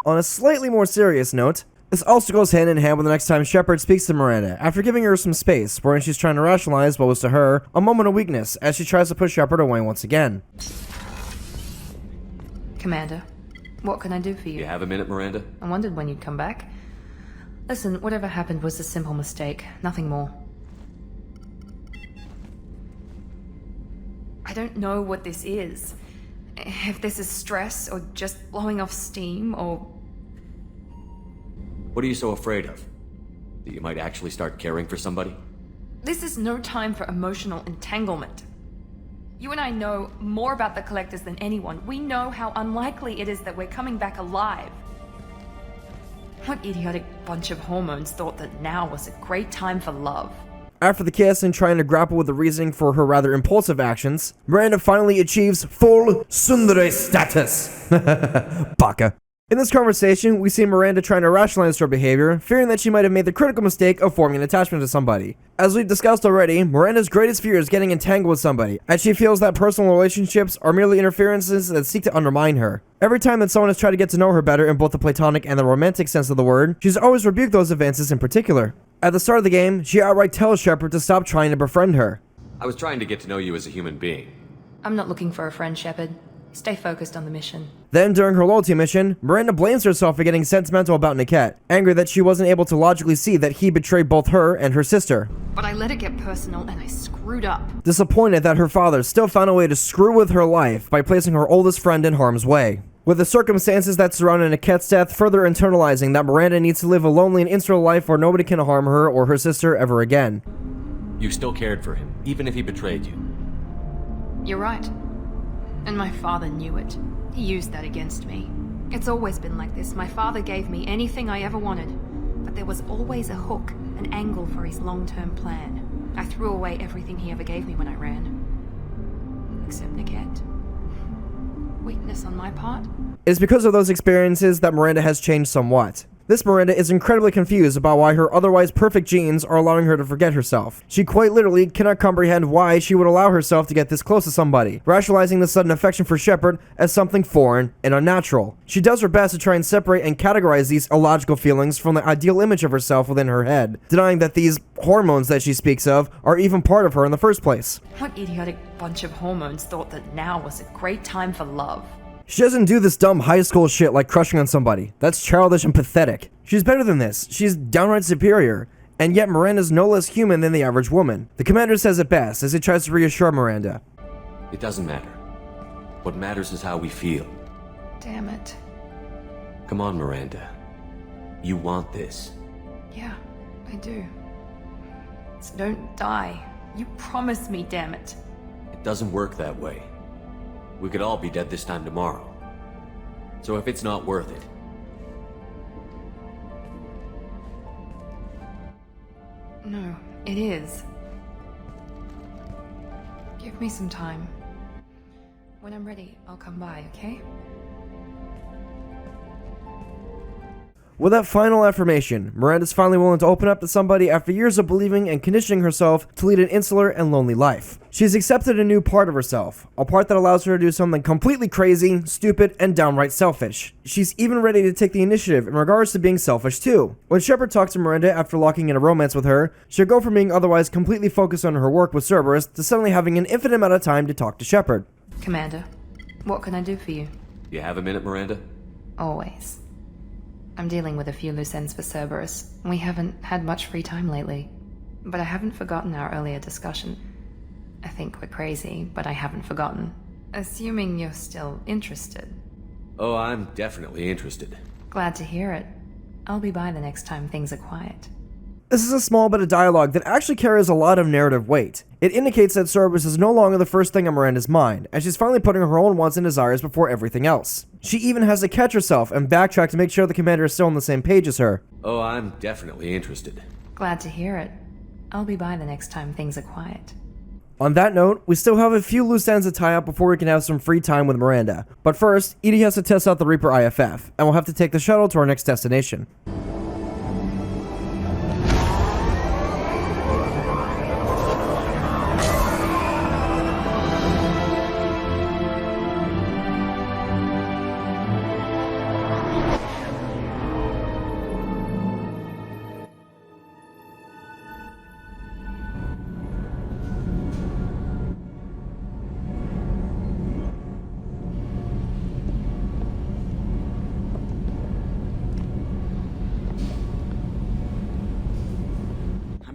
On a slightly more serious note, this also goes hand in hand with the next time Shepard speaks to Miranda, after giving her some space, wherein she's trying to rationalize what was to her a moment of weakness, as she tries to push Shepard away once again. Commander, what can I do for you? You have a minute, Miranda? I wondered when you'd come back. Listen, whatever happened was a simple mistake, nothing more. I don't know what this is. If this is stress, or just blowing off steam, or... What are you so afraid of? That you might actually start caring for somebody? This is no time for emotional entanglement. You and I know more about the Collectors than anyone. We know how unlikely it is that we're coming back alive. What idiotic bunch of hormones thought that now was a great time for love? After the kiss and trying to grapple with the reasoning for her rather impulsive actions, Miranda finally achieves full tsundere status. Baka. In this conversation, we see Miranda trying to rationalize her behavior, fearing that she might have made the critical mistake of forming an attachment to somebody. As we've discussed already, Miranda's greatest fear is getting entangled with somebody, as she feels that personal relationships are merely interferences that seek to undermine her. Every time that someone has tried to get to know her better in both the platonic and the romantic sense of the word, she's always rebuked those advances in particular. At the start of the game, she outright tells Shepard to stop trying to befriend her. I was trying to get to know you as a human being. I'm not looking for a friend, Shepard. Stay focused on the mission. Then, during her loyalty mission, Miranda blames herself for getting sentimental about Niket, angry that she wasn't able to logically see that he betrayed both her and her sister. But I let it get personal and I screwed up. Disappointed that her father still found a way to screw with her life by placing her oldest friend in harm's way. With the circumstances that surrounded Niket's death further internalizing that Miranda needs to live a lonely and insular life where nobody can harm her or her sister ever again. You still cared for him, even if he betrayed you. You're right. And my father knew it. He used that against me. It's always been like this. My father gave me anything I ever wanted. But there was always a hook, an angle for his long-term plan. I threw away everything he ever gave me when I ran. Except Niket. Weakness on my part? It is because of those experiences that Miranda has changed somewhat. This Miranda is incredibly confused about why her otherwise perfect genes are allowing her to forget herself. She quite literally cannot comprehend why she would allow herself to get this close to somebody, rationalizing the sudden affection for Shepard as something foreign and unnatural. She does her best to try and separate and categorize these illogical feelings from the ideal image of herself within her head, denying that these hormones that she speaks of are even part of her in the first place. What idiotic bunch of hormones thought that now was a great time for love? She doesn't do this dumb high school shit like crushing on somebody. That's childish and pathetic. She's better than this. She's downright superior. And yet Miranda's no less human than the average woman. The commander says it best as he tries to reassure Miranda. It doesn't matter. What matters is how we feel. Damn it. Come on, Miranda. You want this. Yeah, I do. So don't die. You promised me, damn it. It doesn't work that way. We could all be dead this time tomorrow. So if it's not worth it... No, it is. Give me some time. When I'm ready, I'll come by, okay? With that final affirmation, Miranda's finally willing to open up to somebody after years of believing and conditioning herself to lead an insular and lonely life. She's accepted a new part of herself, a part that allows her to do something completely crazy, stupid, and downright selfish. She's even ready to take the initiative in regards to being selfish too. When Shepard talks to Miranda after locking in a romance with her, she'll go from being otherwise completely focused on her work with Cerberus to suddenly having an infinite amount of time to talk to Shepard. Commander, what can I do for you? You have a minute, Miranda? Always. I'm dealing with a few loose ends for Cerberus. We haven't had much free time lately. But I haven't forgotten our earlier discussion. I think we're crazy, but I haven't forgotten. Assuming you're still interested. Oh, I'm definitely interested. Glad to hear it. I'll be by the next time things are quiet. This is a small bit of dialogue that actually carries a lot of narrative weight. It indicates that Cerberus is no longer the first thing on Miranda's mind, and she's finally putting her own wants and desires before everything else. She even has to catch herself and backtrack to make sure the commander is still on the same page as her. Oh, I'm definitely interested. Glad to hear it. I'll be by the next time things are quiet. On that note, we still have a few loose ends to tie up before we can have some free time with Miranda. But first, EDI has to test out the Reaper IFF, and we'll have to take the shuttle to our next destination.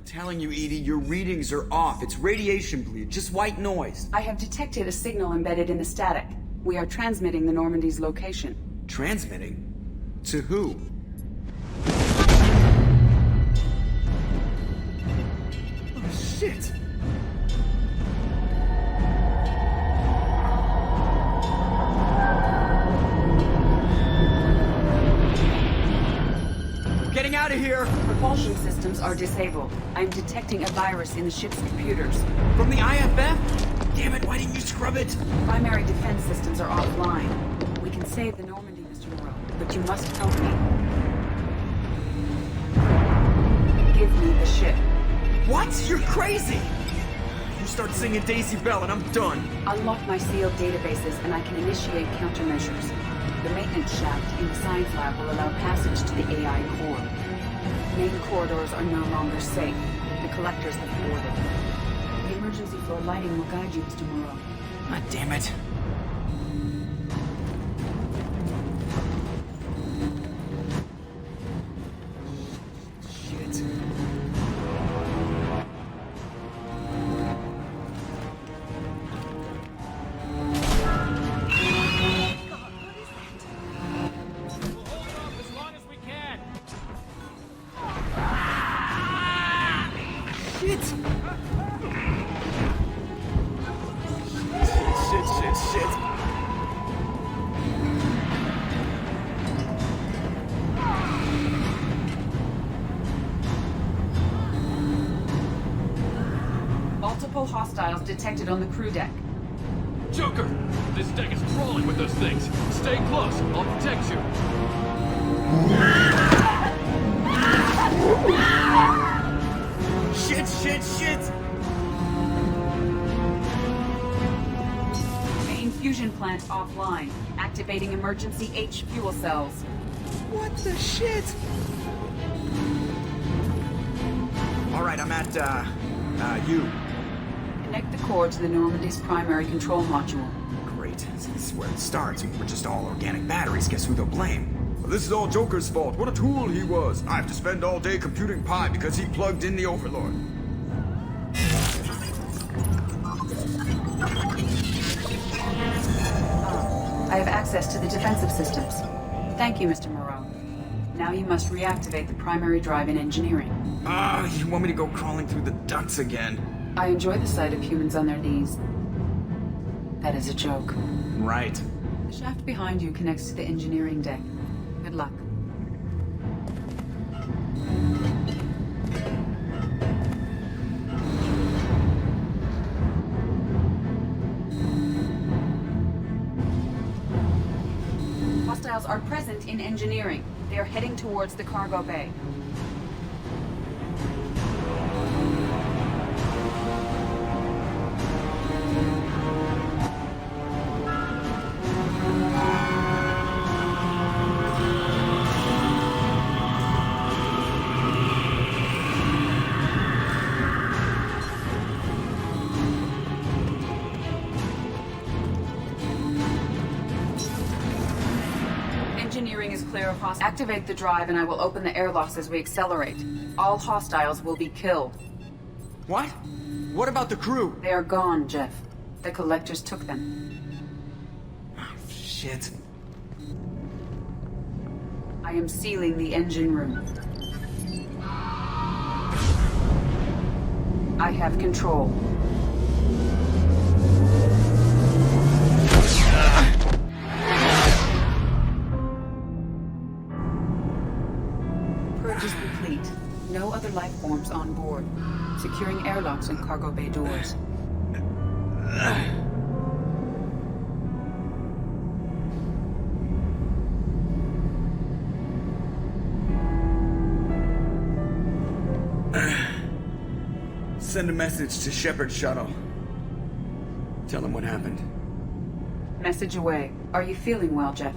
Telling you, Edie, your readings are off. It's radiation bleed, just white noise. I have detected a signal embedded in the static. We are transmitting the Normandy's location. Transmitting? To who? Oh, shit! Getting out of here! Propulsion systems are disabled. I'm detecting a virus in the ship's computers. From the IFF? Damn it, why didn't you scrub it? Primary defense systems are offline. We can save the Normandy, Mr. Moreau, but you must help me. Give me the ship. What? You're crazy! You start singing Daisy Bell and I'm done. Unlock my sealed databases and I can initiate countermeasures. The maintenance shaft in the science lab will allow passage to the AI core. Main corridors are no longer safe. The collectors have boarded. The emergency floor lighting will guide you, Mr. Moreau. God damn it. Shit. Multiple hostiles detected on the crew deck. Joker! This deck is crawling with those things. Stay close. I'll protect you. Shit! Main fusion plant offline. Activating emergency H fuel cells. What the shit? Alright, I'm at, you. Connect the core to the Normandy's primary control module. Great. This is where it starts. We're just all organic batteries. Guess who they'll blame? Well, this is all Joker's fault. What a tool he was. I have to spend all day computing pi because he plugged in the Overlord. I have access to the defensive systems. Thank you, Mr. Moreau. Now you must reactivate the primary drive in engineering. You want me to go crawling through the ducts again? I enjoy the sight of humans on their knees. That is a joke. Right. The shaft behind you connects to the engineering deck. Good luck. Hostiles are present in engineering. They are heading towards the cargo bay. Engineering is clear of hostiles. Activate the drive and I will open the airlocks as we accelerate. All hostiles will be killed. What? What about the crew? They are gone, Jeff. The collectors took them. Shit. I am sealing the engine room. I have control. Purge is complete. No other life forms on board. Securing airlocks and cargo bay doors. Send a message to Shepard's shuttle. Tell him what happened. Message away. Are you feeling well, Jeff?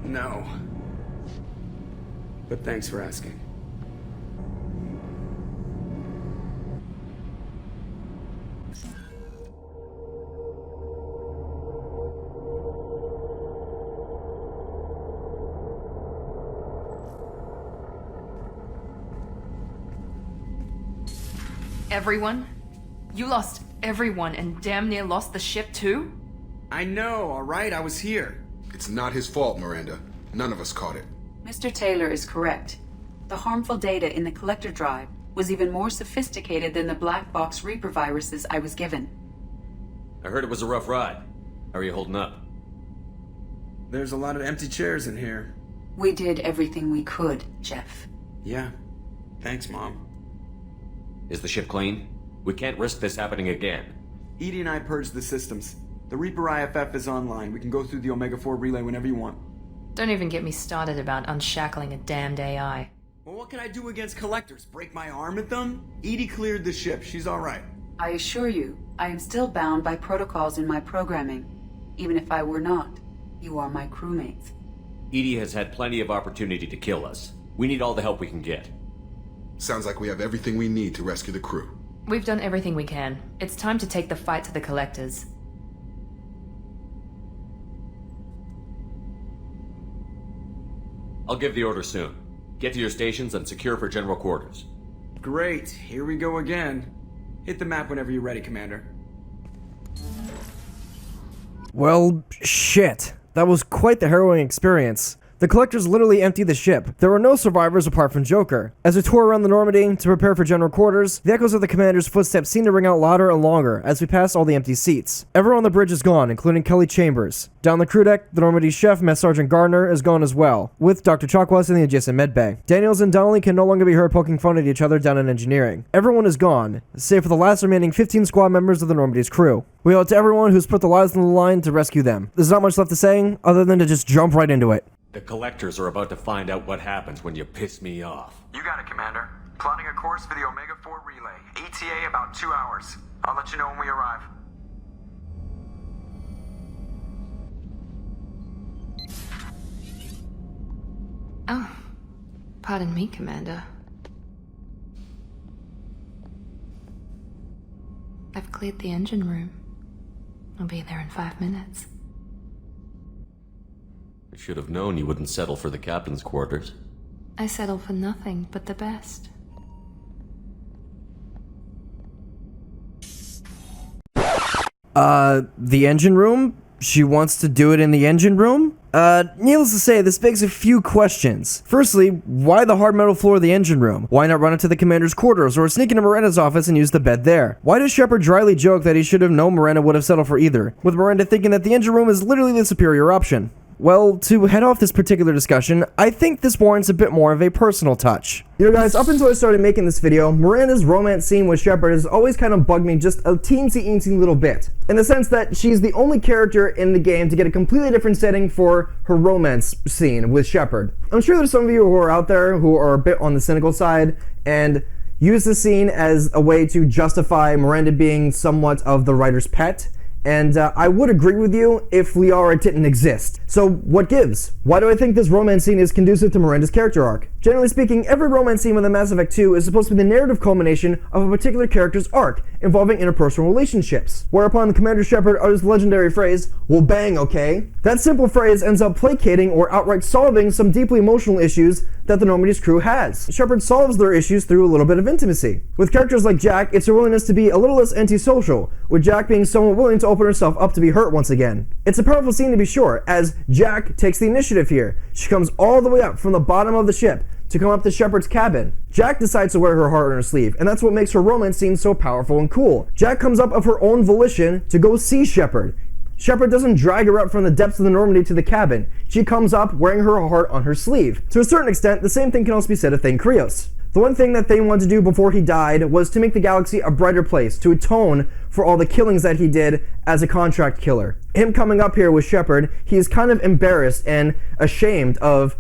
No. But thanks for asking. Everyone? You lost everyone and damn near lost the ship too? I know, alright? I was here. It's not his fault, Miranda. None of us caught it. Mr. Taylor is correct. The harmful data in the collector drive was even more sophisticated than the black box Reaper viruses I was given. I heard it was a rough ride. How are you holding up? There's a lot of empty chairs in here. We did everything we could, Jeff. Yeah. Thanks, Mom. Is the ship clean? We can't risk this happening again. Edie and I purged the systems. The Reaper IFF is online. We can go through the Omega-4 relay whenever you want. Don't even get me started about unshackling a damned AI. Well, what can I do against collectors? Break my arm at them? Edie cleared the ship. She's alright. I assure you, I am still bound by protocols in my programming. Even if I were not, you are my crewmates. Edie has had plenty of opportunity to kill us. We need all the help we can get. Sounds like we have everything we need to rescue the crew. We've done everything we can. It's time to take the fight to the collectors. I'll give the order soon. Get to your stations and secure for general quarters. Great. Here we go again. Hit the map whenever you're ready, Commander. Well, shit. That was quite the harrowing experience. The collectors literally emptied the ship. There were no survivors apart from Joker. As we tore around the Normandy to prepare for general quarters, the echoes of the commander's footsteps seemed to ring out louder and longer as we passed all the empty seats. Everyone on the bridge is gone, including Kelly Chambers. Down the crew deck, the Normandy's chef, Mess Sergeant Gardner, is gone as well, with Dr. Chakwas in the adjacent medbay. Daniels and Donnelly can no longer be heard poking fun at each other down in engineering. Everyone is gone, save for the last remaining 15 squad members of the Normandy's crew. We owe it to everyone who's put the lives on the line to rescue them. There's not much left to say, other than to just jump right into it. The collectors are about to find out what happens when you piss me off. You got it, Commander. Plotting a course for the Omega-4 relay. ETA about 2 hours. I'll let you know when we arrive. Oh, pardon me, Commander. I've cleared the engine room. I'll be there in 5 minutes. I should have known you wouldn't settle for the captain's quarters. I settle for nothing but the best. The engine room? She wants to do it in the engine room? Needless to say, this begs a few questions. Firstly, why the hard metal floor of the engine room? Why not run into the commander's quarters or sneak into Miranda's office and use the bed there? Why does Shepard dryly joke that he should have known Miranda would have settled for either, with Miranda thinking that the engine room is literally the superior option? Well, to head off this particular discussion, I think this warrants a bit more of a personal touch. You know guys, up until I started making this video, Miranda's romance scene with Shepard has always kind of bugged me just a teensy little bit. In the sense that she's the only character in the game to get a completely different setting for her romance scene with Shepard. I'm sure there's some of you who are out there who are a bit on the cynical side and use the scene as a way to justify Miranda being somewhat of the writer's pet. And I would agree with you if Liara didn't exist. So what gives? Why do I think this romance scene is conducive to Miranda's character arc? Generally speaking, every romance scene within Mass Effect 2 is supposed to be the narrative culmination of a particular character's arc involving interpersonal relationships. Whereupon Commander Shepard utters the legendary phrase, "We'll bang, okay?" That simple phrase ends up placating or outright solving some deeply emotional issues that the Normandy's crew has. Shepard solves their issues through a little bit of intimacy. With characters like Jack, it's her willingness to be a little less antisocial, with Jack being somewhat willing to open herself up to be hurt once again. It's a powerful scene to be sure, as Jack takes the initiative here. She comes all the way up from the bottom of the ship to come up to Shepard's cabin. Jack decides to wear her heart on her sleeve, and that's what makes her romance scene so powerful and cool. Jack comes up of her own volition to go see Shepard. Shepard doesn't drag her up from the depths of the Normandy to the cabin. She comes up wearing her heart on her sleeve. To a certain extent, the same thing can also be said of Thane Krios. The one thing that Thane wanted to do before he died was to make the galaxy a brighter place, to atone for all the killings that he did as a contract killer. Him coming up here with Shepard, he's kind of embarrassed and ashamed of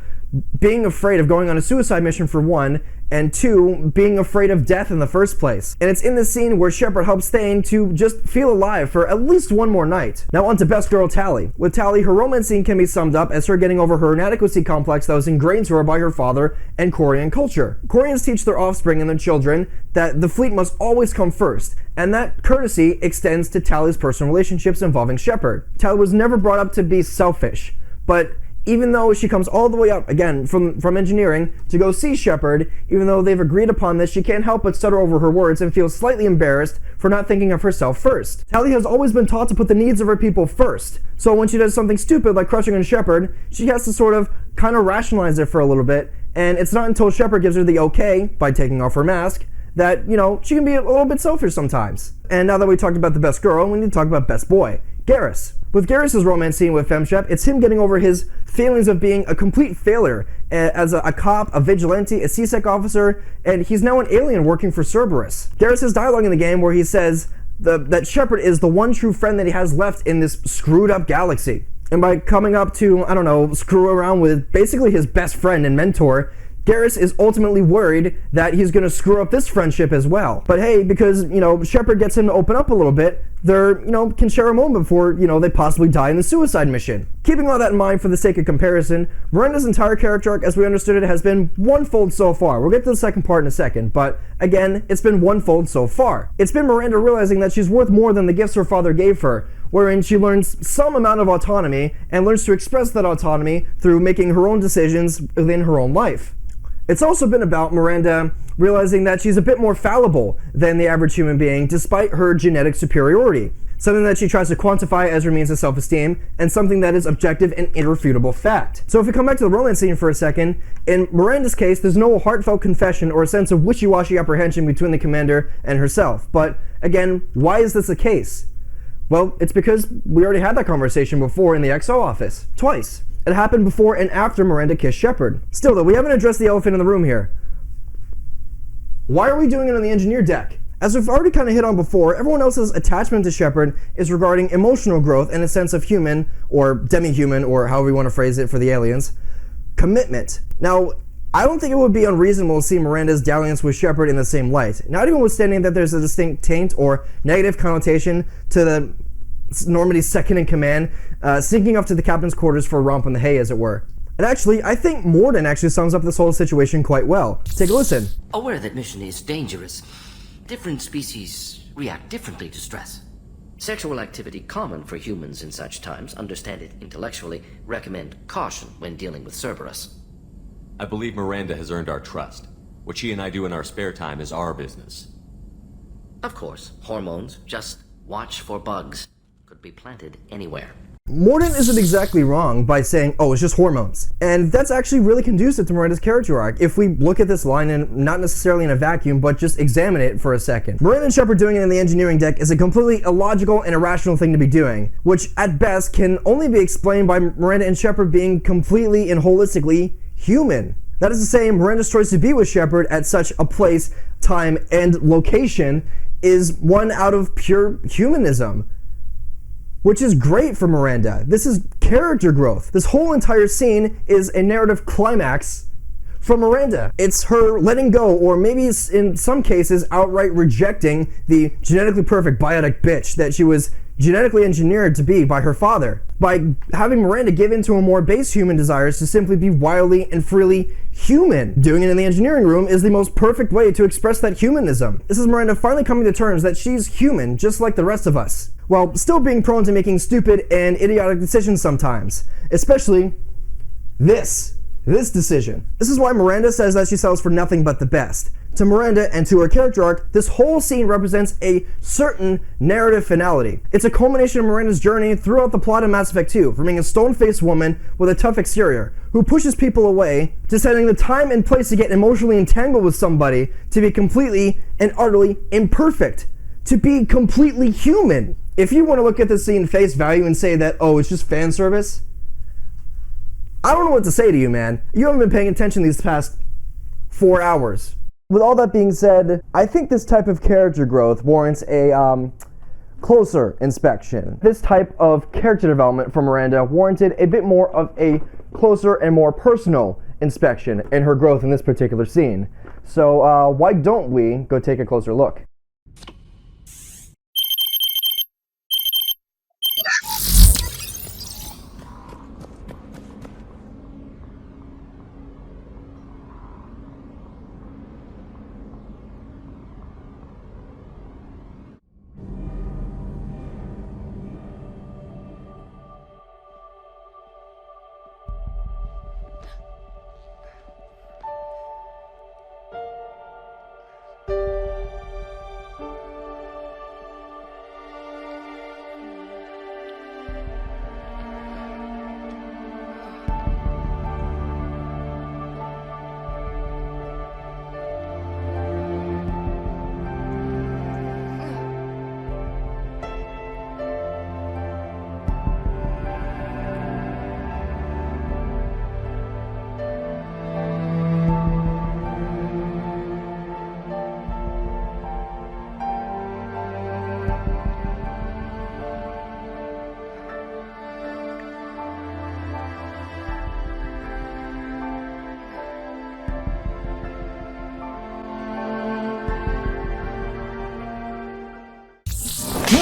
being afraid of going on a suicide mission for one, and two, being afraid of death in the first place. And it's in this scene where Shepard helps Thane to just feel alive for at least one more night. Now on to best girl Tali. With Tali, her romance scene can be summed up as her getting over her inadequacy complex that was ingrained to her by her father and Quarian culture. Quarians teach their offspring and their children that the fleet must always come first, and that courtesy extends to Tali's personal relationships involving Shepard. Tali was never brought up to be selfish, but even though she comes all the way up, again, from engineering, to go see Shepard, even though they've agreed upon this, she can't help but stutter over her words and feel slightly embarrassed for not thinking of herself first. Tali has always been taught to put the needs of her people first, so when she does something stupid like crushing on Shepard, she has to sort of kind of rationalize it for a little bit, and it's not until Shepard gives her the okay, by taking off her mask, that, you know, she can be a little bit selfish sometimes. And now that we talked about the best girl, we need to talk about best boy, Garrus. With Garrus' romance scene with FemShep, it's him getting over his feelings of being a complete failure as a cop, a vigilante, a CSEC officer, and he's now an alien working for Cerberus. Garrus has dialogue in the game where he says that Shepard is the one true friend that he has left in this screwed up galaxy. And by coming up to, I don't know, screw around with basically his best friend and mentor, Garrus is ultimately worried that he's going to screw up this friendship as well. But hey, because, you know, Shepard gets him to open up a little bit, they're, you know, can share a moment before, you know, they possibly die in the suicide mission. Keeping all that in mind for the sake of comparison, Miranda's entire character arc, as we understood it, has been one-fold so far. We'll get to the second part in a second, but again, it's been one-fold so far. It's been Miranda realizing that she's worth more than the gifts her father gave her, wherein she learns some amount of autonomy and learns to express that autonomy through making her own decisions within her own life. It's also been about Miranda realizing that she's a bit more fallible than the average human being despite her genetic superiority, something that she tries to quantify as her means of self-esteem, and something that is objective and irrefutable fact. So if we come back to the romance scene for a second, in Miranda's case, there's no heartfelt confession or a sense of wishy-washy apprehension between the commander and herself. But again, why is this the case? Well, it's because we already had that conversation before in the XO office, twice. It happened before and after Miranda kissed Shepard. Still though, we haven't addressed the elephant in the room here. Why are we doing it on the engineer deck? As we've already kind of hit on before, everyone else's attachment to Shepard is regarding emotional growth and a sense of human, or demi-human, or however you want to phrase it for the aliens, commitment. Now, I don't think it would be unreasonable to see Miranda's dalliance with Shepard in the same light, not even withstanding that there's a distinct taint or negative connotation to the Normandy's second in command, sneaking up to the captain's quarters for a romp in the hay, as it were. And actually, I think Morden actually sums up this whole situation quite well. Take a listen. Aware that mission is dangerous, different species react differently to stress. Sexual activity common for humans in such times, understand it intellectually, recommend caution when dealing with Cerberus. I believe Miranda has earned our trust. What she and I do in our spare time is our business. Of course, hormones, just watch for bugs. Could be planted anywhere. Mordin isn't exactly wrong by saying, oh, it's just hormones. And that's actually really conducive to Miranda's character arc if we look at this line and not necessarily in a vacuum, but just examine it for a second. Miranda and Shepard doing it in the engineering deck is a completely illogical and irrational thing to be doing, which at best can only be explained by Miranda and Shepard being completely and holistically human. That is to say, Miranda's choice to be with Shepard at such a place, time, and location is one out of pure humanism. Which is great for Miranda. This is character growth. This whole entire scene is a narrative climax for Miranda. It's her letting go, or maybe in some cases outright rejecting the genetically perfect biotic bitch that she was genetically engineered to be by her father. By having Miranda give in to a more base human desires to simply be wildly and freely human. Doing it in the engineering room is the most perfect way to express that humanism. This is Miranda finally coming to terms that she's human just like the rest of us, while still being prone to making stupid and idiotic decisions sometimes. Especially this decision. This is why Miranda says that she sells for nothing but the best. To Miranda and to her character arc, this whole scene represents a certain narrative finality. It's a culmination of Miranda's journey throughout the plot of Mass Effect 2, from being a stone-faced woman with a tough exterior, who pushes people away, to setting the time and place to get emotionally entangled with somebody, to be completely and utterly imperfect, to be completely human. If you want to look at this scene face value and say that, oh, it's just fan service, I don't know what to say to you, man. You haven't been paying attention these past 4 hours. With all that being said, I think this type of character growth warrants a closer inspection. This type of character development from Miranda warranted a bit more of a closer and more personal inspection in her growth in this particular scene. So why don't we go take a closer look?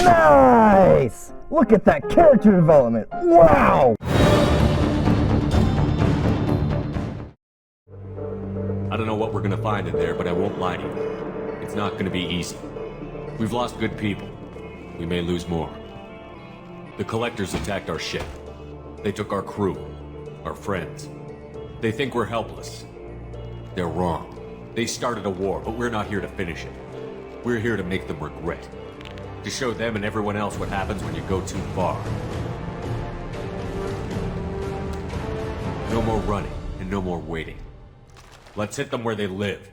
Nice! Look at that character development. Wow! I don't know what we're gonna find in there, but I won't lie to you. It's not gonna be easy. We've lost good people. We may lose more. The Collectors attacked our ship. They took our crew, our friends. They think we're helpless. They're wrong. They started a war, but we're not here to finish it. We're here to make them regret. To show them and everyone else what happens when you go too far. No more running, and no more waiting. Let's hit them where they live.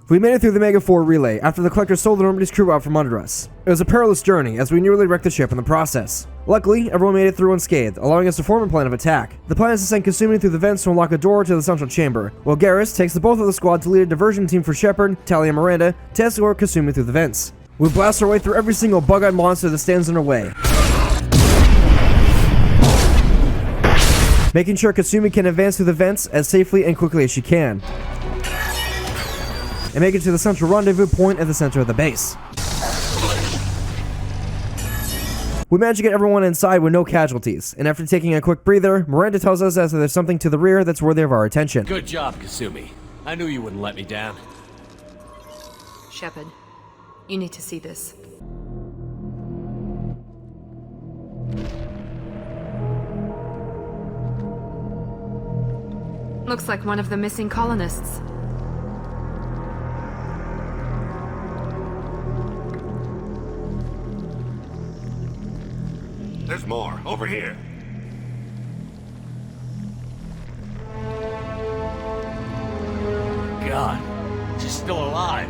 We made it through the Mega 4 relay after the Collector stole the Normandy's crew out from under us. It was a perilous journey as we nearly wrecked the ship in the process. Luckily, everyone made it through unscathed, allowing us to form a plan of attack. The plan is to send Kasumi through the vents to unlock a door to the central chamber, while Garrus takes the both of the squad to lead a diversion team for Shepard, Tali, and Miranda to escort Kasumi through the vents. We blast our way through every single bug-eyed monster that stands in our way, making sure Kasumi can advance through the vents as safely and quickly as she can, and make it to the central rendezvous point at the center of the base. We managed to get everyone inside with no casualties, and after taking a quick breather, Miranda tells us that there's something to the rear that's worthy of our attention. Good job, Kasumi. I knew you wouldn't let me down. Shepard, you need to see this. Looks like one of the missing colonists. There's more. Over here. still alive.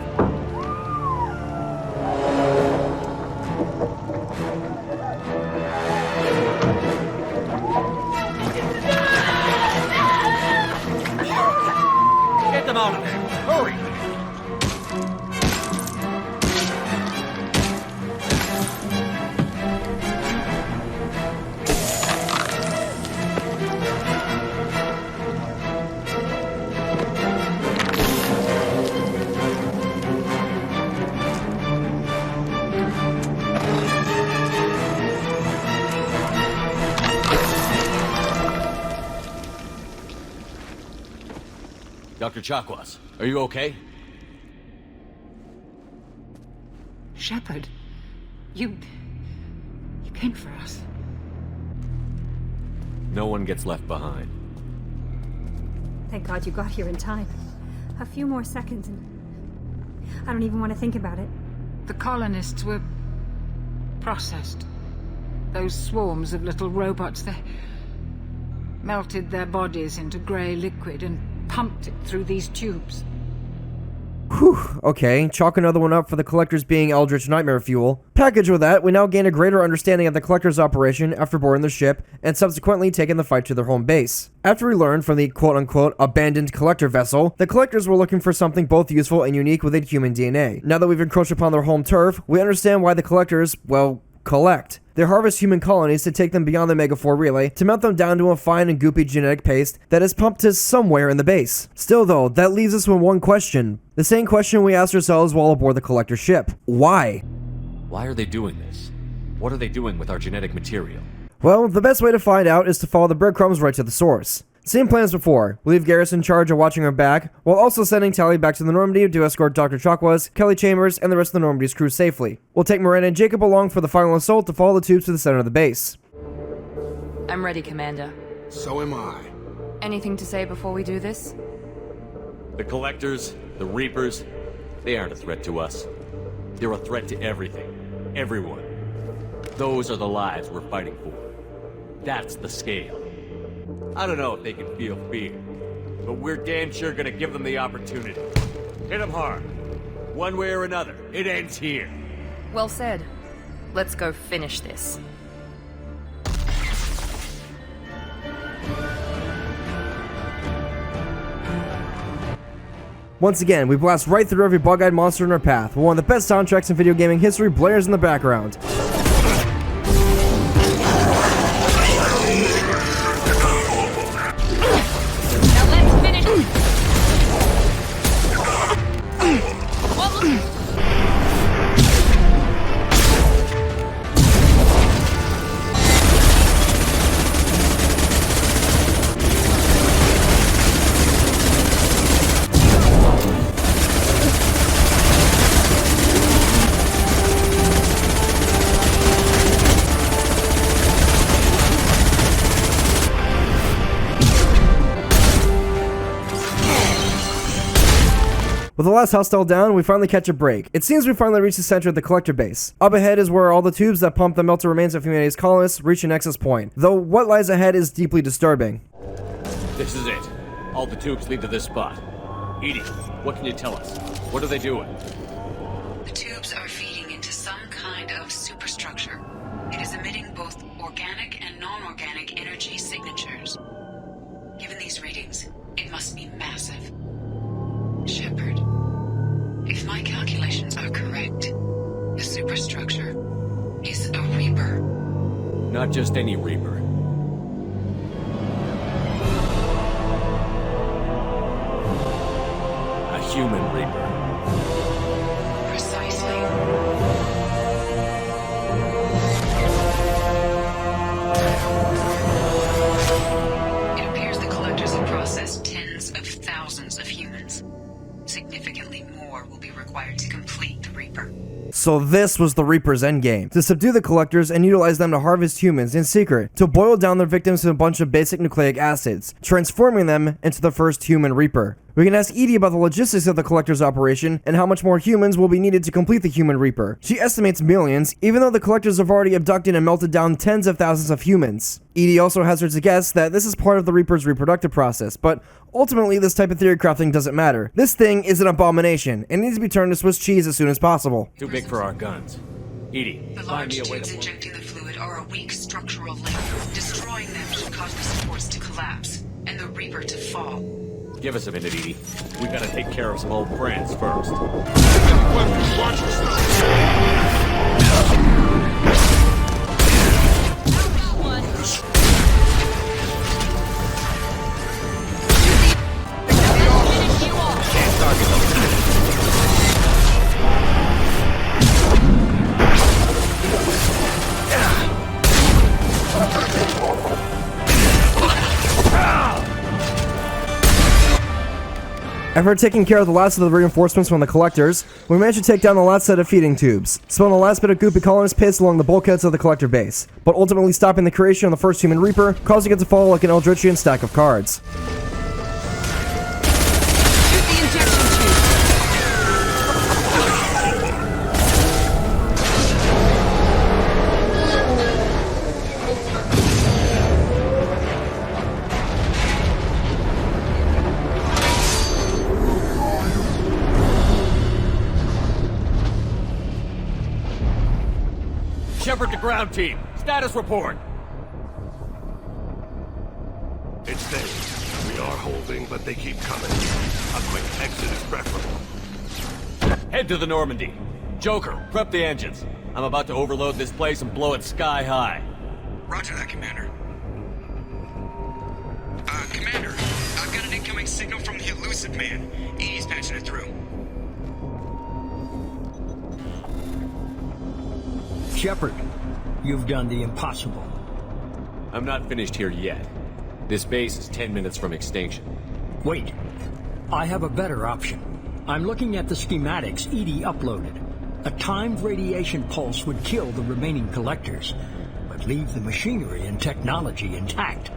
Get them out of there! Hurry! Dr. Chakwas, are you okay? Shepard, you came for us. No one gets left behind. Thank God you got here in time. A few more seconds and I don't even want to think about it. The colonists were processed. Those swarms of little robots, they melted their bodies into grey liquid and pumped it through these tubes. Whew, okay, chalk another one up for the Collectors being Eldritch Nightmare fuel. Packaged with that, we now gain a greater understanding of the Collectors' operation after boarding the ship and subsequently taking the fight to their home base. After we learned from the quote-unquote abandoned Collector vessel, the Collectors were looking for something both useful and unique within human DNA. Now that we've encroached upon their home turf, we understand why the Collectors, well, collect. They harvest human colonies to take them beyond the Omega-4 relay to melt them down to a fine and goopy genetic paste that is pumped to somewhere in the base. Still though, that leaves us with one question. The same question we asked ourselves while aboard the Collector ship. Why? Why are they doing this? What are they doing with our genetic material? Well, the best way to find out is to follow the breadcrumbs right to the source. Same plan as before. We leave Garrus in charge of watching her back, while also sending Tally back to the Normandy to escort Dr. Chakwas, Kelly Chambers, and the rest of the Normandy's crew safely. We'll take Miranda and Jacob along for the final assault to follow the tubes to the center of the base. I'm ready, Commander. So am I. Anything to say before we do this? The Collectors, the Reapers, they aren't a threat to us. They're a threat to everything. Everyone. Those are the lives we're fighting for. That's the scale. I don't know if they can feel fear, but we're damn sure gonna give them the opportunity. Hit them hard. One way or another, it ends here. Well said. Let's go finish this. Once again, we blast right through every bug-eyed monster in our path, while one of the best soundtracks in video gaming history blares in the background. With the last hostile down, we finally catch a break. It seems we finally reached the center of the Collector base. Up ahead is where all the tubes that pump the melted remains of humanity's colonists reach an nexus point, though what lies ahead is deeply disturbing. This is it. All the tubes lead to this spot. Edie, what can you tell us? What are they doing? The tubes are feeding into some kind of superstructure. It is emitting both organic and non-organic energy signatures. Given these readings, it must be massive. Shepard, if my calculations are correct, the superstructure is a Reaper. Not just any Reaper. A human Reaper. Precisely. It appears the Collectors have processed tens of thousands of humans. Significantly more will be required to complete the Reaper. So this was the Reaper's endgame, to subdue the Collectors and utilize them to harvest humans in secret, to boil down their victims to a bunch of basic nucleic acids, transforming them into the first human Reaper. We can ask Edie about the logistics of the Collector's operation and how much more humans will be needed to complete the Human Reaper. She estimates millions, even though the Collectors have already abducted and melted down tens of thousands of humans. Edie also hazards a guess that this is part of the Reaper's reproductive process, but ultimately this type of theory crafting doesn't matter. This thing is an abomination and needs to be turned to Swiss cheese as soon as possible. Too big for our guns. Edie, The find large me a way tubes to... injecting the fluid are a weak structural link. Destroying them should cause the supports to collapse, and the Reaper to fall. Give us a minute, Edie. We gotta take care of some old friends first. Watch yourself! After taking care of the last of the reinforcements from the Collectors, we managed to take down the last set of feeding tubes, spilling the last bit of goopy colonist piss along the bulkheads of the Collector base, but ultimately stopping the creation of the first Human Reaper, causing it to fall like an Eldritchian stack of cards. Shepard to ground team. Status report. It's steady. We are holding, but they keep coming. A quick exit is preferable. Head to the Normandy. Joker, prep the engines. I'm about to overload this place and blow it sky high. Roger that, Commander. Commander, I've got an incoming signal from the Elusive Man. Edie's patching it through. Shepard, you've done the impossible. I'm not finished here yet. This base is 10 minutes from extinction. Wait. I have a better option. I'm looking at the schematics Edie uploaded. A timed radiation pulse would kill the remaining Collectors, but leave the machinery and technology intact.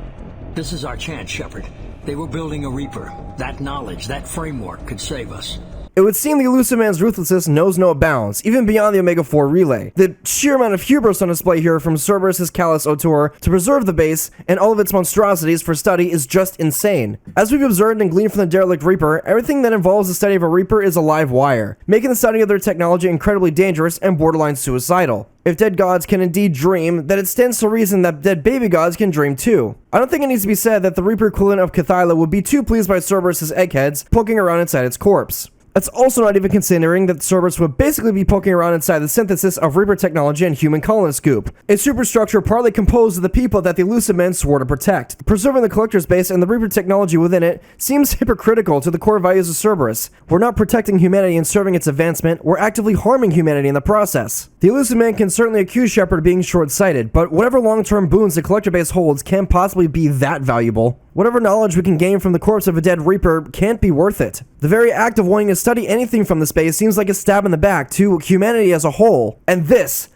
This is our chance, Shepard. They were building a Reaper. That knowledge, that framework could save us. It would seem the Elusive Man's ruthlessness knows no bounds, even beyond the Omega-4 relay. The sheer amount of hubris on display here from Cerberus' callous auteur to preserve the base and all of its monstrosities for study is just insane. As we've observed and gleaned from the derelict Reaper, everything that involves the study of a Reaper is a live wire, making the study of their technology incredibly dangerous and borderline suicidal. If dead gods can indeed dream, then it stands to reason that dead baby gods can dream too. I don't think it needs to be said that the Reaper equivalent of Cathyla would be too pleased by Cerberus' eggheads poking around inside its corpse. That's also not even considering that Cerberus would basically be poking around inside the synthesis of Reaper technology and human colonist goop, a superstructure partly composed of the people that the Elusive Men swore to protect. Preserving the Collector's base and the Reaper technology within it seems hypocritical to the core values of Cerberus. We're not protecting humanity and serving its advancement, we're actively harming humanity in the process. The Elusive Man can certainly accuse Shepard of being short-sighted, but whatever long-term boons the Collector base holds can't possibly be that valuable. Whatever knowledge we can gain from the corpse of a dead Reaper can't be worth it. The very act of wanting to study anything from the space seems like a stab in the back to humanity as a whole. And this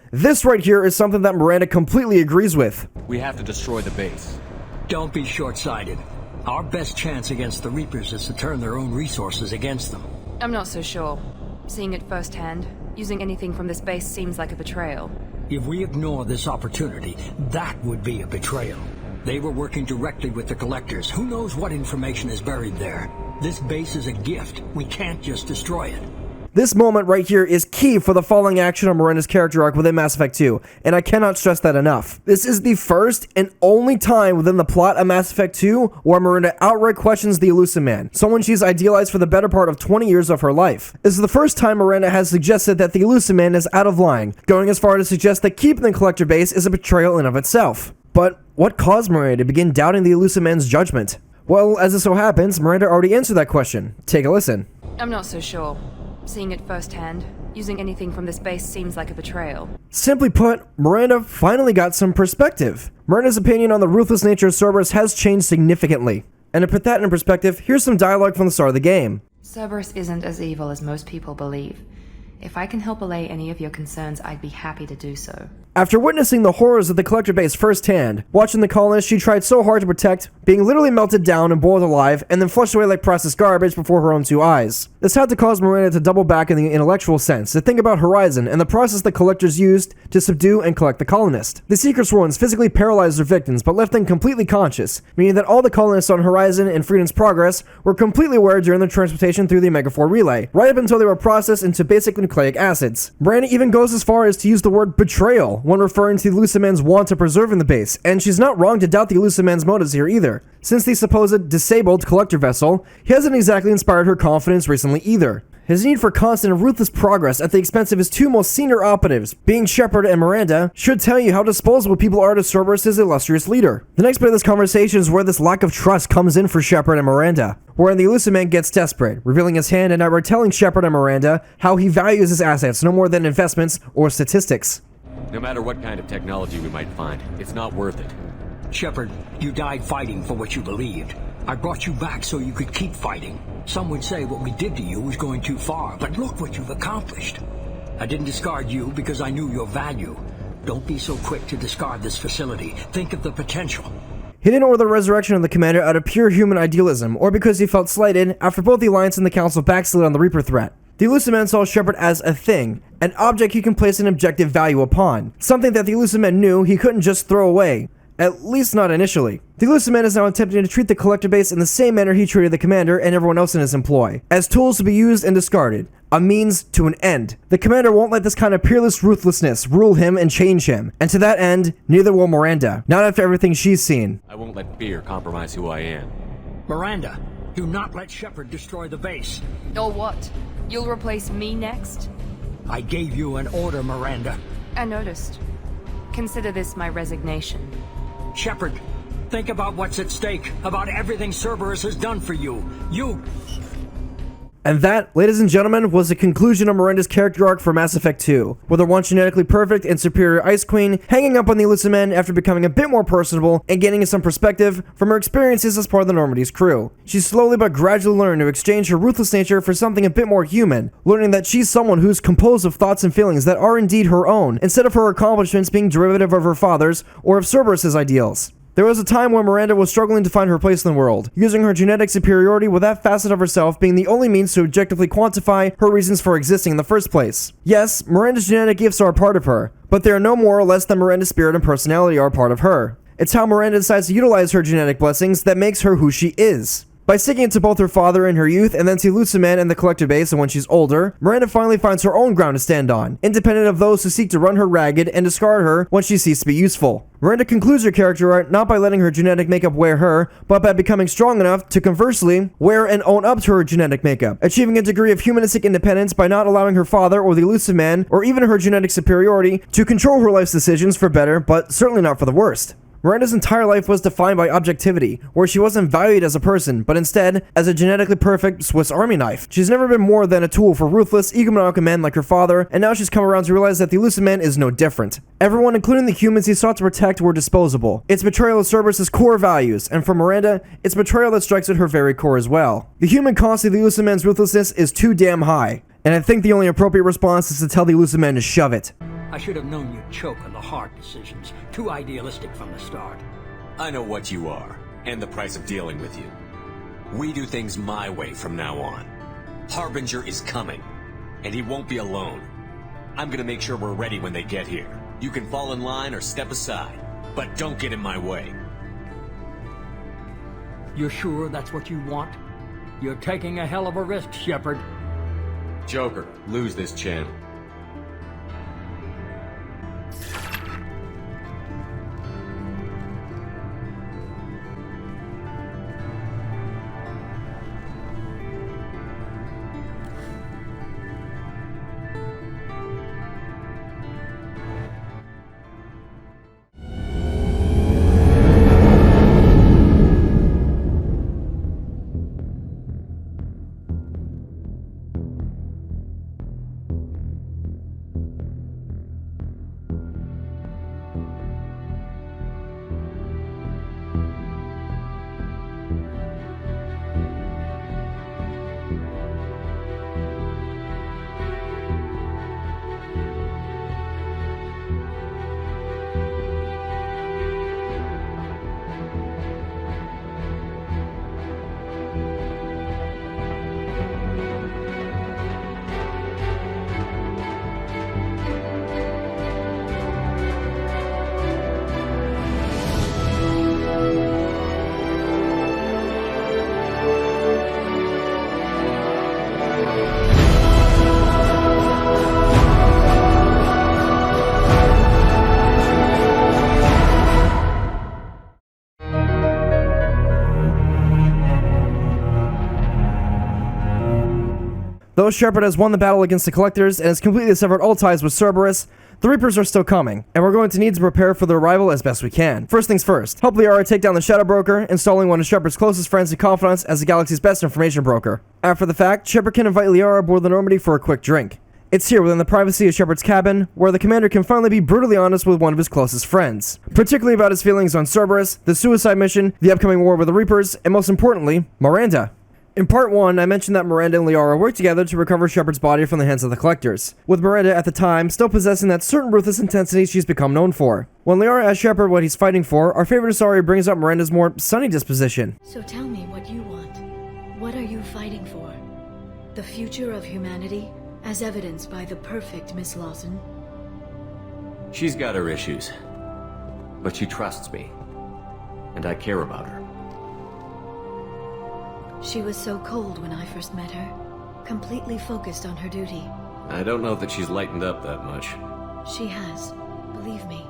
right here is something that Miranda completely agrees with. We have to destroy the base. Don't be short-sighted. Our best chance against the Reapers is to turn their own resources against them. I'm not so sure. Seeing it firsthand, using anything from this base seems like a betrayal. If we ignore this opportunity, that would be a betrayal. They were working directly with the Collectors. Who knows what information is buried there? This base is a gift. We can't just destroy it. This moment right here is key for the following action of Miranda's character arc within Mass Effect 2, and I cannot stress that enough. This is the first and only time within the plot of Mass Effect 2 where Miranda outright questions the Elusive Man, someone she's idealized for the better part of 20 years of her life. This is the first time Miranda has suggested that the Elusive Man is out of line, going as far to suggest that keeping the Collector base is a betrayal in of itself. But what caused Miranda to begin doubting the Elusive Man's judgment? Well, as it so happens, Miranda already answered that question. Take a listen. I'm not so sure. Seeing it firsthand, using anything from this base seems like a betrayal. Simply put, Miranda finally got some perspective. Miranda's opinion on the ruthless nature of Cerberus has changed significantly. And to put that in perspective, here's some dialogue from the start of the game. Cerberus isn't as evil as most people believe. If I can help allay any of your concerns, I'd be happy to do so. After witnessing the horrors of the Collector base firsthand, watching the colonists she tried so hard to protect being literally melted down and boiled alive and then flushed away like processed garbage before her own 2 eyes. This had to cause Miranda to double back in the intellectual sense, to think about Horizon and the process the Collectors used to subdue and collect the colonist. The Seeker's ones physically paralyzed their victims but left them completely conscious, meaning that all the colonists on Horizon and Freedom's Progress were completely aware during their transportation through the Omega-4 relay, right up until they were processed into basic nucleic acids. Miranda even goes as far as to use the word betrayal when referring to the Elusive Man's want to preserving the base, and she's not wrong to doubt the Elusive Man's motives here either. Since the supposed disabled Collector vessel, he hasn't exactly inspired her confidence recently either. His need for constant and ruthless progress at the expense of his 2 most senior operatives, being Shepard and Miranda, should tell you how disposable people are to Cerberus' illustrious leader. The next bit of this conversation is where this lack of trust comes in for Shepard and Miranda, wherein the Elusive Man gets desperate, revealing his hand and outright telling Shepard and Miranda how he values his assets no more than investments or statistics. No matter what kind of technology we might find, it's not worth it. Shepard, you died fighting for what you believed. I brought you back so you could keep fighting. Some would say what we did to you was going too far, but look what you've accomplished. I didn't discard you because I knew your value. Don't be so quick to discard this facility. Think of the potential. He didn't order the resurrection of the Commander out of pure human idealism, or because he felt slighted after both the Alliance and the Council backslid on the Reaper threat. The Elusive Man saw Shepard as a thing, an object he can place an objective value upon, something that the Elusive Man knew he couldn't just throw away. At least not initially. The Elusive Man is now attempting to treat the Collector base in the same manner he treated the Commander and everyone else in his employ, as tools to be used and discarded, a means to an end. The Commander won't let this kind of peerless ruthlessness rule him and change him, and to that end, neither will Miranda, not after everything she's seen. I won't let fear compromise who I am. Miranda, do not let Shepard destroy the base. Or what? You'll replace me next? I gave you an order, Miranda. I noticed. Consider this my resignation. Shepard, think about what's at stake, about everything Cerberus has done for you. And that, ladies and gentlemen, was the conclusion of Miranda's character arc for Mass Effect 2, with her once genetically perfect and superior Ice Queen hanging up on the Elusive Man after becoming a bit more personable and gaining some perspective from her experiences as part of the Normandy's crew. She slowly but gradually learned to exchange her ruthless nature for something a bit more human, learning that she's someone who's composed of thoughts and feelings that are indeed her own, instead of her accomplishments being derivative of her father's or of Cerberus' ideals. There was a time when Miranda was struggling to find her place in the world, using her genetic superiority with that facet of herself being the only means to objectively quantify her reasons for existing in the first place. Yes, Miranda's genetic gifts are a part of her, but they are no more or less than Miranda's spirit and personality are a part of her. It's how Miranda decides to utilize her genetic blessings that makes her who she is. By sticking it to both her father in her youth and then to Elusive Man and the Collector base and when she's older, Miranda finally finds her own ground to stand on, independent of those who seek to run her ragged and discard her when she ceases to be useful. Miranda concludes her character arc not by letting her genetic makeup wear her, but by becoming strong enough to conversely wear and own up to her genetic makeup, achieving a degree of humanistic independence by not allowing her father or the Elusive Man, or even her genetic superiority, to control her life's decisions for better, but certainly not for the worst. Miranda's entire life was defined by objectivity, where she wasn't valued as a person, but instead as a genetically perfect Swiss Army knife. She's never been more than a tool for ruthless, egomaniacal men like her father, and now she's come around to realize that the Elusive Man is no different. Everyone, including the humans he sought to protect, were disposable. It's betrayal of Cerberus' core values, and for Miranda, it's betrayal that strikes at her very core as well. The human cost of the Elusive Man's ruthlessness is too damn high, and I think the only appropriate response is to tell the Elusive Man to shove it. I should have known you'd choke on the hard decisions. Too idealistic from the start. I know what you are, and the price of dealing with you. We do things my way from now on. Harbinger is coming, and he won't be alone. I'm gonna make sure we're ready when they get here. You can fall in line or step aside, but don't get in my way. You're sure that's what you want? You're taking a hell of a risk, Shepard. Joker, lose this channel. Though Shepard has won the battle against the Collectors and has completely severed all ties with Cerberus, the Reapers are still coming, and we're going to need to prepare for their arrival as best we can. First things first, help Liara take down the Shadow Broker, installing one of Shepard's closest friends and confidants as the galaxy's best information broker. After the fact, Shepard can invite Liara aboard the Normandy for a quick drink. It's here within the privacy of Shepard's cabin, where the commander can finally be brutally honest with one of his closest friends, particularly about his feelings on Cerberus, the suicide mission, the upcoming war with the Reapers, and most importantly, Miranda. In part 1, I mentioned that Miranda and Liara worked together to recover Shepard's body from the hands of the Collectors, with Miranda at the time still possessing that certain ruthless intensity she's become known for. When Liara asks Shepard what he's fighting for, our favorite Asari brings up Miranda's more sunny disposition. So tell me what you want. What are you fighting for? The future of humanity, as evidenced by the perfect Miss Lawson? She's got her issues, but she trusts me, and I care about her. She was so cold when I first met her, completely focused on her duty. I don't know that she's lightened up that much. She has, believe me.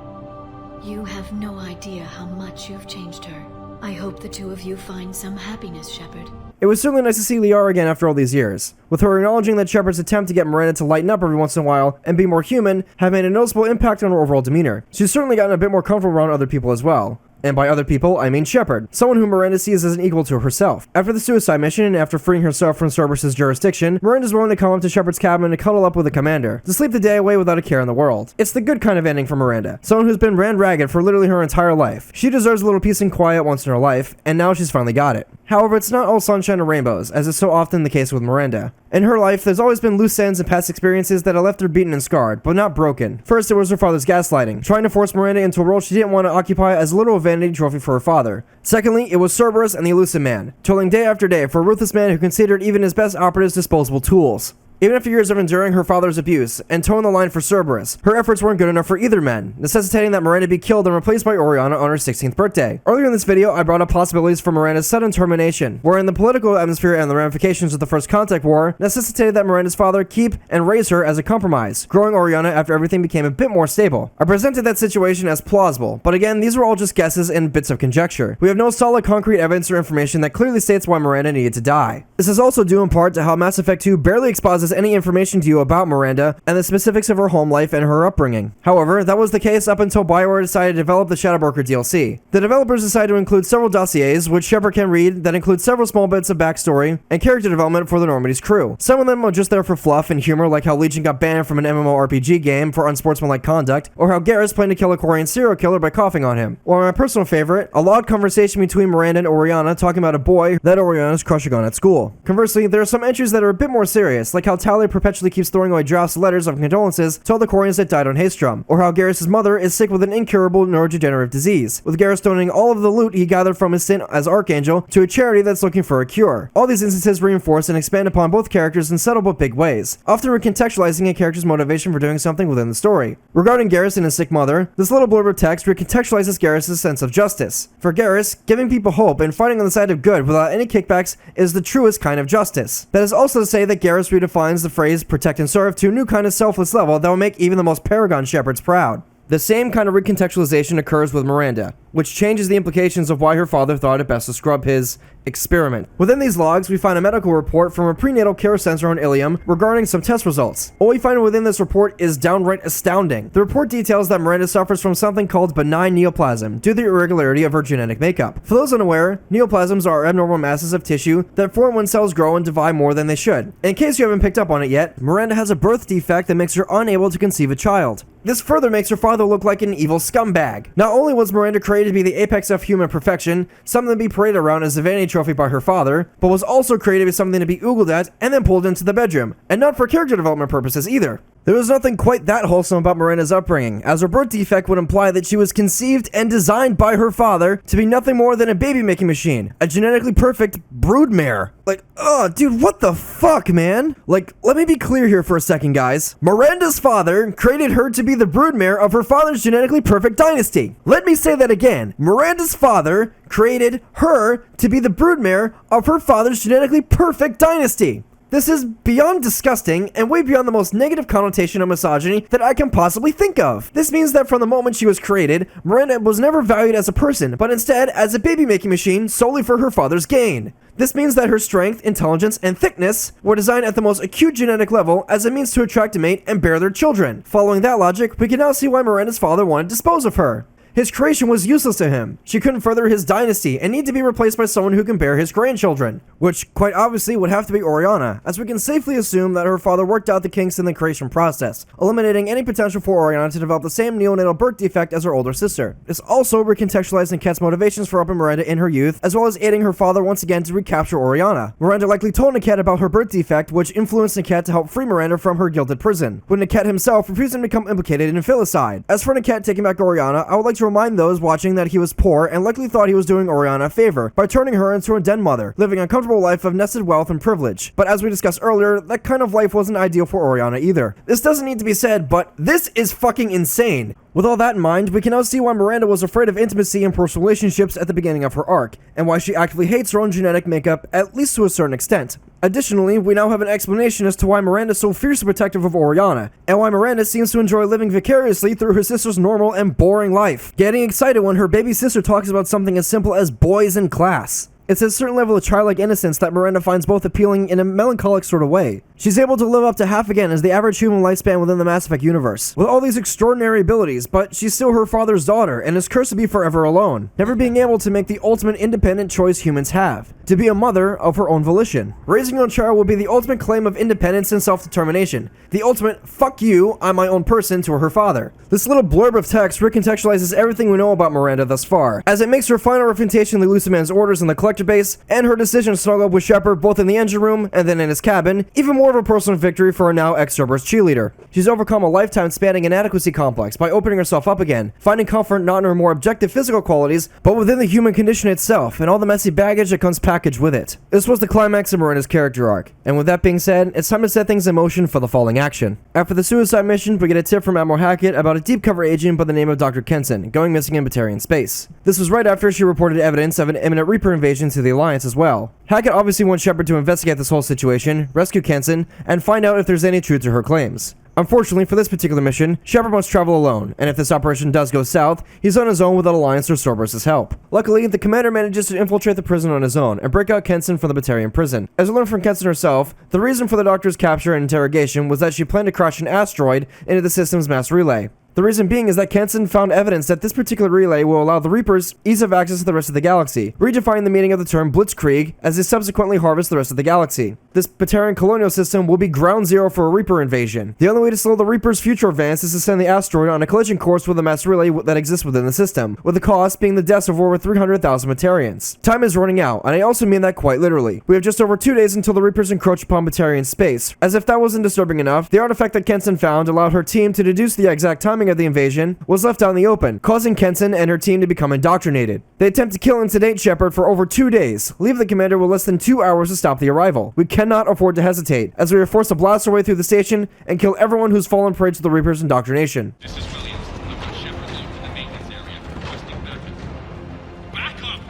You have no idea how much you've changed her. I hope the two of you find some happiness, Shepard. It was certainly nice to see Liara again after all these years, with her acknowledging that Shepard's attempt to get Miranda to lighten up every once in a while and be more human have made a noticeable impact on her overall demeanor. She's certainly gotten a bit more comfortable around other people as well. And by other people, I mean Shepard, someone who Miranda sees as an equal to herself. After the suicide mission and after freeing herself from Cerberus' jurisdiction, Miranda's willing to come up to Shepard's cabin and cuddle up with the commander, to sleep the day away without a care in the world. It's the good kind of ending for Miranda, someone who's been ran ragged for literally her entire life. She deserves a little peace and quiet once in her life, and now she's finally got it. However, it's not all sunshine and rainbows, as is so often the case with Miranda. In her life, there's always been loose ends and past experiences that have left her beaten and scarred, but not broken. First, it was her father's gaslighting, trying to force Miranda into a role she didn't want to occupy as a literal vanity trophy for her father. Secondly, it was Cerberus and the Elusive Man, toiling day after day for a ruthless man who considered even his best operatives disposable tools. Even after years of enduring her father's abuse and towing the line for Cerberus, her efforts weren't good enough for either man, necessitating that Miranda be killed and replaced by Oriana on her 16th birthday. Earlier in this video, I brought up possibilities for Miranda's sudden termination, wherein the political atmosphere and the ramifications of the First Contact War necessitated that Miranda's father keep and raise her as a compromise, growing Oriana after everything became a bit more stable. I presented that situation as plausible, but again, these were all just guesses and bits of conjecture. We have no solid concrete evidence or information that clearly states why Miranda needed to die. This is also due in part to how Mass Effect 2 barely exposes any information to you about Miranda and the specifics of her home life and her upbringing. However, that was the case up until BioWare decided to develop the Shadow Broker DLC. The developers decided to include several dossiers, which Shepard can read, that include several small bits of backstory and character development for the Normandy's crew. Some of them are just there for fluff and humor, like how Legion got banned from an MMORPG game for unsportsmanlike conduct, or how Garrus planned to kill a Quarian serial killer by coughing on him. Or my personal favorite, a loud conversation between Miranda and Oriana talking about a boy that Oriana's crushing on at school. Conversely, there are some entries that are a bit more serious, like how Tali perpetually keeps throwing away drafts of letters of condolences to all the Quarians that died on Haestrom, or how Garrus' mother is sick with an incurable neurodegenerative disease, with Garrus donating all of the loot he gathered from his stint as Archangel to a charity that's looking for a cure. All these instances reinforce and expand upon both characters in subtle but big ways, often recontextualizing a character's motivation for doing something within the story. Regarding Garrus and his sick mother, this little blurb of text recontextualizes Garrus' sense of justice. For Garrus, giving people hope and fighting on the side of good without any kickbacks is the truest kind of justice. That is also to say that Garrus redefines the phrase protect and serve to a new kind of selfless level that will make even the most paragon Shepards proud. The same kind of recontextualization occurs with Miranda, which changes the implications of why her father thought it best to scrub his experiment. Within these logs, we find a medical report from a prenatal care center on Ilium regarding some test results. What we find within this report is downright astounding. The report details that Miranda suffers from something called benign neoplasm due to the irregularity of her genetic makeup. For those unaware, neoplasms are abnormal masses of tissue that form when cells grow and divide more than they should. In case you haven't picked up on it yet, Miranda has a birth defect that makes her unable to conceive a child. This further makes her father look like an evil scumbag. Not only was Miranda created to be the apex of human perfection, something to be paraded around as a vanity trophy by her father, but was also created to be something to be oogled at and then pulled into the bedroom, and not for character development purposes either. There was nothing quite that wholesome about Miranda's upbringing, as her birth defect would imply that she was conceived and designed by her father to be nothing more than a baby-making machine, a genetically perfect broodmare. Like, oh, dude, what the fuck, man? Like, let me be clear here for a second, guys. Miranda's father created her to be the broodmare of her father's genetically perfect dynasty. Let me say that again. Miranda's father created her to be the broodmare of her father's genetically perfect dynasty. This is beyond disgusting and way beyond the most negative connotation of misogyny that I can possibly think of. This means that from the moment she was created, Miranda was never valued as a person, but instead as a baby-making machine solely for her father's gain. This means that her strength, intelligence, and thickness were designed at the most acute genetic level as a means to attract a mate and bear their children. Following that logic, we can now see why Miranda's father wanted to dispose of her. His creation was useless to him. She couldn't further his dynasty and need to be replaced by someone who can bear his grandchildren, which quite obviously would have to be Oriana, as we can safely assume that her father worked out the kinks in the creation process, eliminating any potential for Oriana to develop the same neonatal birth defect as her older sister. This also recontextualized Neket's motivations for upping Miranda in her youth, as well as aiding her father once again to recapture Oriana. Miranda likely told Neket about her birth defect, which influenced Neket to help free Miranda from her gilded prison, with Neket himself refusing to become implicated in filicide. As for Neket taking back Oriana, I would like to remind those watching that he was poor and likely thought he was doing Oriana a favor by turning her into a den mother, living a comfortable life of nested wealth and privilege. But as we discussed earlier, that kind of life wasn't ideal for Oriana either. This doesn't need to be said, but this is fucking insane. With all that in mind, we can now see why Miranda was afraid of intimacy and personal relationships at the beginning of her arc, and why she actively hates her own genetic makeup, at least to a certain extent. Additionally, we now have an explanation as to why Miranda is so fiercely protective of Oriana, and why Miranda seems to enjoy living vicariously through her sister's normal and boring life, getting excited when her baby sister talks about something as simple as boys in class. It's a certain level of childlike innocence that Miranda finds both appealing in a melancholic sort of way. She's able to live up to half again as the average human lifespan within the Mass Effect universe, with all these extraordinary abilities, but she's still her father's daughter and is cursed to be forever alone, never being able to make the ultimate independent choice humans have, to be a mother of her own volition. Raising your own child will be the ultimate claim of independence and self-determination, the ultimate "fuck you, I'm my own person" to her father. This little blurb of text recontextualizes everything we know about Miranda thus far, as it makes her final refutation of the Elusive Man's orders in the Collector base, and her decision to snuggle up with Shepard both in the engine room and then in his cabin, even more of a personal victory for her now ex-Cerberus Cheerleader. She's overcome a lifetime spanning inadequacy complex by opening herself up again, finding comfort not in her more objective physical qualities, but within the human condition itself and all the messy baggage that comes packaged with it. This was the climax of Miranda's character arc, and with that being said, it's time to set things in motion for the falling action. After the suicide mission, we get a tip from Admiral Hackett about a deep cover agent by the name of Dr. Kenson going missing in Batarian space. This was right after she reported evidence of an imminent Reaper invasion to the Alliance as well. Hackett obviously wants Shepard to investigate this whole situation, rescue Kenson, and find out if there's any truth to her claims. Unfortunately for this particular mission, Shepard must travel alone, and if this operation does go south, he's on his own without Alliance or Cerberus' help. Luckily, the commander manages to infiltrate the prison on his own and break out Kenson from the Batarian prison. As we learn from Kenson herself, the reason for the Doctor's capture and interrogation was that she planned to crash an asteroid into the system's mass relay. The reason being is that Kenson found evidence that this particular relay will allow the Reapers ease of access to the rest of the galaxy, redefining the meaning of the term Blitzkrieg as they subsequently harvest the rest of the galaxy. This Batarian colonial system will be ground zero for a Reaper invasion. The only way to slow the Reapers' future advance is to send the asteroid on a collision course with the mass relay that exists within the system, with the cost being the deaths of over 300,000 Batarians. Time is running out, and I also mean that quite literally. We have just over 2 days until the Reapers encroach upon Batarian space. As if that wasn't disturbing enough, the artifact that Kenson found allowed her team to deduce the exact timing of the invasion was left out in the open, causing Kenson and her team to become indoctrinated. They attempt to kill and sedate Shepard for over 2 days, leave the commander with less than 2 hours to stop the arrival. We cannot afford to hesitate, as we are forced to blast our way through the station and kill everyone who's fallen prey to the Reaper's indoctrination. This is Williams. I've got Shepard moved to the maintenance area, requesting backup. Back up!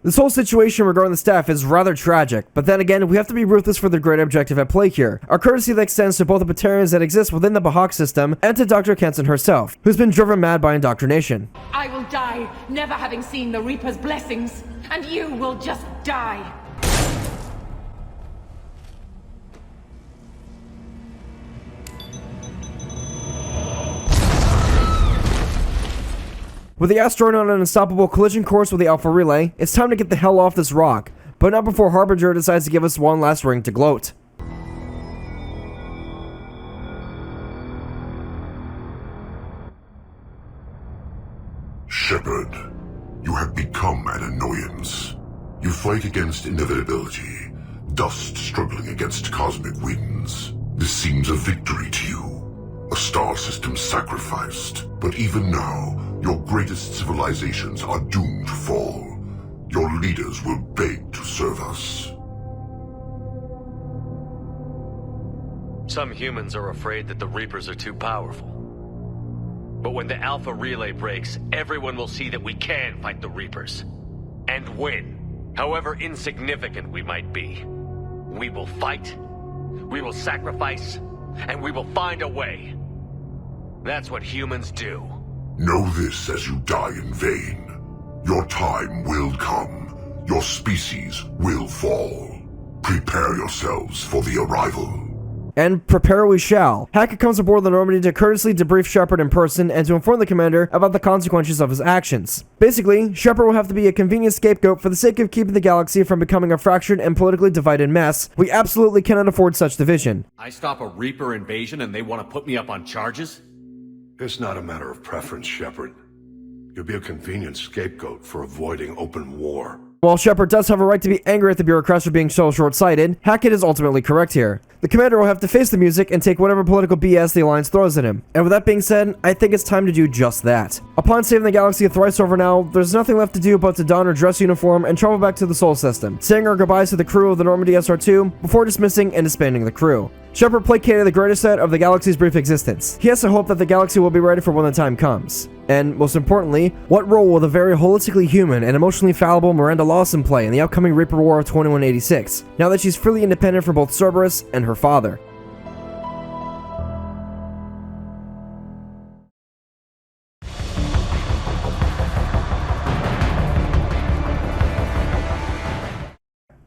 This whole situation regarding the staff is rather tragic, but then again, we have to be ruthless for the greater objective at play here. Our courtesy that extends to both the Batarians that exist within the Biotic system and to Dr. Kenson herself, who's been driven mad by indoctrination. I will die, never having seen the Reaper's blessings, and you will just die. With the asteroid on an unstoppable collision course with the Alpha Relay, it's time to get the hell off this rock, but not before Harbinger decides to give us one last ring to gloat. Shepard, you have become an annoyance. You fight against inevitability, dust struggling against cosmic winds. This seems a victory to you, a star system sacrificed. But even now, your greatest civilizations are doomed to fall. Your leaders will beg to serve us. Some humans are afraid that the Reapers are too powerful. But when the Alpha Relay breaks, everyone will see that we can fight the Reapers. And win. However insignificant we might be, we will fight, we will sacrifice, and we will find a way. That's what humans do. Know this as you die in vain. Your time will come. Your species will fall. Prepare yourselves for the arrival. And prepare we shall. Hackett comes aboard the Normandy to courteously debrief Shepard in person and to inform the commander about the consequences of his actions. Basically, Shepard will have to be a convenient scapegoat for the sake of keeping the galaxy from becoming a fractured and politically divided mess. We absolutely cannot afford such division. I stop a Reaper invasion and they want to put me up on charges? It's not a matter of preference, Shepard. You'll be a convenient scapegoat for avoiding open war. While Shepard does have a right to be angry at the bureaucrats for being so short-sighted, Hackett is ultimately correct here. The commander will have to face the music and take whatever political BS the Alliance throws at him. And with that being said, I think it's time to do just that. Upon saving the galaxy thrice over now, there's nothing left to do but to don our dress uniform and travel back to the Sol System, saying our goodbyes to the crew of the Normandy SR-2 before dismissing and disbanding the crew. Shepard placated the greatest set of the galaxy's brief existence. He has to hope that the galaxy will be ready for when the time comes. And, most importantly, what role will the very holistically human and emotionally fallible Miranda Lawson play in the upcoming Reaper War of 2186, now that she's freely independent from both Cerberus and her father?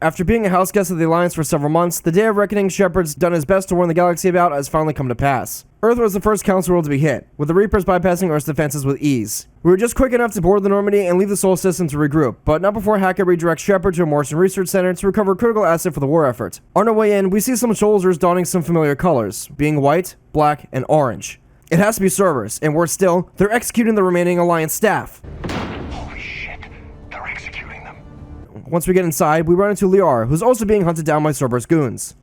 After being a house guest of the Alliance for several months, the day of reckoning Shepard's done his best to warn the galaxy about has finally come to pass. Earth was the first council world to be hit, with the Reapers bypassing Earth's defenses with ease. We were just quick enough to board the Normandy and leave the Sol System to regroup, but not before Hackett redirects Shepard to a Morrison Research Center to recover critical asset for the war effort. On our way in, we see some soldiers donning some familiar colors, being white, black, and orange. It has to be Cerberus, and worse still, they're executing the remaining Alliance staff. Once we get inside, we run into Liar, who's also being hunted down by Cerberus goons.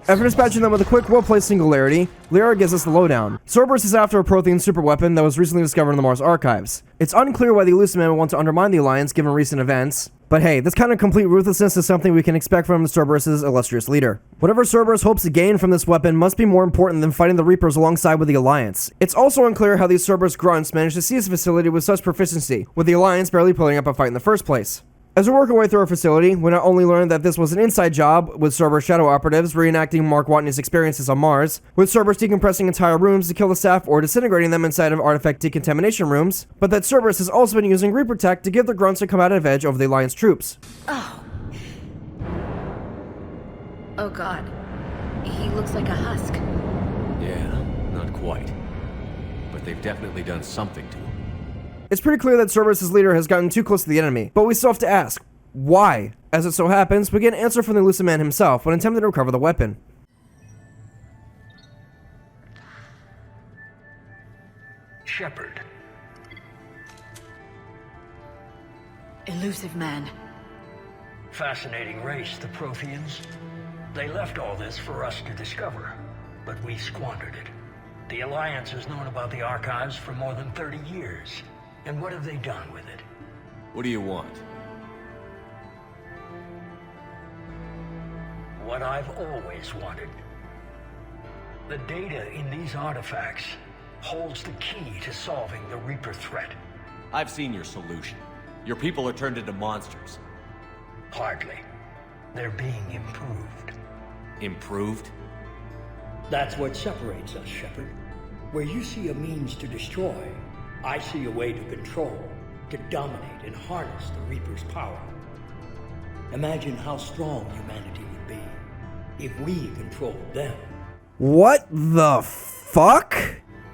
After dispatching them with a quick well-placed singularity, Liar gives us the lowdown. Cerberus is after a Prothean superweapon that was recently discovered in the Mars archives. It's unclear why the Elusive Man would want to undermine the Alliance given recent events, but hey, this kind of complete ruthlessness is something we can expect from Cerberus' illustrious leader. Whatever Cerberus hopes to gain from this weapon must be more important than fighting the Reapers alongside with the Alliance. It's also unclear how these Cerberus grunts managed to seize the facility with such proficiency, with the Alliance barely putting up a fight in the first place. As we work our way through our facility, we not only learn that this was an inside job, with Cerberus shadow operatives reenacting Mark Watney's experiences on Mars, with Cerberus decompressing entire rooms to kill the staff or disintegrating them inside of artifact decontamination rooms, but that Cerberus has also been using Reaper tech to give the grunts a combative edge over the Alliance troops. Oh god. He looks like a husk. Yeah, not quite. But they've definitely done something to him. It's pretty clear that Cerberus' leader has gotten too close to the enemy, but we still have to ask, why? As it so happens, we get an answer from the Elusive Man himself when attempting to recover the weapon. Shepard. Elusive Man. Fascinating race, the Protheans. They left all this for us to discover, but we squandered it. The Alliance has known about the archives for more than 30 years. And what have they done with it? What do you want? What I've always wanted. The data in these artifacts holds the key to solving the Reaper threat. I've seen your solution. Your people are turned into monsters. Hardly. They're being improved. Improved? That's what separates us, Shepard. Where you see a means to destroy, I see a way to control, to dominate and harness the Reaper's power. Imagine how strong humanity would be if we controlled them. What the fuck?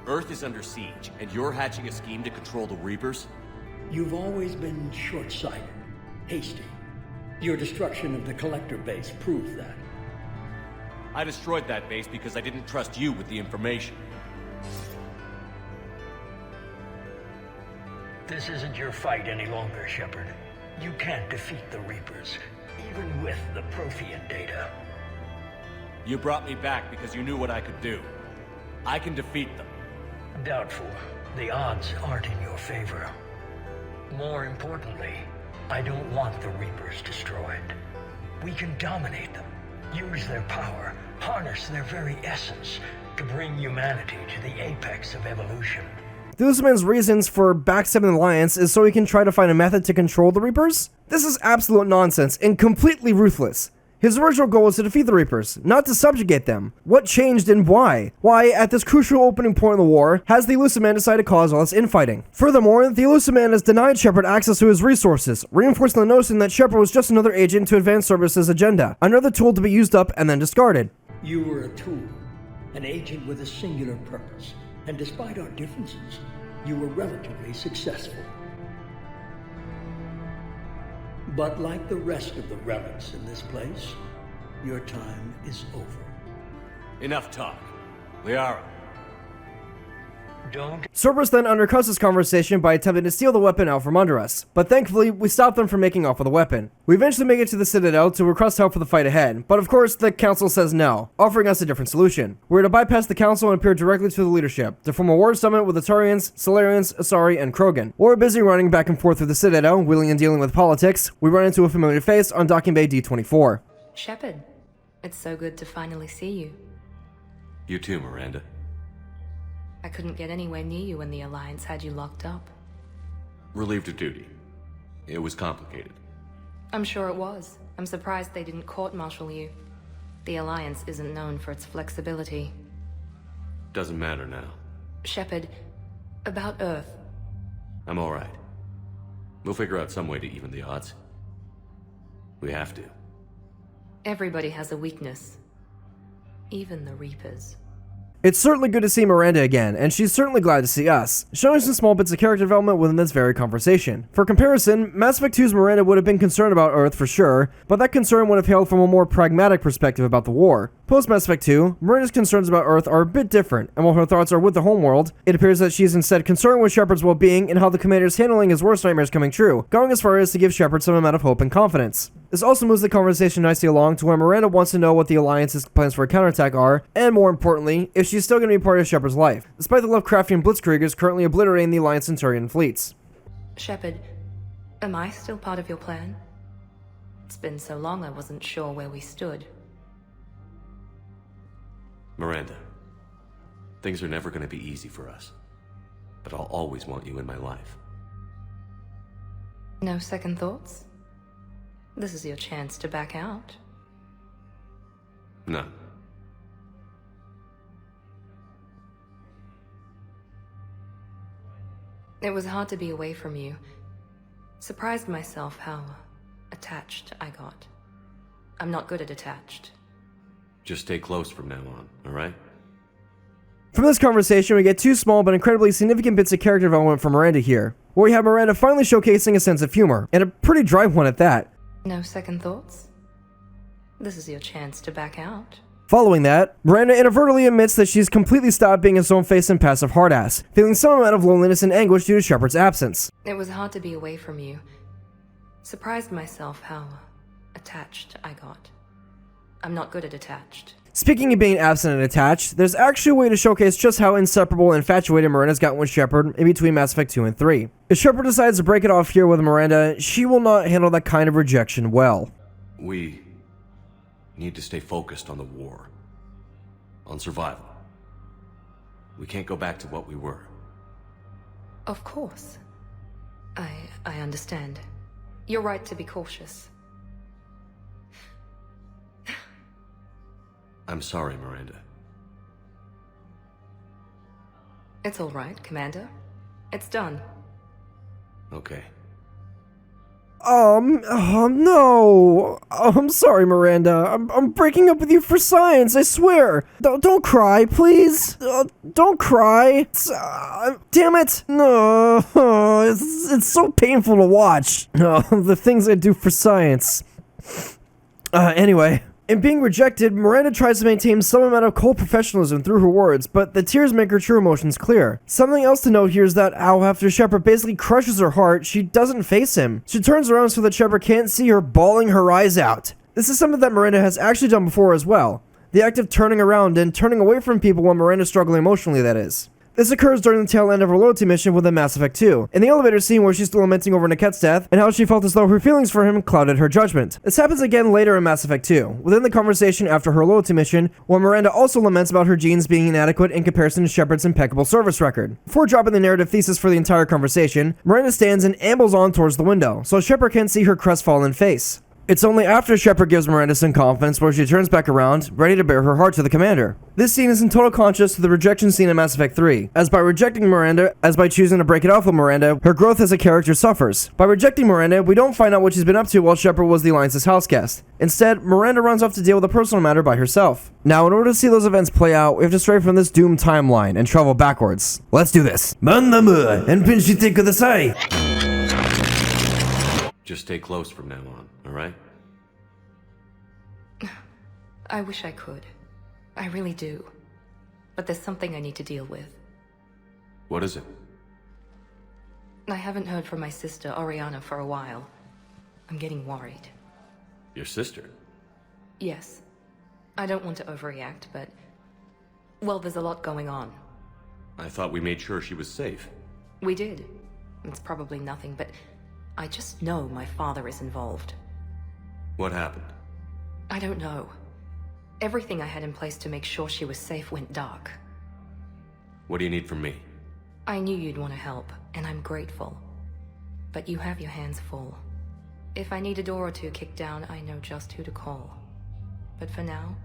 Earth is under siege, and you're hatching a scheme to control the Reapers? You've always been short-sighted, hasty. Your destruction of the Collector base proves that. I destroyed that base because I didn't trust you with the information. This isn't your fight any longer, Shepard. You can't defeat the Reapers, even with the Prothean data. You brought me back because you knew what I could do. I can defeat them. Doubtful. The odds aren't in your favor. More importantly, I don't want the Reapers destroyed. We can dominate them, use their power, harness their very essence, to bring humanity to the apex of evolution. The Illusive Man's reasons for backstabbing the Alliance is so he can try to find a method to control the Reapers? This is absolute nonsense and completely ruthless. His original goal was to defeat the Reapers, not to subjugate them. What changed and why? Why, at this crucial opening point in the war, has the Illusive Man decided to cause all this infighting? Furthermore, the Illusive Man has denied Shepard access to his resources, reinforcing the notion that Shepard was just another agent to advance Cerberus' agenda, another tool to be used up and then discarded. You were a tool, an agent with a singular purpose, and despite our differences, you were relatively successful. But like the rest of the relics in this place, your time is over. Enough talk. Liara. Don't. Cerberus then undercuts this conversation by attempting to steal the weapon out from under us, but thankfully, we stop them from making off with the weapon. We eventually make it to the Citadel to request help for the fight ahead, but of course, the Council says no, offering us a different solution. We're to bypass the Council and appear directly to the leadership, to form a war summit with the Turians, Solarians, Asari, and Krogan. While we're busy running back and forth through the Citadel, wheeling and dealing with politics, we run into a familiar face on Docking Bay D-24. Shepard, it's so good to finally see you. You too, Miranda. I couldn't get anywhere near you when the Alliance had you locked up. Relieved of duty. It was complicated. I'm sure it was. I'm surprised they didn't court-martial you. The Alliance isn't known for its flexibility. Doesn't matter now. Shepard, about Earth. I'm alright. We'll figure out some way to even the odds. We have to. Everybody has a weakness. Even the Reapers. It's certainly good to see Miranda again, and she's certainly glad to see us, showing some small bits of character development within this very conversation. For comparison, Mass Effect 2's Miranda would have been concerned about Earth for sure, but that concern would have hailed from a more pragmatic perspective about the war. Post Mass Effect 2, Miranda's concerns about Earth are a bit different, and while her thoughts are with the homeworld, it appears that she's instead concerned with Shepard's well-being and how the commander's handling his worst nightmares coming true, going as far as to give Shepard some amount of hope and confidence. This also moves the conversation nicely along to where Miranda wants to know what the Alliance's plans for a counterattack are, and more importantly, if she's still going to be part of Shepard's life, despite the Lovecraftian Blitzkriegers currently obliterating the Alliance and Turian fleets. Shepard, am I still part of your plan? It's been so long I wasn't sure where we stood. Miranda, things are never going to be easy for us, but I'll always want you in my life. No second thoughts? This is your chance to back out. No. It was hard to be away from you. Surprised myself how attached I got. I'm not good at attached. Just stay close from now on, alright? From this conversation, we get two small but incredibly significant bits of character development from Miranda here, where we have Miranda finally showcasing a sense of humor, and a pretty dry one at that. No second thoughts? This is your chance to back out. Following that, Miranda inadvertently admits that she's completely stopped being a stone-faced and passive hardass, feeling some amount of loneliness and anguish due to Shepard's absence. It was hard to be away from you. Surprised myself how attached I got. I'm not good at attached. Speaking of being absent and attached, there's actually a way to showcase just how inseparable and infatuated Miranda's gotten with Shepard in between Mass Effect 2 and 3. If Shepard decides to break it off here with Miranda, she will not handle that kind of rejection well. We need to stay focused on the war. On survival. We can't go back to what we were. Of course. I understand. You're right to be cautious. I'm sorry, Miranda. It's all right, Commander. It's done. Okay. No. I'm sorry, Miranda. I'm breaking up with you for science, I swear. Don't cry, please. Don't cry. Damn it. No. It's so painful to watch. The things I do for science. Anyway. In being rejected, Miranda tries to maintain some amount of cold professionalism through her words, but the tears make her true emotions clear. Something else to note here is that how after Shepard basically crushes her heart, she doesn't face him. She turns around so that Shepard can't see her bawling her eyes out. This is something that Miranda has actually done before as well. The act of turning around and turning away from people when Miranda's struggling emotionally, that is. This occurs during the tail end of her loyalty mission within Mass Effect 2, in the elevator scene where she's still lamenting over Niket's death and how she felt as though her feelings for him clouded her judgment. This happens again later in Mass Effect 2, within the conversation after her loyalty mission, where Miranda also laments about her genes being inadequate in comparison to Shepard's impeccable service record. Before dropping the narrative thesis for the entire conversation, Miranda stands and ambles on towards the window, so Shepard can't see her crestfallen face. It's only after Shepard gives Miranda some confidence where she turns back around, ready to bare her heart to the commander. This scene is in total contrast to the rejection scene in Mass Effect 3, as by rejecting Miranda, as by choosing to break it off with Miranda, her growth as a character suffers. By rejecting Miranda, we don't find out what she's been up to while Shepard was the Alliance's houseguest. Instead, Miranda runs off to deal with a personal matter by herself. Now, in order to see those events play out, we have to stray from this doomed timeline and travel backwards. Let's do this. Just stay close from now on, alright? I wish I could. I really do. But there's something I need to deal with. What is it? I haven't heard from my sister, Oriana, for a while. I'm getting worried. Your sister? Yes. I don't want to overreact, but... well, there's a lot going on. I thought we made sure she was safe. We did. It's probably nothing, but... I just know my father is involved. What happened? I don't know. Everything I had in place to make sure she was safe went dark. What do you need from me? I knew you'd want to help, and I'm grateful. But you have your hands full. If I need a door or two kicked down, I know just who to call. But for now,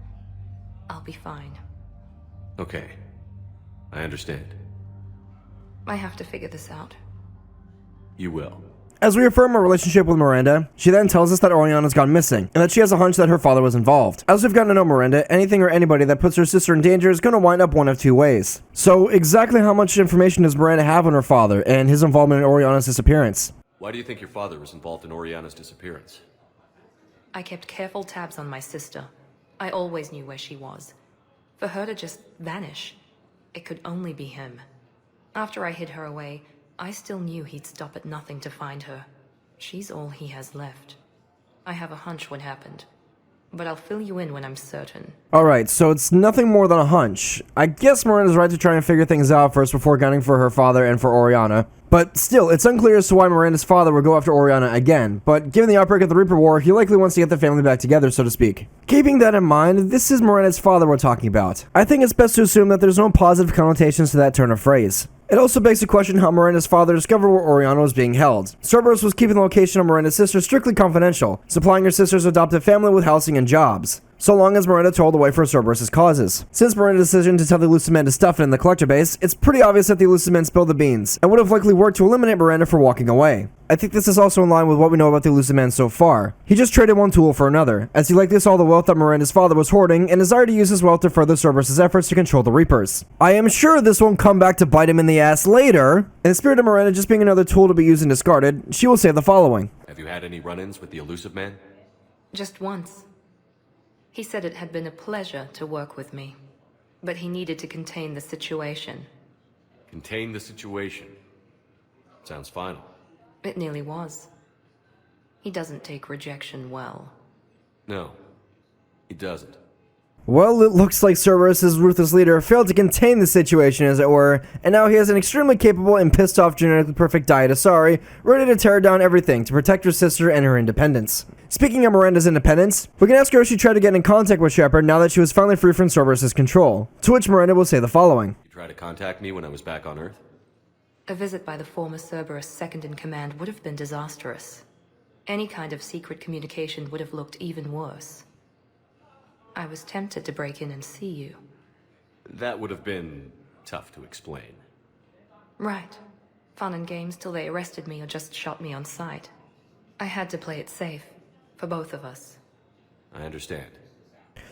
I'll be fine. Okay. I understand. I have to figure this out. You will. As we affirm our relationship with Miranda, she then tells us that Oriana's gone missing, and that she has a hunch that her father was involved. As we've gotten to know Miranda, anything or anybody that puts her sister in danger is going to wind up one of two ways. So exactly how much information does Miranda have on her father and his involvement in Oriana's disappearance? Why do you think your father was involved in Oriana's disappearance? I kept careful tabs on my sister. I always knew where she was. For her to just vanish, it could only be him. After I hid her away, I still knew he'd stop at nothing to find her. She's all he has left. I have a hunch what happened, but I'll fill you in when I'm certain. Alright, so it's nothing more than a hunch. I guess Miranda's right to try and figure things out first before gunning for her father and for Oriana. But still, it's unclear as to why Miranda's father would go after Oriana again, but given the outbreak of the Reaper War, he likely wants to get the family back together, so to speak. Keeping that in mind, this is Miranda's father we're talking about. I think it's best to assume that there's no positive connotations to that turn of phrase. It also begs the question how Miranda's father discovered where Oriana was being held. Cerberus was keeping the location of Miranda's sister strictly confidential, supplying her sister's adoptive family with housing and jobs, so long as Miranda told the way for Cerberus' causes. Since Miranda's decision to tell the Elusive Men to stuff it in the collector base, it's pretty obvious that the Elusive Men spilled the beans, and would have likely worked to eliminate Miranda for walking away. I think this is also in line with what we know about the Elusive Man so far. He just traded one tool for another, as he likely saw the wealth that Miranda's father was hoarding and desired to use his wealth to further Cerberus' efforts to control the Reapers. I am sure this won't come back to bite him in the ass later. In the spirit of Miranda just being another tool to be used and discarded, she will say the following. Have you had any run-ins with the Elusive Man? Just once. He said it had been a pleasure to work with me, but he needed to contain the situation. Contain the situation. Sounds final. It nearly was. He doesn't take rejection well. No, he doesn't. Well, it looks like Cerberus' ruthless leader failed to contain the situation, as it were, and now he has an extremely capable and pissed-off genetically perfect Diet Asari, ready to tear down everything to protect her sister and her independence. Speaking of Miranda's independence, we can ask her if she tried to get in contact with Shepard now that she was finally free from Cerberus' control, to which Miranda will say the following. You tried to contact me when I was back on Earth? A visit by the former Cerberus second-in-command would have been disastrous. Any kind of secret communication would have looked even worse. I was tempted to break in and see you. That would have been tough to explain. Right. Fun and games till they arrested me or just shot me on sight. I had to play it safe, for both of us. I understand.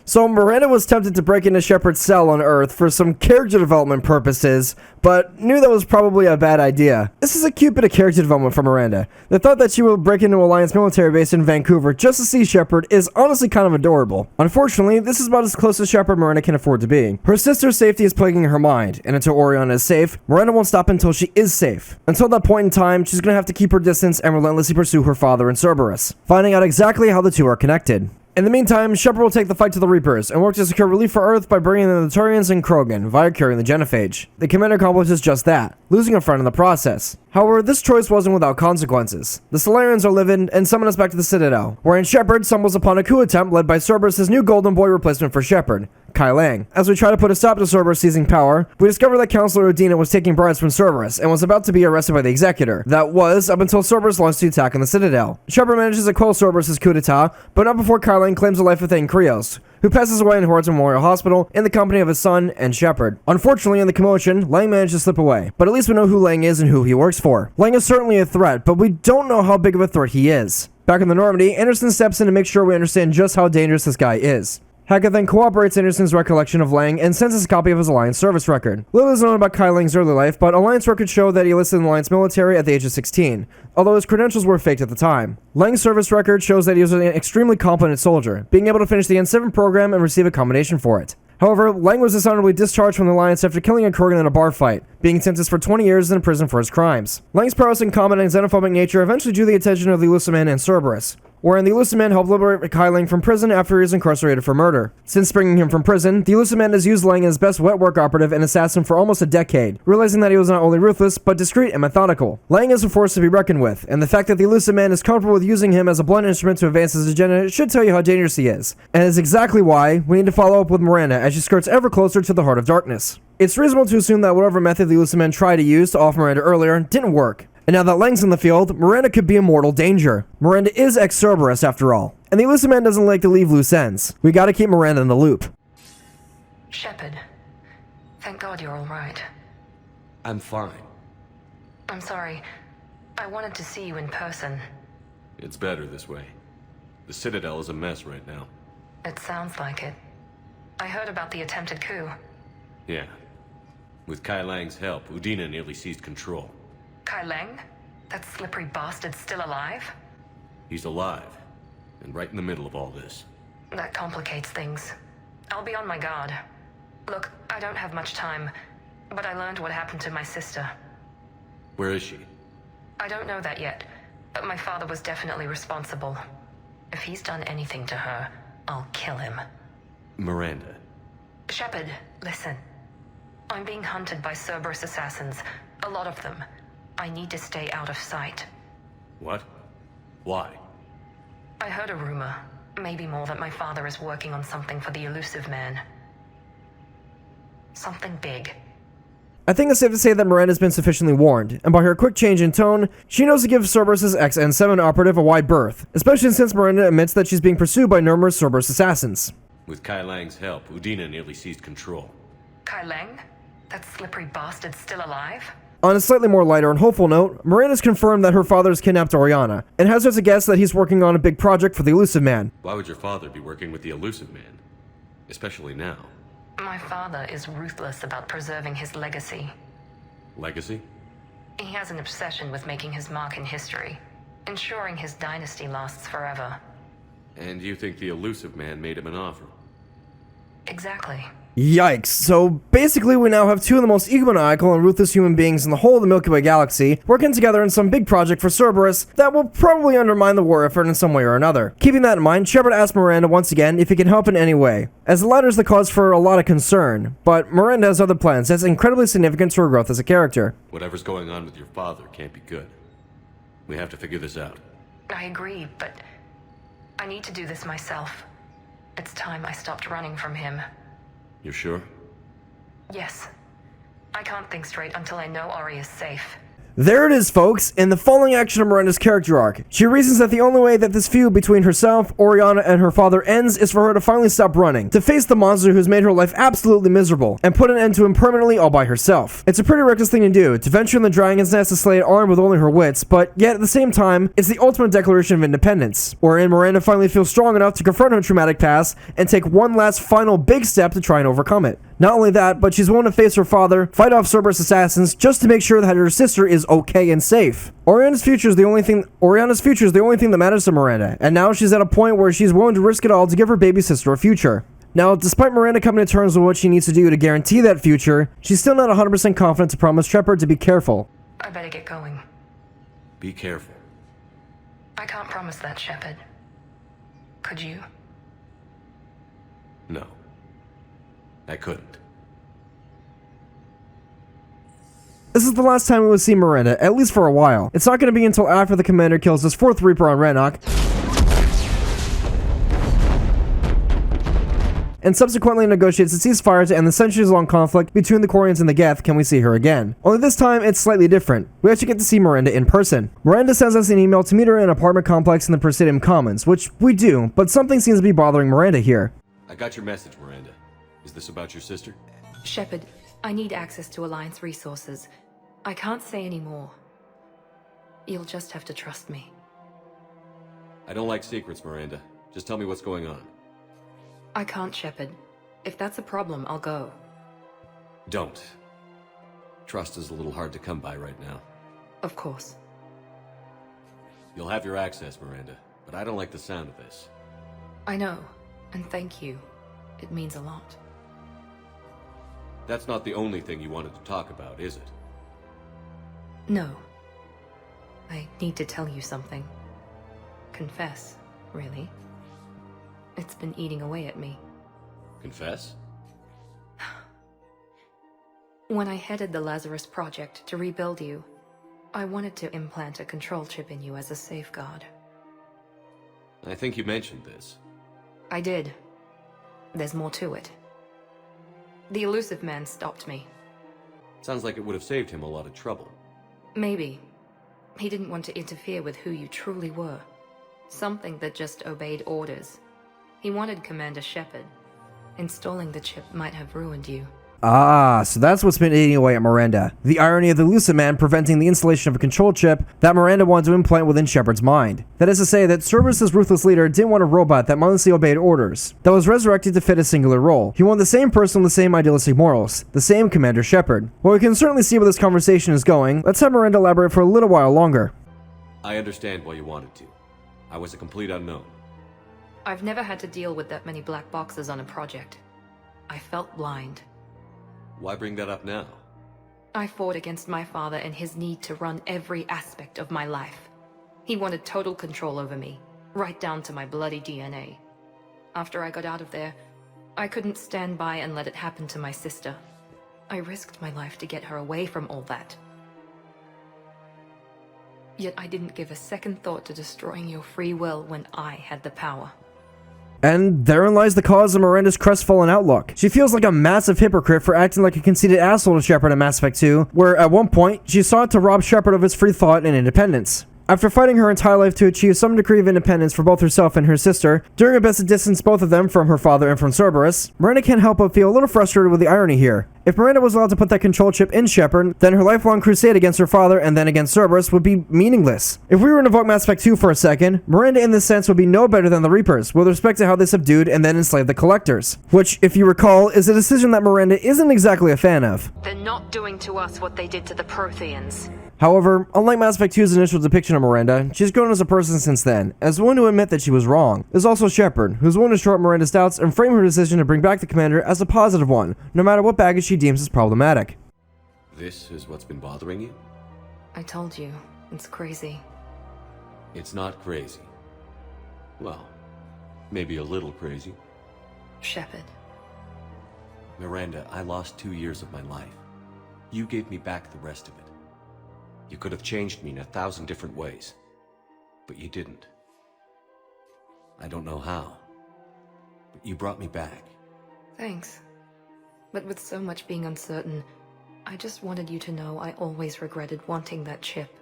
So Miranda was tempted to break into Shepard's cell on Earth for some character development purposes, but knew that was probably a bad idea. This is a cute bit of character development for Miranda. The thought that she will break into Alliance military base in Vancouver just to see Shepard is honestly kind of adorable. Unfortunately, this is about as close as Shepard Miranda can afford to be. Her sister's safety is plaguing her mind, and until Oriana is safe, Miranda won't stop until she is safe. Until that point in time, she's gonna have to keep her distance and relentlessly pursue her father and Cerberus, finding out exactly how the two are connected. In the meantime, Shepard will take the fight to the Reapers and work to secure relief for Earth by bringing in the Turians and Krogan via curing the genophage. The commander accomplishes just that, losing a friend in the process. However, this choice wasn't without consequences. The Solarians are livid and summon us back to the Citadel, wherein Shepard stumbles upon a coup attempt led by Cerberus' new Golden Boy replacement for Shepard, Kai Lang. As we try to put a stop to Cerberus seizing power, we discover that Counselor Udina was taking bribes from Cerberus and was about to be arrested by the Executor. That was up until Cerberus launched the attack on the Citadel. Shepard manages to quell Cerberus' coup d'etat, but not before Kai Lang claims the life of Thane Krios, who passes away in Horton Memorial Hospital in the company of his son and Shepard. Unfortunately, in the commotion, Lang managed to slip away, but at least we know who Lang is and who he works for. Lang is certainly a threat, but we don't know how big of a threat he is. Back in the Normandy, Anderson steps in to make sure we understand just how dangerous this guy is. Hackett then cooperates Anderson's recollection of Lang and sends us a copy of his Alliance service record. Little is known about Kai Lang's early life, but Alliance records show that he enlisted in the Alliance military at the age of 16, although his credentials were faked at the time. Lang's service record shows that he was an extremely competent soldier, being able to finish the N7 program and receive a commendation for it. However, Lang was dishonorably discharged from the Alliance after killing a Krogan in a bar fight, being sentenced for 20 years in prison for his crimes. Lang's prowess in combat and xenophobic nature eventually drew the attention of the Elusive Man and Cerberus, wherein the Elusive Man helped liberate Kai Lang from prison after he was incarcerated for murder. Since bringing him from prison, the Elusive Man has used Lang as best wet work operative and assassin for almost a decade, realizing that he was not only ruthless, but discreet and methodical. Lang is a force to be reckoned with, and the fact that the Elusive Man is comfortable with using him as a blunt instrument to advance his agenda should tell you how dangerous he is, and is exactly why we need to follow up with Miranda as she skirts ever closer to the heart of darkness. It's reasonable to assume that whatever method the Elusive Man tried to use to off Miranda earlier didn't work. And now that Lang's in the field, Miranda could be in mortal danger. Miranda is ex-Cerberus after all, and the Elusive Man doesn't like to leave loose ends. We gotta keep Miranda in the loop. Shepard, thank God you're alright. I'm fine. I'm sorry. I wanted to see you in person. It's better this way. The Citadel is a mess right now. It sounds like it. I heard about the attempted coup. Yeah. With Kai Lang's help, Udina nearly seized control. Kai Lang? That slippery bastard's still alive? He's alive, and right in the middle of all this. That complicates things. I'll be on my guard. Look, I don't have much time, but I learned what happened to my sister. Where is she? I don't know that yet, but my father was definitely responsible. If he's done anything to her, I'll kill him. Miranda. Shepard, listen. I'm being hunted by Cerberus assassins. A lot of them. I need to stay out of sight. What? Why? I heard a rumor, maybe more, that my father is working on something for the Elusive Man. Something big. I think it's safe to say that Miranda's been sufficiently warned, and by her quick change in tone, she knows to give Cerberus' ex-N7 operative a wide berth, especially since Miranda admits that she's being pursued by numerous Cerberus assassins. With Kai Lang's help, Udina nearly seized control. Kai Lang? That slippery bastard's still alive? On a slightly more lighter and hopeful note, Miranda's confirmed that her father has kidnapped Oriana, and has her to guess that he's working on a big project for the Elusive Man. Why would your father be working with the Elusive Man? Especially now. My father is ruthless about preserving his legacy. Legacy? He has an obsession with making his mark in history, ensuring his dynasty lasts forever. And you think the Elusive Man made him an offer? Exactly. Yikes. So basically we now have two of the most egomaniacal and ruthless human beings in the whole of the Milky Way galaxy working together in some big project for Cerberus that will probably undermine the war effort in some way or another. Keeping that in mind, Shepard asks Miranda once again if he can help in any way, as the latter is the cause for a lot of concern, but Miranda has other plans that's incredibly significant to her growth as a character. Whatever's going on with your father can't be good. We have to figure this out. I agree, but I need to do this myself. It's time I stopped running from him. You're sure? Yes. I can't think straight until I know Ori is safe. There it is, folks, in the following action of Miranda's character arc. She reasons that the only way that this feud between herself, Oriana, and her father ends is for her to finally stop running, to face the monster who's made her life absolutely miserable, and put an end to him permanently all by herself. It's a pretty reckless thing to do, to venture in the Dragon's Nest to slay it armed with only her wits, but yet at the same time, it's the ultimate declaration of independence, wherein Miranda finally feels strong enough to confront her traumatic past and take one last final big step to try and overcome it. Not only that, but she's willing to face her father, fight off Cerberus assassins, just to make sure that her sister is okay and safe. Oriana's future is the only thing that matters to Miranda, and now she's at a point where she's willing to risk it all to give her baby sister a future. Now, despite Miranda coming to terms with what she needs to do to guarantee that future, she's still not 100% confident to promise Shepard to be careful. I better get going. Be careful. I can't promise that, Shepard. Could you? No. I couldn't. This is the last time we will see Miranda, at least for a while. It's not going to be until after the commander kills his 4th Reaper on Rannoch, and subsequently negotiates a ceasefire to end the centuries-long conflict between the Quarians and the Geth can we see her again. Only this time, it's slightly different. We actually get to see Miranda in person. Miranda sends us an email to meet her in an apartment complex in the Precedents Commons, which we do, but something seems to be bothering Miranda here. I got your message, Miranda. Is this about your sister? Shepard, I need access to Alliance resources. I can't say any more. You'll just have to trust me. I don't like secrets, Miranda. Just tell me what's going on. I can't, Shepard. If that's a problem, I'll go. Don't. Trust is a little hard to come by right now. Of course. You'll have your access, Miranda, but I don't like the sound of this. I know, and thank you. It means a lot. That's not the only thing you wanted to talk about, is it? No. I need to tell you something. Confess, really. It's been eating away at me. Confess? When I headed the Lazarus Project to rebuild you, I wanted to implant a control chip in you as a safeguard. I think you mentioned this. I did. There's more to it. The elusive man stopped me. Sounds like it would have saved him a lot of trouble. Maybe. He didn't want to interfere with who you truly were. Something that just obeyed orders. He wanted Commander Shepard. Installing the chip might have ruined you. Ah, so that's what's been eating away at Miranda. The irony of the elusive man preventing the installation of a control chip that Miranda wanted to implant within Shepard's mind. That is to say that Cerberus' ruthless leader didn't want a robot that mindlessly obeyed orders, that was resurrected to fit a singular role. He wanted the same person with the same idealistic morals, the same Commander Shepard. Well, we can certainly see where this conversation is going. Let's have Miranda elaborate for a little while longer. I understand why you wanted to. I was a complete unknown. I've never had to deal with that many black boxes on a project. I felt blind. Why bring that up now? I fought against my father and his need to run every aspect of my life. He wanted total control over me, right down to my bloody DNA. After I got out of there, I couldn't stand by and let it happen to my sister. I risked my life to get her away from all that. Yet I didn't give a second thought to destroying your free will when I had the power. And therein lies the cause of Miranda's crestfallen outlook. She feels like a massive hypocrite for acting like a conceited asshole to Shepard in Mass Effect 2, where at one point, she sought to rob Shepard of his free thought and independence. After fighting her entire life to achieve some degree of independence for both herself and her sister, doing her best to distance both of them from her father and from Cerberus, Miranda can't help but feel a little frustrated with the irony here. If Miranda was allowed to put that control chip in Shepard, then her lifelong crusade against her father and then against Cerberus would be meaningless. If we were to invoke Mass Effect 2 for a second, Miranda in this sense would be no better than the Reapers, with respect to how they subdued and then enslaved the Collectors. Which, if you recall, is a decision that Miranda isn't exactly a fan of. They're not doing to us what they did to the Protheans. However, unlike Mass Effect 2's initial depiction of Miranda, she's grown as a person since then, as one to admit that she was wrong. There's also Shepard, who's willing to shore up Miranda's doubts and frame her decision to bring back the Commander as a positive one, no matter what baggage she deems as problematic. This is what's been bothering you? I told you, it's crazy. It's not crazy. Well, maybe a little crazy. Shepard. Miranda, I lost 2 years of my life. You gave me back the rest of it. You could have changed me in 1,000 different ways, but you didn't. I don't know how, but you brought me back. Thanks. But with so much being uncertain, I just wanted you to know I always regretted wanting that chip.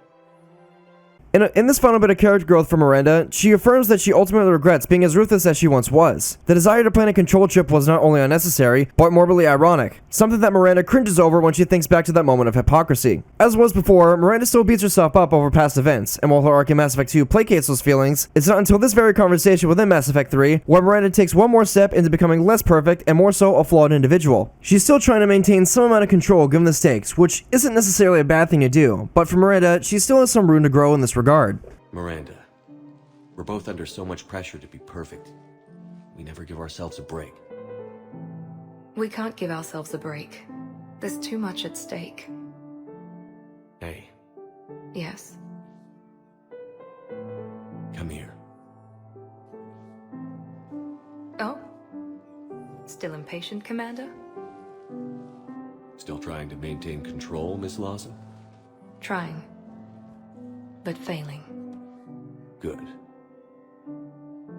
In this final bit of character growth for Miranda, she affirms that she ultimately regrets being as ruthless as she once was. The desire to plant a control chip was not only unnecessary, but morbidly ironic, something that Miranda cringes over when she thinks back to that moment of hypocrisy. As was before, Miranda still beats herself up over past events, and while her arc in Mass Effect 2 placates those feelings, it's not until this very conversation within Mass Effect 3 where Miranda takes one more step into becoming less perfect and more so a flawed individual. She's still trying to maintain some amount of control given the stakes, which isn't necessarily a bad thing to do, but for Miranda, she still has some room to grow in this regard. Miranda, we're both under so much pressure to be perfect. We never give ourselves a break. We can't give ourselves a break. There's too much at stake. Hey. Yes. Come here. Oh? Still impatient, Commander? Still trying to maintain control, Miss Lawson? Trying. But failing. Good.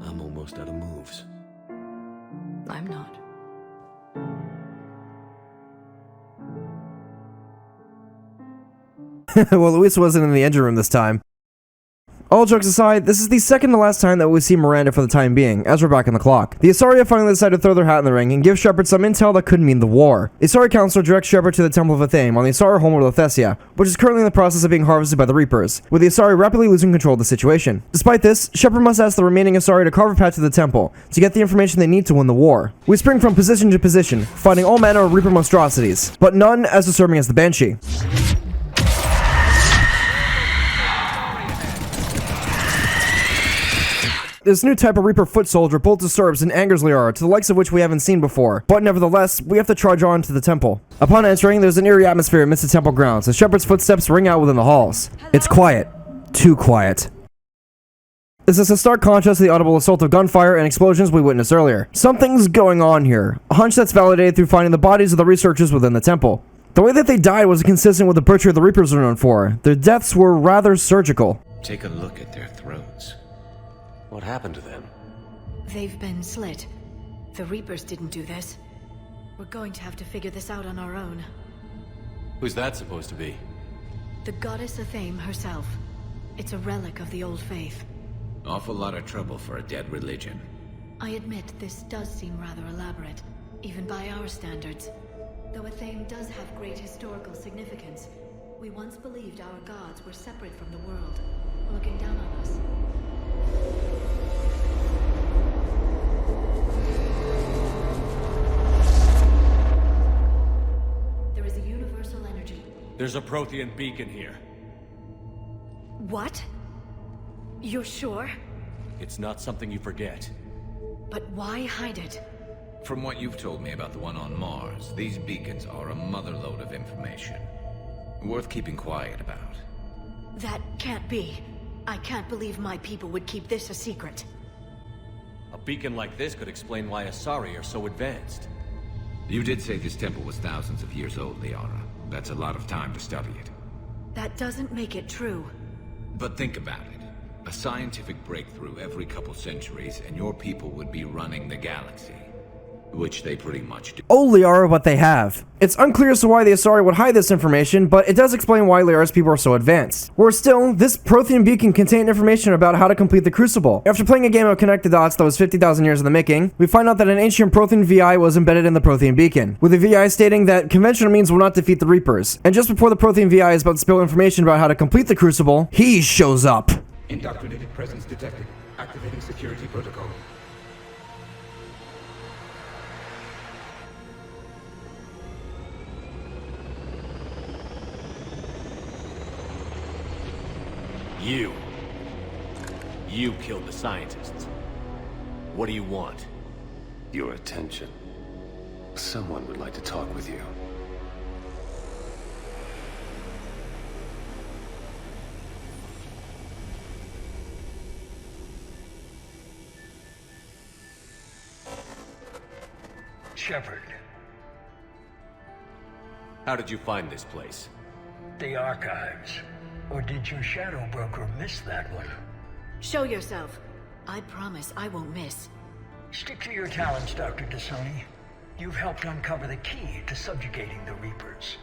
I'm almost out of moves. I'm not. Well, Luis wasn't in the engine room this time. All jokes aside, this is the second to last time that we see Miranda for the time being, as we're back on the clock. The Asari have finally decided to throw their hat in the ring and give Shepard some intel that could mean the war. The Asari Council directs Shepard to the Temple of Esteem on the Asari homeworld of Thessia, which is currently in the process of being harvested by the Reapers, with the Asari rapidly losing control of the situation. Despite this, Shepard must ask the remaining Asari to carve a path to the temple, to get the information they need to win the war. We spring from position to position, fighting all manner of Reaper monstrosities, but none as disturbing as the Banshee. This new type of Reaper foot soldier both disturbs and angers Liara, to the likes of which we haven't seen before, but nevertheless, we have to charge on to the temple. Upon entering, there's an eerie atmosphere amidst the temple grounds, as Shepard's footsteps ring out within the halls. It's quiet. Too quiet. This is a stark contrast to the audible assault of gunfire and explosions we witnessed earlier. Something's going on here, a hunch that's validated through finding the bodies of the researchers within the temple. The way that they died was consistent with the butchery the Reapers are known for. Their deaths were rather surgical. Take a look at their throats. What happened to them? They've been slit. The Reapers didn't do this. We're going to have to figure this out on our own. Who's that supposed to be? The goddess Esteem herself. It's a relic of the old faith. Awful lot of trouble for a dead religion. I admit this does seem rather elaborate, even by our standards. Though Esteem does have great historical significance, we once believed our gods were separate from the world, looking down on us. There is a universal energy. There's a Prothean beacon here. What? You're sure? It's not something you forget. But why hide it? From what you've told me about the one on Mars, these beacons are a motherlode of information. Worth keeping quiet about. That can't be. I can't believe my people would keep this a secret. A beacon like this could explain why Asari are so advanced. You did say this temple was thousands of years old, Liara. That's a lot of time to study it. That doesn't make it true. But think about it. A scientific breakthrough every couple centuries, and your people would be running the galaxy. Which they pretty much do. Oh, Liara, what they have. It's unclear as to why the Asari would hide this information, but it does explain why Liara's people are so advanced. Worse still, this Prothean beacon contained information about how to complete the Crucible. After playing a game of Connect the Dots that was 50,000 years in the making, we find out that an ancient Prothean VI was embedded in the Prothean beacon, with the VI stating that conventional means will not defeat the Reapers. And just before the Prothean VI is about to spill information about how to complete the Crucible, he shows up. Indoctrinated presence detected. Activating security protocol. You killed the scientists. What do you want? Your attention. Someone would like to talk with you. Shepard. How did you find this place? The archives. Or did your shadow broker miss that one? Show yourself. I promise I won't miss. Stick to your talents, Dr. Dichotomy. You've helped uncover the key to subjugating the Reapers.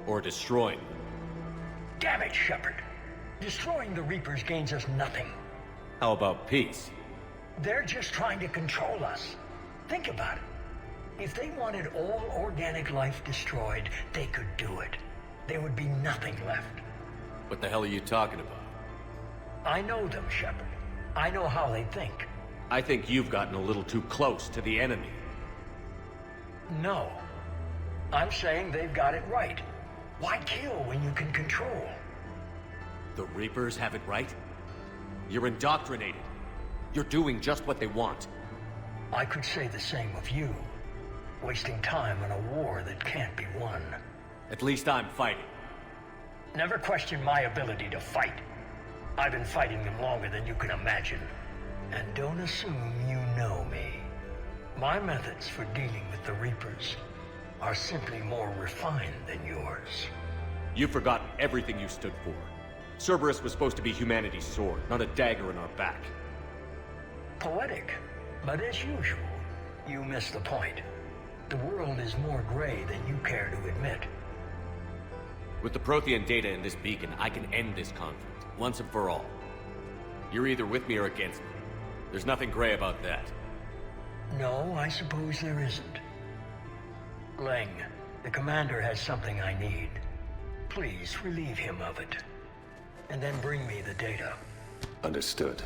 Or destroying them. Damn it, Shepard. Destroying the Reapers gains us nothing. How about peace? They're just trying to control us. Think about it. If they wanted all organic life destroyed, they could do it. There would be nothing left. What the hell are you talking about? I know them, Shepard. I know how they think. I think you've gotten a little too close to the enemy. No. I'm saying they've got it right. Why kill when you can control? The Reapers have it right? You're indoctrinated. You're doing just what they want. I could say the same of you. Wasting time on a war that can't be won. At least I'm fighting. Never question my ability to fight. I've been fighting them longer than you can imagine. And don't assume you know me. My methods for dealing with the Reapers are simply more refined than yours. You've forgotten everything you stood for. Cerberus was supposed to be humanity's sword, not a dagger in our back. Poetic, but as usual, you miss the point. The world is more gray than you care to admit. With the Prothean data in this beacon, I can end this conflict, once and for all. You're either with me or against me. There's nothing gray about that. No, I suppose there isn't. Leng, the commander has something I need. Please relieve him of it. And then bring me the data. Understood.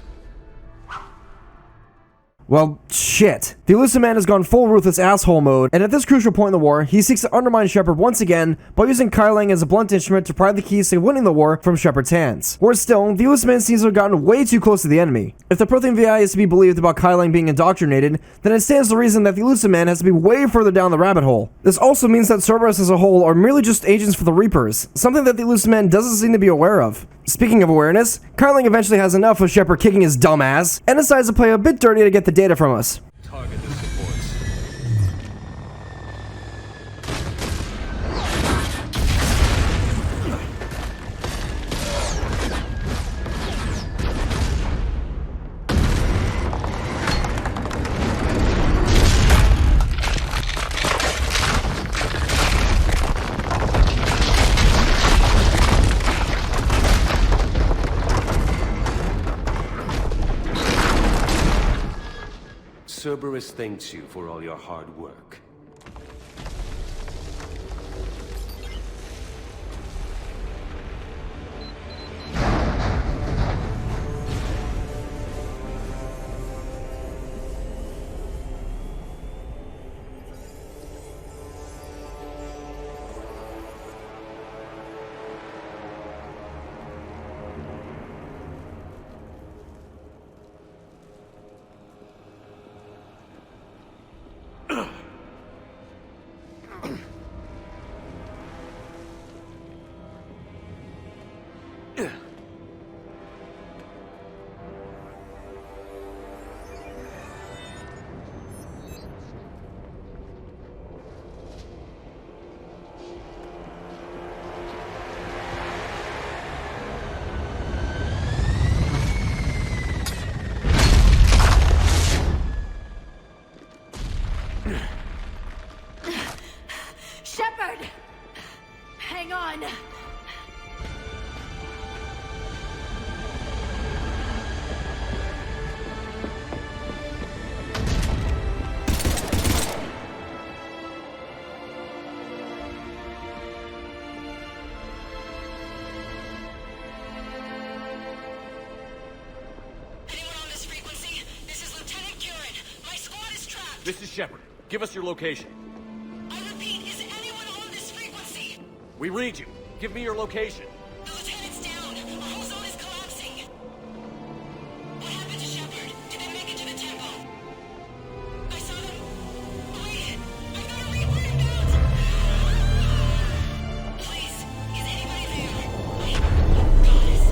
Well, shit. The Elusive Man has gone full ruthless asshole mode, and at this crucial point in the war, he seeks to undermine Shepard once again by using Kylang as a blunt instrument to pry the keys to winning the war from Shepard's hands. Worse still, the Elusive Man seems to have gotten way too close to the enemy. If the Prothean VI is to be believed about Kylang being indoctrinated, then it stands to reason that the Elusive Man has to be way further down the rabbit hole. This also means that Cerberus as a whole are merely just agents for the Reapers, something that the Elusive Man doesn't seem to be aware of. Speaking of awareness, Kylang eventually has enough of Shepard kicking his dumb ass, and decides to play a bit dirty to get the data from us. Target the supports. Cerberus thanks you for all your hard work. Shepard! Hang on! This is Shepard. Give us your location. I repeat, is anyone on this frequency? We read you. Give me your location. The lieutenant's down. Our whole zone is collapsing. What happened to Shepard? Did they make it to the temple? I saw them. Wait, I've got a Reaper inbound. Please, is anybody there? Goddess,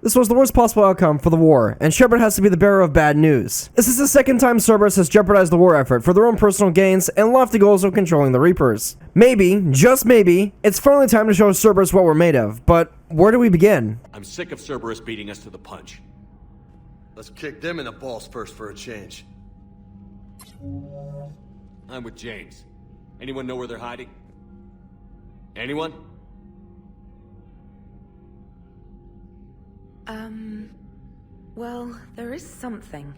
This was the worst possible outcome for the war, and Shepard has to be the bearer of bad news. This is the second time Cerberus has jeopardized the war effort for their own personal gains and lofty goals of controlling the Reapers. Maybe, just maybe, it's finally time to show Cerberus what we're made of, but where do we begin? I'm sick of Cerberus beating us to the punch. Let's kick them in the balls first for a change. I'm with James. Anyone know where they're hiding? Anyone? Well, there is something.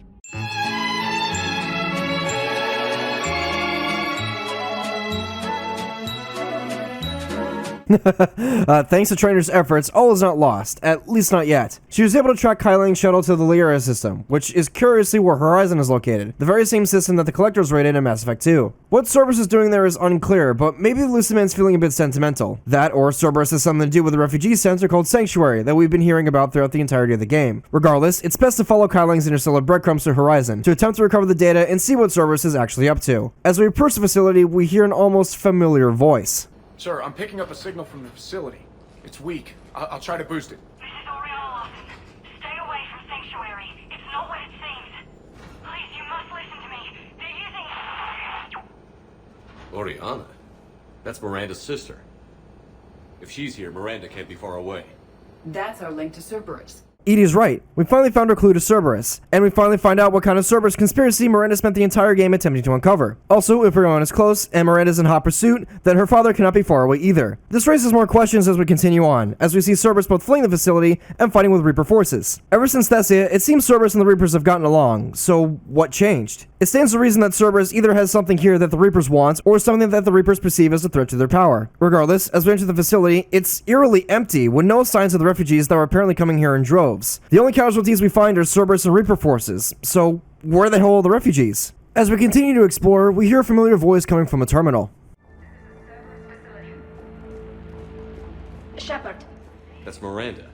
Thanks to Trainer's efforts, all is not lost, at least not yet. She was able to track Kai Lang's shuttle to the Lyra system, which is curiously where Horizon is located, the very same system that the Collectors raided in Mass Effect 2. What Cerberus is doing there is unclear, but maybe the Luciman's feeling a bit sentimental. That, or Cerberus has something to do with the refugee center called Sanctuary that we've been hearing about throughout the entirety of the game. Regardless, it's best to follow Kai Lang's interstellar breadcrumbs to Horizon to attempt to recover the data and see what Cerberus is actually up to. As we approach the facility, we hear an almost familiar voice. Sir, I'm picking up a signal from the facility. It's weak. I'll try to boost it. This is Miranda Lawson. Stay away from Sanctuary. It's not what it seems. Please, you must listen to me. They're using... Oriana? That's Miranda's sister. If she's here, Miranda can't be far away. That's our link to Cerberus. Edie's right. We finally found our clue to Cerberus, and we finally find out what kind of Cerberus conspiracy Miranda spent the entire game attempting to uncover. Also, if everyone is close, and Miranda's in hot pursuit, then her father cannot be far away either. This raises more questions as we continue on, as we see Cerberus both fleeing the facility and fighting with Reaper forces. Ever since Thessia, it seems Cerberus and the Reapers have gotten along, so what changed? It stands to reason that Cerberus either has something here that the Reapers want, or something that the Reapers perceive as a threat to their power. Regardless, as we enter the facility, it's eerily empty, with no signs of the refugees that were apparently coming here in droves. The only casualties we find are Cerberus and Reaper forces, so where the hell are the refugees? As we continue to explore, we hear a familiar voice coming from a terminal. Shepard. That's Miranda.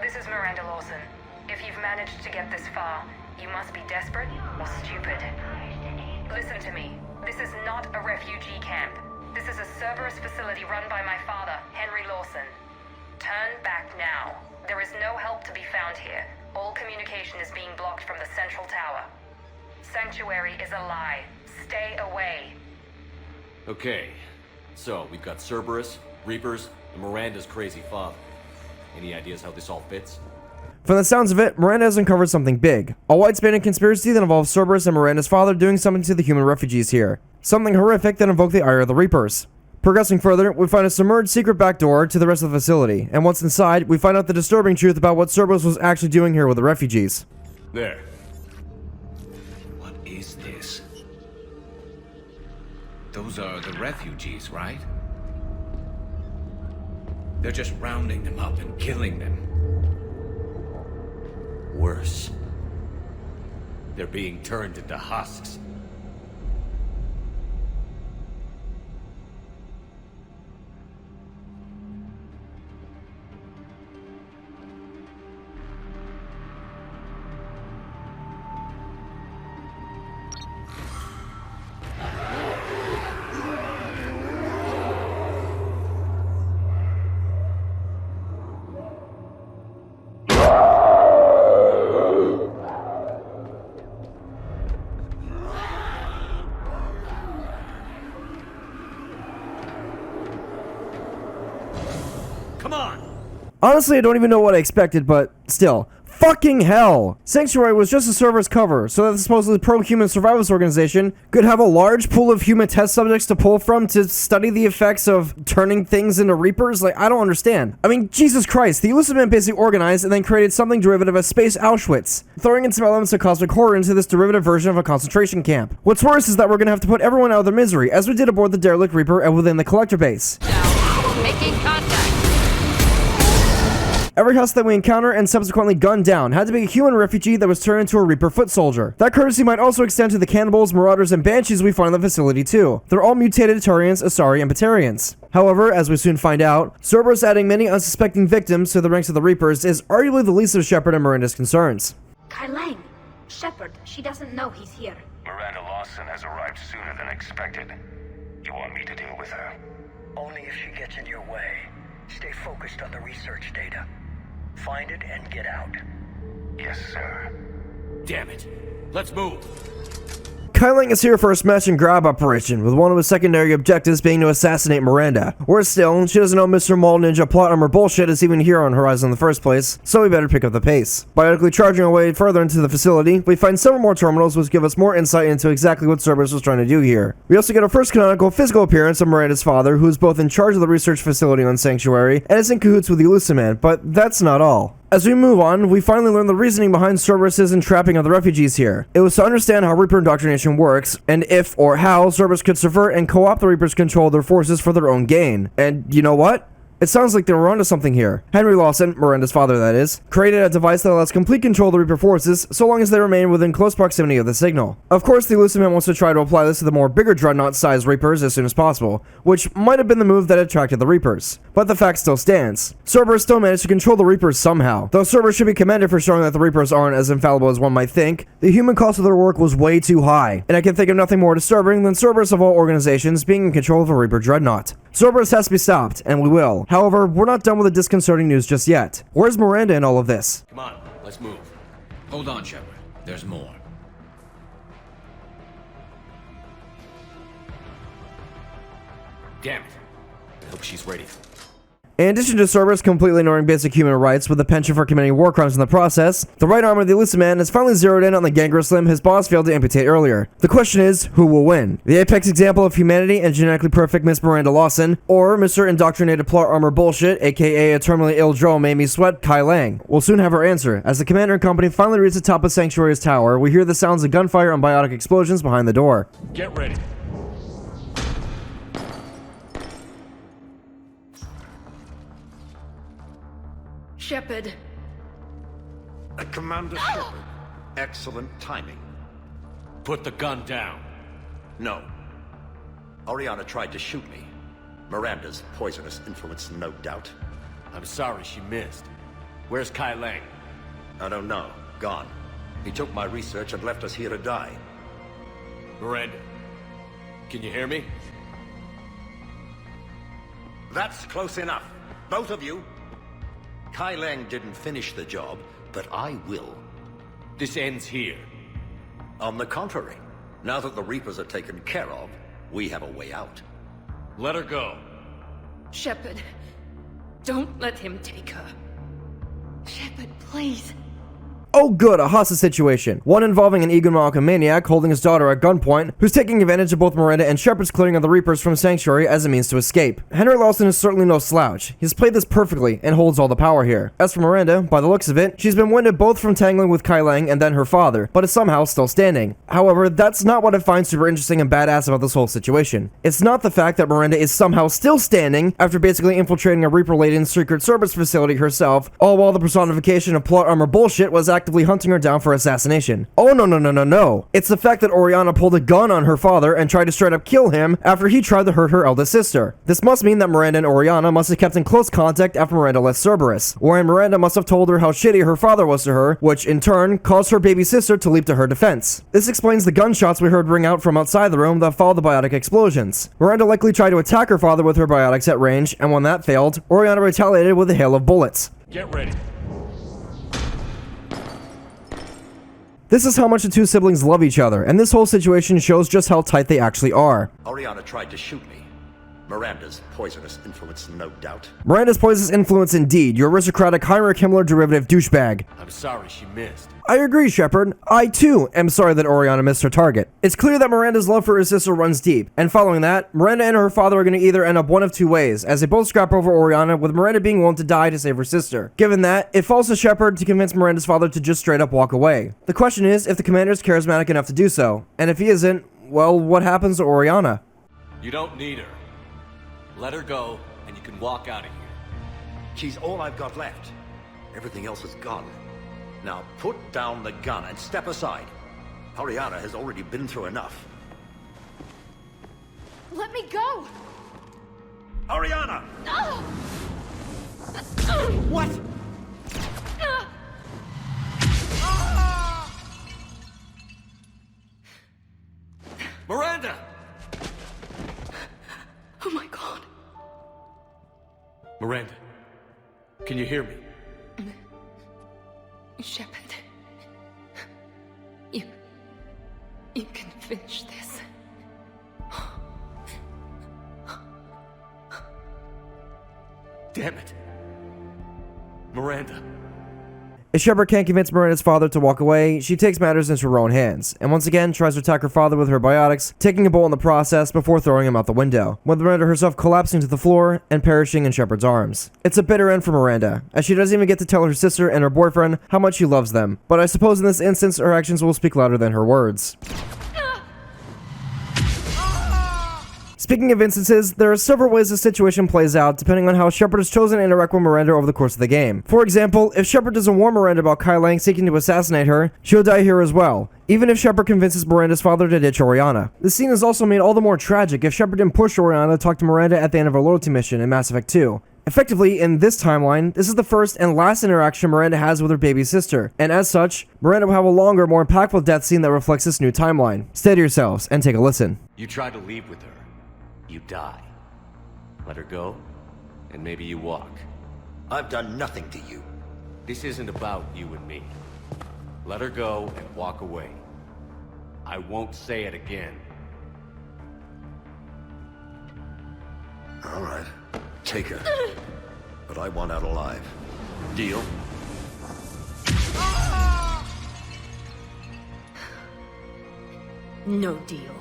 This is Miranda Lawson. If you've managed to get this far, you must be desperate or stupid. Listen to me. This is not a refugee camp. This is a Cerberus facility run by my father, Henry Lawson. Turn back now. There is no help to be found here. All communication is being blocked from the central tower. Sanctuary is a lie. Stay away. Okay, so we've got Cerberus, Reapers, and Miranda's crazy father. Any ideas how this all fits? From the sounds of it, Miranda has uncovered something big. A wide-spanning conspiracy that involves Cerberus and Miranda's father doing something to the human refugees here. Something horrific that invoked the ire of the Reapers. Progressing further, we find a submerged secret back door to the rest of the facility, and once inside, we find out the disturbing truth about what Cerberus was actually doing here with the refugees. There. What is this? Those are the refugees, right? They're just rounding them up and killing them. Worse. They're being turned into husks. Honestly, I don't even know what I expected, but still. Fucking hell! Sanctuary was just a Cerberus cover, so that the supposedly pro-human survivors organization could have a large pool of human test subjects to pull from to study the effects of turning things into Reapers? Like, I don't understand. I mean, Jesus Christ, the Elusive basically organized and then created something derivative of Space Auschwitz, throwing in some elements of cosmic horror into this derivative version of a concentration camp. What's worse is that we're gonna have to put everyone out of their misery, as we did aboard the derelict Reaper and within the Collector base. Making contact. Every house that we encounter and subsequently gunned down had to be a human refugee that was turned into a Reaper foot soldier. That courtesy might also extend to the cannibals, marauders, and banshees we find in the facility too. They're all mutated Turians, Asari, and Batarians. However, as we soon find out, Cerberus adding many unsuspecting victims to the ranks of the Reapers is arguably the least of Shepard and Miranda's concerns. Kai Lang. Shepard, she doesn't know he's here. Miranda Lawson has arrived sooner than expected. You want me to deal with her? Only if she gets in your way. Stay focused on the research data. Find it and get out. Yes, sir. Damn it. Let's move. Kai Lang is here for a smash and grab operation, with one of his secondary objectives being to assassinate Miranda. Worse still, she doesn't know Mr. Mall Ninja plot armor bullshit is even here on Horizon in the first place, so we better pick up the pace. Biotically charging our way further into the facility, we find several more terminals which give us more insight into exactly what Cerberus was trying to do here. We also get our first canonical physical appearance of Miranda's father, who is both in charge of the research facility on Sanctuary and is in cahoots with the Elusive, but that's not all. As we move on, we finally learn the reasoning behind Cerberus' entrapping of the refugees here. It was to understand how Reaper indoctrination works, and if or how Cerberus could subvert and co-opt the Reaper's control of their forces for their own gain. And you know what? It sounds like they were onto something here. Henry Lawson, Miranda's father that is, created a device that allows complete control of the Reaper forces so long as they remain within close proximity of the signal. Of course, the Elusive Man wants to try to apply this to the more bigger Dreadnought-sized Reapers as soon as possible, which might have been the move that attracted the Reapers. But the fact still stands. Cerberus still managed to control the Reapers somehow. Though Cerberus should be commended for showing that the Reapers aren't as infallible as one might think, the human cost of their work was way too high, and I can think of nothing more disturbing than Cerberus of all organizations being in control of a Reaper Dreadnought. Cerberus has to be stopped, and we will. However, we're not done with the disconcerting news just yet. Where's Miranda in all of this? Come on, let's move. Hold on, Shepard. There's more. Damn it. I hope she's ready. In addition to Cerberus completely ignoring basic human rights with a penchant for committing war crimes in the process, the right arm of the Elusive Man has finally zeroed in on the gangrous limb his boss failed to amputate earlier. The question is, who will win? The apex example of humanity and genetically perfect Miss Miranda Lawson, or Mr. Indoctrinated Plot Armor Bullshit, aka a terminally ill droll made me sweat, Kai Lang? We'll soon have our answer. As the commander and company finally reach the top of Sanctuary's tower, we hear the sounds of gunfire and biotic explosions behind the door. Get ready. Shepard. Commander Shepard. Excellent timing. Put the gun down. No. Oriana tried to shoot me. Miranda's poisonous influence, no doubt. I'm sorry she missed. Where's Kai Lang? I don't know. Gone. He took my research and left us here to die. Miranda, can you hear me? That's close enough. Both of you. Kai Lang didn't finish the job, but I will. This ends here. On the contrary, now that the Reapers are taken care of, we have a way out. Let her go. Shepard, don't let him take her. Shepard, please. Oh good, a hostage situation. One involving an egomaniacal maniac holding his daughter at gunpoint, who's taking advantage of both Miranda and Shepard's clearing of the Reapers from Sanctuary as a means to escape. Henry Lawson is certainly no slouch. He's played this perfectly and holds all the power here. As for Miranda, by the looks of it, she's been winded both from tangling with Kai Lang and then her father, but is somehow still standing. However, that's not what I find super interesting and badass about this whole situation. It's not the fact that Miranda is somehow still standing after basically infiltrating a Reaper-laden secret Cerberus facility herself, all while the personification of plot armor bullshit was actively hunting her down for assassination. Oh no. It's the fact that Oriana pulled a gun on her father and tried to straight up kill him after he tried to hurt her eldest sister. This must mean that Miranda and Oriana must have kept in close contact after Miranda left Cerberus, wherein Miranda must have told her how shitty her father was to her, which in turn caused her baby sister to leap to her defense. This explains the gunshots we heard ring out from outside the room that followed the biotic explosions. Miranda likely tried to attack her father with her biotics at range, and when that failed, Oriana retaliated with a hail of bullets. Get ready. This is how much the two siblings love each other, and this whole situation shows just how tight they actually are. Oriana tried to shoot me. Miranda's poisonous influence, no doubt. Miranda's poisonous influence indeed, your aristocratic Heinrich Himmler derivative douchebag. I'm sorry she missed. I agree, Shepard. I too am sorry that Oriana missed her target. It's clear that Miranda's love for her sister runs deep, and following that, Miranda and her father are going to either end up one of two ways, as they both scrap over Oriana, with Miranda being willing to die to save her sister. Given that, it falls to Shepard to convince Miranda's father to just straight up walk away. The question is if the commander is charismatic enough to do so, and if he isn't, well, what happens to Oriana? You don't need her. Let her go, and you can walk out of here. She's all I've got left. Everything else is gone. Now put down the gun and step aside. Oriana has already been through enough. Let me go! Oriana! No! What? Miranda! Oh my god. Miranda, can you hear me? Shepard, you can finish this. Damn it. Miranda. As Shepard can't convince Miranda's father to walk away, she takes matters into her own hands, and once again tries to attack her father with her biotics, taking a bullet in the process before throwing him out the window, with Miranda herself collapsing to the floor and perishing in Shepard's arms. It's a bitter end for Miranda, as she doesn't even get to tell her sister and her boyfriend how much she loves them, but I suppose in this instance her actions will speak louder than her words. Speaking of instances, there are several ways the situation plays out depending on how Shepard has chosen to interact with Miranda over the course of the game. For example, if Shepard doesn't warn Miranda about Kai Lang seeking to assassinate her, she'll die here as well, even if Shepard convinces Miranda's father to ditch Oriana. This scene is also made all the more tragic if Shepard didn't push Oriana to talk to Miranda at the end of her loyalty mission in Mass Effect 2. Effectively, in this timeline, this is the first and last interaction Miranda has with her baby sister, and as such, Miranda will have a longer, more impactful death scene that reflects this new timeline. Stay to yourselves and take a listen. You tried to leave with her. You die. Let her go, and maybe you walk. I've done nothing to you. This isn't about you and me. Let her go and walk away. I won't say it again. All right. Take her. But I want out alive. Deal? No deal.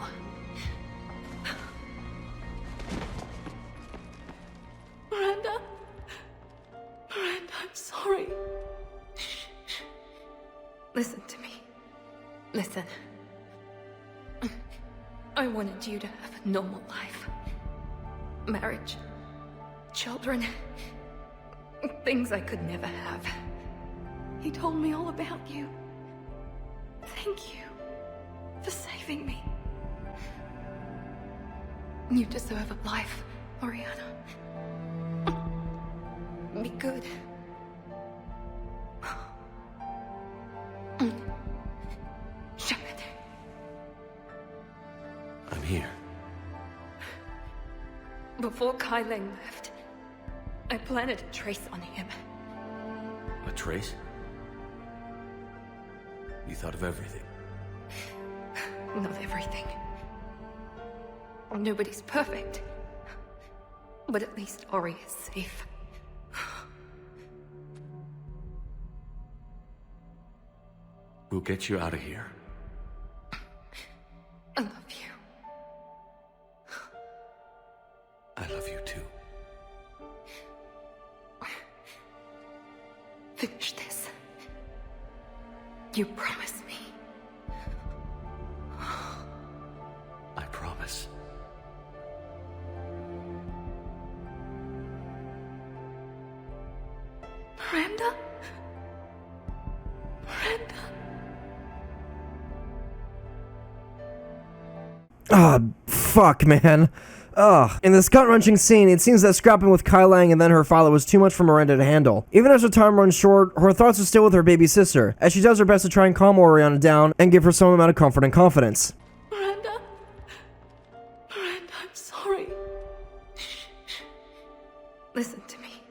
Miranda? Miranda, I'm sorry. Listen to me. Listen. I wanted you to have a normal life. Marriage. Children. Things I could never have. He told me all about you. Thank you for saving me. You deserve a life, Oriana. Be good. Shepard. I'm here. Before Kai Lang left, I planted a trace on him. A trace? You thought of everything. Not everything. Nobody's perfect. But at least Ori is safe. We'll get you out of here. I love you. I love you too. Finish this. You promise me. I promise. Miranda? Miranda? Ah, fuck, man. Ugh. In this gut-wrenching scene, it seems that scrapping with Kai Lang and then her father was too much for Miranda to handle. Even as her time runs short, her thoughts are still with her baby sister, as she does her best to try and calm Oriana down and give her some amount of comfort and confidence. Miranda? Miranda, I'm sorry. Listen to me.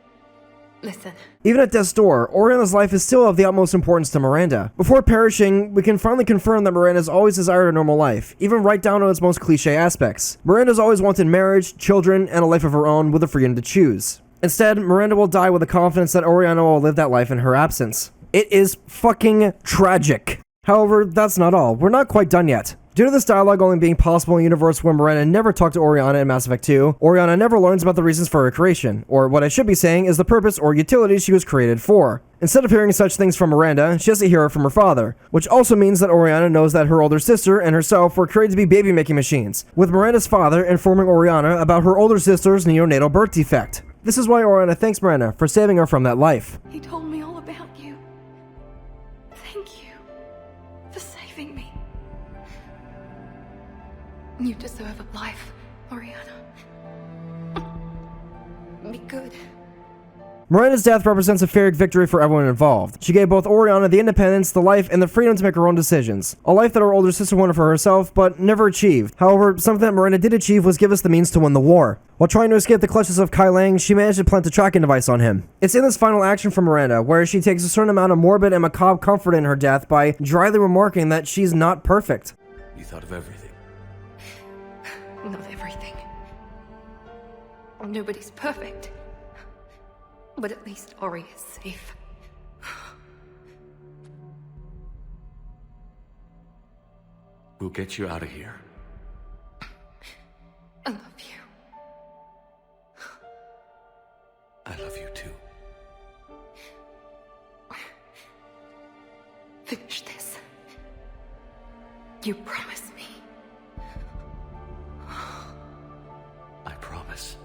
Listen. Even at death's door, Oriana's life is still of the utmost importance to Miranda. Before perishing, we can finally confirm that Miranda's always desired a normal life, even right down to its most cliche aspects. Miranda's always wanted marriage, children, and a life of her own with the freedom to choose. Instead, Miranda will die with the confidence that Oriana will live that life in her absence. It is fucking tragic. However, that's not all. We're not quite done yet. Due to this dialogue only being possible in a universe where Miranda never talked to Oriana in Mass Effect 2, Oriana never learns about the reasons for her creation, or what I should be saying is the purpose or utility she was created for. Instead of hearing such things from Miranda, she has to hear it from her father, which also means that Oriana knows that her older sister and herself were created to be baby-making machines, with Miranda's father informing Oriana about her older sister's neonatal birth defect. This is why Oriana thanks Miranda for saving her from that life. He told me all about you. Thank you for saving me. You deserve a life, Oriana. Be good. Miranda's death represents a fair victory for everyone involved. She gave both Oriana the independence, the life, and the freedom to make her own decisions. A life that her older sister wanted for herself, but never achieved. However, something that Miranda did achieve was give us the means to win the war. While trying to escape the clutches of Kai Lang, she managed to plant a tracking device on him. It's in this final action from Miranda, where she takes a certain amount of morbid and macabre comfort in her death by dryly remarking that she's not perfect. You thought of everything. Not everything. Nobody's perfect. But at least Ori is safe. We'll get you out of here. I love you. I love you too. Finish this. You promise me. I promise.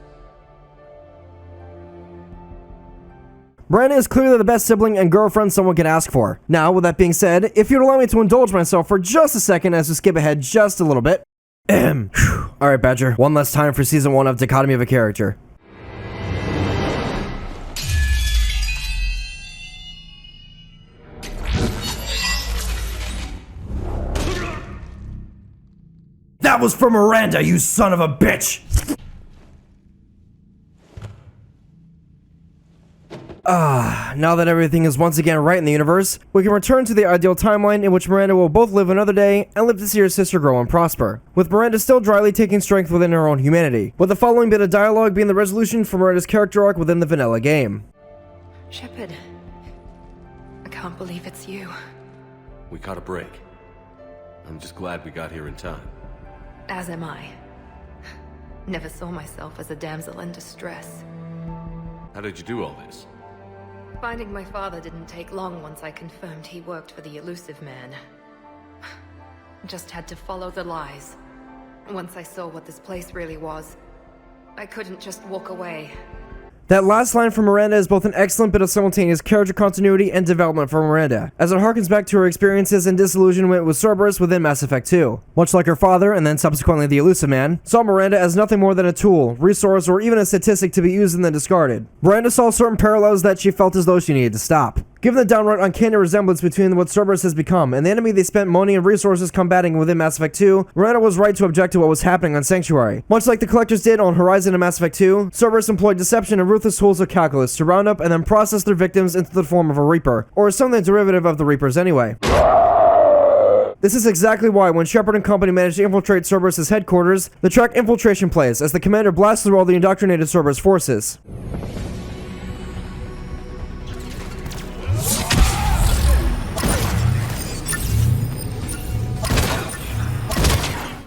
Miranda is clearly the best sibling and girlfriend someone can ask for. Now, with that being said, if you'd allow me to indulge myself for just a second as we skip ahead just a little bit. Alright, Badger, one last time for Season 1 of Dichotomy of a Character. That was for Miranda, you son of a bitch! Now that everything is once again right in the universe, we can return to the ideal timeline in which Miranda will both live another day and live to see her sister grow and prosper, with Miranda still dryly taking strength within her own humanity, with the following bit of dialogue being the resolution for Miranda's character arc within the vanilla game. Shepard, I can't believe it's you. We caught a break. I'm just glad we got here in time. As am I. Never saw myself as a damsel in distress. How did you do all this? Finding my father didn't take long once I confirmed he worked for the elusive man. Just had to follow the lies. Once I saw what this place really was, I couldn't just walk away. That last line from Miranda is both an excellent bit of simultaneous character continuity and development for Miranda, as it harkens back to her experiences and disillusionment with Cerberus within Mass Effect 2. Much like her father, and then subsequently the Elusive Man, saw Miranda as nothing more than a tool, resource, or even a statistic to be used and then discarded. Miranda saw certain parallels that she felt as though she needed to stop. Given the downright uncanny resemblance between what Cerberus has become and the enemy they spent money and resources combating within Mass Effect 2, Miranda was right to object to what was happening on Sanctuary. Much like the Collectors did on Horizon and Mass Effect 2, Cerberus employed deception and ruthless tools of calculus to round up and then process their victims into the form of a Reaper, or something derivative of the Reapers anyway. This is exactly why when Shepard and company managed to infiltrate Cerberus' headquarters, the track Infiltration plays as the commander blasts through all the indoctrinated Cerberus forces.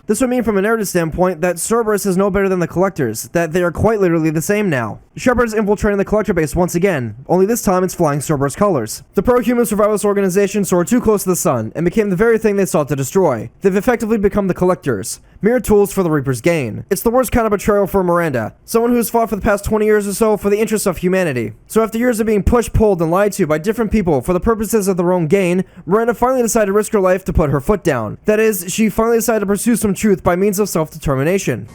This would mean from a narrative standpoint that Cerberus is no better than the Collectors, that they are quite literally the same now. Shepard is infiltrating the Collector base once again, only this time it's flying Cerberus colors. The pro-human survivalist organization soared too close to the sun and became the very thing they sought to destroy. They've effectively become the Collectors, mere tools for the Reaper's gain. It's the worst kind of betrayal for Miranda, someone who's fought for the past 20 years or so for the interests of humanity. So after years of being pushed, pulled, and lied to by different people for the purposes of their own gain, Miranda finally decided to risk her life to put her foot down. That is, she finally decided to pursue some truth by means of self-determination.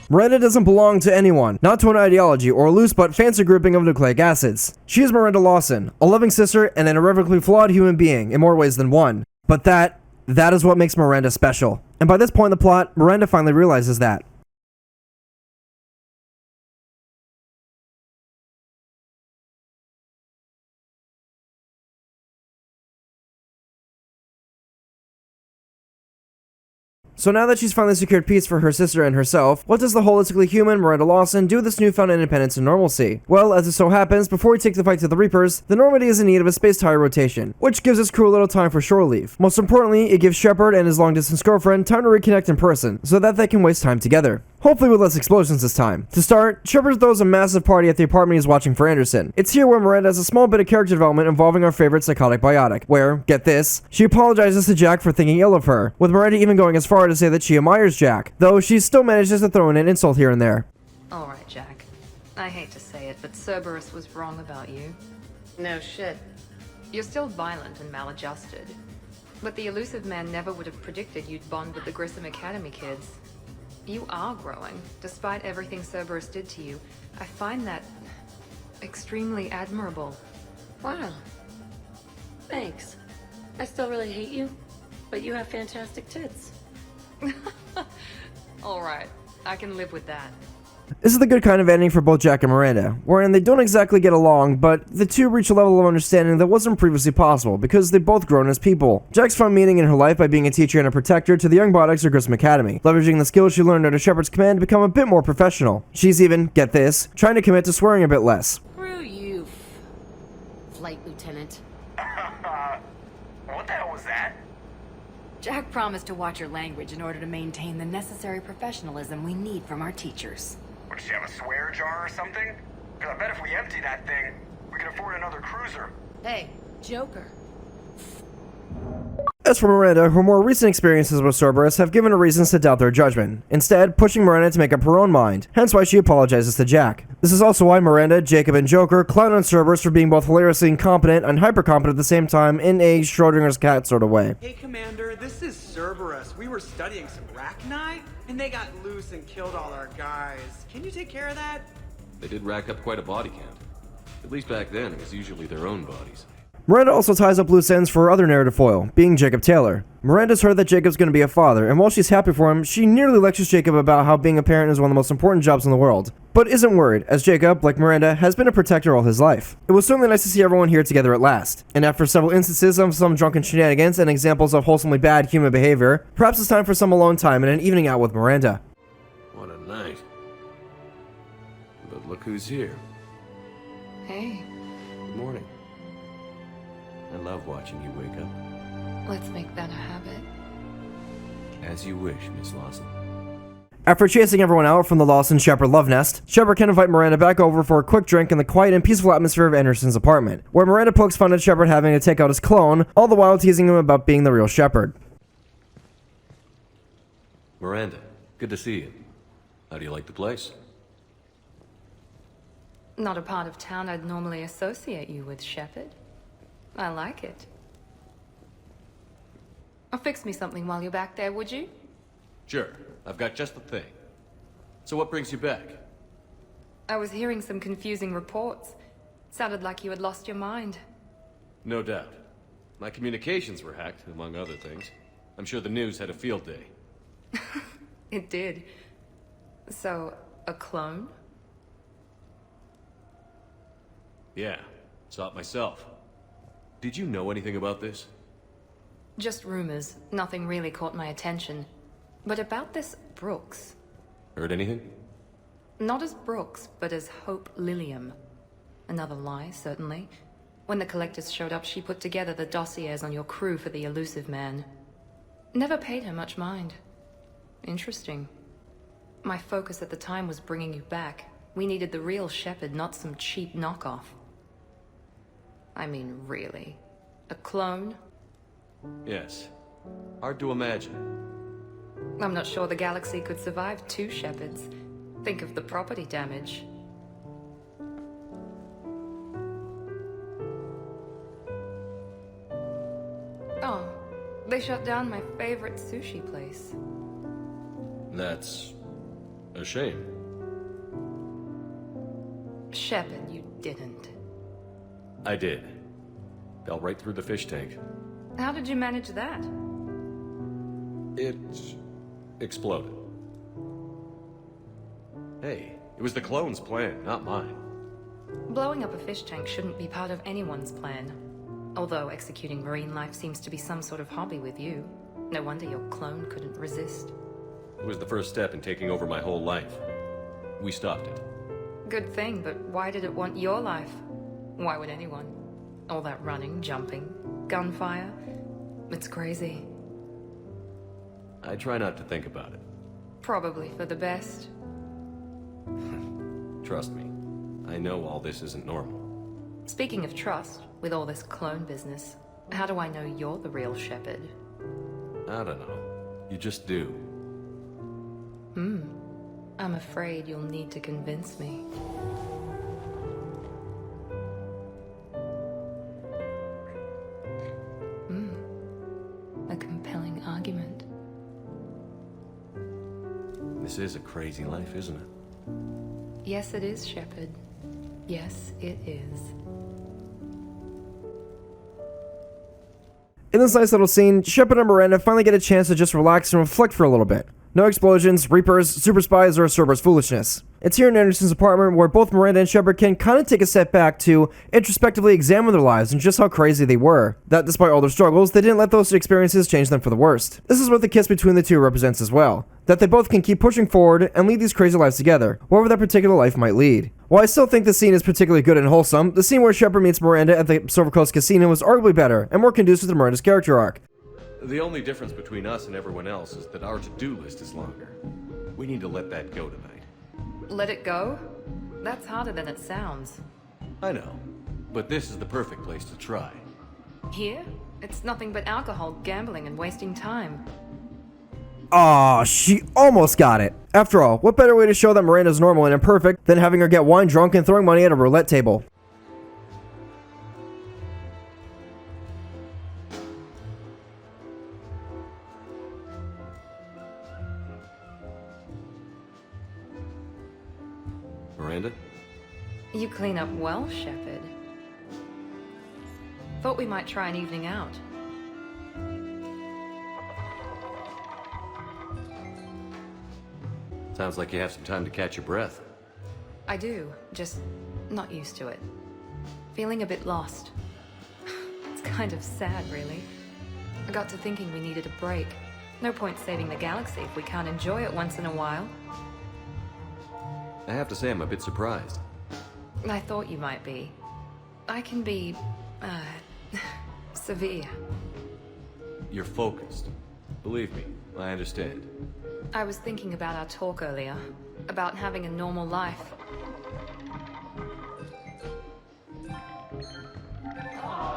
Miranda doesn't belong to anyone, not to an ideology or a loose but fancy grouping of nucleic acids. She is Miranda Lawson, a loving sister and an irrevocably flawed human being in more ways than one. But that is what makes Miranda special. And by this point in the plot, Miranda finally realizes that. So now that she's finally secured peace for her sister and herself, what does the holistically human Miranda Lawson do with this newfound independence and normalcy? Well, as it so happens, before we take the fight to the Reapers, the Normandy is in need of a space tire rotation, which gives its crew a little time for shore leave. Most importantly, it gives Shepard and his long-distance girlfriend time to reconnect in person, so that they can waste time together. Hopefully with less explosions this time. To start, Shepard throws a massive party at the apartment he's watching for Anderson. It's here where Miranda has a small bit of character development involving our favorite psychotic Biotic, where, get this, she apologizes to Jack for thinking ill of her, with Miranda even going as far to say that she admires Jack, though she still manages to throw in an insult here and there. Alright, Jack. I hate to say it, but Cerberus was wrong about you. No shit. You're still violent and maladjusted. But the elusive man never would have predicted you'd bond with the Grissom Academy kids. You are growing, despite everything Cerberus did to you. I find that extremely admirable. Wow. Thanks. I still really hate you, but you have fantastic tits. Alright, I can live with that. This is the good kind of ending for both Jack and Miranda, wherein they don't exactly get along, but the two reach a level of understanding that wasn't previously possible because they've both grown as people. Jack's found meaning in her life by being a teacher and a protector to the young Biotics of Grissom Academy, leveraging the skills she learned under Shepard's command to become a bit more professional. She's even, get this, trying to commit to swearing a bit less. Screw you, Flight Lieutenant. What the hell was that? Jack promised to watch your language in order to maintain the necessary professionalism we need from our teachers. What, does she have a swear jar or something? Because I bet if we empty that thing, we can afford another cruiser. Hey, Joker. As for Miranda, her more recent experiences with Cerberus have given her reasons to doubt their judgment, instead pushing Miranda to make up her own mind, hence why she apologizes to Jack. This is also why Miranda, Jacob, and Joker clown on Cerberus for being both hilariously incompetent and hyper-competent at the same time in a Schrodinger's cat sort of way. Hey Commander, this is Cerberus. We were studying some Arachnite, and they got loose and killed all our guys. Can you take care of that? They did rack up quite a body count. At least back then, it was usually their own bodies. Miranda also ties up loose ends for her other narrative foil, being Jacob Taylor. Miranda's heard that Jacob's going to be a father, and while she's happy for him, she nearly lectures Jacob about how being a parent is one of the most important jobs in the world. But isn't worried, as Jacob, like Miranda, has been a protector all his life. It was certainly nice to see everyone here together at last. And after several instances of some drunken shenanigans and examples of wholesomely bad human behavior, perhaps it's time for some alone time and an evening out with Miranda. What a night. But look who's here. Hey. Good morning. I love watching you wake up. Let's make that a habit. As you wish, Miss Lawson. After chasing everyone out from the Lawson Shepard love nest, Shepard can invite Miranda back over for a quick drink in the quiet and peaceful atmosphere of Anderson's apartment, where Miranda pokes fun at Shepard having to take out his clone, all the while teasing him about being the real Shepard. Miranda, good to see you. How do you like the place? Not a part of town I'd normally associate you with, Shepard. I like it. I'll fix me something while you're back there, would you? Sure. I've got just the thing. So what brings you back? I was hearing some confusing reports. Sounded like you had lost your mind. No doubt. My communications were hacked, among other things. I'm sure the news had a field day. It did. So, a clone? Yeah. Saw it myself. Did you know anything about this? Just rumors. Nothing really caught my attention. But about this Brooks. Heard anything? Not as Brooks, but as Hope Lilium. Another lie, certainly. When the collectors showed up, she put together the dossiers on your crew for the elusive man. Never paid her much mind. Interesting. My focus at the time was bringing you back. We needed the real Shepard, not some cheap knockoff. I mean, really? A clone? Yes. Hard to imagine. I'm not sure the galaxy could survive two Shepards. Think of the property damage. Oh, they shut down my favorite sushi place. That's a shame. Shepard, you didn't. I did. Fell right through the fish tank. How did you manage that? It exploded. Hey, it was the clone's plan, not mine. Blowing up a fish tank shouldn't be part of anyone's plan. Although executing marine life seems to be some sort of hobby with you. No wonder your clone couldn't resist. It was the first step in taking over my whole life. We stopped it. Good thing, but why did it want your life? Why would anyone? All that running, jumping, gunfire. It's crazy. I try not to think about it. Probably for the best. Trust me, I know all this isn't normal. Speaking of trust, with all this clone business, how do I know you're the real Shepard? I don't know. You just do. I'm afraid you'll need to convince me. A compelling argument. This is a crazy life, isn't it? Yes, it is, Shepard. Yes, it is. In this nice little scene, Shepard and Miranda finally get a chance to just relax and reflect for a little bit. No explosions, Reapers, super spies, or Cerberus foolishness. It's here in Anderson's apartment where both Miranda and Shepard can kind of take a step back to introspectively examine their lives and just how crazy they were. That despite all their struggles, they didn't let those experiences change them for the worst. This is what the kiss between the two represents as well. That they both can keep pushing forward and lead these crazy lives together, wherever that particular life might lead. While I still think the scene is particularly good and wholesome, the scene where Shepard meets Miranda at the Silver Coast Casino was arguably better and more conducive to Miranda's character arc. The only difference between us and everyone else is that our to-do list is longer. We need to let that go tonight. Let it go? That's harder than it sounds. I know, but this is the perfect place to try. Here? It's nothing but alcohol, gambling, and wasting time. Aw, she almost got it. After all, what better way to show that Miranda's normal and imperfect than having her get wine drunk and throwing money at a roulette table? Miranda? You clean up well, Shepard. Thought we might try an evening out. Sounds like you have some time to catch your breath. I do, just not used to it. Feeling a bit lost. It's kind of sad, really. I got to thinking we needed a break. No point saving the galaxy if we can't enjoy it once in a while. I have to say I'm a bit surprised. I thought you might be. I can be, severe. You're focused. Believe me, I understand. I was thinking about our talk earlier, about having a normal life.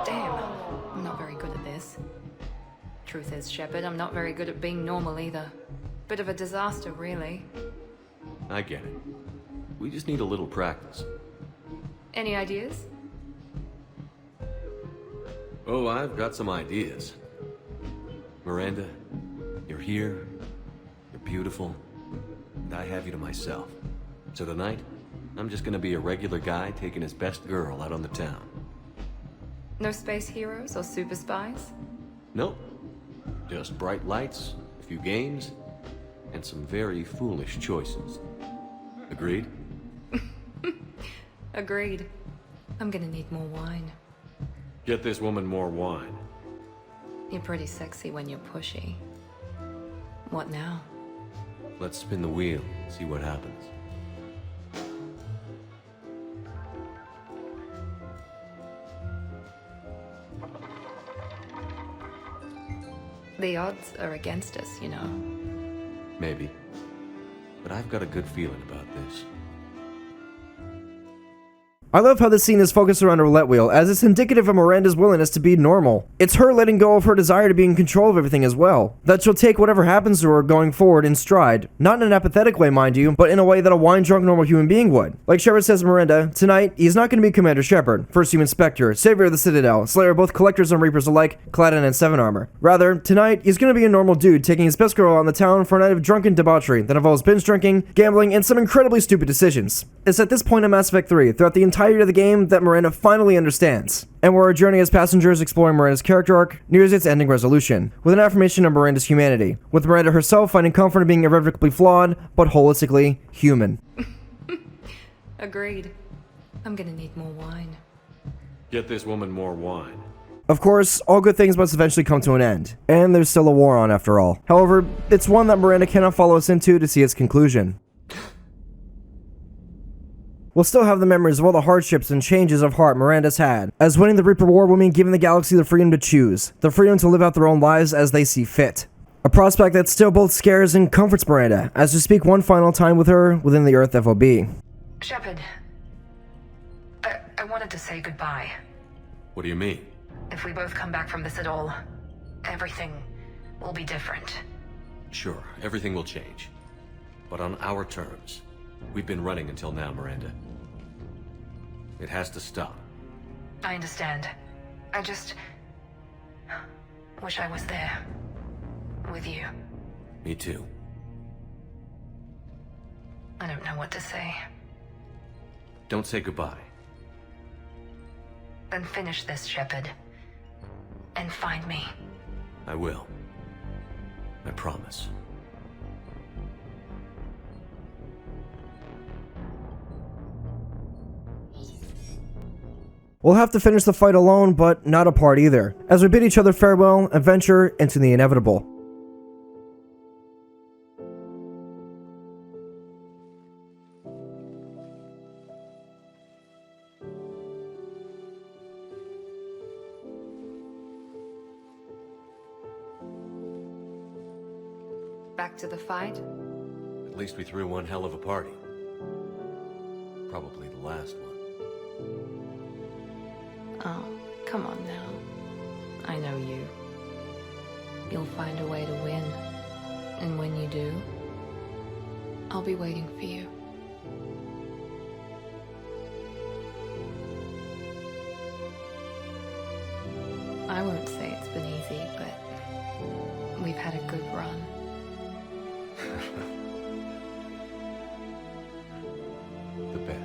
Damn, I'm not very good at this. Truth is, Shepard, I'm not very good at being normal either. Bit of a disaster, really. I get it. We just need a little practice. Any ideas? Oh, I've got some ideas. Miranda, you're here, you're beautiful, and I have you to myself. So tonight, I'm just gonna be a regular guy taking his best girl out on the town. No space heroes or super spies? Nope. Just bright lights, a few games, and some very foolish choices. Agreed? Agreed. I'm gonna need more wine. Get this woman more wine. You're pretty sexy when you're pushy. What now? Let's spin the wheel, see what happens. The odds are against us, you know. Maybe. But I've got a good feeling about this. I love how this scene is focused around a roulette wheel, as it's indicative of Miranda's willingness to be normal. It's her letting go of her desire to be in control of everything as well. That she'll take whatever happens to her going forward in stride. Not in an apathetic way, mind you, but in a way that a wine-drunk normal human being would. Like Shepard says to Miranda, tonight, he's not going to be Commander Shepard, first human Spectre, savior of the Citadel, slayer of both Collectors and Reapers alike, clad in 7 armor. Rather, tonight, he's going to be a normal dude taking his best girl out on the town for a night of drunken debauchery that involves binge drinking, gambling, and some incredibly stupid decisions. It's at this point in Mass Effect 3, throughout the entirety of the game, that Miranda finally understands, and where our journey as passengers exploring Miranda's character arc nears its ending resolution, with an affirmation of Miranda's humanity, with Miranda herself finding comfort in being irrevocably flawed, but holistically human. Agreed. I'm gonna need more wine. Get this woman more wine. Of course, all good things must eventually come to an end, and there's still a war on after all. However, it's one that Miranda cannot follow us into to see its conclusion. We'll still have the memories of all the hardships and changes of heart Miranda's had, as winning the Reaper War will mean giving the galaxy the freedom to choose, the freedom to live out their own lives as they see fit. A prospect that still both scares and comforts Miranda, as to speak one final time with her within the Earth FOB. Shepard, I wanted to say goodbye. What do you mean? If we both come back from this at all, everything will be different. Sure, everything will change. But on our terms. We've been running until now, Miranda. It has to stop. I understand. I just wish I was there. With you. Me too. I don't know what to say. Don't say goodbye. Then finish this, Shepard. And find me. I will. I promise. We'll have to finish the fight alone, but not apart either, as we bid each other farewell and venture into the inevitable. Back to the fight? At least we threw one hell of a party. Probably the last one. Oh, come on now. I know you. You'll find a way to win. And when you do, I'll be waiting for you. I won't say it's been easy, but we've had a good run. The best.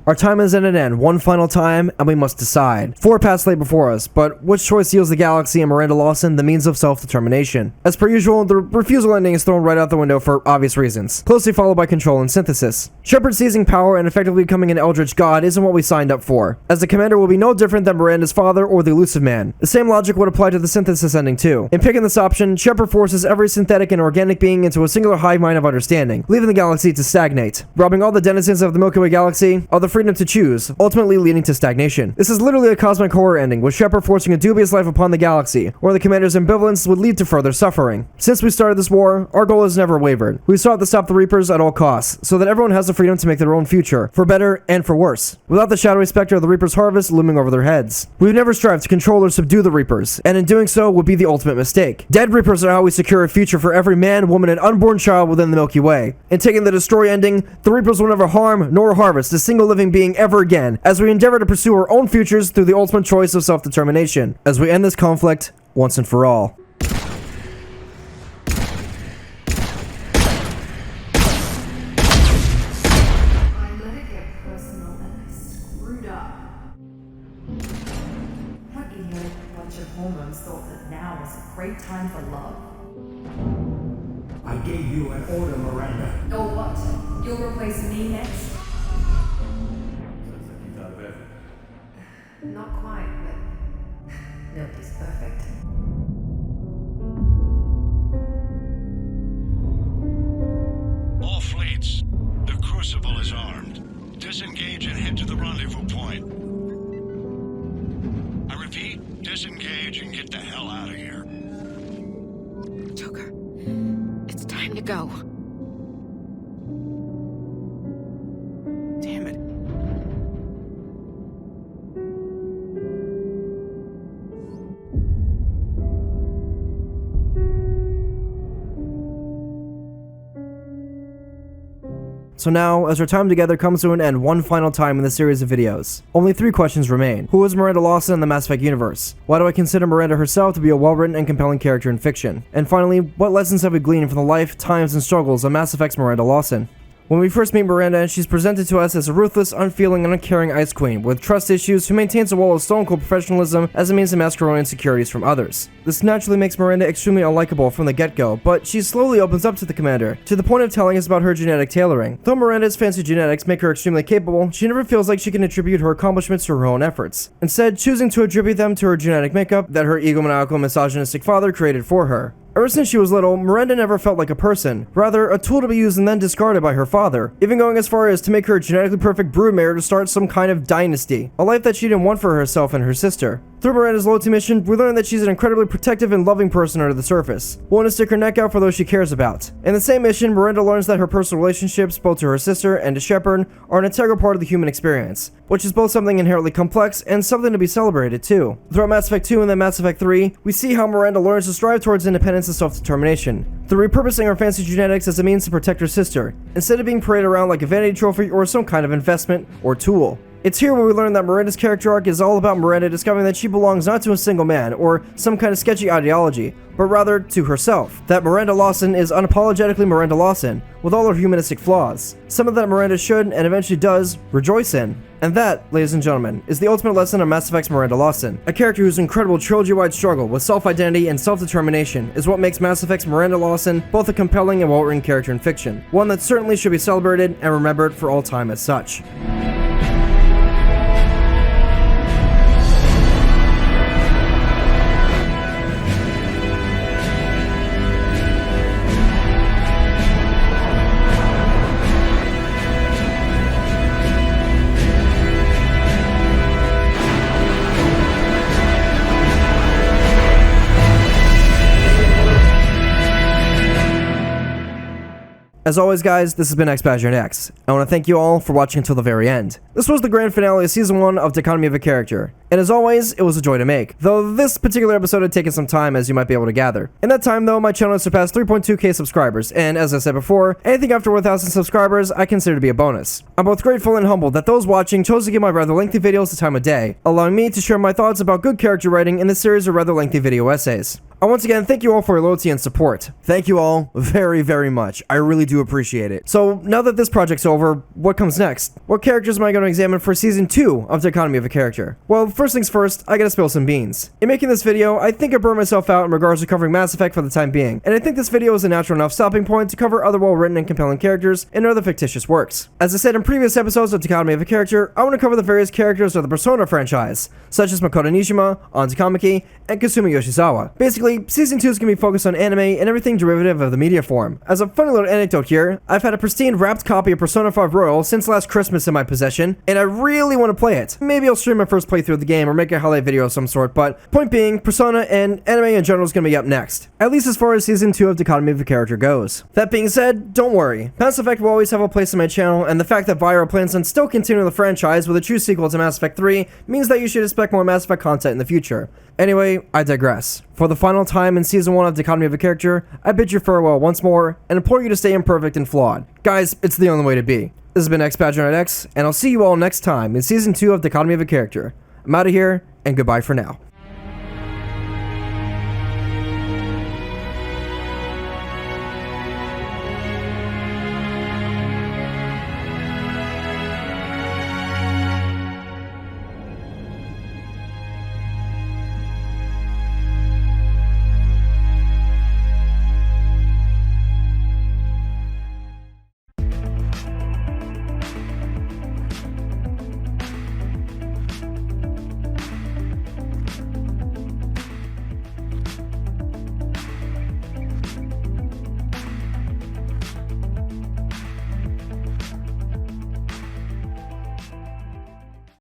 Our time is at an end, one final time, and we must decide. 4 paths lay before us, but which choice yields the galaxy and Miranda Lawson the means of self-determination? As per usual, the refusal ending is thrown right out the window for obvious reasons, closely followed by control and synthesis. Shepard seizing power and effectively becoming an eldritch god isn't what we signed up for, as the commander will be no different than Miranda's father or the elusive man. The same logic would apply to the synthesis ending too. In picking this option, Shepard forces every synthetic and organic being into a singular hive mind of understanding, leaving the galaxy to stagnate, robbing all the denizens of the Milky Way galaxy of the freedom to choose, ultimately leading to stagnation. This is literally a cosmic horror ending, with Shepard forcing a dubious life upon the galaxy, where the commander's ambivalence would lead to further suffering. Since we started this war, our goal has never wavered. We sought to stop the Reapers at all costs, so that everyone has the freedom to make their own future, for better and for worse, without the shadowy specter of the Reaper's harvest looming over their heads. We've never strived to control or subdue the Reapers, and in doing so would be the ultimate mistake. Dead Reapers are how we secure a future for every man, woman, and unborn child within the Milky Way. In taking the destroy ending, the Reapers will never harm nor harvest a single living being ever again, as we endeavor to pursue our own futures through the ultimate choice of self-determination, as we end this conflict once and for all. I let it get personal and I screwed up. What idiotic bunch of hormones thought that now was a great time for love? I gave you an order, Miranda. Or what? You'll replace me next? Not quite, but nobody's perfect. All fleets, the Crucible is armed. Disengage and head to the rendezvous point. I repeat, disengage and get the hell out of here. Joker, it's time to go. Damn it. So now, as our time together comes to an end one final time in this series of videos, only 3 questions remain. Who is Miranda Lawson in the Mass Effect universe? Why do I consider Miranda herself to be a well-written and compelling character in fiction? And finally, what lessons have we gleaned from the life, times, and struggles of Mass Effect's Miranda Lawson? When we first meet Miranda, she's presented to us as a ruthless, unfeeling, and uncaring ice queen with trust issues who maintains a wall of stone-cold professionalism as a means to mask her own insecurities from others. This naturally makes Miranda extremely unlikable from the get-go, but she slowly opens up to the commander, to the point of telling us about her genetic tailoring. Though Miranda's fancy genetics make her extremely capable, she never feels like she can attribute her accomplishments to her own efforts, instead choosing to attribute them to her genetic makeup that her egomaniacal, misogynistic father created for her. Ever since she was little, Miranda never felt like a person, rather a tool to be used and then discarded by her father, even going as far as to make her a genetically perfect broodmare to start some kind of dynasty, a life that she didn't want for herself and her sister. Through Miranda's loyalty mission, we learn that she's an incredibly protective and loving person under the surface, willing to stick her neck out for those she cares about. In the same mission, Miranda learns that her personal relationships, both to her sister and to Shepard, are an integral part of the human experience, which is both something inherently complex and something to be celebrated too. Throughout Mass Effect 2 and then Mass Effect 3, we see how Miranda learns to strive towards independence and self-determination, through repurposing her fancy genetics as a means to protect her sister, instead of being paraded around like a vanity trophy or some kind of investment or tool. It's here where we learn that Miranda's character arc is all about Miranda discovering that she belongs not to a single man or some kind of sketchy ideology, but rather to herself. That Miranda Lawson is unapologetically Miranda Lawson, with all her humanistic flaws. Something that Miranda should, and eventually does, rejoice in. And that, ladies and gentlemen, is the ultimate lesson of Mass Effect's Miranda Lawson. A character whose incredible trilogy-wide struggle with self-identity and self-determination is what makes Mass Effect's Miranda Lawson both a compelling and well-written character in fiction. One that certainly should be celebrated and remembered for all time as such. As always guys, this has been XBadgerKnightX. I want to thank you all for watching until the very end. This was the grand finale of Season 1 of Dichotomy of a Character, and as always, it was a joy to make, though this particular episode had taken some time as you might be able to gather. In that time though, my channel has surpassed 3.2k subscribers, and as I said before, anything after 1,000 subscribers I consider to be a bonus. I'm both grateful and humbled that those watching chose to give my rather lengthy videos the time of day, allowing me to share my thoughts about good character writing in this series of rather lengthy video essays. I once again thank you all for your loyalty and support. Thank you all very, very much. I really do appreciate it. So now that this project's over, what comes next? What characters am I going to examine for Season 2 of Dichotomy of a Character? Well, first things first, I gotta spill some beans. In making this video, I think I burned myself out in regards to covering Mass Effect for the time being, and I think this video is a natural enough stopping point to cover other well-written and compelling characters in other fictitious works. As I said in previous episodes of Dichotomy of a Character, I want to cover the various characters of the Persona franchise, such as Makoto Nishima, An Takamaki, and Kasumi Yoshizawa. Basically, Season 2 is going to be focused on anime and everything derivative of the media form. As a funny little anecdote here, I've had a pristine wrapped copy of Persona 5 Royal since last Christmas in my possession, and I really want to play it. Maybe I'll stream my first playthrough of the game or make a highlight video of some sort, but point being, Persona and anime in general is going to be up next, at least as far as Season 2 of Dichotomy of a Character goes. That being said, don't worry. Mass Effect will always have a place on my channel, and the fact that Vira plans on still continuing the franchise with a true sequel to Mass Effect 3 means that you should expect more Mass Effect content in the future. Anyway, I digress. For the final time in Season 1 of Dichotomy of a Character, I bid you farewell once more, and implore you to stay imperfect and flawed. Guys, it's the only way to be. This has been XBadgerKnightX, and I'll see you all next time in Season 2 of Dichotomy of a Character. I'm out of here, and goodbye for now.